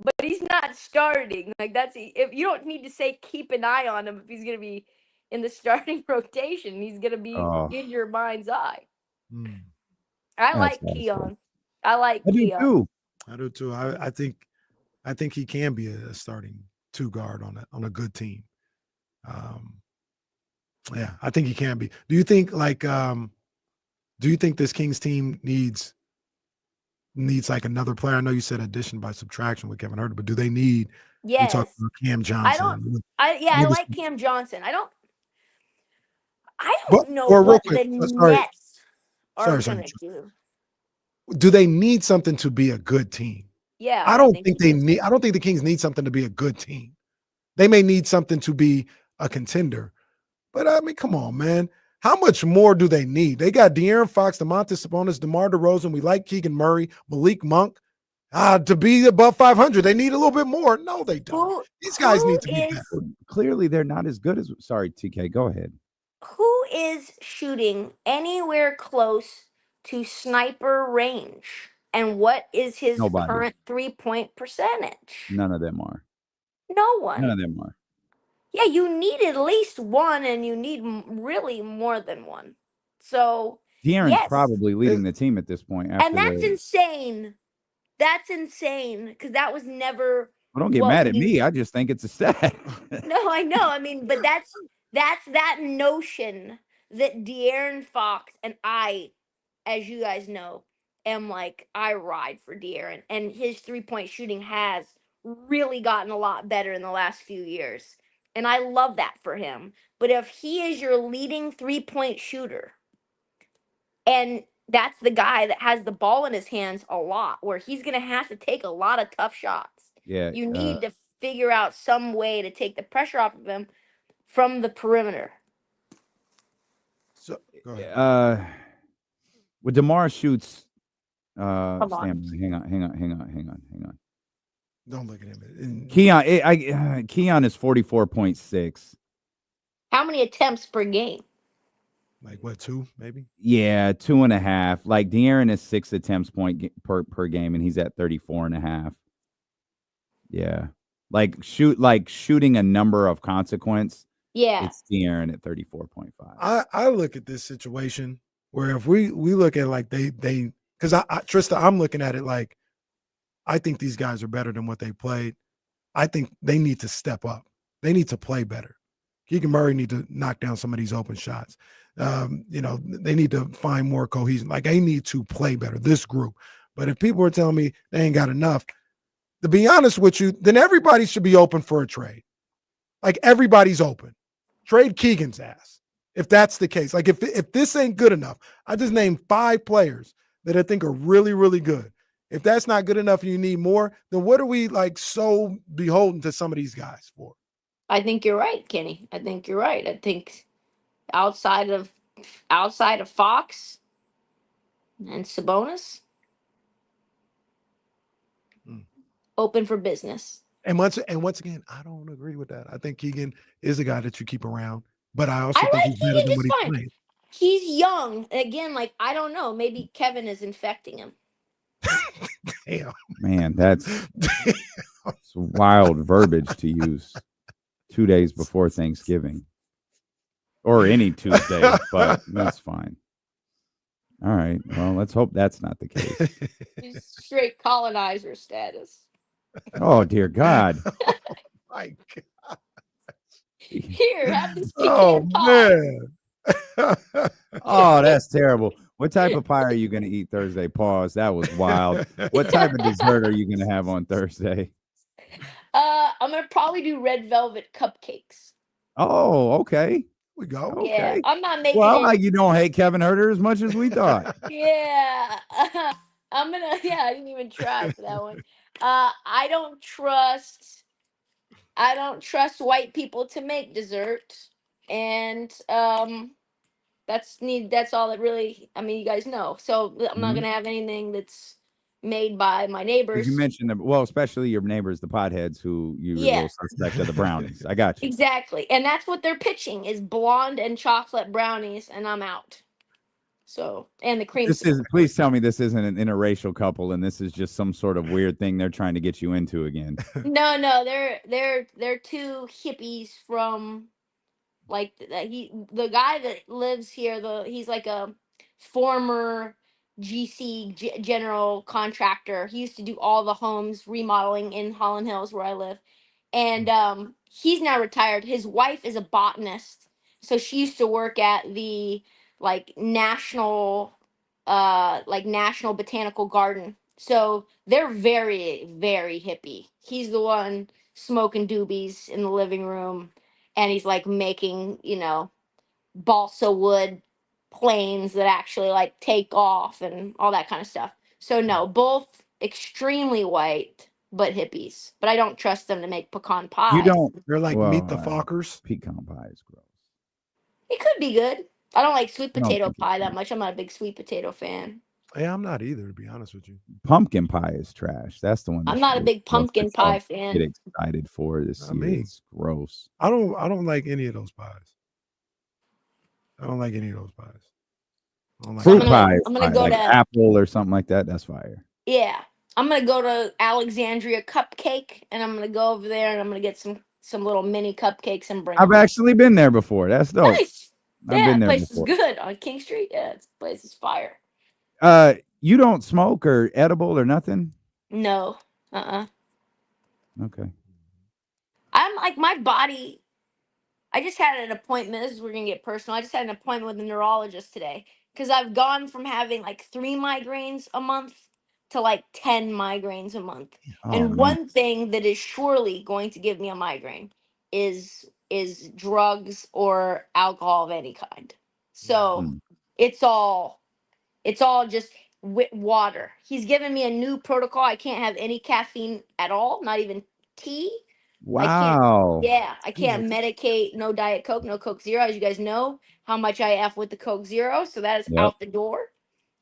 But he's not starting. Like, that's if you don't need to say keep an eye on him if he's gonna be in the starting rotation. He's gonna be in your mind's eye. I like Keon. I like Keon. Too. I do too. I think he can be a starting 2 guard on a good team. Yeah, I think he can be. Do you think this Kings team needs like another player? I know you said addition by subtraction with Kevin Huerter, but do they need? Yes. We talked about Cam Johnson. I like Cam Johnson. I don't know real what quick, the sorry. Nets are Sorry. gonna do. Do they need something to be a good team? Yeah, I don't think they need. I don't think the Kings need something to be a good team. They may need something to be a contender, but I mean, come on, man. How much more do they need? They got De'Aaron Fox, Domantas Sabonis, DeMar DeRozan. We like Keegan Murray, Malik Monk. To be above 500, they need a little bit more. No, they don't. These guys need to be better. Clearly, they're not as good as. Sorry, TK. Go ahead. Who is shooting anywhere close to sniper range? And what is his Nobody. current 3-point percentage? None of them are. No one. None of them are. Yeah, you need at least one, and you need really more than one. So De'Aaron's probably leading the team at this point. And that's insane. That's insane because that was never. Well, don't get mad at me. I just think it's a stat. No, I know. I mean, but that's that notion that De'Aaron Fox and I, as you guys know, am like I ride for De'Aaron, and his 3-point shooting has really gotten a lot better in the last few years, and I love that for him. But if he is your leading 3-point shooter, and that's the guy that has the ball in his hands a lot, where he's going to have to take a lot of tough shots. Yeah. You need to figure out some way to take the pressure off of him from the perimeter. So, go ahead. When DeMar shoots, hang on. Don't look at him. Keon is 44.6. How many attempts per game? Like what, 2 maybe? Yeah, 2.5. Like De'Aaron is 6 attempts per game, and he's at 34.5. Yeah, shooting a number of consequence. Yeah, it's De'Aaron at 34.5. I look at this situation where if we look at like they because Trysta, I'm looking at it like I think these guys are better than what they played. I think they need to step up. They need to play better. Keegan Murray need to knock down some of these open shots. They need to find more cohesion. Like they need to play better, this group. But if people are telling me they ain't got enough, to be honest with you, then everybody should be open for a trade. Like everybody's open. Trade Keegan's ass. If that's the case, like if this ain't good enough, I just named 5 players that I think are really, really good. If that's not good enough and you need more, then what are we like so beholden to some of these guys for? I think you're right, Kenny. I think you're right. I think outside of Fox and Sabonis, open for business. And once again, I don't agree with that. I think Keegan is a guy that you keep around, but I also think he's better than what he's playing. He's young. Again, like I don't know. Maybe Kevin is infecting him. Damn. Man, that's wild verbiage to use 2 days before Thanksgiving. Or any Tuesday, but that's fine. All right. Well, let's hope that's not the case. He's straight colonizer status. Oh, dear God. Oh, my God. Here, have this Oh, man. Oh, that's terrible. What type of pie are you going to eat Thursday? Pause. That was wild. What type of dessert are you going to have on Thursday? I'm going to probably do red velvet cupcakes. Oh, okay. we go. Yeah, Okay. I'm not making Well, it. you don't hate Kevin Herter as much as we thought. Yeah, I'm gonna. Yeah, I didn't even try for that one. I don't trust. I don't trust white people to make dessert, and that's all that really. I mean, you guys know. So I'm not Mhm. gonna have anything that's made by my 'Cause neighbors. you mentioned well, especially your neighbors, the potheads, who you were a Yeah, little suspect of the brownies. I got you. exactly, and that's what they're pitching is blonde and chocolate brownies, and I'm out. So and the This creamsicle. is please tell me this isn't an interracial couple and this is just some sort of weird thing they're trying to get you into again. No, they're two hippies from like the guy that lives here. He's like a former general contractor. He used to do all the homes remodeling in Holland Hills where I live, and he's now retired. His wife is a botanist, so she used to work at the like national botanical garden. So they're very very hippie. He's the one smoking doobies in the living room, and he's like making balsa wood planes that actually like take off and all that kind of stuff. So no, both extremely white but hippies. But I don't trust them to make pecan You pie. don't They're like well, meet the Fockers. pecan pie is gross. It could be good. I don't like sweet I don't potato think pie that much. I'm not a big sweet potato fan. Yeah, I'm not either, to be honest with you. Pumpkin pie is trash. That's the one that I'm not a big pumpkin pie get fan. excited for this Not year. me. It's gross. I don't like any of those pies. I don't like any of those pies. I don't like Fruit any- pie, I'm gonna fire, go like to apple or something like that. That's fire. yeah. I'm gonna go to Alexandria Cupcake, and I'm gonna go over there, and I'm gonna get some little mini cupcakes and bring I've them. actually been there before. That's dope. Nice. I've Yeah, been the there place before. is good on King Street. Yeah, this place is fire. You don't smoke or edible or nothing? No. Okay. I'm like my body. I just had an appointment. This is we're gonna get personal. I just had an appointment with a neurologist today because I've gone from having like 3 migraines a month to like 10 migraines a month. Oh, And man. one thing that is surely going to give me a migraine is drugs or alcohol of any kind. So Hmm. it's all just water. He's given me a new protocol. I can't have any caffeine at all, not even tea. Wow. I can't medicate, no Diet Coke, no Coke Zero. As you guys know, how much I F with the Coke Zero. So that is Yep. out the door.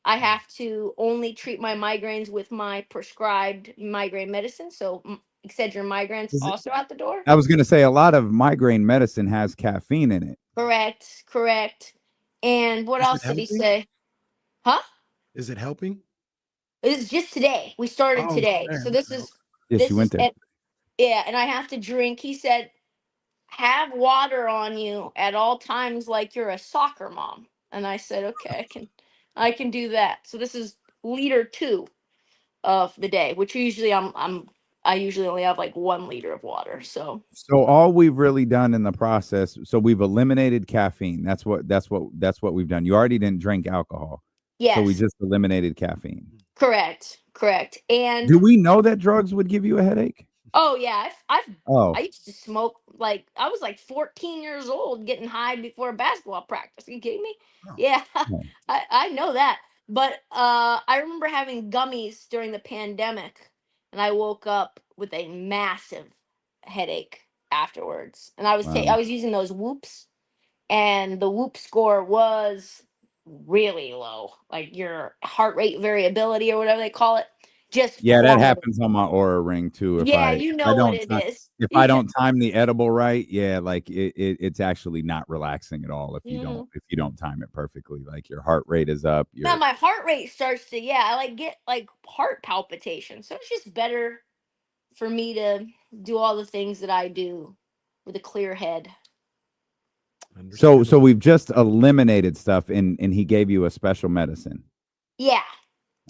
I have to only treat my migraines with my prescribed migraine medicine. So Excedrin migraines Is it- also out the door. I was going to say a lot of migraine medicine has caffeine in it. Correct. And what Is it else did he helping? say? Huh? Is it helping? It's just today. We started Oh, today. man, So this okay, is Yes, this you is went there. yeah, and I have to drink. He said, have water on you at all times like you're a soccer mom. And I said, okay, I can do that. So this is liter 2 of the day, which usually I usually only have like 1 liter of water. So So all we've really done in the process, so we've eliminated caffeine. That's what we've done. You already didn't drink alcohol. So we yes, just eliminated caffeine. correct. And Do we know that drugs would give you a headache? oh yeah, Oh, I used to smoke like I was like 14 years old getting high before basketball practice. Are you kidding me? Oh. Yeah, no. I know that. But I remember having gummies during the pandemic, and I woke up with a massive headache afterwards. And I Wow. was using those whoops, and the whoop score was really low, like your heart rate variability or whatever they call it, just Yeah, that plummeted. happens on my Aura Ring too. Yeah, you know what it is. If I don't time the edible right, yeah, like it's actually not relaxing at all if you don't time it perfectly. Like your heart rate is up. Now my heart rate starts to I like get like heart palpitations. So it's just better for me to do all the things that I do with a clear head. So we've just eliminated stuff and he gave you a special medicine. Yeah.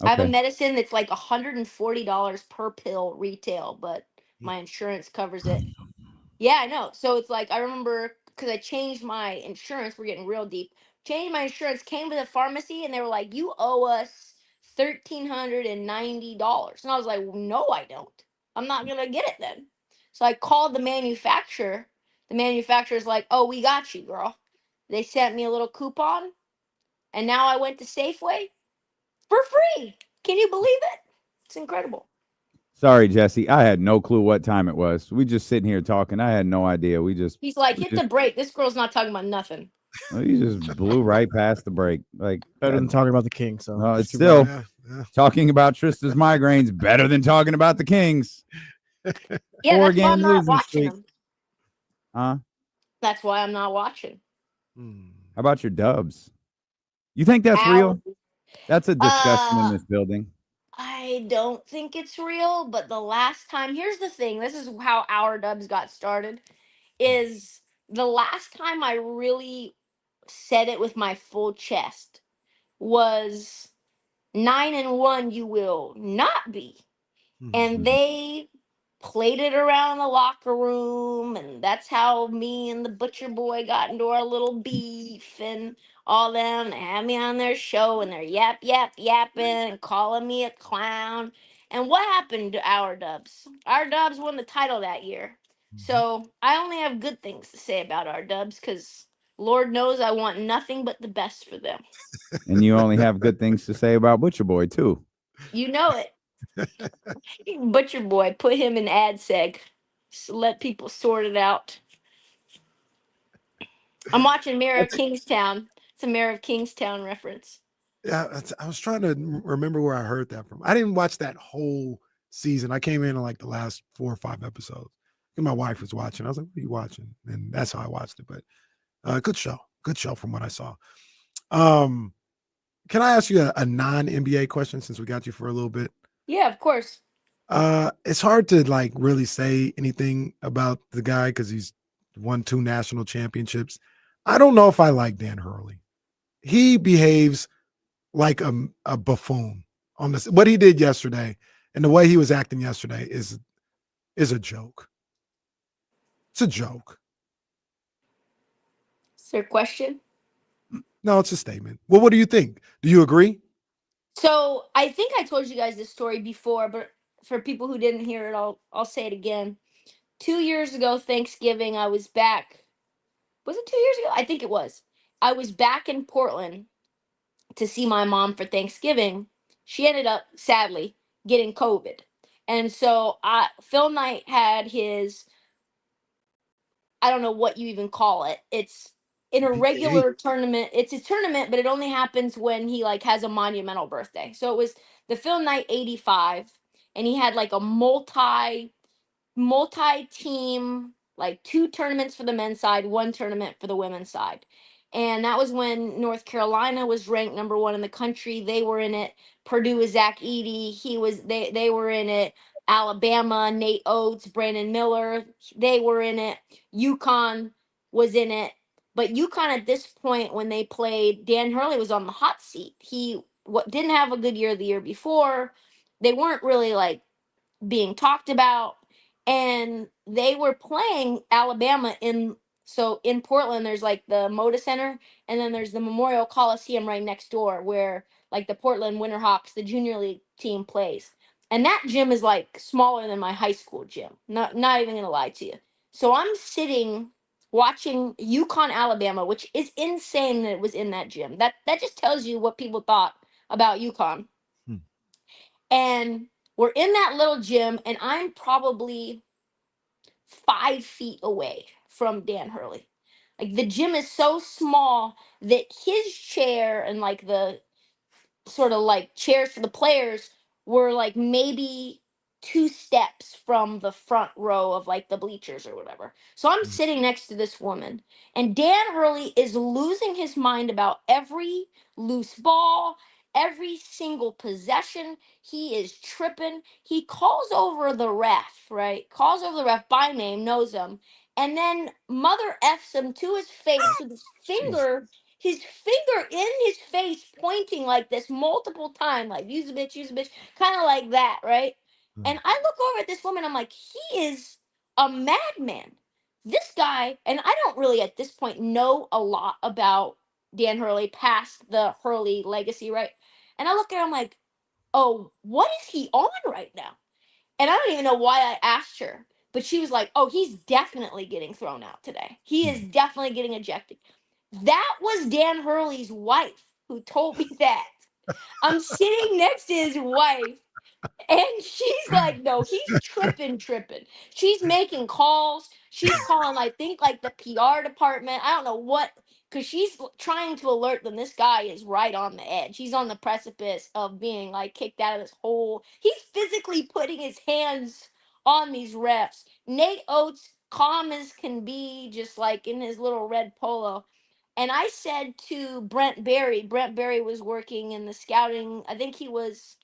I have a Okay. medicine that's like $140 per pill retail, but my insurance covers it. Yeah, I know. So it's like I remember because I changed my insurance. We're getting real deep. Changed my insurance, came to the pharmacy, and they were like, "You owe us $1,390." And I was like, "No, I don't. I'm not gonna get it then." So I called the manufacturer. The manufacturer's like, "Oh, we got you, girl." They sent me a little coupon, and now I went to Safeway for free. Can you believe it? It's incredible. Sorry, Jesse. I had no clue what time it was. We just sitting here talking. I had no idea. He's like, hit the break. This girl's not talking about nothing. You just blew right past the break. Like Better than talking about the Kings. So no, it's too still bad. talking about Trista's migraines better than talking about the Kings. Yeah, that's why Four-game I'm not losing watching streak. them. Huh? That's why I'm not watching. How about your Dubs? You think that's real? That's a discussion in this building. I don't think it's real, but the last time, here's the thing. This is how our Dubs got started. Is the last time I really said it with my full chest was 9-1 you will not be. And they played it around the locker room, and that's how me and the butcher boy got into our little beef and all them. They had me on their show, and they're yapping and calling me a clown. And what happened to our Dubs? Our Dubs won the title that year. So I only have good things to say about our Dubs, because Lord knows I want nothing but the best for them. And you only have good things to say about Butcher Boy, too. You know it. Butcher Boy, put him in AdSeg. Let people sort it out. I'm watching Mayor of Kingstown. It's a Mayor of Kingstown reference. Yeah, I was trying to remember where I heard that from. I didn't watch that whole season. I came in on like the last 4 or 5 episodes. And my wife was watching. I was like, "What are you watching?" And that's how I watched it. But good show from what I saw. Can I ask you a non-NBA question since we got you for a little bit? Yeah, of course. It's hard to like really say anything about the guy because he's won 2 national championships. I don't know if I like Dan Hurley. He behaves like a buffoon on this. What he did yesterday and the way he was acting yesterday is a joke. It's a joke. Is there a question? No, it's a statement. Well, what do you think? Do you agree? So I think I told you guys this story before, but for people who didn't hear it, I'll say it again. 2 years ago, Thanksgiving, I was back. Was it 2 years ago? I think it was. I was back in Portland to see my mom for Thanksgiving. She ended up, sadly, getting COVID. And so Phil Knight had his, I don't know what you even call it. It's in a regular tournament. It's a tournament, but it only happens when he like has a monumental birthday. So it was the Phil Knight 85, and he had like a multi-team, like 2 tournaments for the men's side, 1 tournament for the women's side. And that was when North Carolina was ranked number 1 in the country. They were in it. Purdue was Zach Edey. They were in it. Alabama, Nate Oates, Brandon Miller, they were in it. UConn was in it. But UConn at this point, when they played, Dan Hurley was on the hot seat. He didn't have a good year the year before. They weren't really like being talked about, and they were playing Alabama in Portland. There's like the Moda Center, and then there's the Memorial Coliseum right next door where like the Portland Winterhawks, the junior league team, plays. And that gym is like smaller than my high school gym. Not even gonna lie to you. So I'm sitting watching UConn Alabama, which is insane that it was in that gym. That just tells you what people thought about UConn. And we're in that little gym, and I'm probably 5 feet away from Dan Hurley. Like the gym is so small that his chair and like the sort of like chairs for the players were like maybe 2 steps from the front row of like the bleachers or whatever. So I'm sitting next to this woman, and Dan Hurley is losing his mind about every loose ball, every single possession. He is tripping. He calls over the ref, right? Calls over the ref by name, knows him, and then mother F's him to his face with his finger in his face, pointing like this multiple times, like use a bitch, kind of like that, right? And I look over at this woman, I'm like, he is a madman. This guy, and I don't really at this point know a lot about Dan Hurley past the Hurley legacy, right? And I look at him like, oh, what is he on right now? And I don't even know why I asked her, but she was like, oh, he's definitely getting thrown out today. He is definitely getting ejected. That was Dan Hurley's wife who told me that. I'm sitting next to his wife, and she's like, no, he's tripping. She's making calls. She's calling, I think, like the PR department. I don't know what, because she's trying to alert them. This guy is right on the edge. He's on the precipice of being like kicked out of this hole. He's physically putting his hands on these refs. Nate Oates, calm as can be, just like in his little red polo. And I said to Brent Berry was working in the scouting. I think he was,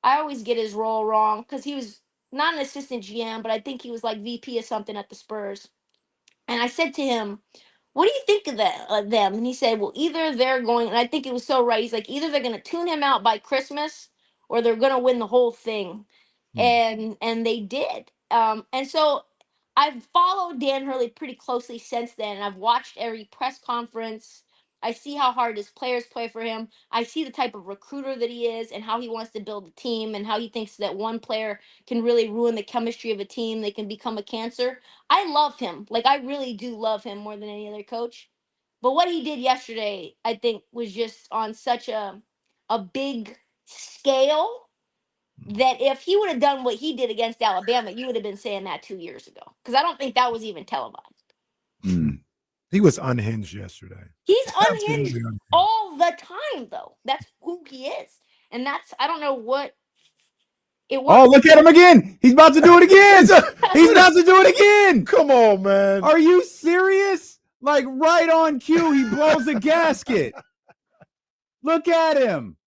I always get his role wrong because he was not an assistant GM, but I think he was like VP of something at the Spurs. And I said to him, what do you think of that them? And he said, well, either they're going, and I think it was so right. He's like, either they're going to tune him out by Christmas or they're going to win the whole thing. And they did. And so I've followed Dan Hurley pretty closely since then. And I've watched every press conference. I see how hard his players play for him. I see the type of recruiter that he is and how he wants to build a team and how he thinks that one player can really ruin the chemistry of a team. They can become a cancer. I love him. Like, I really do love him more than any other coach. But what he did yesterday, I think, was just on such a big scale that if he would have done what he did against Alabama, you would have been saying that 2 years ago. Because I don't think that was even televised. He was unhinged yesterday. He's Absolutely unhinged unhinged. all the time, though. That's who he is. And that's, I don't know what it was. Oh, look at him again. He's about to do it again. He's about to do it again. Come on, man. Are you serious? Like right on cue, he blows a gasket. Look at him.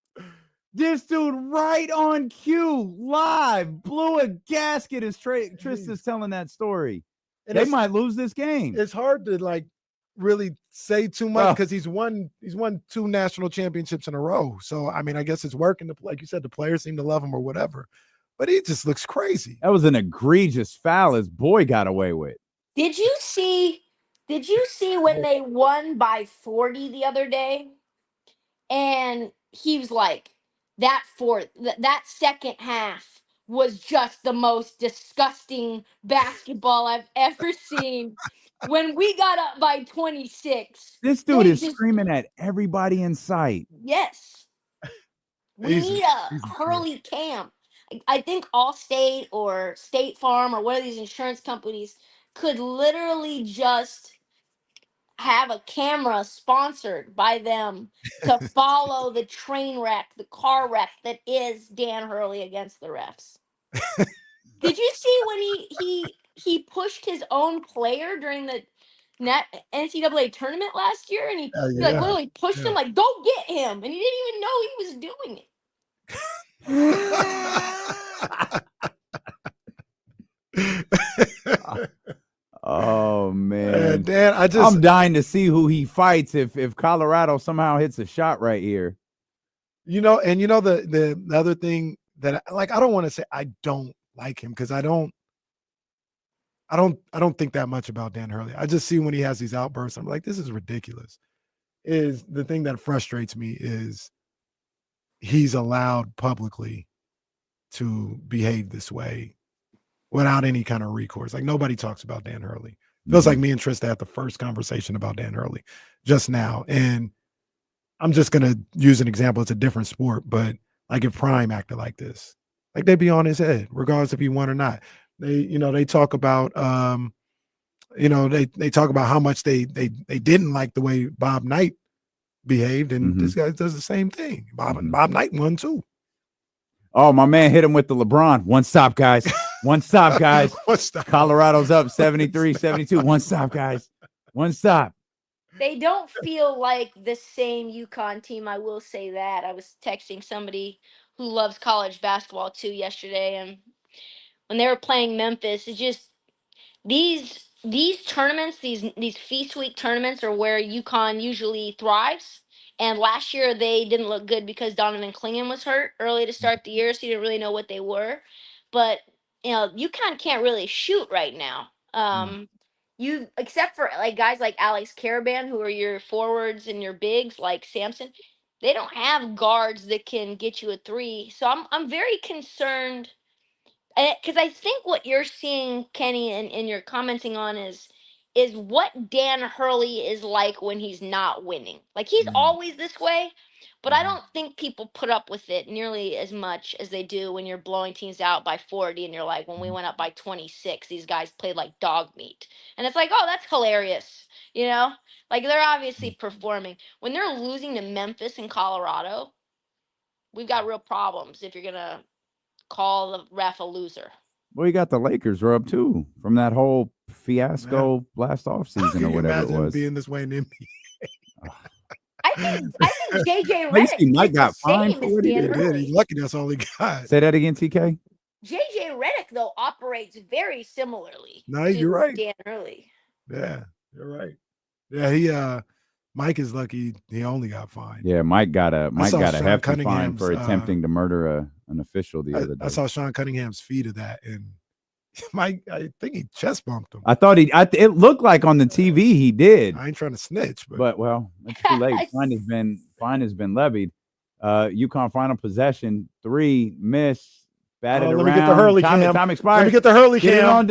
This dude right on cue, live, blew a gasket as Trysta's telling that story. And they might lose this game. It's hard to like really say too much because he's won 2 national championships in a row. So I mean, I guess it's working. Like you said, the players seem to love him or whatever. But he just looks crazy. That was an egregious foul his boy got away with. Did you see when they won by 40 the other day? And he was like, that second half was just the most disgusting basketball I've ever seen. When we got up by 26. This dude is screaming at everybody in sight. Yes. We need a Hurley cam. I think Allstate or State Farm or one of these insurance companies could literally just have a camera sponsored by them to follow the train wreck, the car wreck that is Dan Hurley against the refs. Did you see when he pushed his own player during the NCAA tournament last year, and he like literally pushed him like, go get him, and he didn't even know he was doing it. Oh man, Dan, I'm dying to see who he fights if Colorado somehow hits a shot right here. The other thing that I don't want to say I don't like him because I don't think that much about Dan Hurley. I just see when he has these outbursts, I'm like, this is ridiculous. Is the thing that frustrates me is he's allowed publicly to behave this way without any kind of recourse. Like nobody talks about Dan Hurley. Feels like me and Trysta had the first conversation about Dan Hurley just now. And I'm just going to use an example. It's a different sport, but like if Prime acted like this, like they'd be on his head, regardless if he won or not. They talk about, they talk about how much they didn't like the way Bob Knight behaved. And this guy does the same thing. Bob Knight won too. Oh, my man hit him with the LeBron. One stop, guys. One stop, guys. One stop. Colorado's up 73-72. One stop, guys. One stop. They don't feel like the same UConn team. I will say that. I was texting somebody who loves college basketball too yesterday, and when they were playing Memphis, it's just these tournaments, these Feast Week tournaments are where UConn usually thrives. And last year they didn't look good because Donovan Clingan was hurt early to start the year, so you didn't really know what they were. But UConn can't really shoot right now. You except for like guys like Alex Caravan, who are your forwards and your bigs like Sampson, they don't have guards that can get you a three. So I'm very concerned because I think what you're seeing, Kenny, and you're commenting on is is what Dan Hurley is like when he's not winning. Like he's always this way, but I don't think people put up with it nearly as much as they do when you're blowing teams out by 40 and you're like, when we went up by 26, these guys played like dog meat. And it's like, oh, that's hilarious. You know? Like they're obviously performing. When they're losing to Memphis and Colorado, we've got real problems if you're gonna call the ref a loser. Well, you got the Lakers rub too from that whole fiasco last off season or whatever it was. Being this way in the NBA. I think JJ You see Redick Mike did the got fined same for as what he Dan did. Hurley. He's lucky that's all he got. Say that again, TK. JJ Redick though operates very similarly No, to you're right. Dan Hurley. Yeah, you're right. Yeah, Mike is lucky he only got fined. Yeah, Mike got a Sean hefty fine Cunningham's, for attempting to murder an official the other day. I saw Sean Cunningham's feed of that, and Mike, I think he chest bumped him. I thought it looked like on the TV he did. I ain't trying to snitch, but well, it's too late. Fine has been levied. UConn final possession, 3 miss, batted around. Let me get the Hurley cam. Time expired. Let me get the Hurley Get it cam. on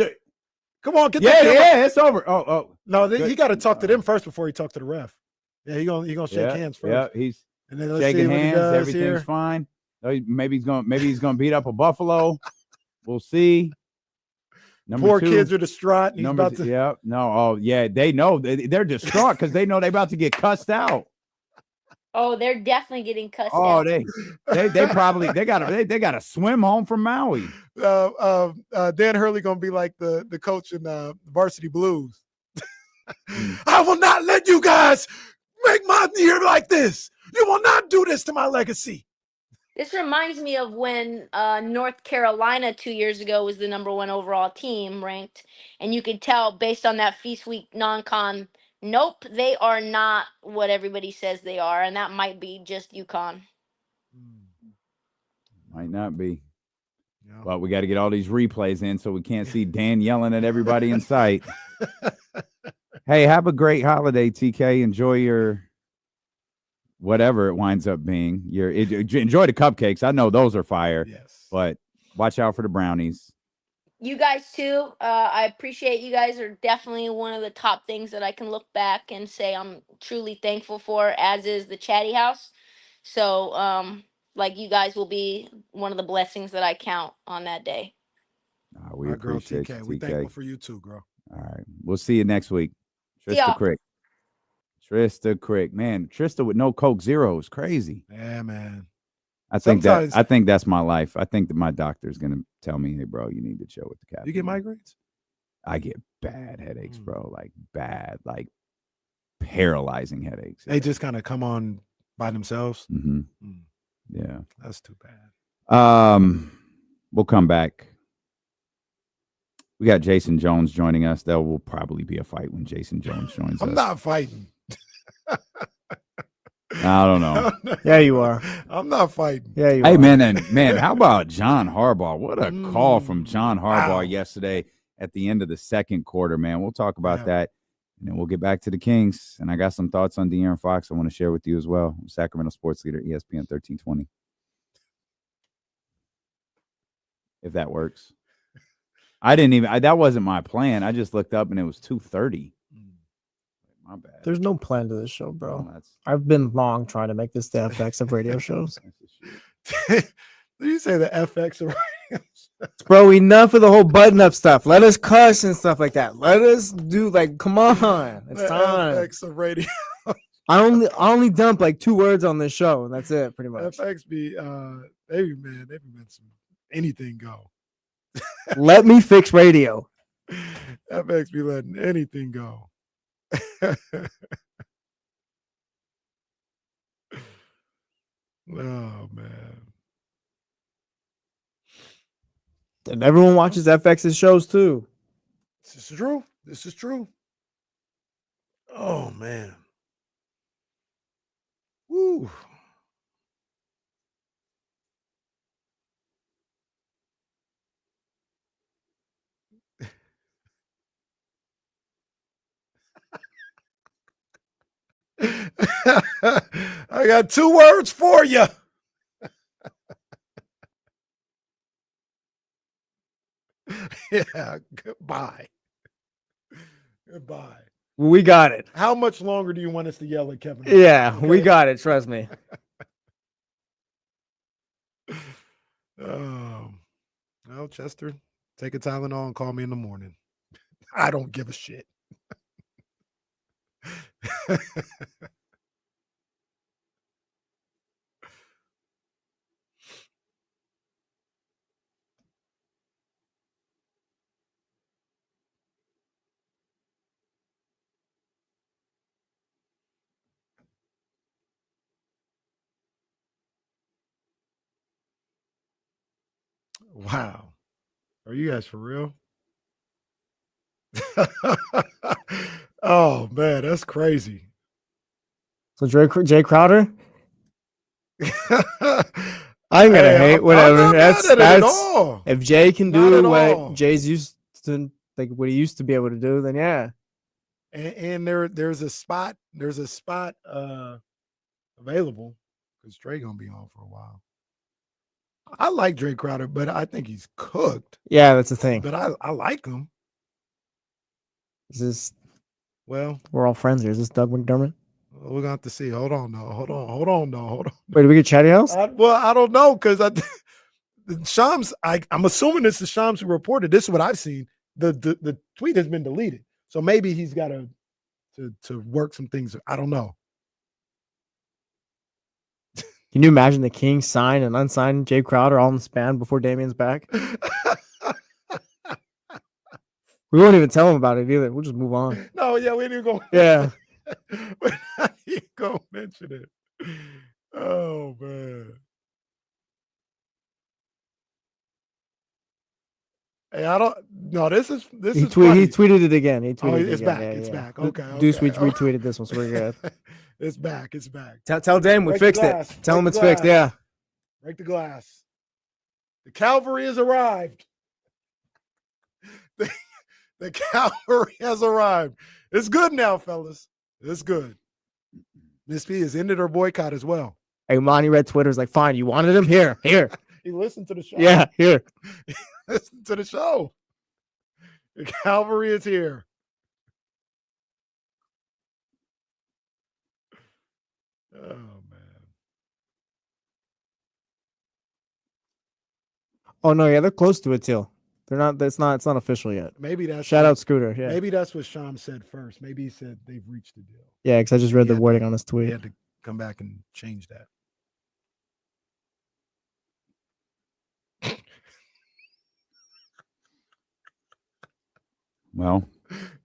Come on, get yeah, the camera. yeah, it's over. Oh. No, he got to talk to them first before he talk to the ref. Yeah, he gonna shake hands first. Yeah, he's and then let's shaking see what he hands. does Everything's here. fine. Maybe he's gonna beat up a Buffalo. We'll see. Number Poor 2, kids are distraught. And he's about to. Yeah, no. Oh, yeah. They know they're distraught because they know they're about to get cussed out. Oh, they're definitely getting cussed Oh, out. they probably they gotta swim home from Maui. Dan Hurley gonna be like the coach in Varsity Blues. I will not let you guys make my year like this. You will not do this to my legacy. This reminds me of when North Carolina 2 years ago was the #1 overall team ranked, and you could tell based on that Feast Week non-con, nope, they are not what everybody says they are, and that might be just UConn. Might not be. But we got to get all these replays in so we can't see Dan yelling at everybody in sight. Hey, have a great holiday, TK. Enjoy your whatever it winds up being. Enjoy the cupcakes. I know those are fire. Yes. But watch out for the brownies. You guys too. I appreciate you guys are definitely one of the top things that I can look back and say I'm truly thankful for, as is the Chatty House. So, like you guys will be one of the blessings that I count on that day. We appreciate TK. you, We TK. thankful for you too, girl. All right. We'll see you next week. See y'all. Trysta Krick. Man, Trysta with no Coke Zero is crazy. Yeah, man. I think that's my life. I think that my doctor's gonna tell me, hey, bro, you need to chill with the caffeine. You get migraines? I get bad headaches, bro. Like bad, like paralyzing headaches. They just kind of come on by themselves. Mm-hmm. Yeah. That's too bad. We'll come back. We got Jason Jones joining us. There will probably be a fight when Jason Jones joins us. I'm not fighting. I don't know. Yeah, you are. I'm not fighting. Yeah, you Hey, are. man, how about John Harbaugh? What a call from John Harbaugh yesterday at the end of the second quarter, man. We'll talk about that, and then we'll get back to the Kings. And I got some thoughts on De'Aaron Fox I want to share with you as well. Sacramento sports leader, ESPN 1320. If that works. That wasn't my plan. I just looked up and it was 2:30. My bad. There's no plan to this show, bro. I've been long trying to make this the FX of radio shows. Did you say the FX of radio shows? Bro, enough of the whole button-up stuff. Let us cuss and stuff like that. Let us do come on. It's The time. FX of radio. I only dump 2 words on this show, and that's it, pretty much. FX be they be meant some anything go. Let me fix radio. FX be letting anything go. Oh man. And everyone watches FX's shows too. This is true. This is true. Oh man. Woo. I got 2 words for you. Yeah, goodbye. Goodbye. We got it. How much longer do you want us to yell at Kevin? Yeah, we Okay? got it. Trust me. Well, Chester, take a Tylenol and call me in the morning. I don't give a shit. Wow. Are you guys for real? Oh, man, that's crazy. So Jae Crowder? I'm gonna hate whatever. I'm not mad at it at all. If Jay can Not do at what all. Jay's used to, like what he used to be able to do, then yeah. And there's a spot available because Trey gonna be on for a while. I like Jae Crowder, but I think he's cooked. Yeah, that's the thing. But I like him. Is this Well, we're all friends here? Is this Doug McDermott? we're gonna have to see. Hold on. Wait, do we get Chatty House? I don't know because Shams. I'm assuming this is Shams who reported. This is what I've seen. The tweet has been deleted, so maybe he's got to work some things. I don't know. Can you imagine the Kings sign and unsign Jae Crowder all in the span before Damian's back? We won't even tell him about it either. We'll just move on. No, yeah, we didn't go. Yeah. We're not even gonna mention it. Oh man. Hey, I don't. No, this is He funny. tweeted it again. He tweeted it It's again. back. Yeah, It's yeah. back. Okay. Deuce okay. retweeted this one, so we're good. It's back. It's back. Tell Dame we Break the fixed glass. it. Tell him Break it's the fixed. glass. Yeah. Break the glass. The cavalry has arrived. The cavalry has arrived. It's good now, fellas. It's good. Miss P has ended her boycott as well. Hey, Monty read Twitter's like, fine, you wanted him? Here. He listened to the show. Yeah, here. Listen to the show. The cavalry is here. Oh man. Oh no, yeah, they're close to it, Teal. They're not. It's not official yet. Maybe that's Shout out Scooter. Yeah. Maybe that's what Sham said first. Maybe he said they've reached a deal. Yeah, because I just read He the had wording to- on his He tweet. had to come back and change that. Well,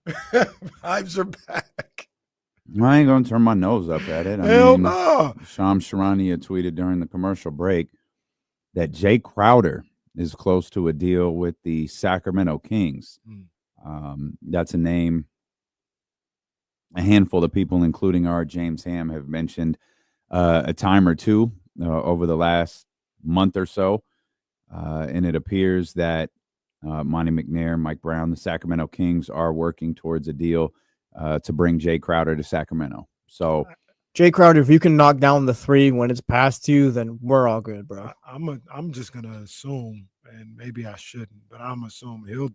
Vibes are back. I ain't gonna turn my nose up at it. Hell no. Shams Charania tweeted during the commercial break that Jae Crowder is close to a deal with the Sacramento Kings. That's a name a handful of people, including our James Ham, have mentioned a time or two over the last month or so. And it appears that Monte McNair, Mike Brown, the Sacramento Kings are working towards a deal to bring Jae Crowder to Sacramento. So Jae Crowder, if you can knock down the three when it's past you, then we're all good, bro. I'm just gonna assume, and maybe I shouldn't, but I'm assuming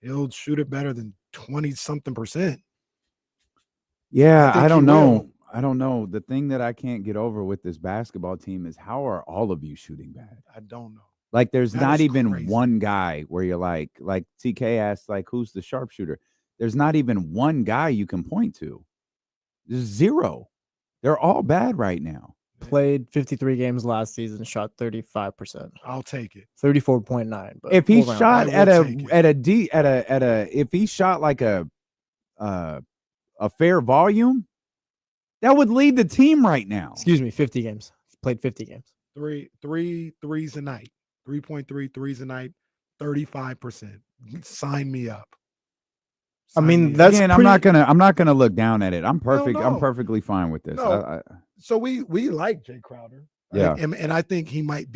he'll shoot it better than 20-something%. yeah, think I don't he know. will. I don't know. The thing that I can't get over with this basketball team is how are all of you shooting bad? I don't know. Like there's That not is even crazy. one guy where you're like TK asked, like, who's the sharpshooter? There's not even one guy you can point to. There's zero. They're all bad right now. Played 53 games last season, shot 35%, I'll take it. 34.9. But If he hold on. shot I at will a take it. at a if he shot like a fair volume, that would lead the team right now. Excuse me, 50 games. Played 50 games. Three threes a night, 3.3 threes a night, 35%. Sign me up. I Sign mean, me up. that's Again, I'm not gonna look down at it. I'm perfect. I'm no. perfectly fine with this. No. So we like Jae Crowder. Right? Yeah. And I think he might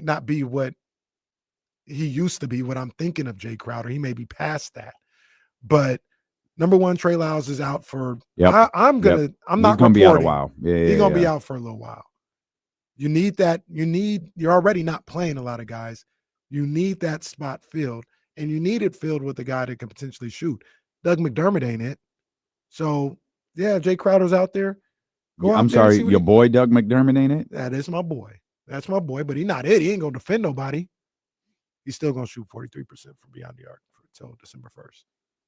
not be what he used to be, what I'm thinking of Jae Crowder. He may be past that. But number one, Trey Lyles is out for Yep. I'm Yep. not He's gonna be out a reporting. while. Yeah, He's gonna be yeah. out for a little while. You need that. You're already not playing a lot of guys. You need that spot filled, and you need it filled with a guy that can potentially shoot. Doug McDermott ain't it. So yeah, Jae Crowder's out there. Go out I'm there and sorry, see what your boy Doug McDermott ain't it? That is my boy. That's my boy, but he's not it. He ain't gonna defend nobody. He's still gonna shoot 43% from beyond the arc until December 1st.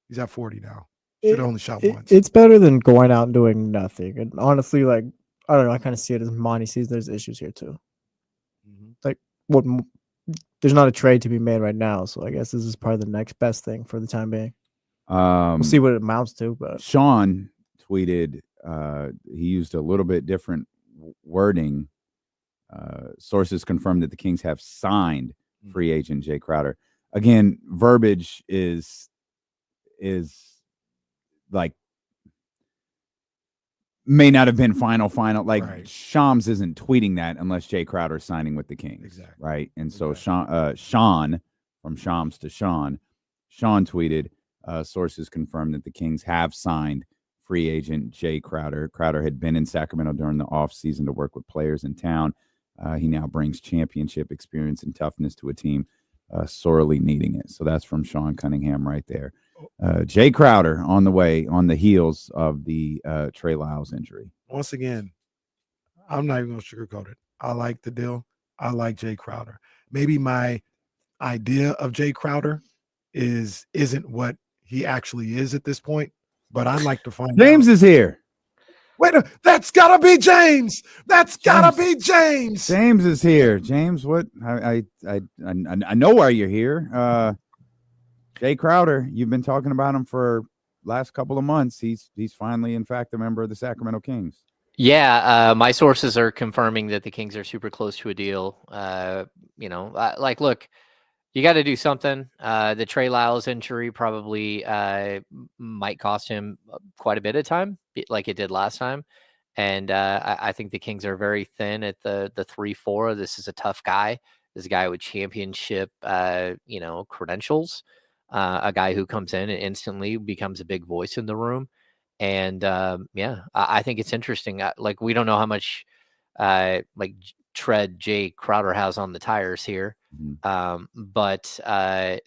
He's at 40 now. Should have only shot once. It's better than going out and doing nothing. And honestly, like, I don't know, I kind of see it as Monty sees there's issues here too. Like, there's not a trade to be made right now, so I guess this is probably the next best thing for the time being. We'll see what it amounts to. But Sean tweeted, he used a little bit different wording. Sources confirmed that the Kings have signed free agent Jae Crowder. Again, verbiage is like may not have been final. Like right. Shams isn't tweeting that unless Jae Crowder is signing with the Kings, exactly. Right? And so Sean from Shams to Sean tweeted, sources confirmed that the Kings have signed free agent Jae Crowder. Crowder had been in Sacramento during the offseason to work with players in town. He now brings championship experience and toughness to a team sorely needing it. So that's from Sean Cunningham right there. Jae Crowder on the way, on the heels of the Trey Lyles injury. Once again, I'm not even going to sugarcoat it. I like the deal. I like Jae Crowder. Maybe my idea of Jae Crowder isn't what he actually is at this point, but I'd like to find James is here. Wait, that's gotta be James. That's gotta be James. James is here. James, what? I know why you're here. Jae Crowder, you've been talking about him for last couple of months. He's finally, in fact, a member of the Sacramento Kings. Yeah, my sources are confirming that the Kings are super close to a deal. Look, you got to do something. The Trey Lyles injury probably might cost him quite a bit of time, like it did last time. And I think the Kings are very thin at the 3-4. This is a tough guy. This is a guy with championship, credentials. A guy who comes in and instantly becomes a big voice in the room. And I think it's interesting. We don't know how much tread Jae Crowder has on the tires here. But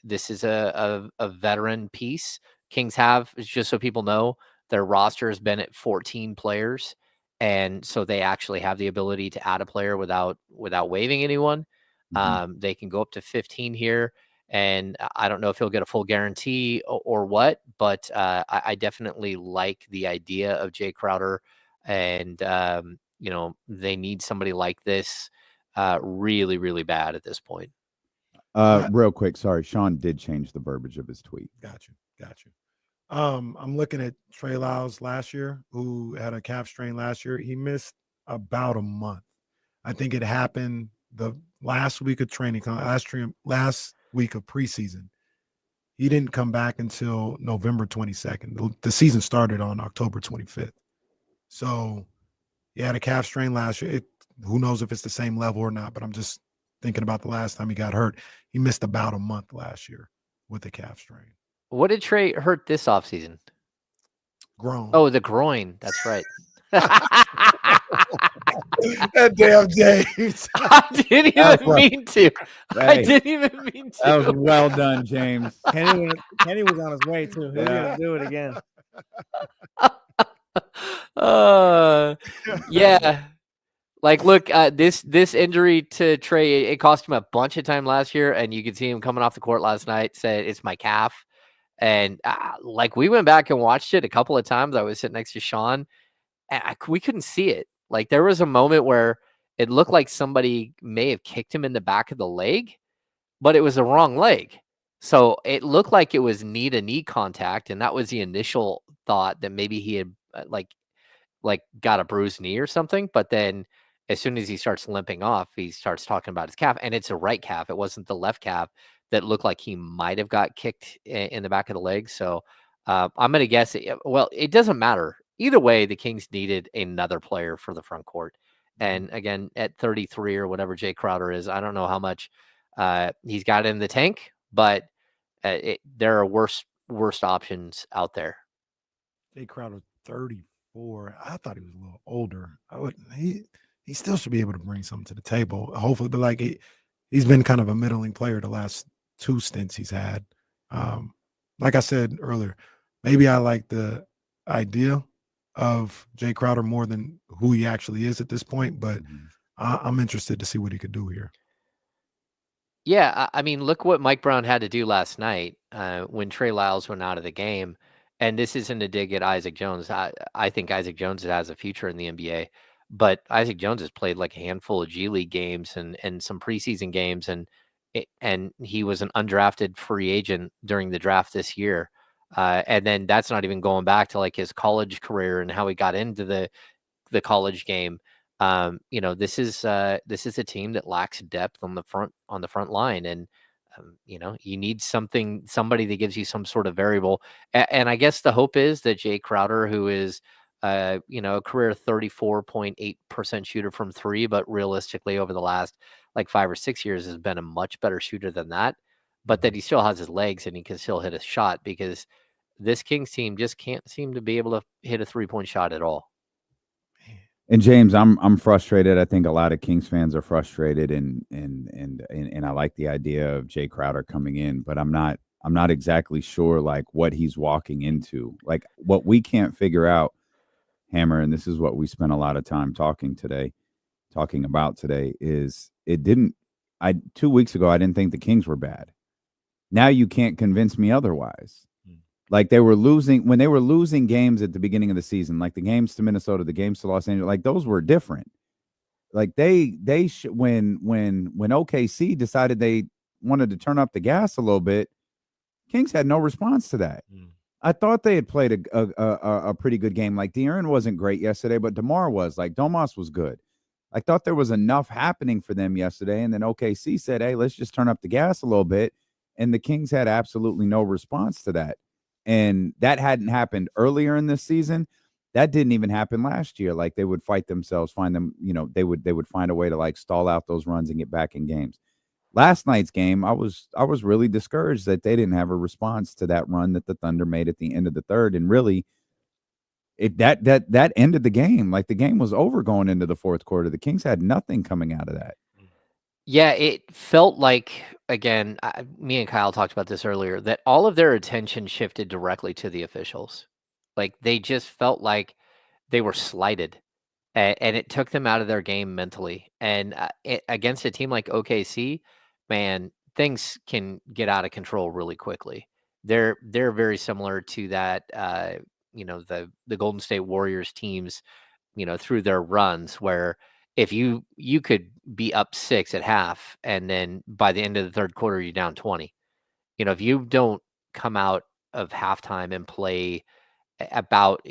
this is a veteran piece. Kings have, just so people know, their roster has been at 14 players. And so they actually have the ability to add a player without waiving anyone. They can go up to 15 here. And I don't know if he'll get a full guarantee or what, but I definitely like the idea of Jae Crowder. And, they need somebody like this really, really bad at this point. Real quick, sorry, Sean did change the verbiage of his tweet. Got you. I'm looking at Trey Lyles last year, who had a calf strain last year. He missed about a month. I think it happened the last week of training, last week of preseason. He didn't come back until November 22nd. The season started on October 25th. So he had a calf strain last year. Who knows if it's the same level or not, but I'm just thinking about the last time he got hurt. He missed about a month last year with a calf strain. What did Trey hurt this offseason? Groin. Oh, the groin. That's right. That damn James. I didn't even mean to. Hey, I didn't even mean to. That was well done, James. Kenny was on his way too. He's gonna do it again. Yeah. Look, this injury to Trey, it cost him a bunch of time last year, and you could see him coming off the court last night, said, it's my calf. And we went back and watched it a couple of times. I was sitting next to Sean, and we couldn't see it. There was a moment where it looked like somebody may have kicked him in the back of the leg, but it was the wrong leg. So it looked like it was knee-to-knee contact, and that was the initial thought, that maybe he had got a bruised knee or something. But then as soon as he starts limping off, he starts talking about his calf, and it's a right calf. It wasn't the left calf that looked like he might have got kicked in the back of the leg. So I'm going to guess it doesn't matter. Either way, the Kings needed another player for the front court. And again, at 33 or whatever Jae Crowder is, I don't know how much he's got in the tank, but there are worse options out there. Jae Crowder, 34. I thought he was a little older. He still should be able to bring something to the table. Hopefully, but he's been kind of a middling player the last two stints he's had. Like I said earlier, maybe I like the idea of Jae Crowder more than who he actually is at this point, but I'm interested to see what he could do here. Yeah, I mean, look what Mike Brown had to do last night when Trey Lyles went out of the game. And this isn't a dig at Isaac Jones. I think Isaac Jones has a future in the NBA, but Isaac Jones has played like a handful of G League games and some preseason games, and he was an undrafted free agent during the draft this year. And then that's not even going back to like his college career and how he got into the college game. This is a team that lacks depth on the front line, and you need somebody that gives you some sort of variable. And I guess the hope is that Jae Crowder, who is a career 34.8% shooter from three, but realistically over the last like 5 or 6 years has been a much better shooter than that, but that he still has his legs and he can still hit a shot, because this Kings team just can't seem to be able to hit a 3-point shot at all. And James, I'm frustrated. I think a lot of Kings fans are frustrated, and I like the idea of Jae Crowder coming in, but I'm not exactly sure like what he's walking into. Like what we can't figure out, Hammer, and this is what we spent a lot of time talking about today, is 2 weeks ago I didn't think the Kings were bad. Now you can't convince me otherwise. Like when they were losing games at the beginning of the season, like the games to Minnesota, the games to Los Angeles, like those were different. Like when OKC decided they wanted to turn up the gas a little bit, Kings had no response to that. I thought they had played a pretty good game. Like De'Aaron wasn't great yesterday, but DeMar was. Like Domas was good. I thought there was enough happening for them yesterday, and then OKC said, "Hey, let's just turn up the gas a little bit," and the Kings had absolutely no response to that. And that hadn't happened earlier in this season. That didn't even happen last year. Like they would fight themselves, they would find a way to like stall out those runs and get back in games. Last night's game, I was really discouraged that they didn't have a response to that run that the Thunder made at the end of the third. And really that ended the game. Like the game was over going into the fourth quarter. The Kings had nothing coming out of that. Yeah, it felt like, again, me and Kyle talked about this earlier, that all of their attention shifted directly to the officials. Like they just felt like they were slighted, and it took them out of their game mentally. And against a team like OKC, man, things can get out of control really quickly. They're very similar to that, the Golden State Warriors teams, through their runs, where if you could be up 6 at half, and then by the end of the third quarter, you're down 20. If you don't come out of halftime and play about,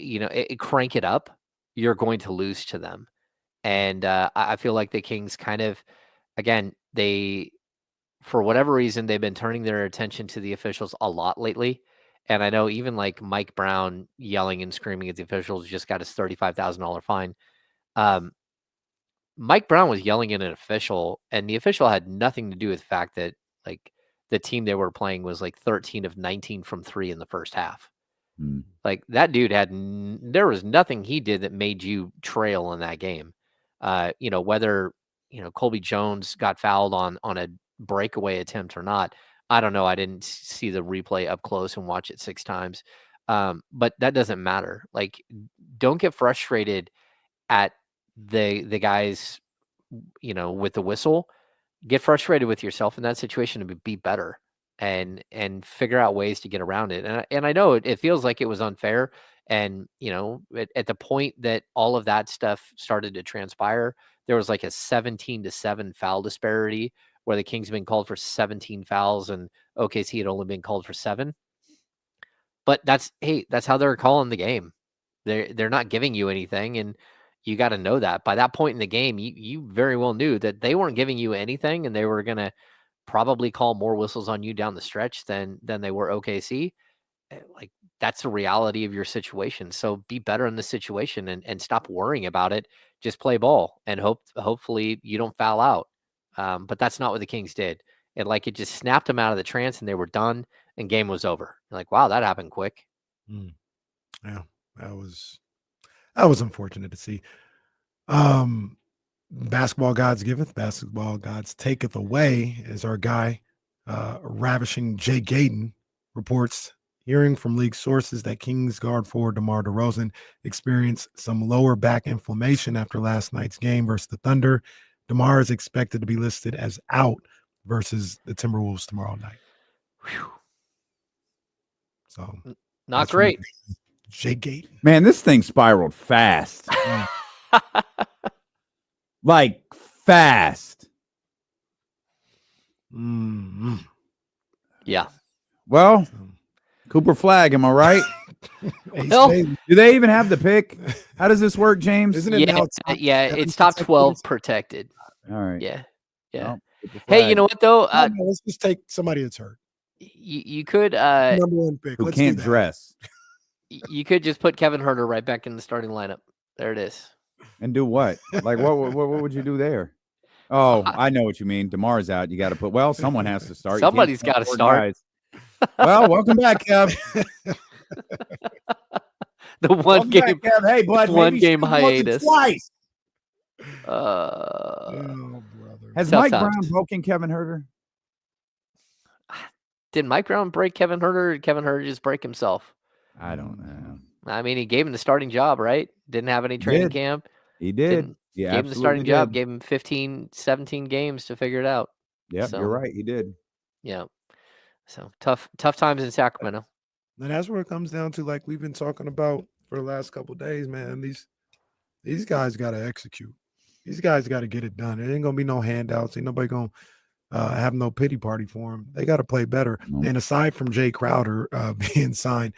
crank it up, you're going to lose to them. And I feel like the Kings kind of, again, for whatever reason, they've been turning their attention to the officials a lot lately. And I know even like Mike Brown yelling and screaming at the officials just got his $35,000 fine. Mike Brown was yelling at an official, and the official had nothing to do with the fact that like the team they were playing was like 13 of 19 from 3 in the first half. Like that dude there was nothing he did that made you trail in that game. Whether, Colby Jones got fouled on a breakaway attempt or not, I don't know. I didn't see the replay up close and watch it 6 times. But that doesn't matter. Like, don't get frustrated at the guys, with the whistle. Get frustrated with yourself in that situation to be better and figure out ways to get around it. And I know it feels like it was unfair. And, at the point that all of that stuff started to transpire, there was like a 17-7 foul disparity where the Kings had been called for 17 fouls and OKC had only been called for 7. But that's how they're calling the game. They're not giving you anything, and you got to know that. By that point in the game, you very well knew that they weren't giving you anything, and they were going to probably call more whistles on you down the stretch than they were OKC. Like, that's the reality of your situation. So be better in the situation and stop worrying about it. Just play ball and hopefully you don't foul out. But that's not what the Kings did. It just snapped them out of the trance and they were done and game was over. You're like, wow, that happened quick. Yeah, that was unfortunate to see. Basketball gods giveth, basketball gods taketh away, as our guy, ravishing Jay Gaten reports. hearing from league sources that Kings guard forward DeMar DeRozan experienced some lower back inflammation after last night's game versus the Thunder. DeMar is expected to be listed as out versus the Timberwolves tomorrow night. Whew. So not great. Jay Gate. Man, this thing spiraled fast. Like fast. Mm-hmm. Yeah. Well, Cooper Flag, am I right? Well, do they even have the pick? How does this work, James? Isn't it now? It's top 12 protected. All right. Yeah. Well, Hey, you know what though? Let's just take somebody that's hurt. You could Number one pick. Who Let's can't do that. dress you could just put Kevin Huerter right back in the starting lineup. There it is. and do what? Like what would you do there? Oh, I know what you mean. DeMar's out. You got to put. Well, someone has to start. You can't Somebody's put got to four start. guys. Well, welcome back, Kev. The one Welcome game, back, Kev. Hey, bud. one maybe game shoot once or hiatus. Twice. Oh, brother. Has tough Mike times. Brown broken Kevin Huerter? Did Mike Brown break Kevin Huerter, or did Kevin Huerter just break himself? I don't know. I mean, he gave him the starting job, right? Didn't have any training did. camp. He did. Didn't- Yeah, gave him the starting job, gave him 15, 17 games to figure it out. Yep, So, you're right. He did. Yeah. So tough times in Sacramento. And that's where it comes down to, like we've been talking about for the last couple of days, man. These guys got to execute. These guys got to get it done. It ain't gonna be no handouts. Ain't nobody gonna have no pity party for them. They got to play better. No. And aside from Jae Crowder being signed,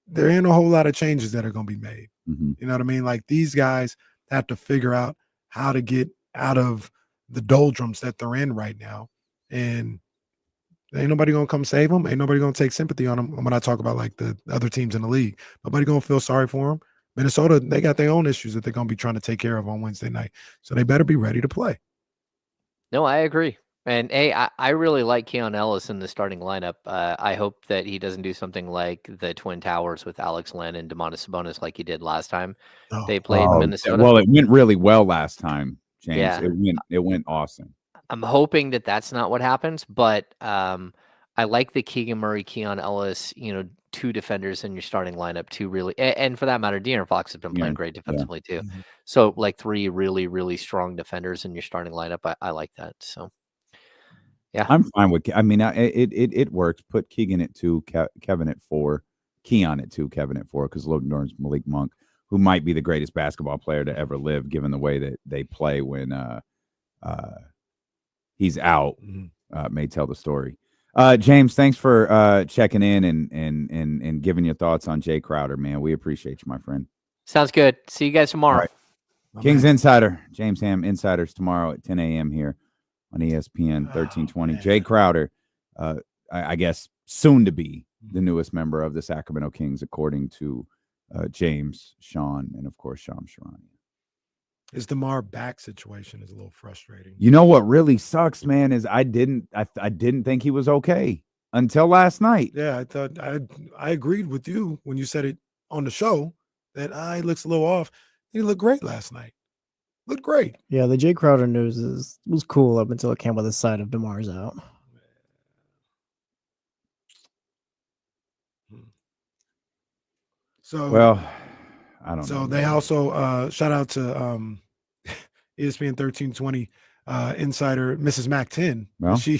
there ain't a whole lot of changes that are gonna be made. Mm-hmm. You know what I mean? Like these guys have to figure out how to get out of the doldrums that they're in right now. And ain't nobody gonna come save them. Ain't nobody gonna take sympathy on them. When I talk about like the other teams in the league, nobody gonna feel sorry for them. Minnesota, they got their own issues that they're gonna be trying to take care of on Wednesday night. So they better be ready to play. No, I agree. And hey, I really like Keon Ellis in the starting lineup. I hope that he doesn't do something like the Twin Towers with Alex Len and Domantas Sabonis like he did last time they played in Minnesota. Well, it went really well last time, James. Yeah. It went awesome. I'm hoping that that's not what happens, but I like the Keegan Murray, Keon Ellis, two defenders in your starting lineup, two really, and for that matter, De'Aaron Fox has been playing great defensively too. Mm-hmm. So like three really, really strong defenders in your starting lineup. I like that. So yeah, I'm fine with. I mean, it works. Put Keegan at 2, Kevin at 4, Keon at 2, Kevin at 4, because Logan Norton's Malik Monk, who might be the greatest basketball player to ever live, given the way that they play when he's out. May tell the story. James, thanks for checking in and giving your thoughts on Jae Crowder, man. We appreciate you, my friend. sounds good. See you guys tomorrow. All right. Kings Insider, James Ham Insiders tomorrow at 10 a.m. here on ESPN 1320. Jae Crowder, I guess soon to be the newest member of the Sacramento Kings, according to James, Sean, and of course Sham Sharani. His DeMar back situation is a little frustrating. You know what really sucks, man, is I didn't think he was okay until last night. Yeah, I thought I agreed with you when you said it on the show that he looks a little off. He looked great last night. Looked great. Yeah, the Jae Crowder news was cool up until it came with the side of DeMar's out. So Well, I don't know. So they also shout out to ESPN 1320 insider Mrs. Mac 10. Well. She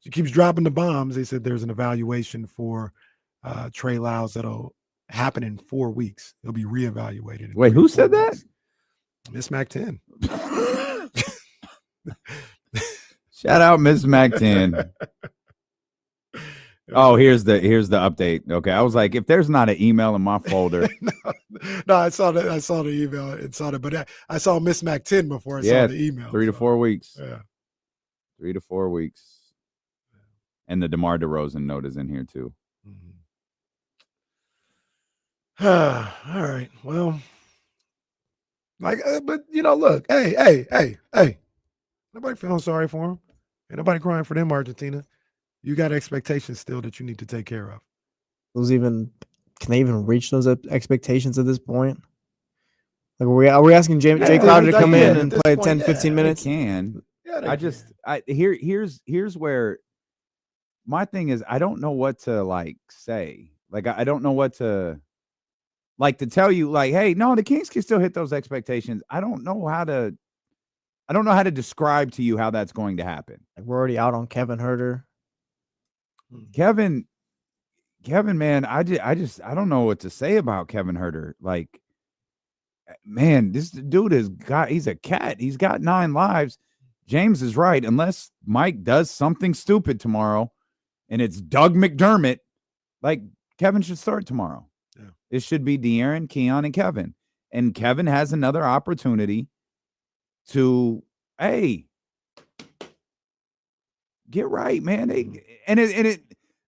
keeps dropping the bombs. They said there's an evaluation for Trey Lyles that'll happen in 4 weeks. He'll be reevaluated. Wait, who said that? Miss Mac 10. Shout out Miss Mac 10. Oh, here's the update. Okay, I was like, if there's not an email in my folder, no, I saw the email and saw that, but I saw Miss Mac 10 before I saw the email. 3 to 4 weeks. Yeah, 3 to 4 weeks. And the DeMar DeRozan note is in here too. All right. Well, but look, hey, nobody feeling sorry for him. Ain't nobody crying for them, Argentina. You got expectations still that you need to take care of. Can they even reach those expectations at this point? Like, are we asking Jae Crowder to come in and play 10, 15 minutes? Can. Yeah, here's where my thing is I don't know what to like say. Like I don't know what to like to tell you. Like, hey, no, the Kings can still hit those expectations. I don't know how to describe to you how that's going to happen. Like we're already out on Kevin Herter. Kevin, man, I don't know what to say about Kevin Herter. Like, man, this dude he's a cat. He's got 9 lives. James is right. Unless Mike does something stupid tomorrow and it's Doug McDermott, like Kevin should start tomorrow. Yeah. It should be De'Aaron, Keon, and Kevin. And Kevin has another opportunity to, hey, get right, man. And it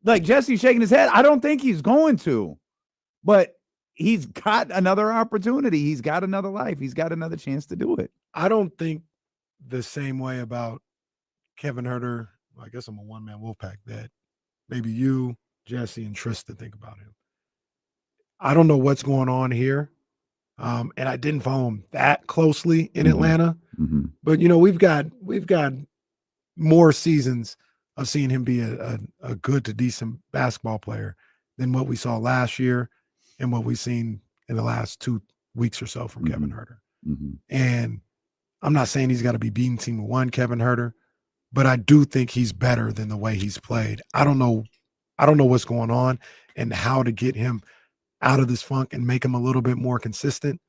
like Jesse's shaking his head. I don't think he's going to, but he's got another opportunity. He's got another life. He's got another chance to do it. I don't think the same way about Kevin Herter. I guess I'm a one-man Wolfpack that maybe you, Jesse, and Trysta think about him. I don't know what's going on here. And I didn't follow him that closely in Atlanta. Mm-hmm. But we've got more seasons of seeing him be a good to decent basketball player than what we saw last year and what we've seen in the last 2 weeks or so from Kevin Herter. Mm-hmm. And I'm not saying he's got to be beating team 1 Kevin Herter, but I do think he's better than the way he's played. I don't know what's going on and how to get him out of this funk and make him a little bit more consistent.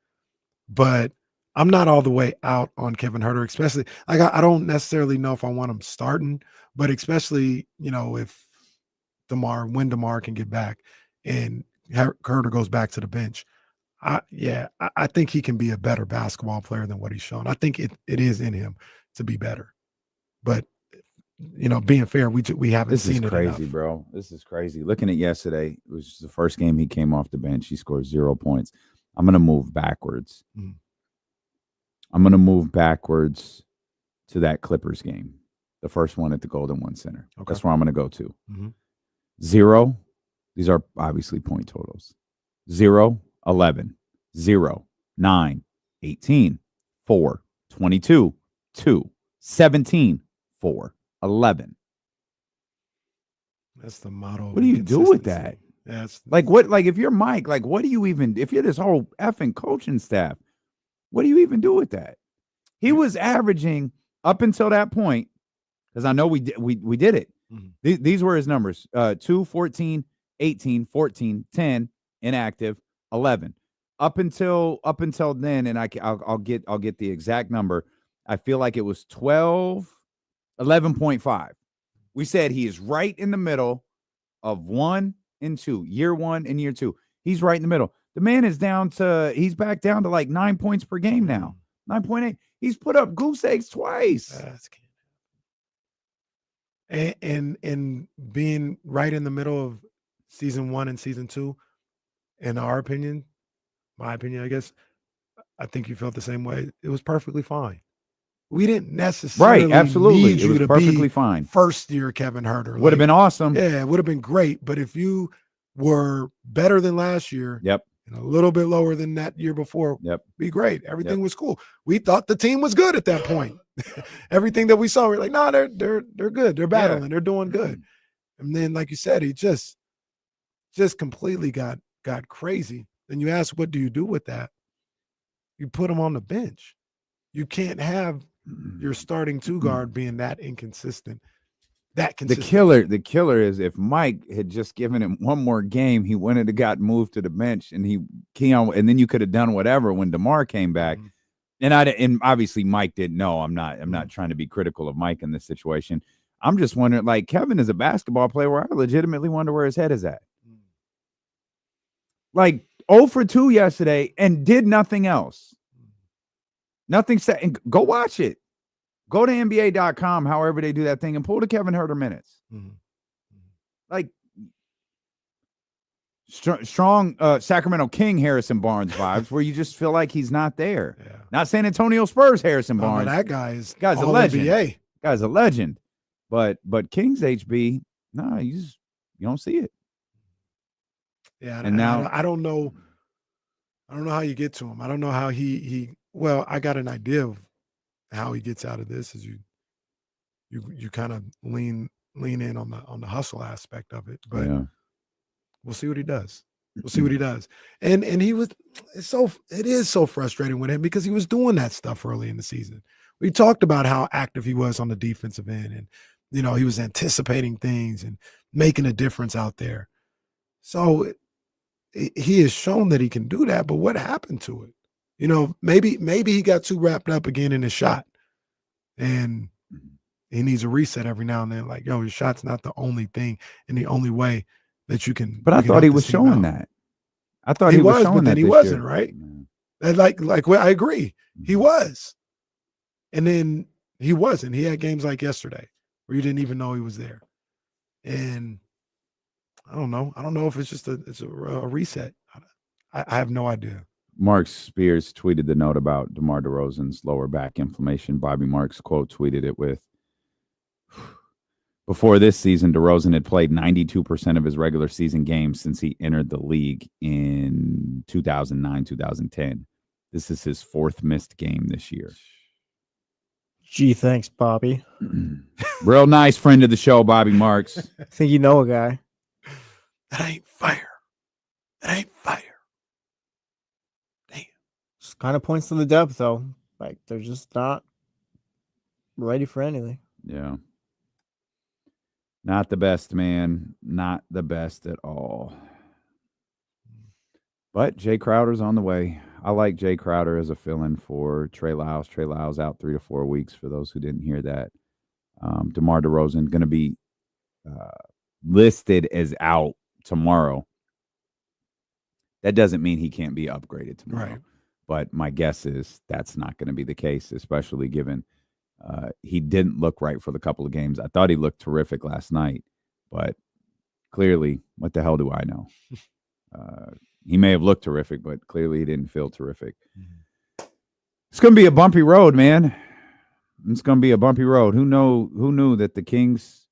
But I'm not all the way out on Kevin Herter, especially like I don't necessarily know if I want him starting, but especially, if when DeMar can get back and Herter goes back to the bench. I think he can be a better basketball player than what he's shown. I think it is in him to be better. But being fair, we haven't seen it enough. This is crazy, bro. This is crazy. Looking at yesterday, it was the first game he came off the bench. He scored 0 points. I'm going to move backwards. Mm. I'm going to move backwards to that Clippers game, the first one at the Golden One Center. Okay. That's where I'm going to go to. Mm-hmm. 0. These are obviously point totals. 0, 11, 0, 9, 18, 4, 22, 2, 17, 4, 11. That's the motto. What do you do with that? Yeah, like what? Like if you're Mike, like what do you even? If you're this whole effing coaching staff, what do you even do with that? He was averaging up until that point, because I know we did it. Mm-hmm. These were his numbers: 2, 14, 18, 14, 10, inactive, 11. Up until then, and I'll get the exact number. I feel like it was 11.5. We said he is right in the middle of 1 and 2, year 1 and year 2. He's right in the middle. The man is he's back down to like 9 points per game now. 9.8. He's put up goose eggs twice. And being right in the middle of season 1 and season 2, in my opinion, I guess, I think you felt the same way. It was perfectly fine. We didn't necessarily absolutely. need you it was to perfectly be fine. First year Kevin Herter. Would have been awesome. Yeah, it would have been great. But if you were better than last year, yep, and a little bit lower than that year before, yep, be great. Everything was cool. We thought the team was good at that point. Everything that we saw, we're like, no, they're good. They're battling. Yeah. They're doing good. And then, like you said, he just completely got crazy. Then you ask, what do you do with that? You put him on the bench. You can't have your starting 2 guard being that inconsistent. The killer is if Mike had just given him one more game, he wouldn't have got moved to the bench, and and then you could have done whatever when DeMar came back. Mm-hmm. And obviously Mike didn't know. I'm not trying to be critical of Mike in this situation. I'm just wondering, like, Kevin is a basketball player where I legitimately wonder where his head is at. Like 0 for 2 yesterday and did nothing else. Nothing said. And go watch it. Go to NBA.com, however they do that thing, and pull the Kevin Herter minutes. Mm-hmm. Like strong Sacramento King Harrison Barnes vibes, where you just feel like he's not there. Yeah. Not San Antonio Spurs Harrison Barnes. That guy's a legend. NBA. Guy's a legend. But Kings HB, no, you don't see it. Yeah, and now I don't know how you get to him. I don't know how he. Well, I got an idea of how he gets out of this. Is you kind of lean lean in on the hustle aspect of it. But Yeah. we'll see what he does. We'll see what he does. And it is so frustrating with him because he was doing that stuff early in the season. We talked about how active he was on the defensive end, and he was anticipating things and making a difference out there. So he has shown that he can do that, but what happened to it? Maybe he got too wrapped up again in his shot, and he needs a reset every now and then. Like, his shot's not the only thing and the only way that you can. But I thought he was showing that. I thought he was showing but that then he this wasn't, year. right? And I agree. He was. And then he wasn't. He had games like yesterday where you didn't even know he was there. And I don't know. I don't know if it's just a reset. I have no idea. Mark Spears tweeted the note about DeMar DeRozan's lower back inflammation. Bobby Marks quote tweeted it with, before this season, DeRozan had played 92% of his regular season games since he entered the league in 2009-2010. This is his fourth missed game this year. Gee, thanks, Bobby. Real nice friend of the show, Bobby Marks. I think you know a guy. That ain't fire. That ain't fire. Damn. Just kind of points to the depth, though. Like, they're just not ready for anything. Yeah. Not the best, man. Not the best at all. But Jae Crowder's on the way. I like Jae Crowder as a fill-in for Trey Lyles. Trey Lyles out 3 to 4 weeks, for those who didn't hear that. DeMar DeRozan going to be listed as out tomorrow. That doesn't mean he can't be upgraded tomorrow. Right. But my guess is that's not going to be the case, especially given he didn't look right for the couple of games. I thought he looked terrific last night, but clearly, what the hell do I know? He may have looked terrific, but clearly he didn't feel terrific. Mm-hmm. It's going to be a bumpy road, man. It's going to be a bumpy road. Who knew that the Kings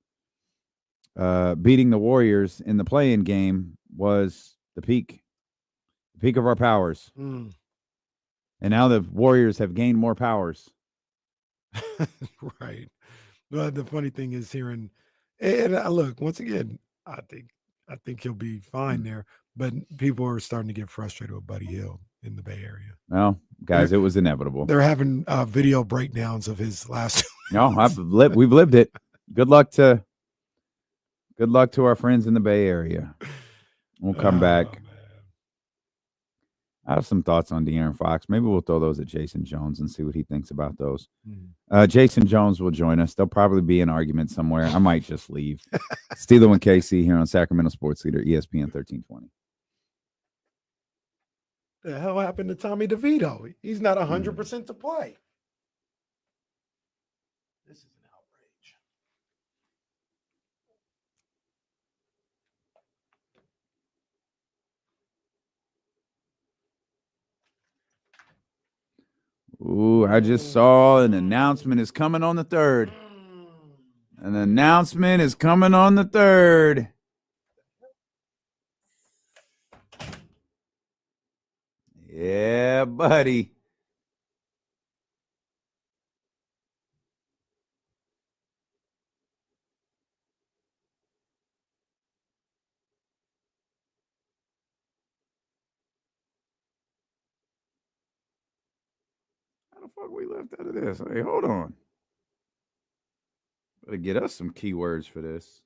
beating the Warriors in the play-in game was the peak of our powers. And now the Warriors have gained more powers. Right. Well, the funny thing is hearing, and look, once again, I think he'll be fine there, but people are starting to get frustrated with Buddy Hield in the Bay Area. Well, guys, it was inevitable. They're having video breakdowns of his last. No, we've lived it. Good luck to our friends in the Bay Area. We'll come back. Man. I have some thoughts on De'Aaron Fox. Maybe we'll throw those at Jason Jones and see what he thinks about those. Jason Jones will join us. There'll probably be an argument somewhere. I might just leave. Steeler and KC here on Sacramento Sports Leader, ESPN 1320. The hell happened to Tommy DeVito? He's not 100% to play. This is an outrage. Ooh, I just saw an announcement is coming on the 3rd. An announcement is coming on the 3rd. Yeah, buddy. How the fuck we left out of this? Hey, hold on. Better get us some keywords for this.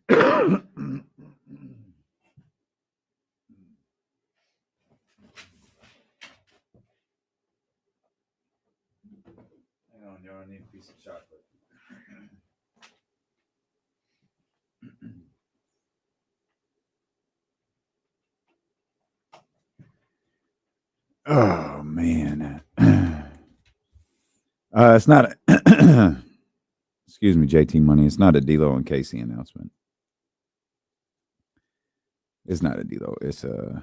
Hang on, y'all. I need a piece of chocolate. Oh man. It's not a excuse me, JT Money. It's not a D-Lo and Casey announcement. It's not a D-Lo. It's a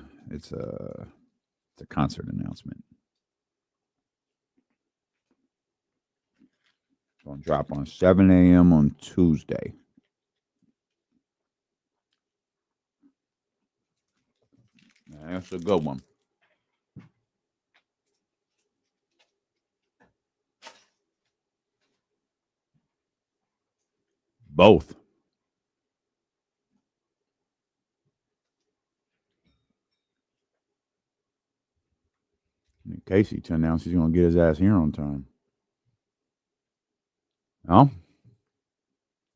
concert announcement. Going to drop on 7 a.m. on Tuesday. That's a good one. Both. Casey announced he's going to get his ass here on time. Oh,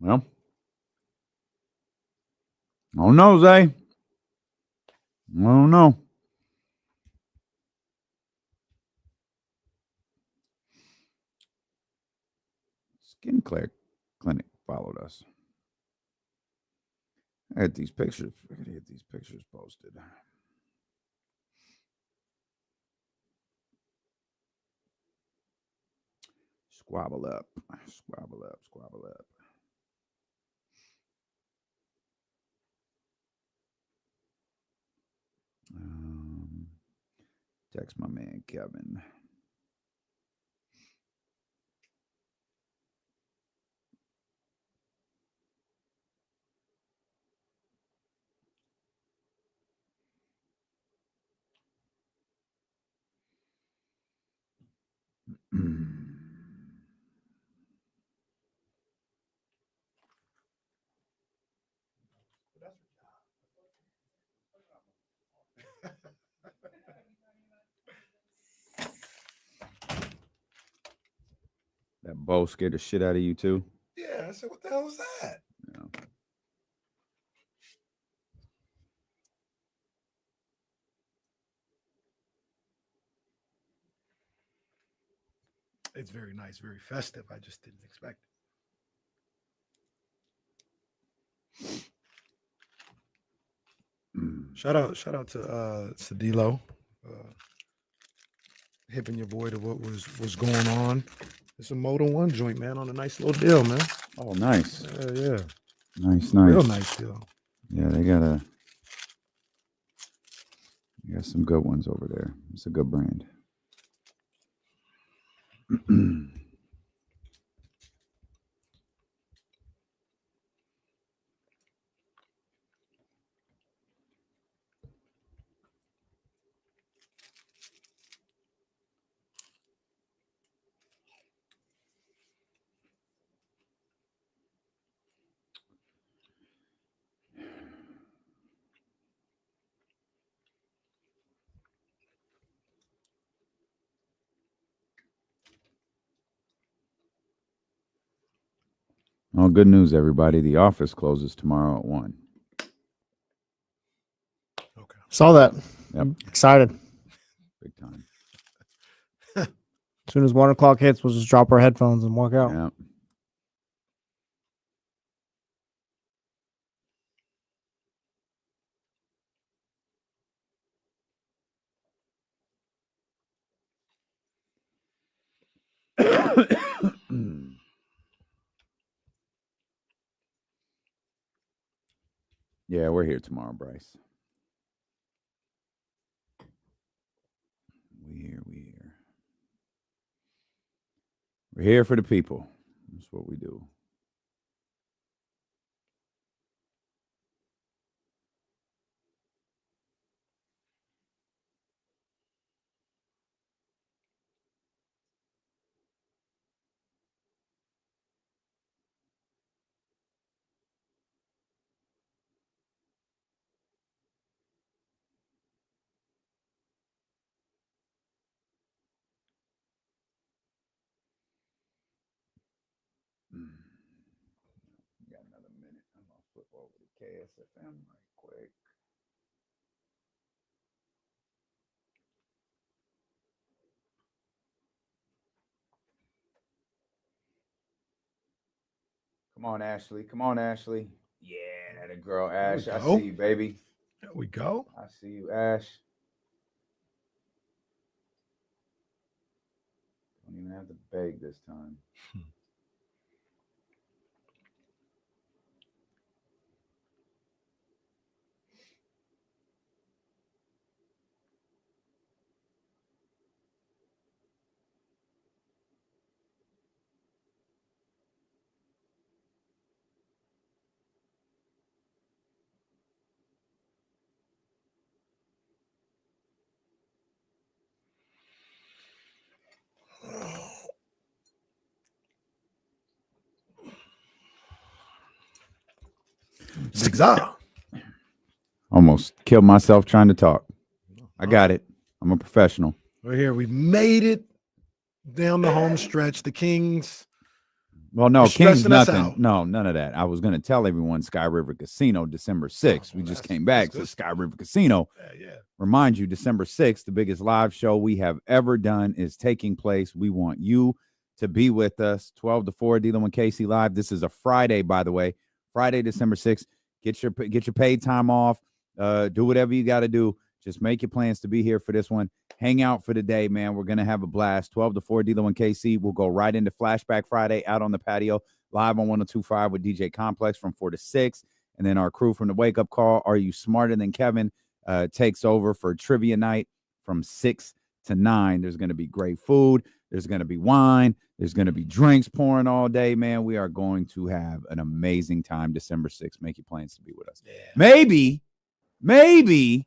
well, I don't know, Zay. I don't know. Skin Clinic followed us. I had these pictures. I gotta get these pictures posted. Squabble up. Squabble up. Squabble up. Text my man Kevin. That bow scared the shit out of you too? Yeah, I said, what the hell was that? Yeah. It's very nice, very festive. I just didn't expect it. Shout out to Sadilo, hipping your boy to what was going on. It's a Moto One joint, man, on a nice little deal, man. Oh, nice. Yeah. Nice. Real nice deal. Yeah, they got some good ones over there. It's a good brand. Well, good news, everybody. The office closes tomorrow at 1. Okay. Saw that. Yep. Excited. Big time. As soon as 1 o'clock hits, we'll just drop our headphones and walk out. Yeah. Yeah, we're here tomorrow, Bryce. We're here for the people. That's what we do. Got another minute. I'm gonna flip over to KSFM right quick. Come on, Ashley. Come on, Ashley. Yeah, that a girl, Ash. I see you, baby. There we go. I see you, Ash. Don't even have to beg this time. Big Za. Almost killed myself trying to talk. I got it. I'm a professional. We're here. We made it down the home stretch. The Kings. Well, no, You're Kings, stressing us nothing. out. No, none of that. I was going to tell everyone Sky River Casino, December 6th. We just came back to Sky River Casino. Yeah. Remind you, December 6th, the biggest live show we have ever done is taking place. We want you to be with us. 12 to 4, D'Lo and Casey live. This is a Friday, by the way. Friday, December 6th. Get your paid time off. Do whatever you got to do. Just make your plans to be here for this one. Hang out for the day, man. We're going to have a blast. 12 to 4, D'Lo and KC. We'll go right into Flashback Friday out on the patio, live on 102.5 with DJ Complex from 4 to 6. And then our crew from the Wake Up Call, Are You Smarter Than Kevin, takes over for trivia night from 6 to 9. There's going to be great food. There's going to be wine. There's going to be drinks pouring all day, man. We are going to have an amazing time December 6th. Make your plans to be with us. Yeah. Maybe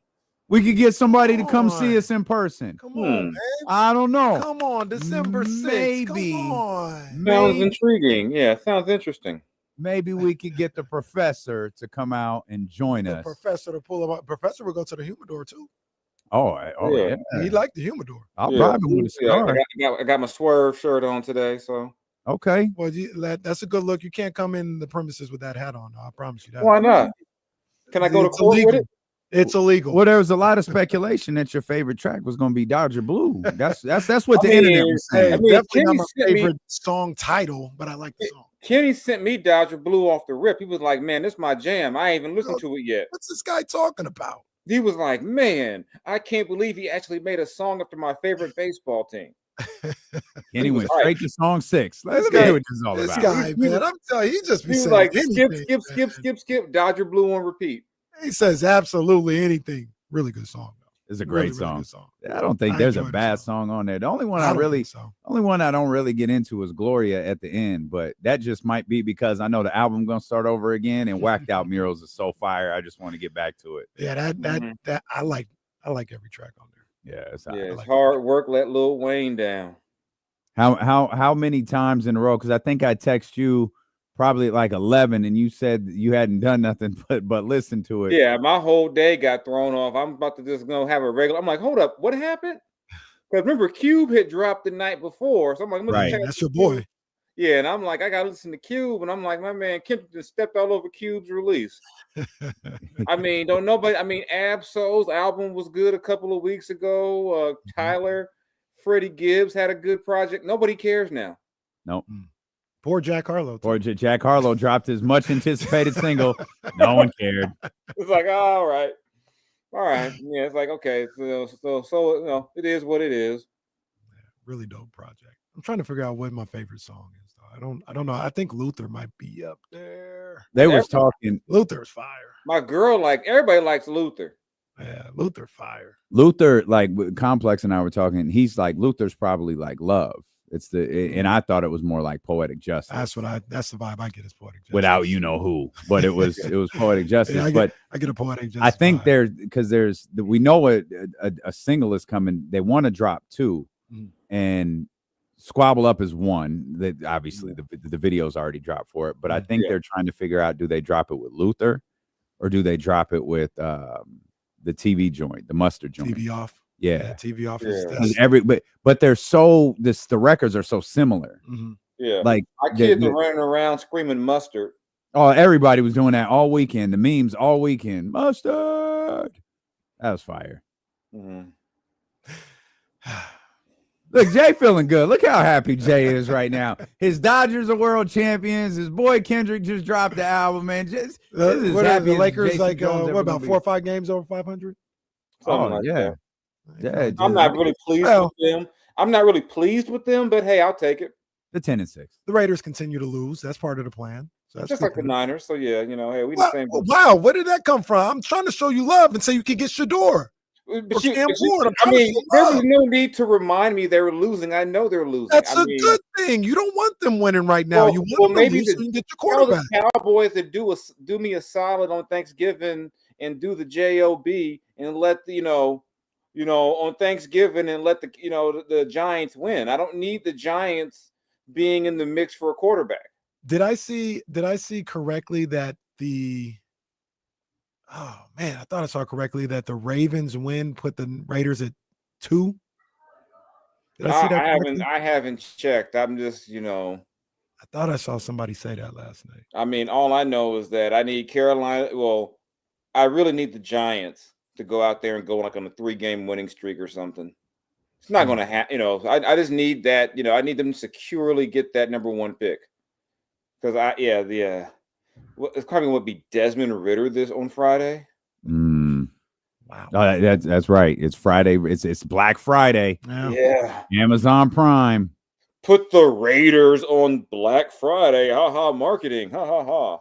we could get somebody to come see us in person. Come on, man. I don't know. Come on, December 6th. Maybe. Come on. Sounds intriguing. Yeah, sounds interesting. Maybe we could get the professor to come out and join us. Professor to pull him up. Professor will go to the humidor too. Yeah. He liked the humidor. I'll probably want to cigar. I got my Swerve shirt on today, so. Okay. Well, that's a good look. You can't come in the premises with that hat on. I promise you that. Why not? Can I go to court with it? It's illegal. Well, there was a lot of speculation that your favorite track was going to be Dodger Blue. That's what the internet was saying. Definitely not my favorite song title, but I like the song. Kenny sent me Dodger Blue off the rip. He was like, "Man, this is my jam. I ain't even listened to it yet." What's this guy talking about? He was like, "Man, I can't believe he actually made a song after my favorite baseball team." Kenny went straight to song 6. Let's guy, see what this is all about. This guy, man, I'm telling you, he just be he was saying like, anything, skip, Dodger Blue on repeat. He says absolutely anything. Really good song, though. It's a great song. Really good song. I don't think there's a bad song on there. The only one I don't really get into is Gloria at the end, but that just might be because I know the album gonna start over again, and Whacked Out Murals is so fire. I just want to get back to it. Yeah, that I like every track on there. Yeah, it's hard work. Let Lil Wayne down. How many times in a row? Because I think I text you probably like 11, and you said you hadn't done nothing but listen to it. Yeah, my whole day got thrown off. I'm about to just go have a regular. I'm like, hold up, what happened? Because remember, Cube had dropped the night before, so I'm like, right, that's your boy. Yeah, and I'm like, I gotta listen to Cube, and I'm like, my man Kim just stepped all over Cube's release. I mean, Ab-Soul's album was good a couple of weeks ago. Tyler, Freddie Gibbs had a good project. Nobody cares now. Nope. Poor Jack Harlow. Poor Jack Harlow dropped his much anticipated single. No one cared. It's like, all right. Yeah, it's like, okay, so it is what it is. Yeah, really dope project. I'm trying to figure out what my favorite song is, though. I don't know. I think Luther might be up there. They was talking. Luther's fire. My girl, everybody likes Luther. Yeah, Luther fire. Luther, Complex and I were talking. He's like, Luther's probably like Love. And I thought it was more like Poetic Justice. That's the vibe I get is Poetic Justice. Without you know who, but it was Poetic Justice. Yeah, I get a Poetic Justice. I think we know a single is coming. They want to drop 2, and Squabble Up is 1. That obviously the video's already dropped for it, but I think they're trying to figure out, do they drop it with Luther, or do they drop it with the TV joint, the Mustard joint? TV Off. Yeah, TV Off. But they're the records are so similar. Mm-hmm. Yeah, like my kids are running around screaming Mustard. Oh, everybody was doing that all weekend. The memes all weekend. Mustard. That was fire. Mm-hmm. Look, Jay feeling good. Look how happy Jay is right now. His Dodgers are world champions. His boy Kendrick just dropped the album, man. The Lakers what about 4 or 5 games over 500? Yeah. Yeah, I'm not really pleased with them. I'm not really pleased with them, but hey, I'll take it. The 10-6. The Raiders continue to lose. That's part of the plan. So that's just like the Niners. So yeah, hey, we the same. Wow, where did that come from? I'm trying to show you love and say you can get Shador. There was no need to remind me they were losing. I know they're losing. That's a good thing. You don't want them winning right now. You want them to lose and get your quarterback. The Cowboys that do me a solid on Thanksgiving and do the JOB and let on Thanksgiving and let the Giants win. I don't need the Giants being in the mix for a quarterback. Did I see correctly that the Oh man, I thought I saw correctly that the Ravens win put the Raiders at 2. Did I see that correctly? I haven't checked. I'm just, I thought I saw somebody say that last night. I mean, all I know is that I need Carolina. Well, I really need the Giants to go out there and go like on a 3-game winning streak or something. It's not going to happen. I just need that. I need them to securely get that number 1 pick. Because it's probably would be Desmond Ritter this on Friday. Wow. Oh, that's right. It's Friday. It's Black Friday. Yeah. Amazon Prime. Put the Raiders on Black Friday. Ha ha, marketing. Ha ha ha.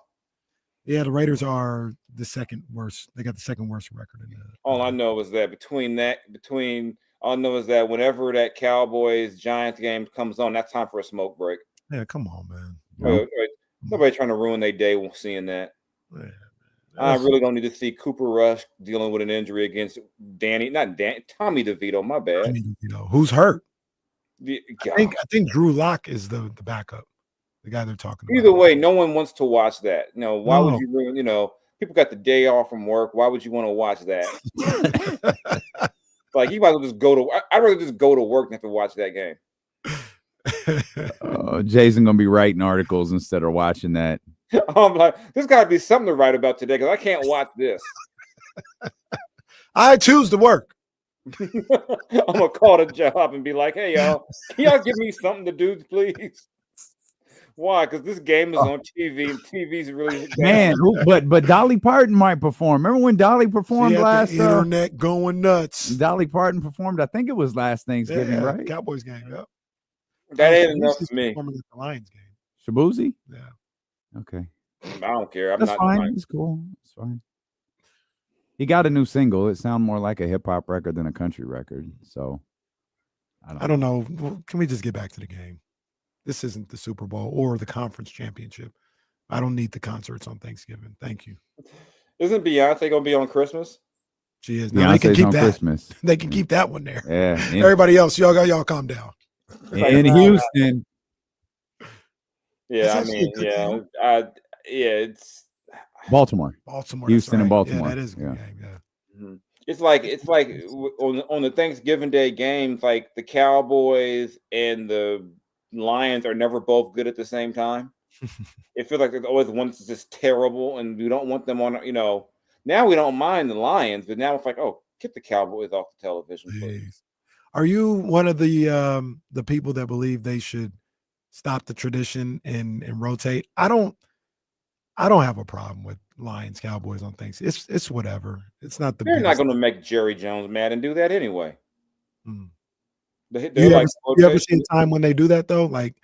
Yeah, the Raiders are the second worst. They got the second worst record in the. All I know is that whenever that Cowboys Giants game comes on, that's time for a smoke break. Yeah, come on, man. Nobody trying to ruin their day seeing that. Yeah, I really don't need to see Cooper Rush dealing with an injury against Tommy DeVito. My bad. Tommy DeVito, who's hurt. I I think Drew Lock is the backup, the guy they're talking about. Either way, no one wants to watch that. Why would you ruin? People got the day off from work. Why would you want to watch that? Like you might as well just go to. I'd rather just go to work than have to watch that game. Jason gonna be writing articles instead of watching that. I'm like, there's got to be something to write about today because I can't watch this. I choose to work. I'm gonna call the job and be like, "Hey, y'all, can y'all give me something to do, please?" Why? Because this game is on TV, and TV's really but Dolly Parton might perform. Remember when Dolly performed last? The internet going nuts. Dolly Parton performed. I think it was last Thanksgiving, right? Cowboys game. Yep. That ain't enough for me. The Lions game. Shabuzi? Yeah. Okay. I don't care. That's fine. It's cool. It's fine. He got a new single. It sounds more like a hip hop record than a country record. So I don't know. Well, can we just get back to the game? This isn't the Super Bowl or the conference championship. I don't need the concerts on Thanksgiving. Thank you. Isn't Beyonce gonna be on Christmas? She is. Now they can keep that. Christmas. They can keep that one there. Yeah. Everybody else, y'all calm down. In Houston. Yeah, I mean, it's Baltimore, Houston, and Baltimore. Yeah, that is a good game. Yeah. Mm-hmm. It's like on the Thanksgiving Day games, like the Cowboys and the Lions are never both good at the same time. It feels like there's always one that's just terrible, and we don't want them on. Now we don't mind the Lions, but now it's like, oh, get the Cowboys off the television, please. Are you one of the people that believe they should stop the tradition and rotate? I don't have a problem with Lions Cowboys on things. It's whatever. It's not the. They're not going to make Jerry Jones mad and do that anyway. You ever seen time when they do that though? Like,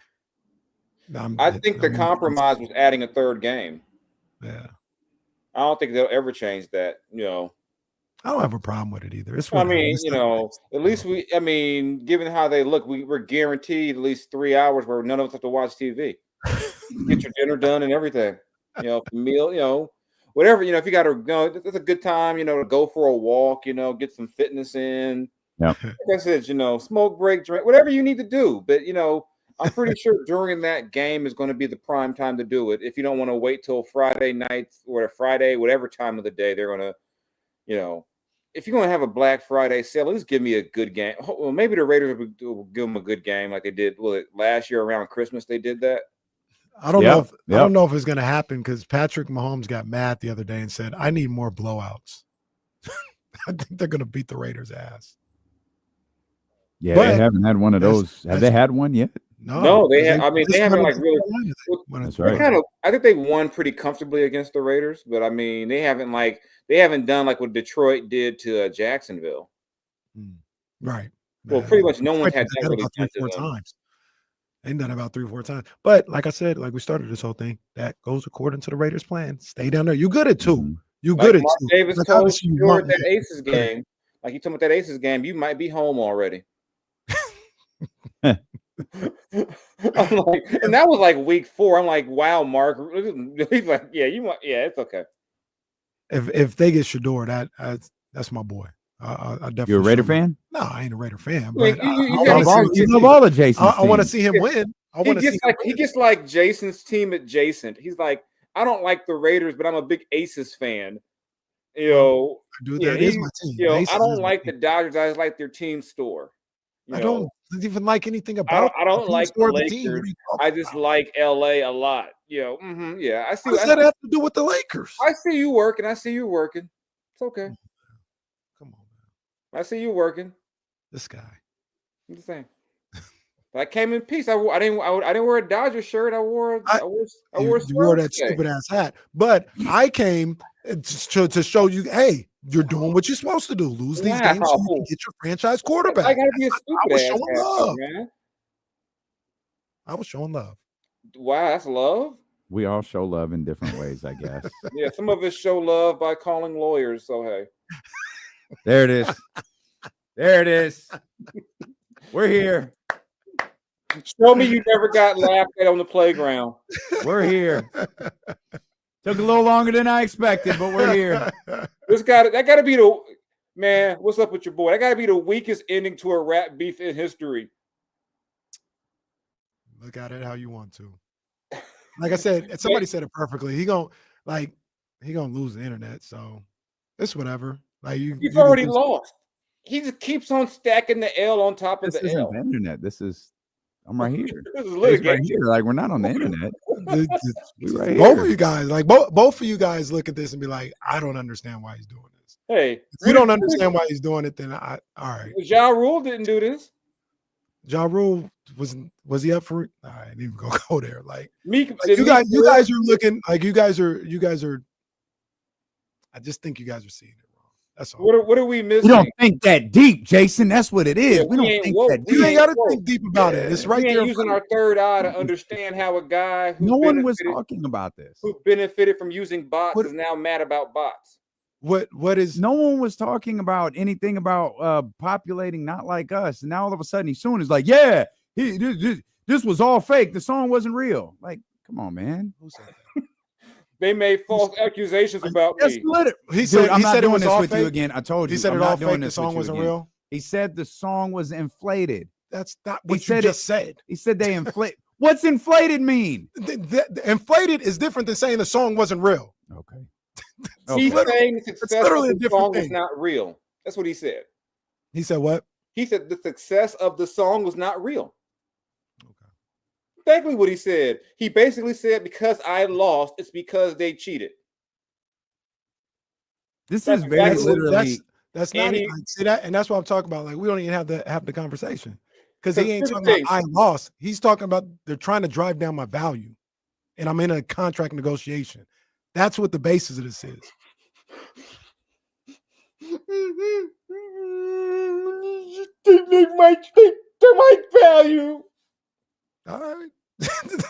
I think the compromise was adding a third game. Yeah, I don't think they'll ever change that. I don't have a problem with it either. It's I mean, at least given how they look, we're guaranteed at least 3 hours where none of us have to watch TV. Get your dinner done and everything. Meal, whatever, if you got to go, it's a good time, to go for a walk, get some fitness in. Yeah. Like I said, smoke break, drink, whatever you need to do. But, I'm pretty sure during that game is going to be the prime time to do it. If you don't want to wait till Friday night or Friday, whatever time of the day, they're going to, if you're going to have a Black Friday sale, at least give me a good game. Well, maybe the Raiders will give them a good game like they did. Last year around Christmas they did that. I don't know. I don't know if it's going to happen because Patrick Mahomes got mad the other day and said, "I need more blowouts." I think they're going to beat the Raiders' ass. Yeah, they haven't had one of those. Have they had one yet? No, they have. I mean, they haven't like really. That's right. I think they won pretty comfortably against the Raiders, but I mean, they haven't done like what Detroit did to Jacksonville. Right. Well, pretty much no one had that really about 3 or 4 times. They've done about 3 or 4 times. But like I said, like we started this whole thing, that goes according to the Raiders' plan. Stay down there. You good at 2. You good at 2. Mark Davis told you at that Aces game. Like you told me at that Aces game, you might be home already. I'm like, and that was like week 4. I'm like, wow, Mark. He's like, yeah, it's okay. If they get Shador, that's my boy. I definitely. You're a Raider fan? No, I ain't a Raider fan. But you love all of Jason's I want to see him win. He gets like Jason's team adjacent. He's like, I don't like the Raiders, but I'm a big Aces fan. You know, Dude, yeah, that is my team. You know, Aces I don't is my like team. the Dodgers. I just like their team store. You I know, don't even like anything I about. don't like the store of Lakers. the team. What are you talking I just like LA a lot. You know, yeah. I see. What does that have to do with the Lakers? I see you working. I see you working. It's okay. Come on, man. I see you working. This guy. I'm just saying. But I came in peace. I didn't wear a Dodger shirt. I wore You wore that stupid ass hat. But I came to show you, hey, you're doing what you're supposed to do. Lose these games so you can get your franchise quarterback. I gotta be a stupid I was ass showing hat, love. man. I was showing love. Wow, that's love. We all show love in different ways, I guess. Yeah, some of us show love by calling lawyers. So hey, There it is. There it is. We're here. Show me you never got laughed at on the playground. We're here. Took a little longer than I expected, but we're here. That gotta be the man. What's up with your boy? That gotta be the weakest ending to a rap beef in history. Look at it how you want to. Like I said, somebody said it perfectly. He gonna lose the internet, so it's whatever. Like He's already lost. He just keeps on stacking the L on top of This the isn't L. the internet. I'm right here. This is He's litigation. right here. Like, we're not on the internet. We right Both here. of you guys, like both of you guys, look at this and be like, I don't understand why he's doing this. Hey, If you don't understand why he's doing it, then all right. Ja Rule didn't do this. Ja Rule was he up for it? I ain't even gonna go there. Like you guys are looking like you guys are. I just think you guys are seeing it wrong. That's all. What are we missing? We don't think that deep, Jason. That's what it is. Yeah, we don't ain't think woke. that We deep. You ain't got to woke. think deep about it. It's right We ain't there. using our third eye to understand how a guy No one was talking about this. who benefited from using bots is now mad about bots. What is? No one was talking about anything about populating not like us. And now all of a sudden he's suing. Is like, yeah, this was all fake. The song wasn't real. Like, come on, man. Who said that? They made false accusations about That's me. literally. He said I'm he not said it doing was this all with you fake? again. I told you. He said I'm it all not doing fake. The this with song you wasn't again. real. He said the song was inflated. That's not He what you said just said. He said they inflate. What's inflated mean? The inflated is different than saying the song wasn't real. Okay. He's saying the success literally of a the different song was thing. not real. That's what he said. He said what? He said the success of the song was not real. Exactly what he said. He basically said, because I lost, it's because they cheated. This That's is very exactly what- literally. That's not And even, see that, and that's what I'm talking about. Like we don't even have the conversation because he ain't here's the talking about thing. I lost. He's talking about they're trying to drive down my value, and I'm in a contract negotiation. That's what the basis of this is. They might value. All right,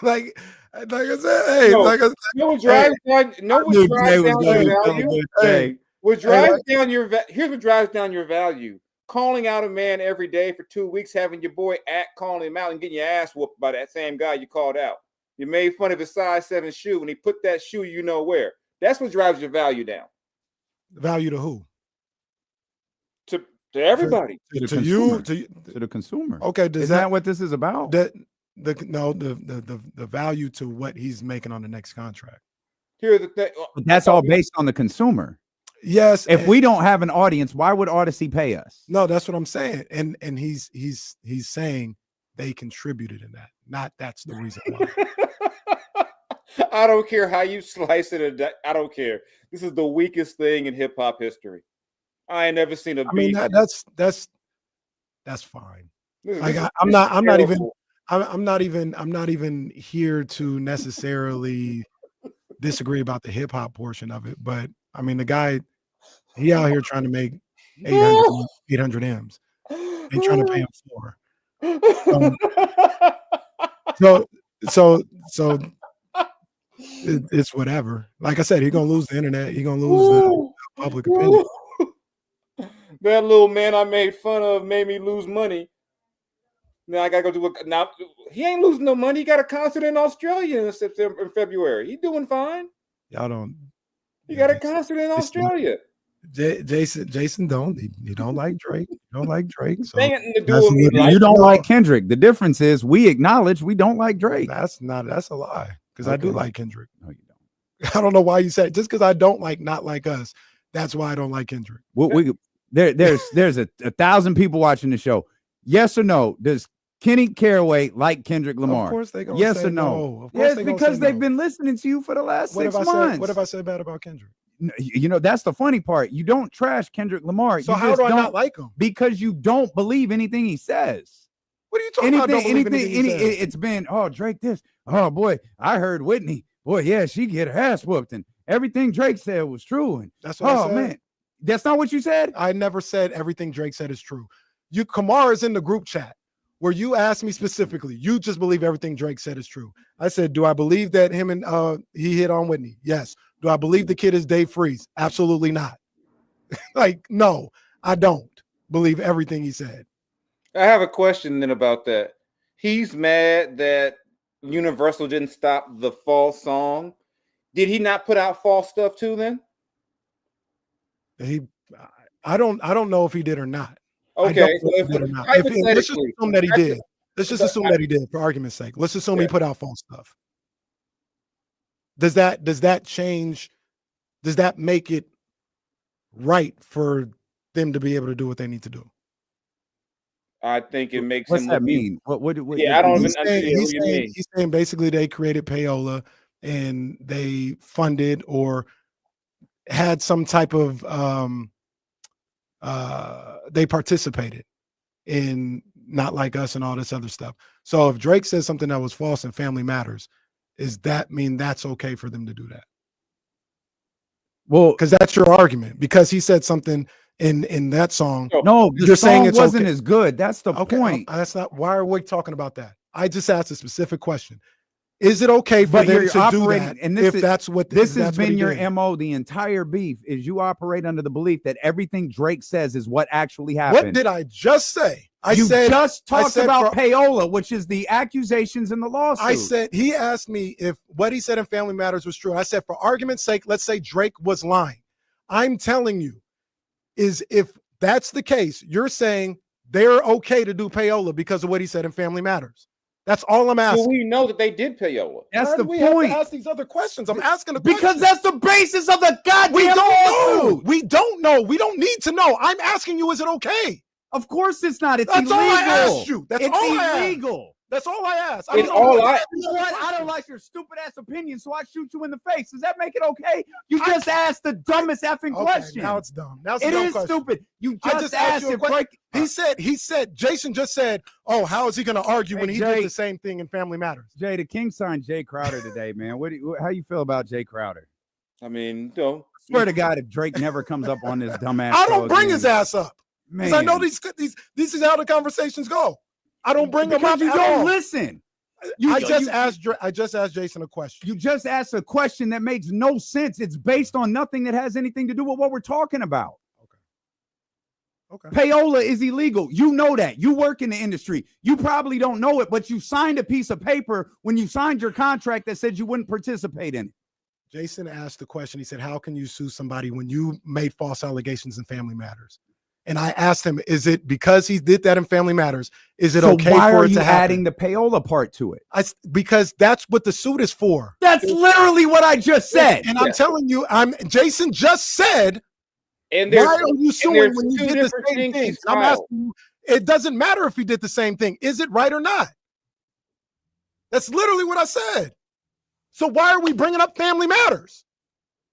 like I said, hey, No, like I said, no one drives down. No I one knew Jay drives was down gonna your be value. good Hey, today. What drives down your here's what drives down your value. Calling out a man every day for 2 weeks, having your boy calling him out and getting your ass whooped by that same guy you called out. You made fun of his size 7 shoe and he put that shoe you know where. That's what drives your value down. value to who? To everybody. To you, To the consumer. okay. Does Isn't that that what this is about? the value to what he's making on the next contract? Here's the thing. But that's all based on the consumer. Yes. If we don't have an audience, why would Odyssey pay us? No, that's what I'm saying. And he's saying they contributed in that. Not that's the reason why. I don't care how you slice it. I don't care. This is the weakest thing in hip hop history. I ain't never seen a I mean beef. that's fine. This is- Like this is- I'm this not is even terrible. I'm not even here to necessarily disagree about the hip hop portion of it, but I mean the guy he out here trying to make 800 M's. Ain't trying to pay him 4. So it's whatever. Like I said, he's gonna lose the internet. He's gonna lose the public opinion. That little man I made fun of made me lose money. Now I gotta go do a now. He ain't losing no money. He got a concert in Australia in February. He doing fine. Y'all don't. He got a concert in Australia. Jason don't. He don't like Drake. He don't like Drake. So They ain't nothing to do that's with me. what- You don't like Kendrick. The difference is we acknowledge we don't like Drake. That's a lie. Because I do Okay. like Kendrick. No, you don't. I don't know why you said just because I don't not like us That's why I don't like Kendrick. There's a 1,000 people watching the show. Yes or no? Does Kenny Caraway like Kendrick Lamar? Of course they gonna yes say or no? no. Of course Yes, they gonna because say they've no. been listening to you for the last What 6 have I months. said? What have I said bad about Kendrick? You know, that's the funny part. You don't trash Kendrick Lamar. So you how just do I don't, not like him? Because you don't believe anything he says. What are you talking about? Don't believe anything he says? It's been, oh, Drake this. Oh, boy, I heard Whitney. Boy, yeah, she get her ass whooped. And everything Drake said was true. And That's what I said. man, that's not what you said? I never said everything Drake said is true. Kamar is in the group chat where you asked me specifically, you just believe everything Drake said is true. I said, do I believe that him and he hit on Whitney? Yes. Do I believe the kid is Dave Freeze? Absolutely not. Like, no, I don't believe everything he said. I have a question then about that. He's mad that Universal didn't stop the false song. Did he not put out false stuff too then? I don't know if he did or not. Okay, so let's just assume that he did. Let's just assume that he did for argument's sake. Let's assume he put out false stuff. Does that change? Does that make it right for them to be able to do what they need to do? I think it makes What's him. that mean? What I don't even understand what you mean. He's saying basically they created payola and they funded or had some type of they participated in Not Like Us and all this other stuff. So if Drake says something that was false in Family Matters, does that mean that's okay for them to do that? Well, because that's your argument. Because he said something in that song. No, you're saying it wasn't as good. That's the point. That's not. Why are we talking about that? I just asked a specific question. Is it okay for them to do that? And if that's what this has been your MO the entire beef, is you operate under the belief that everything Drake says is what actually happened. What did I just say? You just talked about payola, which is the accusations in the lawsuit. I said, he asked me if what he said in Family Matters was true. I said, for argument's sake, let's say Drake was lying. I'm telling you, is if that's the case, you're saying they're okay to do payola because of what he said in Family Matters. That's all I'm asking. So we know that they did payola. That's the we point. have to ask these other questions. I'm asking because that's the basis of the goddamn We don't know. lawsuit. We don't know. We don't need to know. I'm asking you, is it okay? Of course it's not. It's That's illegal. all I asked you. That's it's all I illegal. asked. That's all I asked. It's all I. You know what? I don't like your stupid ass opinion, so I shoot you in the face. Does that make it okay? You just asked the dumbest effing question. Now it's dumb. Now it's It a dumb is question. stupid. You I just asked asked you a if question. Drake. He said, Jason just said, oh, how is he going to argue when he Jay, did the same thing in Family Matters? Jay, the King signed Jae Crowder today, man. How you feel about Jae Crowder? I mean, don't Swear to God, if Drake never comes up on this dumbass, I don't bring his ass up. Man. Because I know these is how the conversations go. I don't bring him up. You at don't all. listen. I just asked Jason a question. You just asked a question that makes no sense. It's based on nothing that has anything to do with what we're talking about. Okay. Payola is illegal. You know that. You work in the industry. You probably don't know it, but you signed a piece of paper when you signed your contract that said you wouldn't participate in it. Jason asked the question. He said, how can you sue somebody when you made false allegations in Family Matters? And I asked him, is it because he did that in Family Matters? Is it okay for it to happen? Adding the payola part to it? Because that's what the suit is for. That's literally what I just said. And I'm telling you, Jason just said, and why are you suing when you two did the different same things thing? he's I'm filed. asking you, it doesn't matter if he did the same thing. Is it right or not? That's literally what I said. So why are we bringing up Family Matters?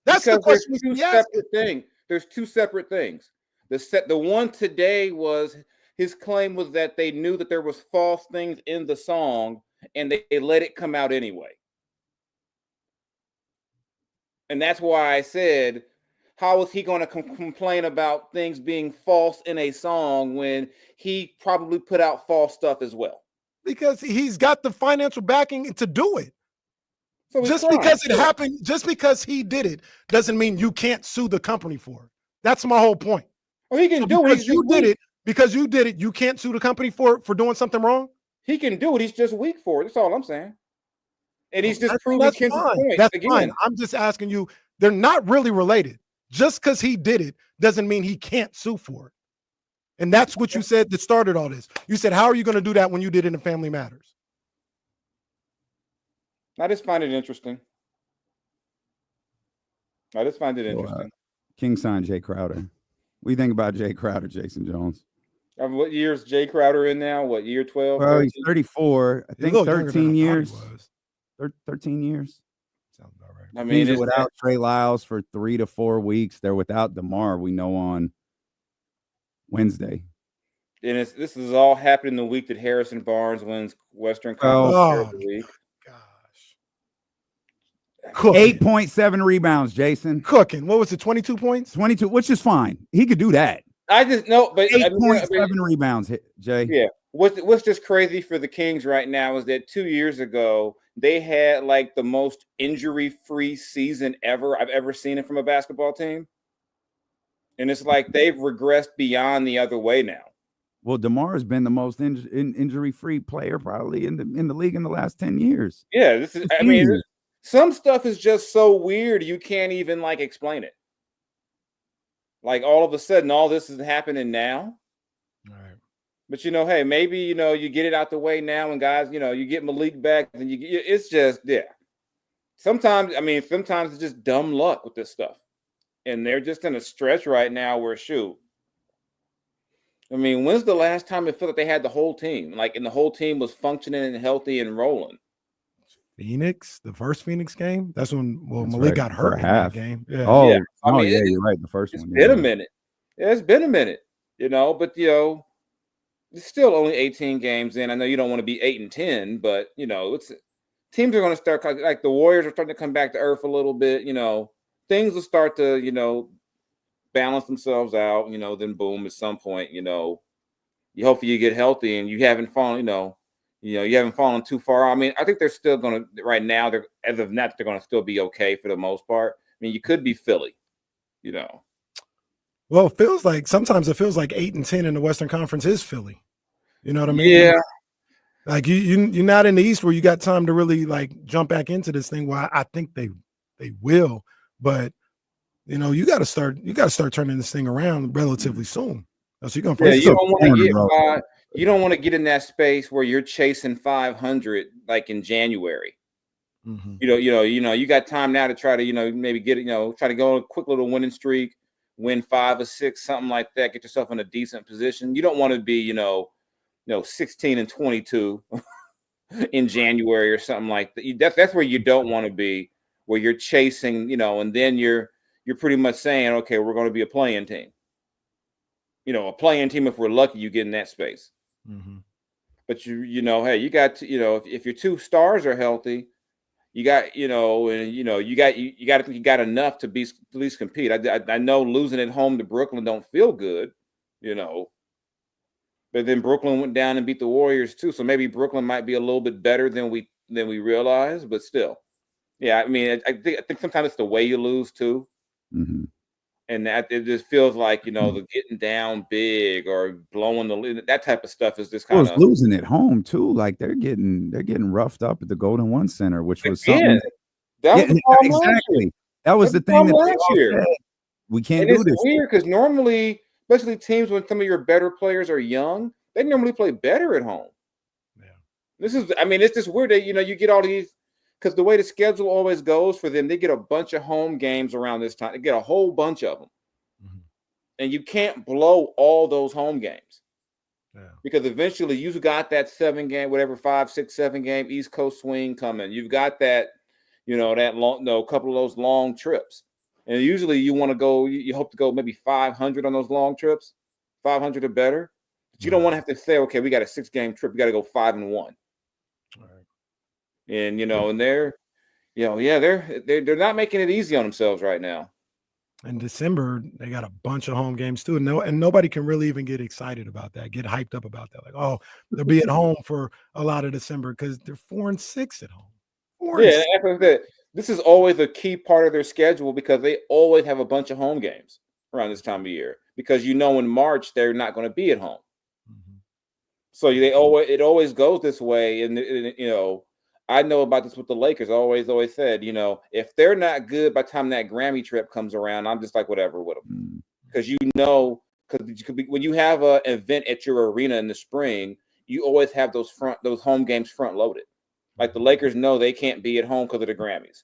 That's the question. There's two separate things. There's two separate things. The one today was his claim was that they knew that there was false things in the song and they let it come out anyway. And that's why I said, how is he going to complain about things being false in a song when he probably put out false stuff as well? Because he's got the financial backing to do it. So just because it happened, just because he did it, doesn't mean you can't sue the company for it. That's my whole point. Oh, he can do it. Because you did it. Because you did it, you can't sue the company for doing something wrong. He can do it. He's just weak for it. That's all I'm saying. And he's just proving that's Kendrick's fine. point. That's again. fine. I'm just asking you. They're not really related. Just because he did it doesn't mean he can't sue for it. And that's what you said that started all this. You said, how are you going to do that when you did it in Family Matters? I just find it interesting. King signed Jae Crowder. What do you think about Jae Crowder, Jason Jones? What year is Jae Crowder in now? What, year 12? Well, 13? he's 34. I He's a think little younger than I 13 thought he years. was. 13 years. Sounds about right. I mean, Kings are it's without Trey Lyles for 3 to 4 weeks. They're without DeMar, we know, on Wednesday. and this is all happening the week that Harrison Barnes wins Western Oh, Conference Player of the Week. Cooking. 8.7 rebounds, Jason. Cooking. What was it? 22 points? 22, which is fine. He could do that. I just know, but 8.7 rebounds, Jay. Yeah. What's just crazy for the Kings right now is that 2 years ago they had like the most injury-free season ever I've ever seen it from a basketball team, and it's like they've regressed beyond the other way now. Well, DeMar has been the most injury-free player probably in the league in the last 10 years. Yeah, this is. I mean, some stuff is just so weird you can't even like explain it. Like all of a sudden, all this is happening now. All right. But hey, maybe you get it out the way now, and guys, you get Malik back, and it's just Sometimes it's just dumb luck with this stuff, and they're just in a stretch right now where I mean, when's the last time it felt like they had the whole team, and the whole team was functioning and healthy and rolling? Phoenix, the first Phoenix game. That's when That's Malik right, got for hurt in half. that game. Yeah. Oh, Yeah. I mean, you're right. The first it's one. been a minute. Yeah, it's been a minute. But it's still only 18 games in. I know you don't want to be 8-10, but it's teams are going to start like the Warriors are starting to come back to earth a little bit. Things will start to balance themselves out. Then boom, at some point, you hopefully you get healthy and you haven't fallen. You haven't fallen too far. I mean, I think they're still going to right now. They're as of now they're going to still be okay for the most part. I mean, you could be Philly. Well, sometimes it feels like 8-10 in the Western Conference is Philly. You know what I mean? Yeah. Like you're not in the East where you got time to really like jump back into this thing. Well, I think they will, but you got to start turning this thing around relatively soon. So you're gonna you don't want to get you don't want to get in that space where you're chasing 500 like in January. Mm-hmm. You got time now to try to maybe get try to go on a quick little winning streak, win 5 or 6, something like that. Get yourself in a decent position. You don't want to be 16-22 in January or something like that. That's where you don't want to be, where you're chasing, and then you're pretty much saying, okay, we're going to be a playing team. A playing team, if we're lucky, you get in that space. Mm-hmm. But hey, you got to, if your 2 stars are healthy, you got, and you got enough to be at least compete. I know losing at home to Brooklyn don't feel good, but then Brooklyn went down and beat the Warriors too. So maybe Brooklyn might be a little bit better than we realize, but still, yeah. I mean, I think sometimes it's the way you lose too. Mm-hmm. And that it just feels like the getting down big or blowing that type of stuff is just kind of losing at home too. Like they're getting roughed up at the Golden One Center, which was something. Exactly. That was the thing that last year. We can't do this. It's weird because normally, especially teams when some of your better players are young, they normally play better at home. Yeah. It's just weird that you get all these. Because the way the schedule always goes for them, they get a bunch of home games around this time. They get a whole bunch of them. Mm-hmm. And you can't blow all those home games. Yeah. Because eventually you've got that 7-game, whatever, 5, 6, 7-game East Coast swing coming. You've got that, that long, couple of those long trips. And usually you want to go, you hope to go maybe 500 on those long trips, 500 or better. But you don't want to have to say, okay, we got a 6-game trip. We got to go 5-1. And and they're not making it easy on themselves right now. In December, they got a bunch of home games too, and nobody can really even get excited about that, get hyped up about that. Like, oh, they'll be at home for a lot of December because they're 4-6 at home. This is always a key part of their schedule because they always have a bunch of home games around this time of year. Because in March they're not going to be at home, so it always goes this way, and I know about this with the Lakers. I always said, if they're not good by the time that Grammy trip comes around, I'm just like, whatever with them. Because when you have an event at your arena in the spring, you always have those home games front loaded. Like the Lakers know they can't be at home because of the Grammys.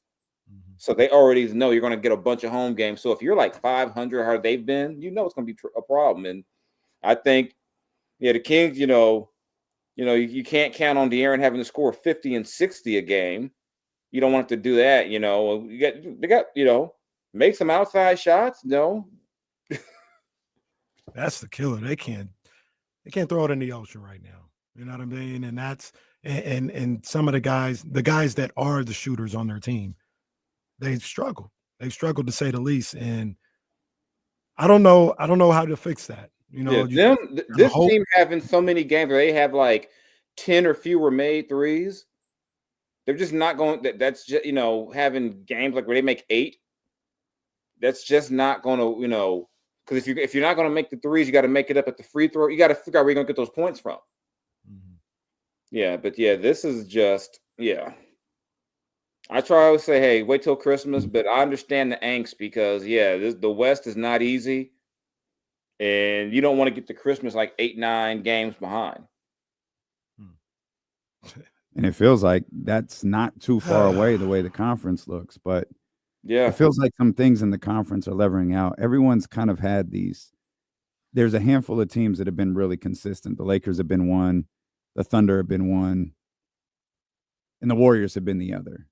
Mm-hmm. So they already know you're going to get a bunch of home games. So if you're like 500, how they've been, it's going to be a problem. And I think, the Kings, you can't count on De'Aaron having to score 50 and 60 a game. You don't want to do that. They got make some outside shots. No, That's the killer. They can't throw it in the ocean right now. You know what I mean? And that's and some of the guys that are the shooters on their team, they've struggled. They've struggled to say the least. And I don't know how to fix that. This team having so many games where they have like 10 or fewer made threes. They're just not going. That's just having games like where they make 8. That's just not going to because if you're not going to make the threes, you got to make it up at the free throw. You got to figure out where you're going to get those points from. Yeah, but this is just I try to always say, hey, wait till Christmas, but I understand the angst because the West is not easy, and you don't want to get to Christmas like 8-9 games behind. And it feels like that's not too far away the way the conference looks, but it feels like some things in the conference are leveling out. Everyone's kind of had these. There's a handful of teams that have been really consistent. The Lakers have been one, the Thunder have been one, and the Warriors have been the other.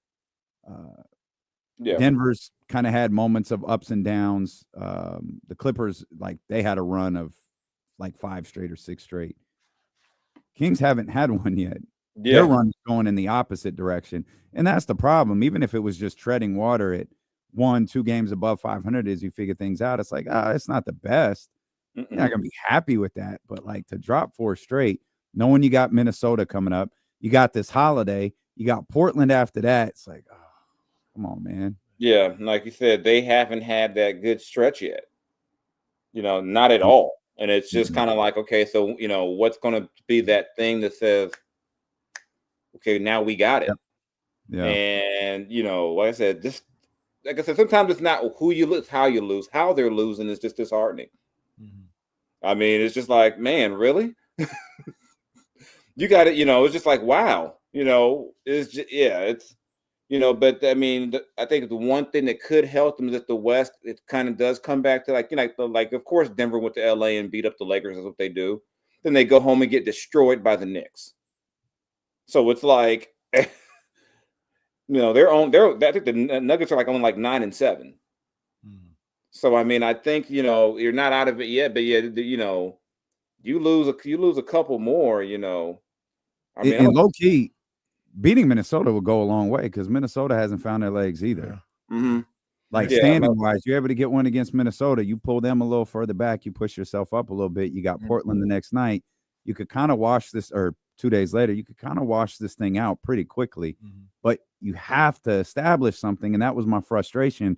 Denver's kind of had moments of ups and downs. The Clippers, like they had a run of like 5 straight or 6 straight. Kings haven't had one yet. Their run is going in the opposite direction. And that's the problem. Even if it was just treading water at 1-2 games above 500 as you figure things out, it's like, it's not the best. You're not going to be happy with that. But like to drop 4 straight, knowing you got Minnesota coming up, you got this holiday, you got Portland after that. It's like, come on, man. Yeah, like you said, they haven't had that good stretch yet. Not at all. And it's just kind of like, okay, so, what's going to be that thing that says, okay, now we got it. Yeah. And, like I said, sometimes it's not who you lose, how you lose. How they're losing is just disheartening. I mean, it's just like, man, really? You got it, it's just like, wow. It's just, it's, but I mean, I think the one thing that could help them is that the West, it kind of does come back to like, of course, Denver went to LA and beat up the Lakers. That's what they do. Then they go home and get destroyed by the Knicks. So it's like, I think the Nuggets are like only like 9-7. So, I mean, I think, you're not out of it yet, but you lose a couple more, I mean, and low key, beating Minnesota will go a long way because Minnesota hasn't found their legs either. Like standing wise, you're able to get one against Minnesota. You pull them a little further back, you push yourself up a little bit. You got Portland the next night. You could kind of wash this, or 2 days later, you could kind of wash this thing out pretty quickly. But you have to establish something, and that was my frustration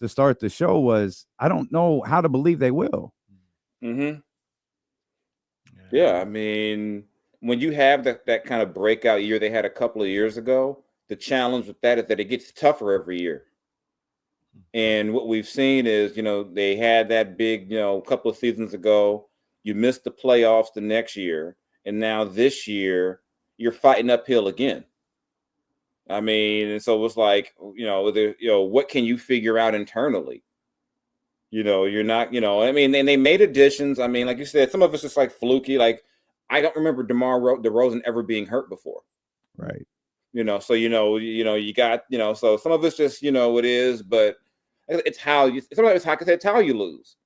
to start the show was I don't know how to believe they will. Yeah, I mean, when you have that kind of breakout year they had a couple of years ago, the challenge with that is that it gets tougher every year. And what we've seen is, they had that big, couple of seasons ago, you missed the playoffs the next year. And now this year, you're fighting uphill again. I mean, and so it's like, what can you figure out internally? You're not, I mean, and they made additions. I mean, like you said, some of it's just like fluky. Like, I don't remember DeMar DeRozan ever being hurt before. Right. So, you got, so some of it's just, it is, but it's how you, sometimes it's how you lose.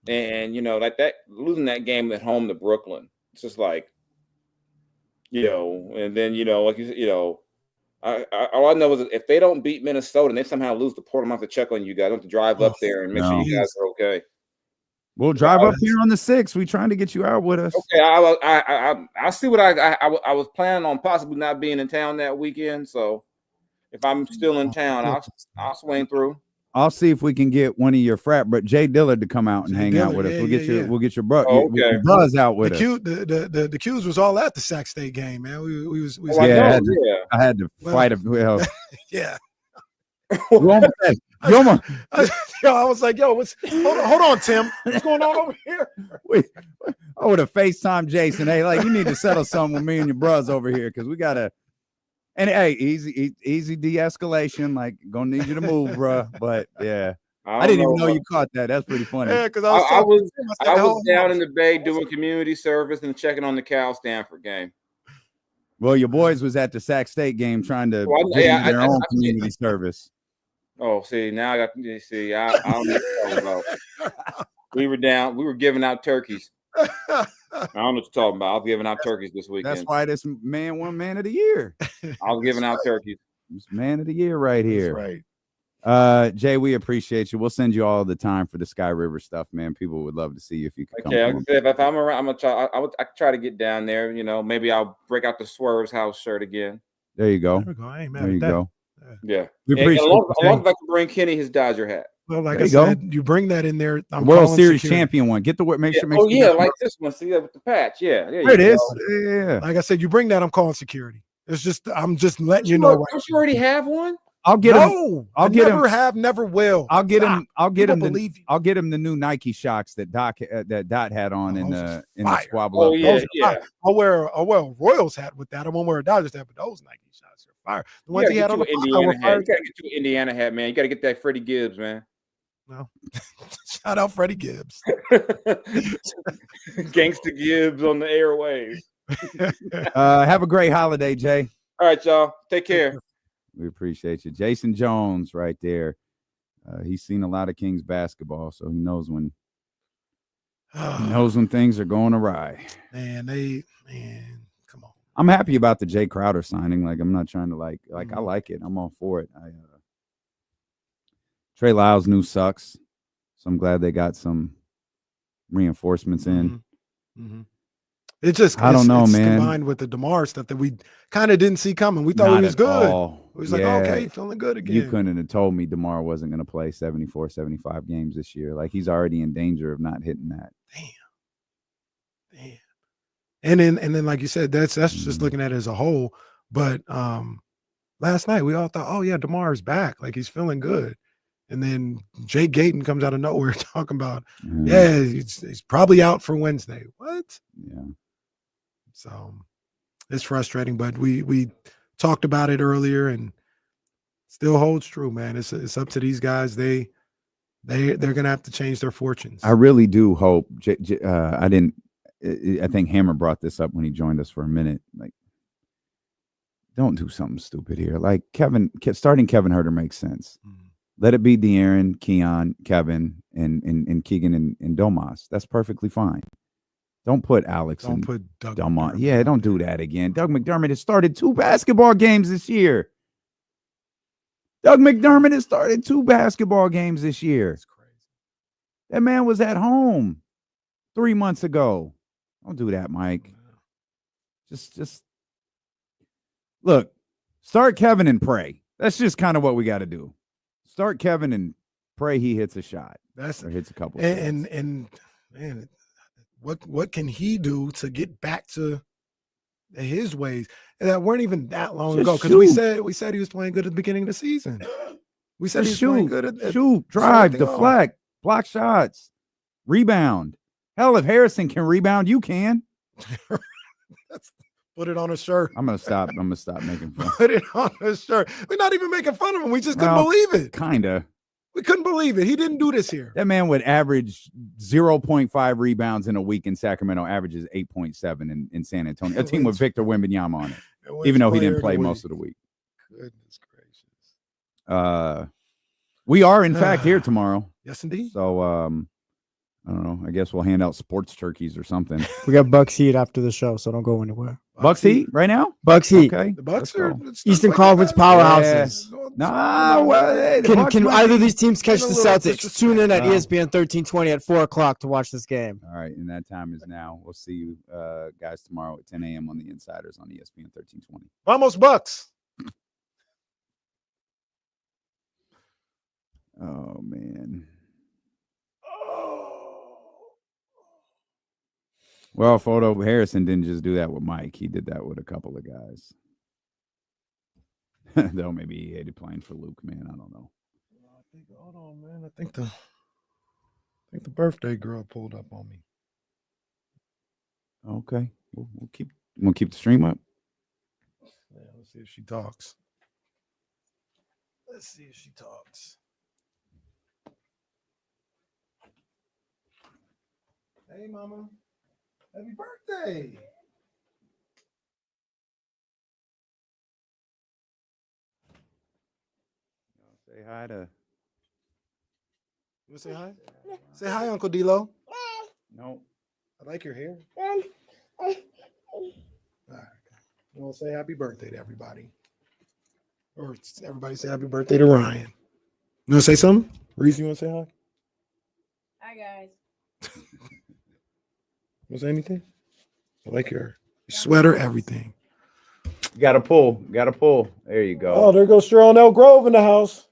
And, like that, losing that game at home to Brooklyn, it's just like, and then, like you said, all I know is that if they don't beat Minnesota and they somehow lose to Portland, I have to check on you guys. I have to drive up there and make sure you guys are okay. We'll drive up here on the 6th. We're trying to get you out with us. Okay, I see what I was planning on possibly not being in town that weekend. So if I'm still in town, I'll swing through. I'll see if we can get one of your frat, but Jay Dillard to come out and hang out with us. We'll get your buzz out with us. The Qs was all at the Sac State game, man. I had to fight him. Well, yeah. I was like, hold on, Tim. What's going on over here? I would have FaceTimed Jason. Hey, like you need to settle something with me and your bros over here because we gotta. And hey, easy de-escalation. Like, gonna need you to move, bro. But yeah, I didn't even know you caught that. That's pretty funny. Yeah, because I was down in the Bay doing community service and checking on the Cal Stanford game. Well, your boys was at the Sac State game trying to Well, get into their own community service. Oh, see, now I got to see. I don't know what you're talking about. We were giving out turkeys. I don't know what you're talking about. I was giving out turkeys this weekend. That's why this man won Man of the Year. I was giving out turkeys. It's Man of the Year right here. That's right. Jay, we appreciate you. We'll send you all the time for the Sky River stuff, man. People would love to see you if you could come. Okay, if I'm around, I'm gonna try. I try to get down there. You know, maybe I'll break out the Swerve's house shirt again. There you go. There we go. I ain't mad There at you that. go. Yeah. We appreciate as long it, as I can bring Kenny his Dodger hat. Well, like There I you go. said, you bring that in there. I'm World calling Series security. champion one. Get the make sure. Make Oh sure you yeah, got- like this one. See that with the patch. Yeah, There it is. Yeah. Like I said, you bring that, I'm calling security. It's just I'm just letting you You know. don't you already have one? I'll get him. No, I'll I get never him. have, never will. I'll get Stop. him. I'll get People him. believe you. I'll get him the new Nike shocks that Dot had on in those the fire. squabble. Oh up. yeah, Those are yeah. fire. I'll wear a Royals hat with that. I won't wear a Dodgers hat, but those Nike shots are fire. The You ones gotta he get had on you the an pocket were Indiana hat. fire. You gotta get you an Indiana hat, man. You gotta get that Freddie Gibbs, man. No. Shout out Freddie Gibbs. Gangsta Gibbs on the airwaves. Have a great holiday, Jay. All right, y'all. Take care. We appreciate you, Jason Jones, right there. He's seen a lot of Kings basketball, so he knows when things are going awry. Man, come on. I'm happy about the Jae Crowder signing. Like, I'm not trying to like I like it. I'm all for it. Trey Lyles new sucks, so I'm glad they got some reinforcements in. Mm-hmm. It just I don't know, it's man. Combined with the DeMar stuff that we kind of didn't see coming. We thought Not he was at good. all. It was like, Yeah. okay, feeling good again. You couldn't have told me DeMar wasn't going to play 74, 75 games this year. Like, he's already in danger of not hitting that. Damn. And then, like you said, that's just looking at it as a whole. But last night we all thought, oh yeah, DeMar is back. Like, he's feeling good. And then Jake Gayton comes out of nowhere talking about, yeah, he's probably out for Wednesday. What? Yeah. So it's frustrating, but we talked about it earlier, and still holds true, man. It's up to these guys. They're gonna have to change their fortunes. I really do hope. I think Hammer brought this up when he joined us for a minute. Like, don't do something stupid here. Like, starting Kevin Huerter makes sense. Let it be De'Aaron, Keon, Kevin, and Keegan and Domas. That's perfectly fine. Don't put Alex Don't and put Doug Domas. McDermott. Yeah, don't do that again. Doug McDermott has started 2 basketball games this year. Doug McDermott has started 2 basketball games this year. That's crazy. That man was at home 3 months ago. Don't do that, Mike. Just look, start Kevin and pray. That's just kind of what we got to do. Start Kevin and pray he hits a shot. Or hits a couple. And man, what can he do to get back to his ways? And that weren't even that long Just ago, because we said he was playing good at the beginning of the season. We said Just he was playing shoot, good at shoot, drive, everything else. deflect, block shots, rebound. Hell, if Harrison can rebound, you can. Put it on a shirt. I'm gonna stop making fun. Put it on a shirt. We're not even making fun of him. We just couldn't believe it. Kinda. We couldn't believe it. He didn't do this here. That man would average 0.5 rebounds in a week in Sacramento, averages 8.7 in San Antonio. A team with Victor Wembanyama on it, even though he didn't play most of the week. Goodness gracious. We are, in fact, here tomorrow. Yes, indeed. So, I don't know. I guess we'll hand out sports turkeys or something. We got Bucks Heat after the show, so don't go anywhere. Bucks Heat right now? Bucks Heat. Okay. The Bucks Let's are go. Eastern Conference powerhouses. Nah, well, hey, the Bucks Can might either of be- these teams catch the little Celtics? Tune in at Wow. ESPN 1320 at 4 o'clock to watch this game. All right, and that time is now. We'll see you guys tomorrow at 10 a.m. on the Insiders on ESPN 1320. Vamos Bucks. Oh, man. Well, Photo Harrison didn't just do that with Mike. He did that with a couple of guys. Though maybe he hated playing for Luke, man. I don't know. Hold on, man. I think the birthday girl pulled up on me. Okay. We'll keep the stream up. Yeah, let's see if she talks. Let's see if she talks. Hey, Mama. Happy birthday. Say hi to. You want to say hi? Say hi, Uncle D-Lo. No. I like your hair. All right. You want to say happy birthday to everybody? Or everybody say happy birthday to Ryan. You want to say something? Reese, you want to say hi? Hi, guys. You want to say anything? I like your sweater, everything. Got to pull. Got to pull. There you go. Oh, there goes Cheryl L. Grove in the house.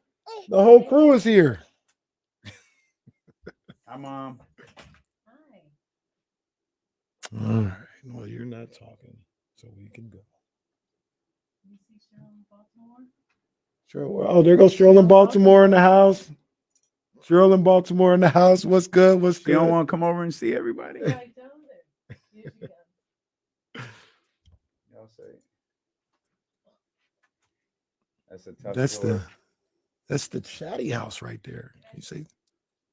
The whole crew is here. Hi, Mom. All right. Well, you're not talking, so we can go. Cheryl, oh, there goes Cheryl in Baltimore in the house. Cheryl in Baltimore in the house. What's good? What's good? You don't want to come over and see everybody? Y'all say. That's a tough That's the chatty house right there. You see?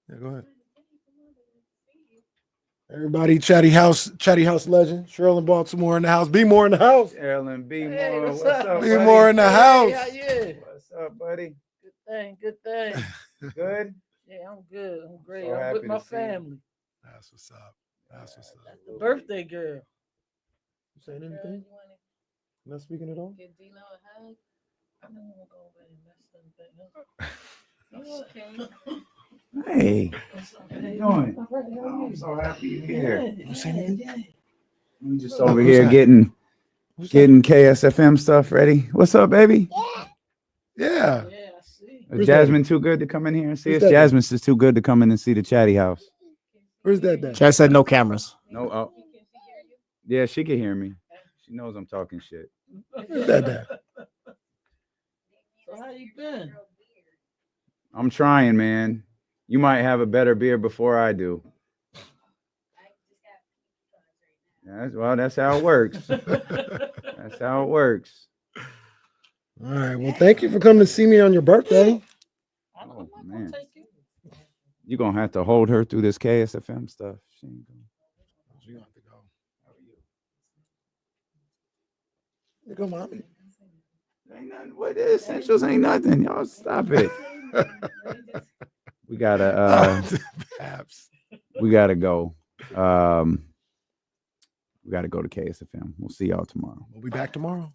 Yeah, go ahead. Everybody, chatty house legend. Cheryl in Baltimore in the house. Be more in the house. Aaron, be more. Hey, what's up, Be buddy? more in the house. How you? What's up, buddy? Good thing. Good? Yeah, I'm good. I'm great. So I'm happy with my to see you. family. That's what's up. That's what's up. That's the birthday girl. You saying anything? Not speaking at all? Give D-Lo a hug. I don't want to go over and mess something up. You okay? Hey, how you doing? I'm so happy you're here. I'm just over here getting KSFM stuff ready. What's up, baby? Yeah. Is Jasmine too good to come in here and see us? Jasmine's is too good to come in and see the chatty house. Where's that? Chad said no cameras. No. Oh. Yeah, she can hear me. She knows I'm talking shit. Where's that? So how you been? I'm trying, man. You might have a better beer before I do. That's how it works. That's how it works. All right. Well, thank you for coming to see me on your birthday. Oh, man. You're going to have to hold her through this KSFM stuff. She ain't gonna... She gonna have to go. Here go, mommy. Ain't nothing. What the essentials ain't nothing. Y'all stop it. We gotta we gotta go. We gotta go to KSFM. We'll see y'all tomorrow. We'll be back tomorrow.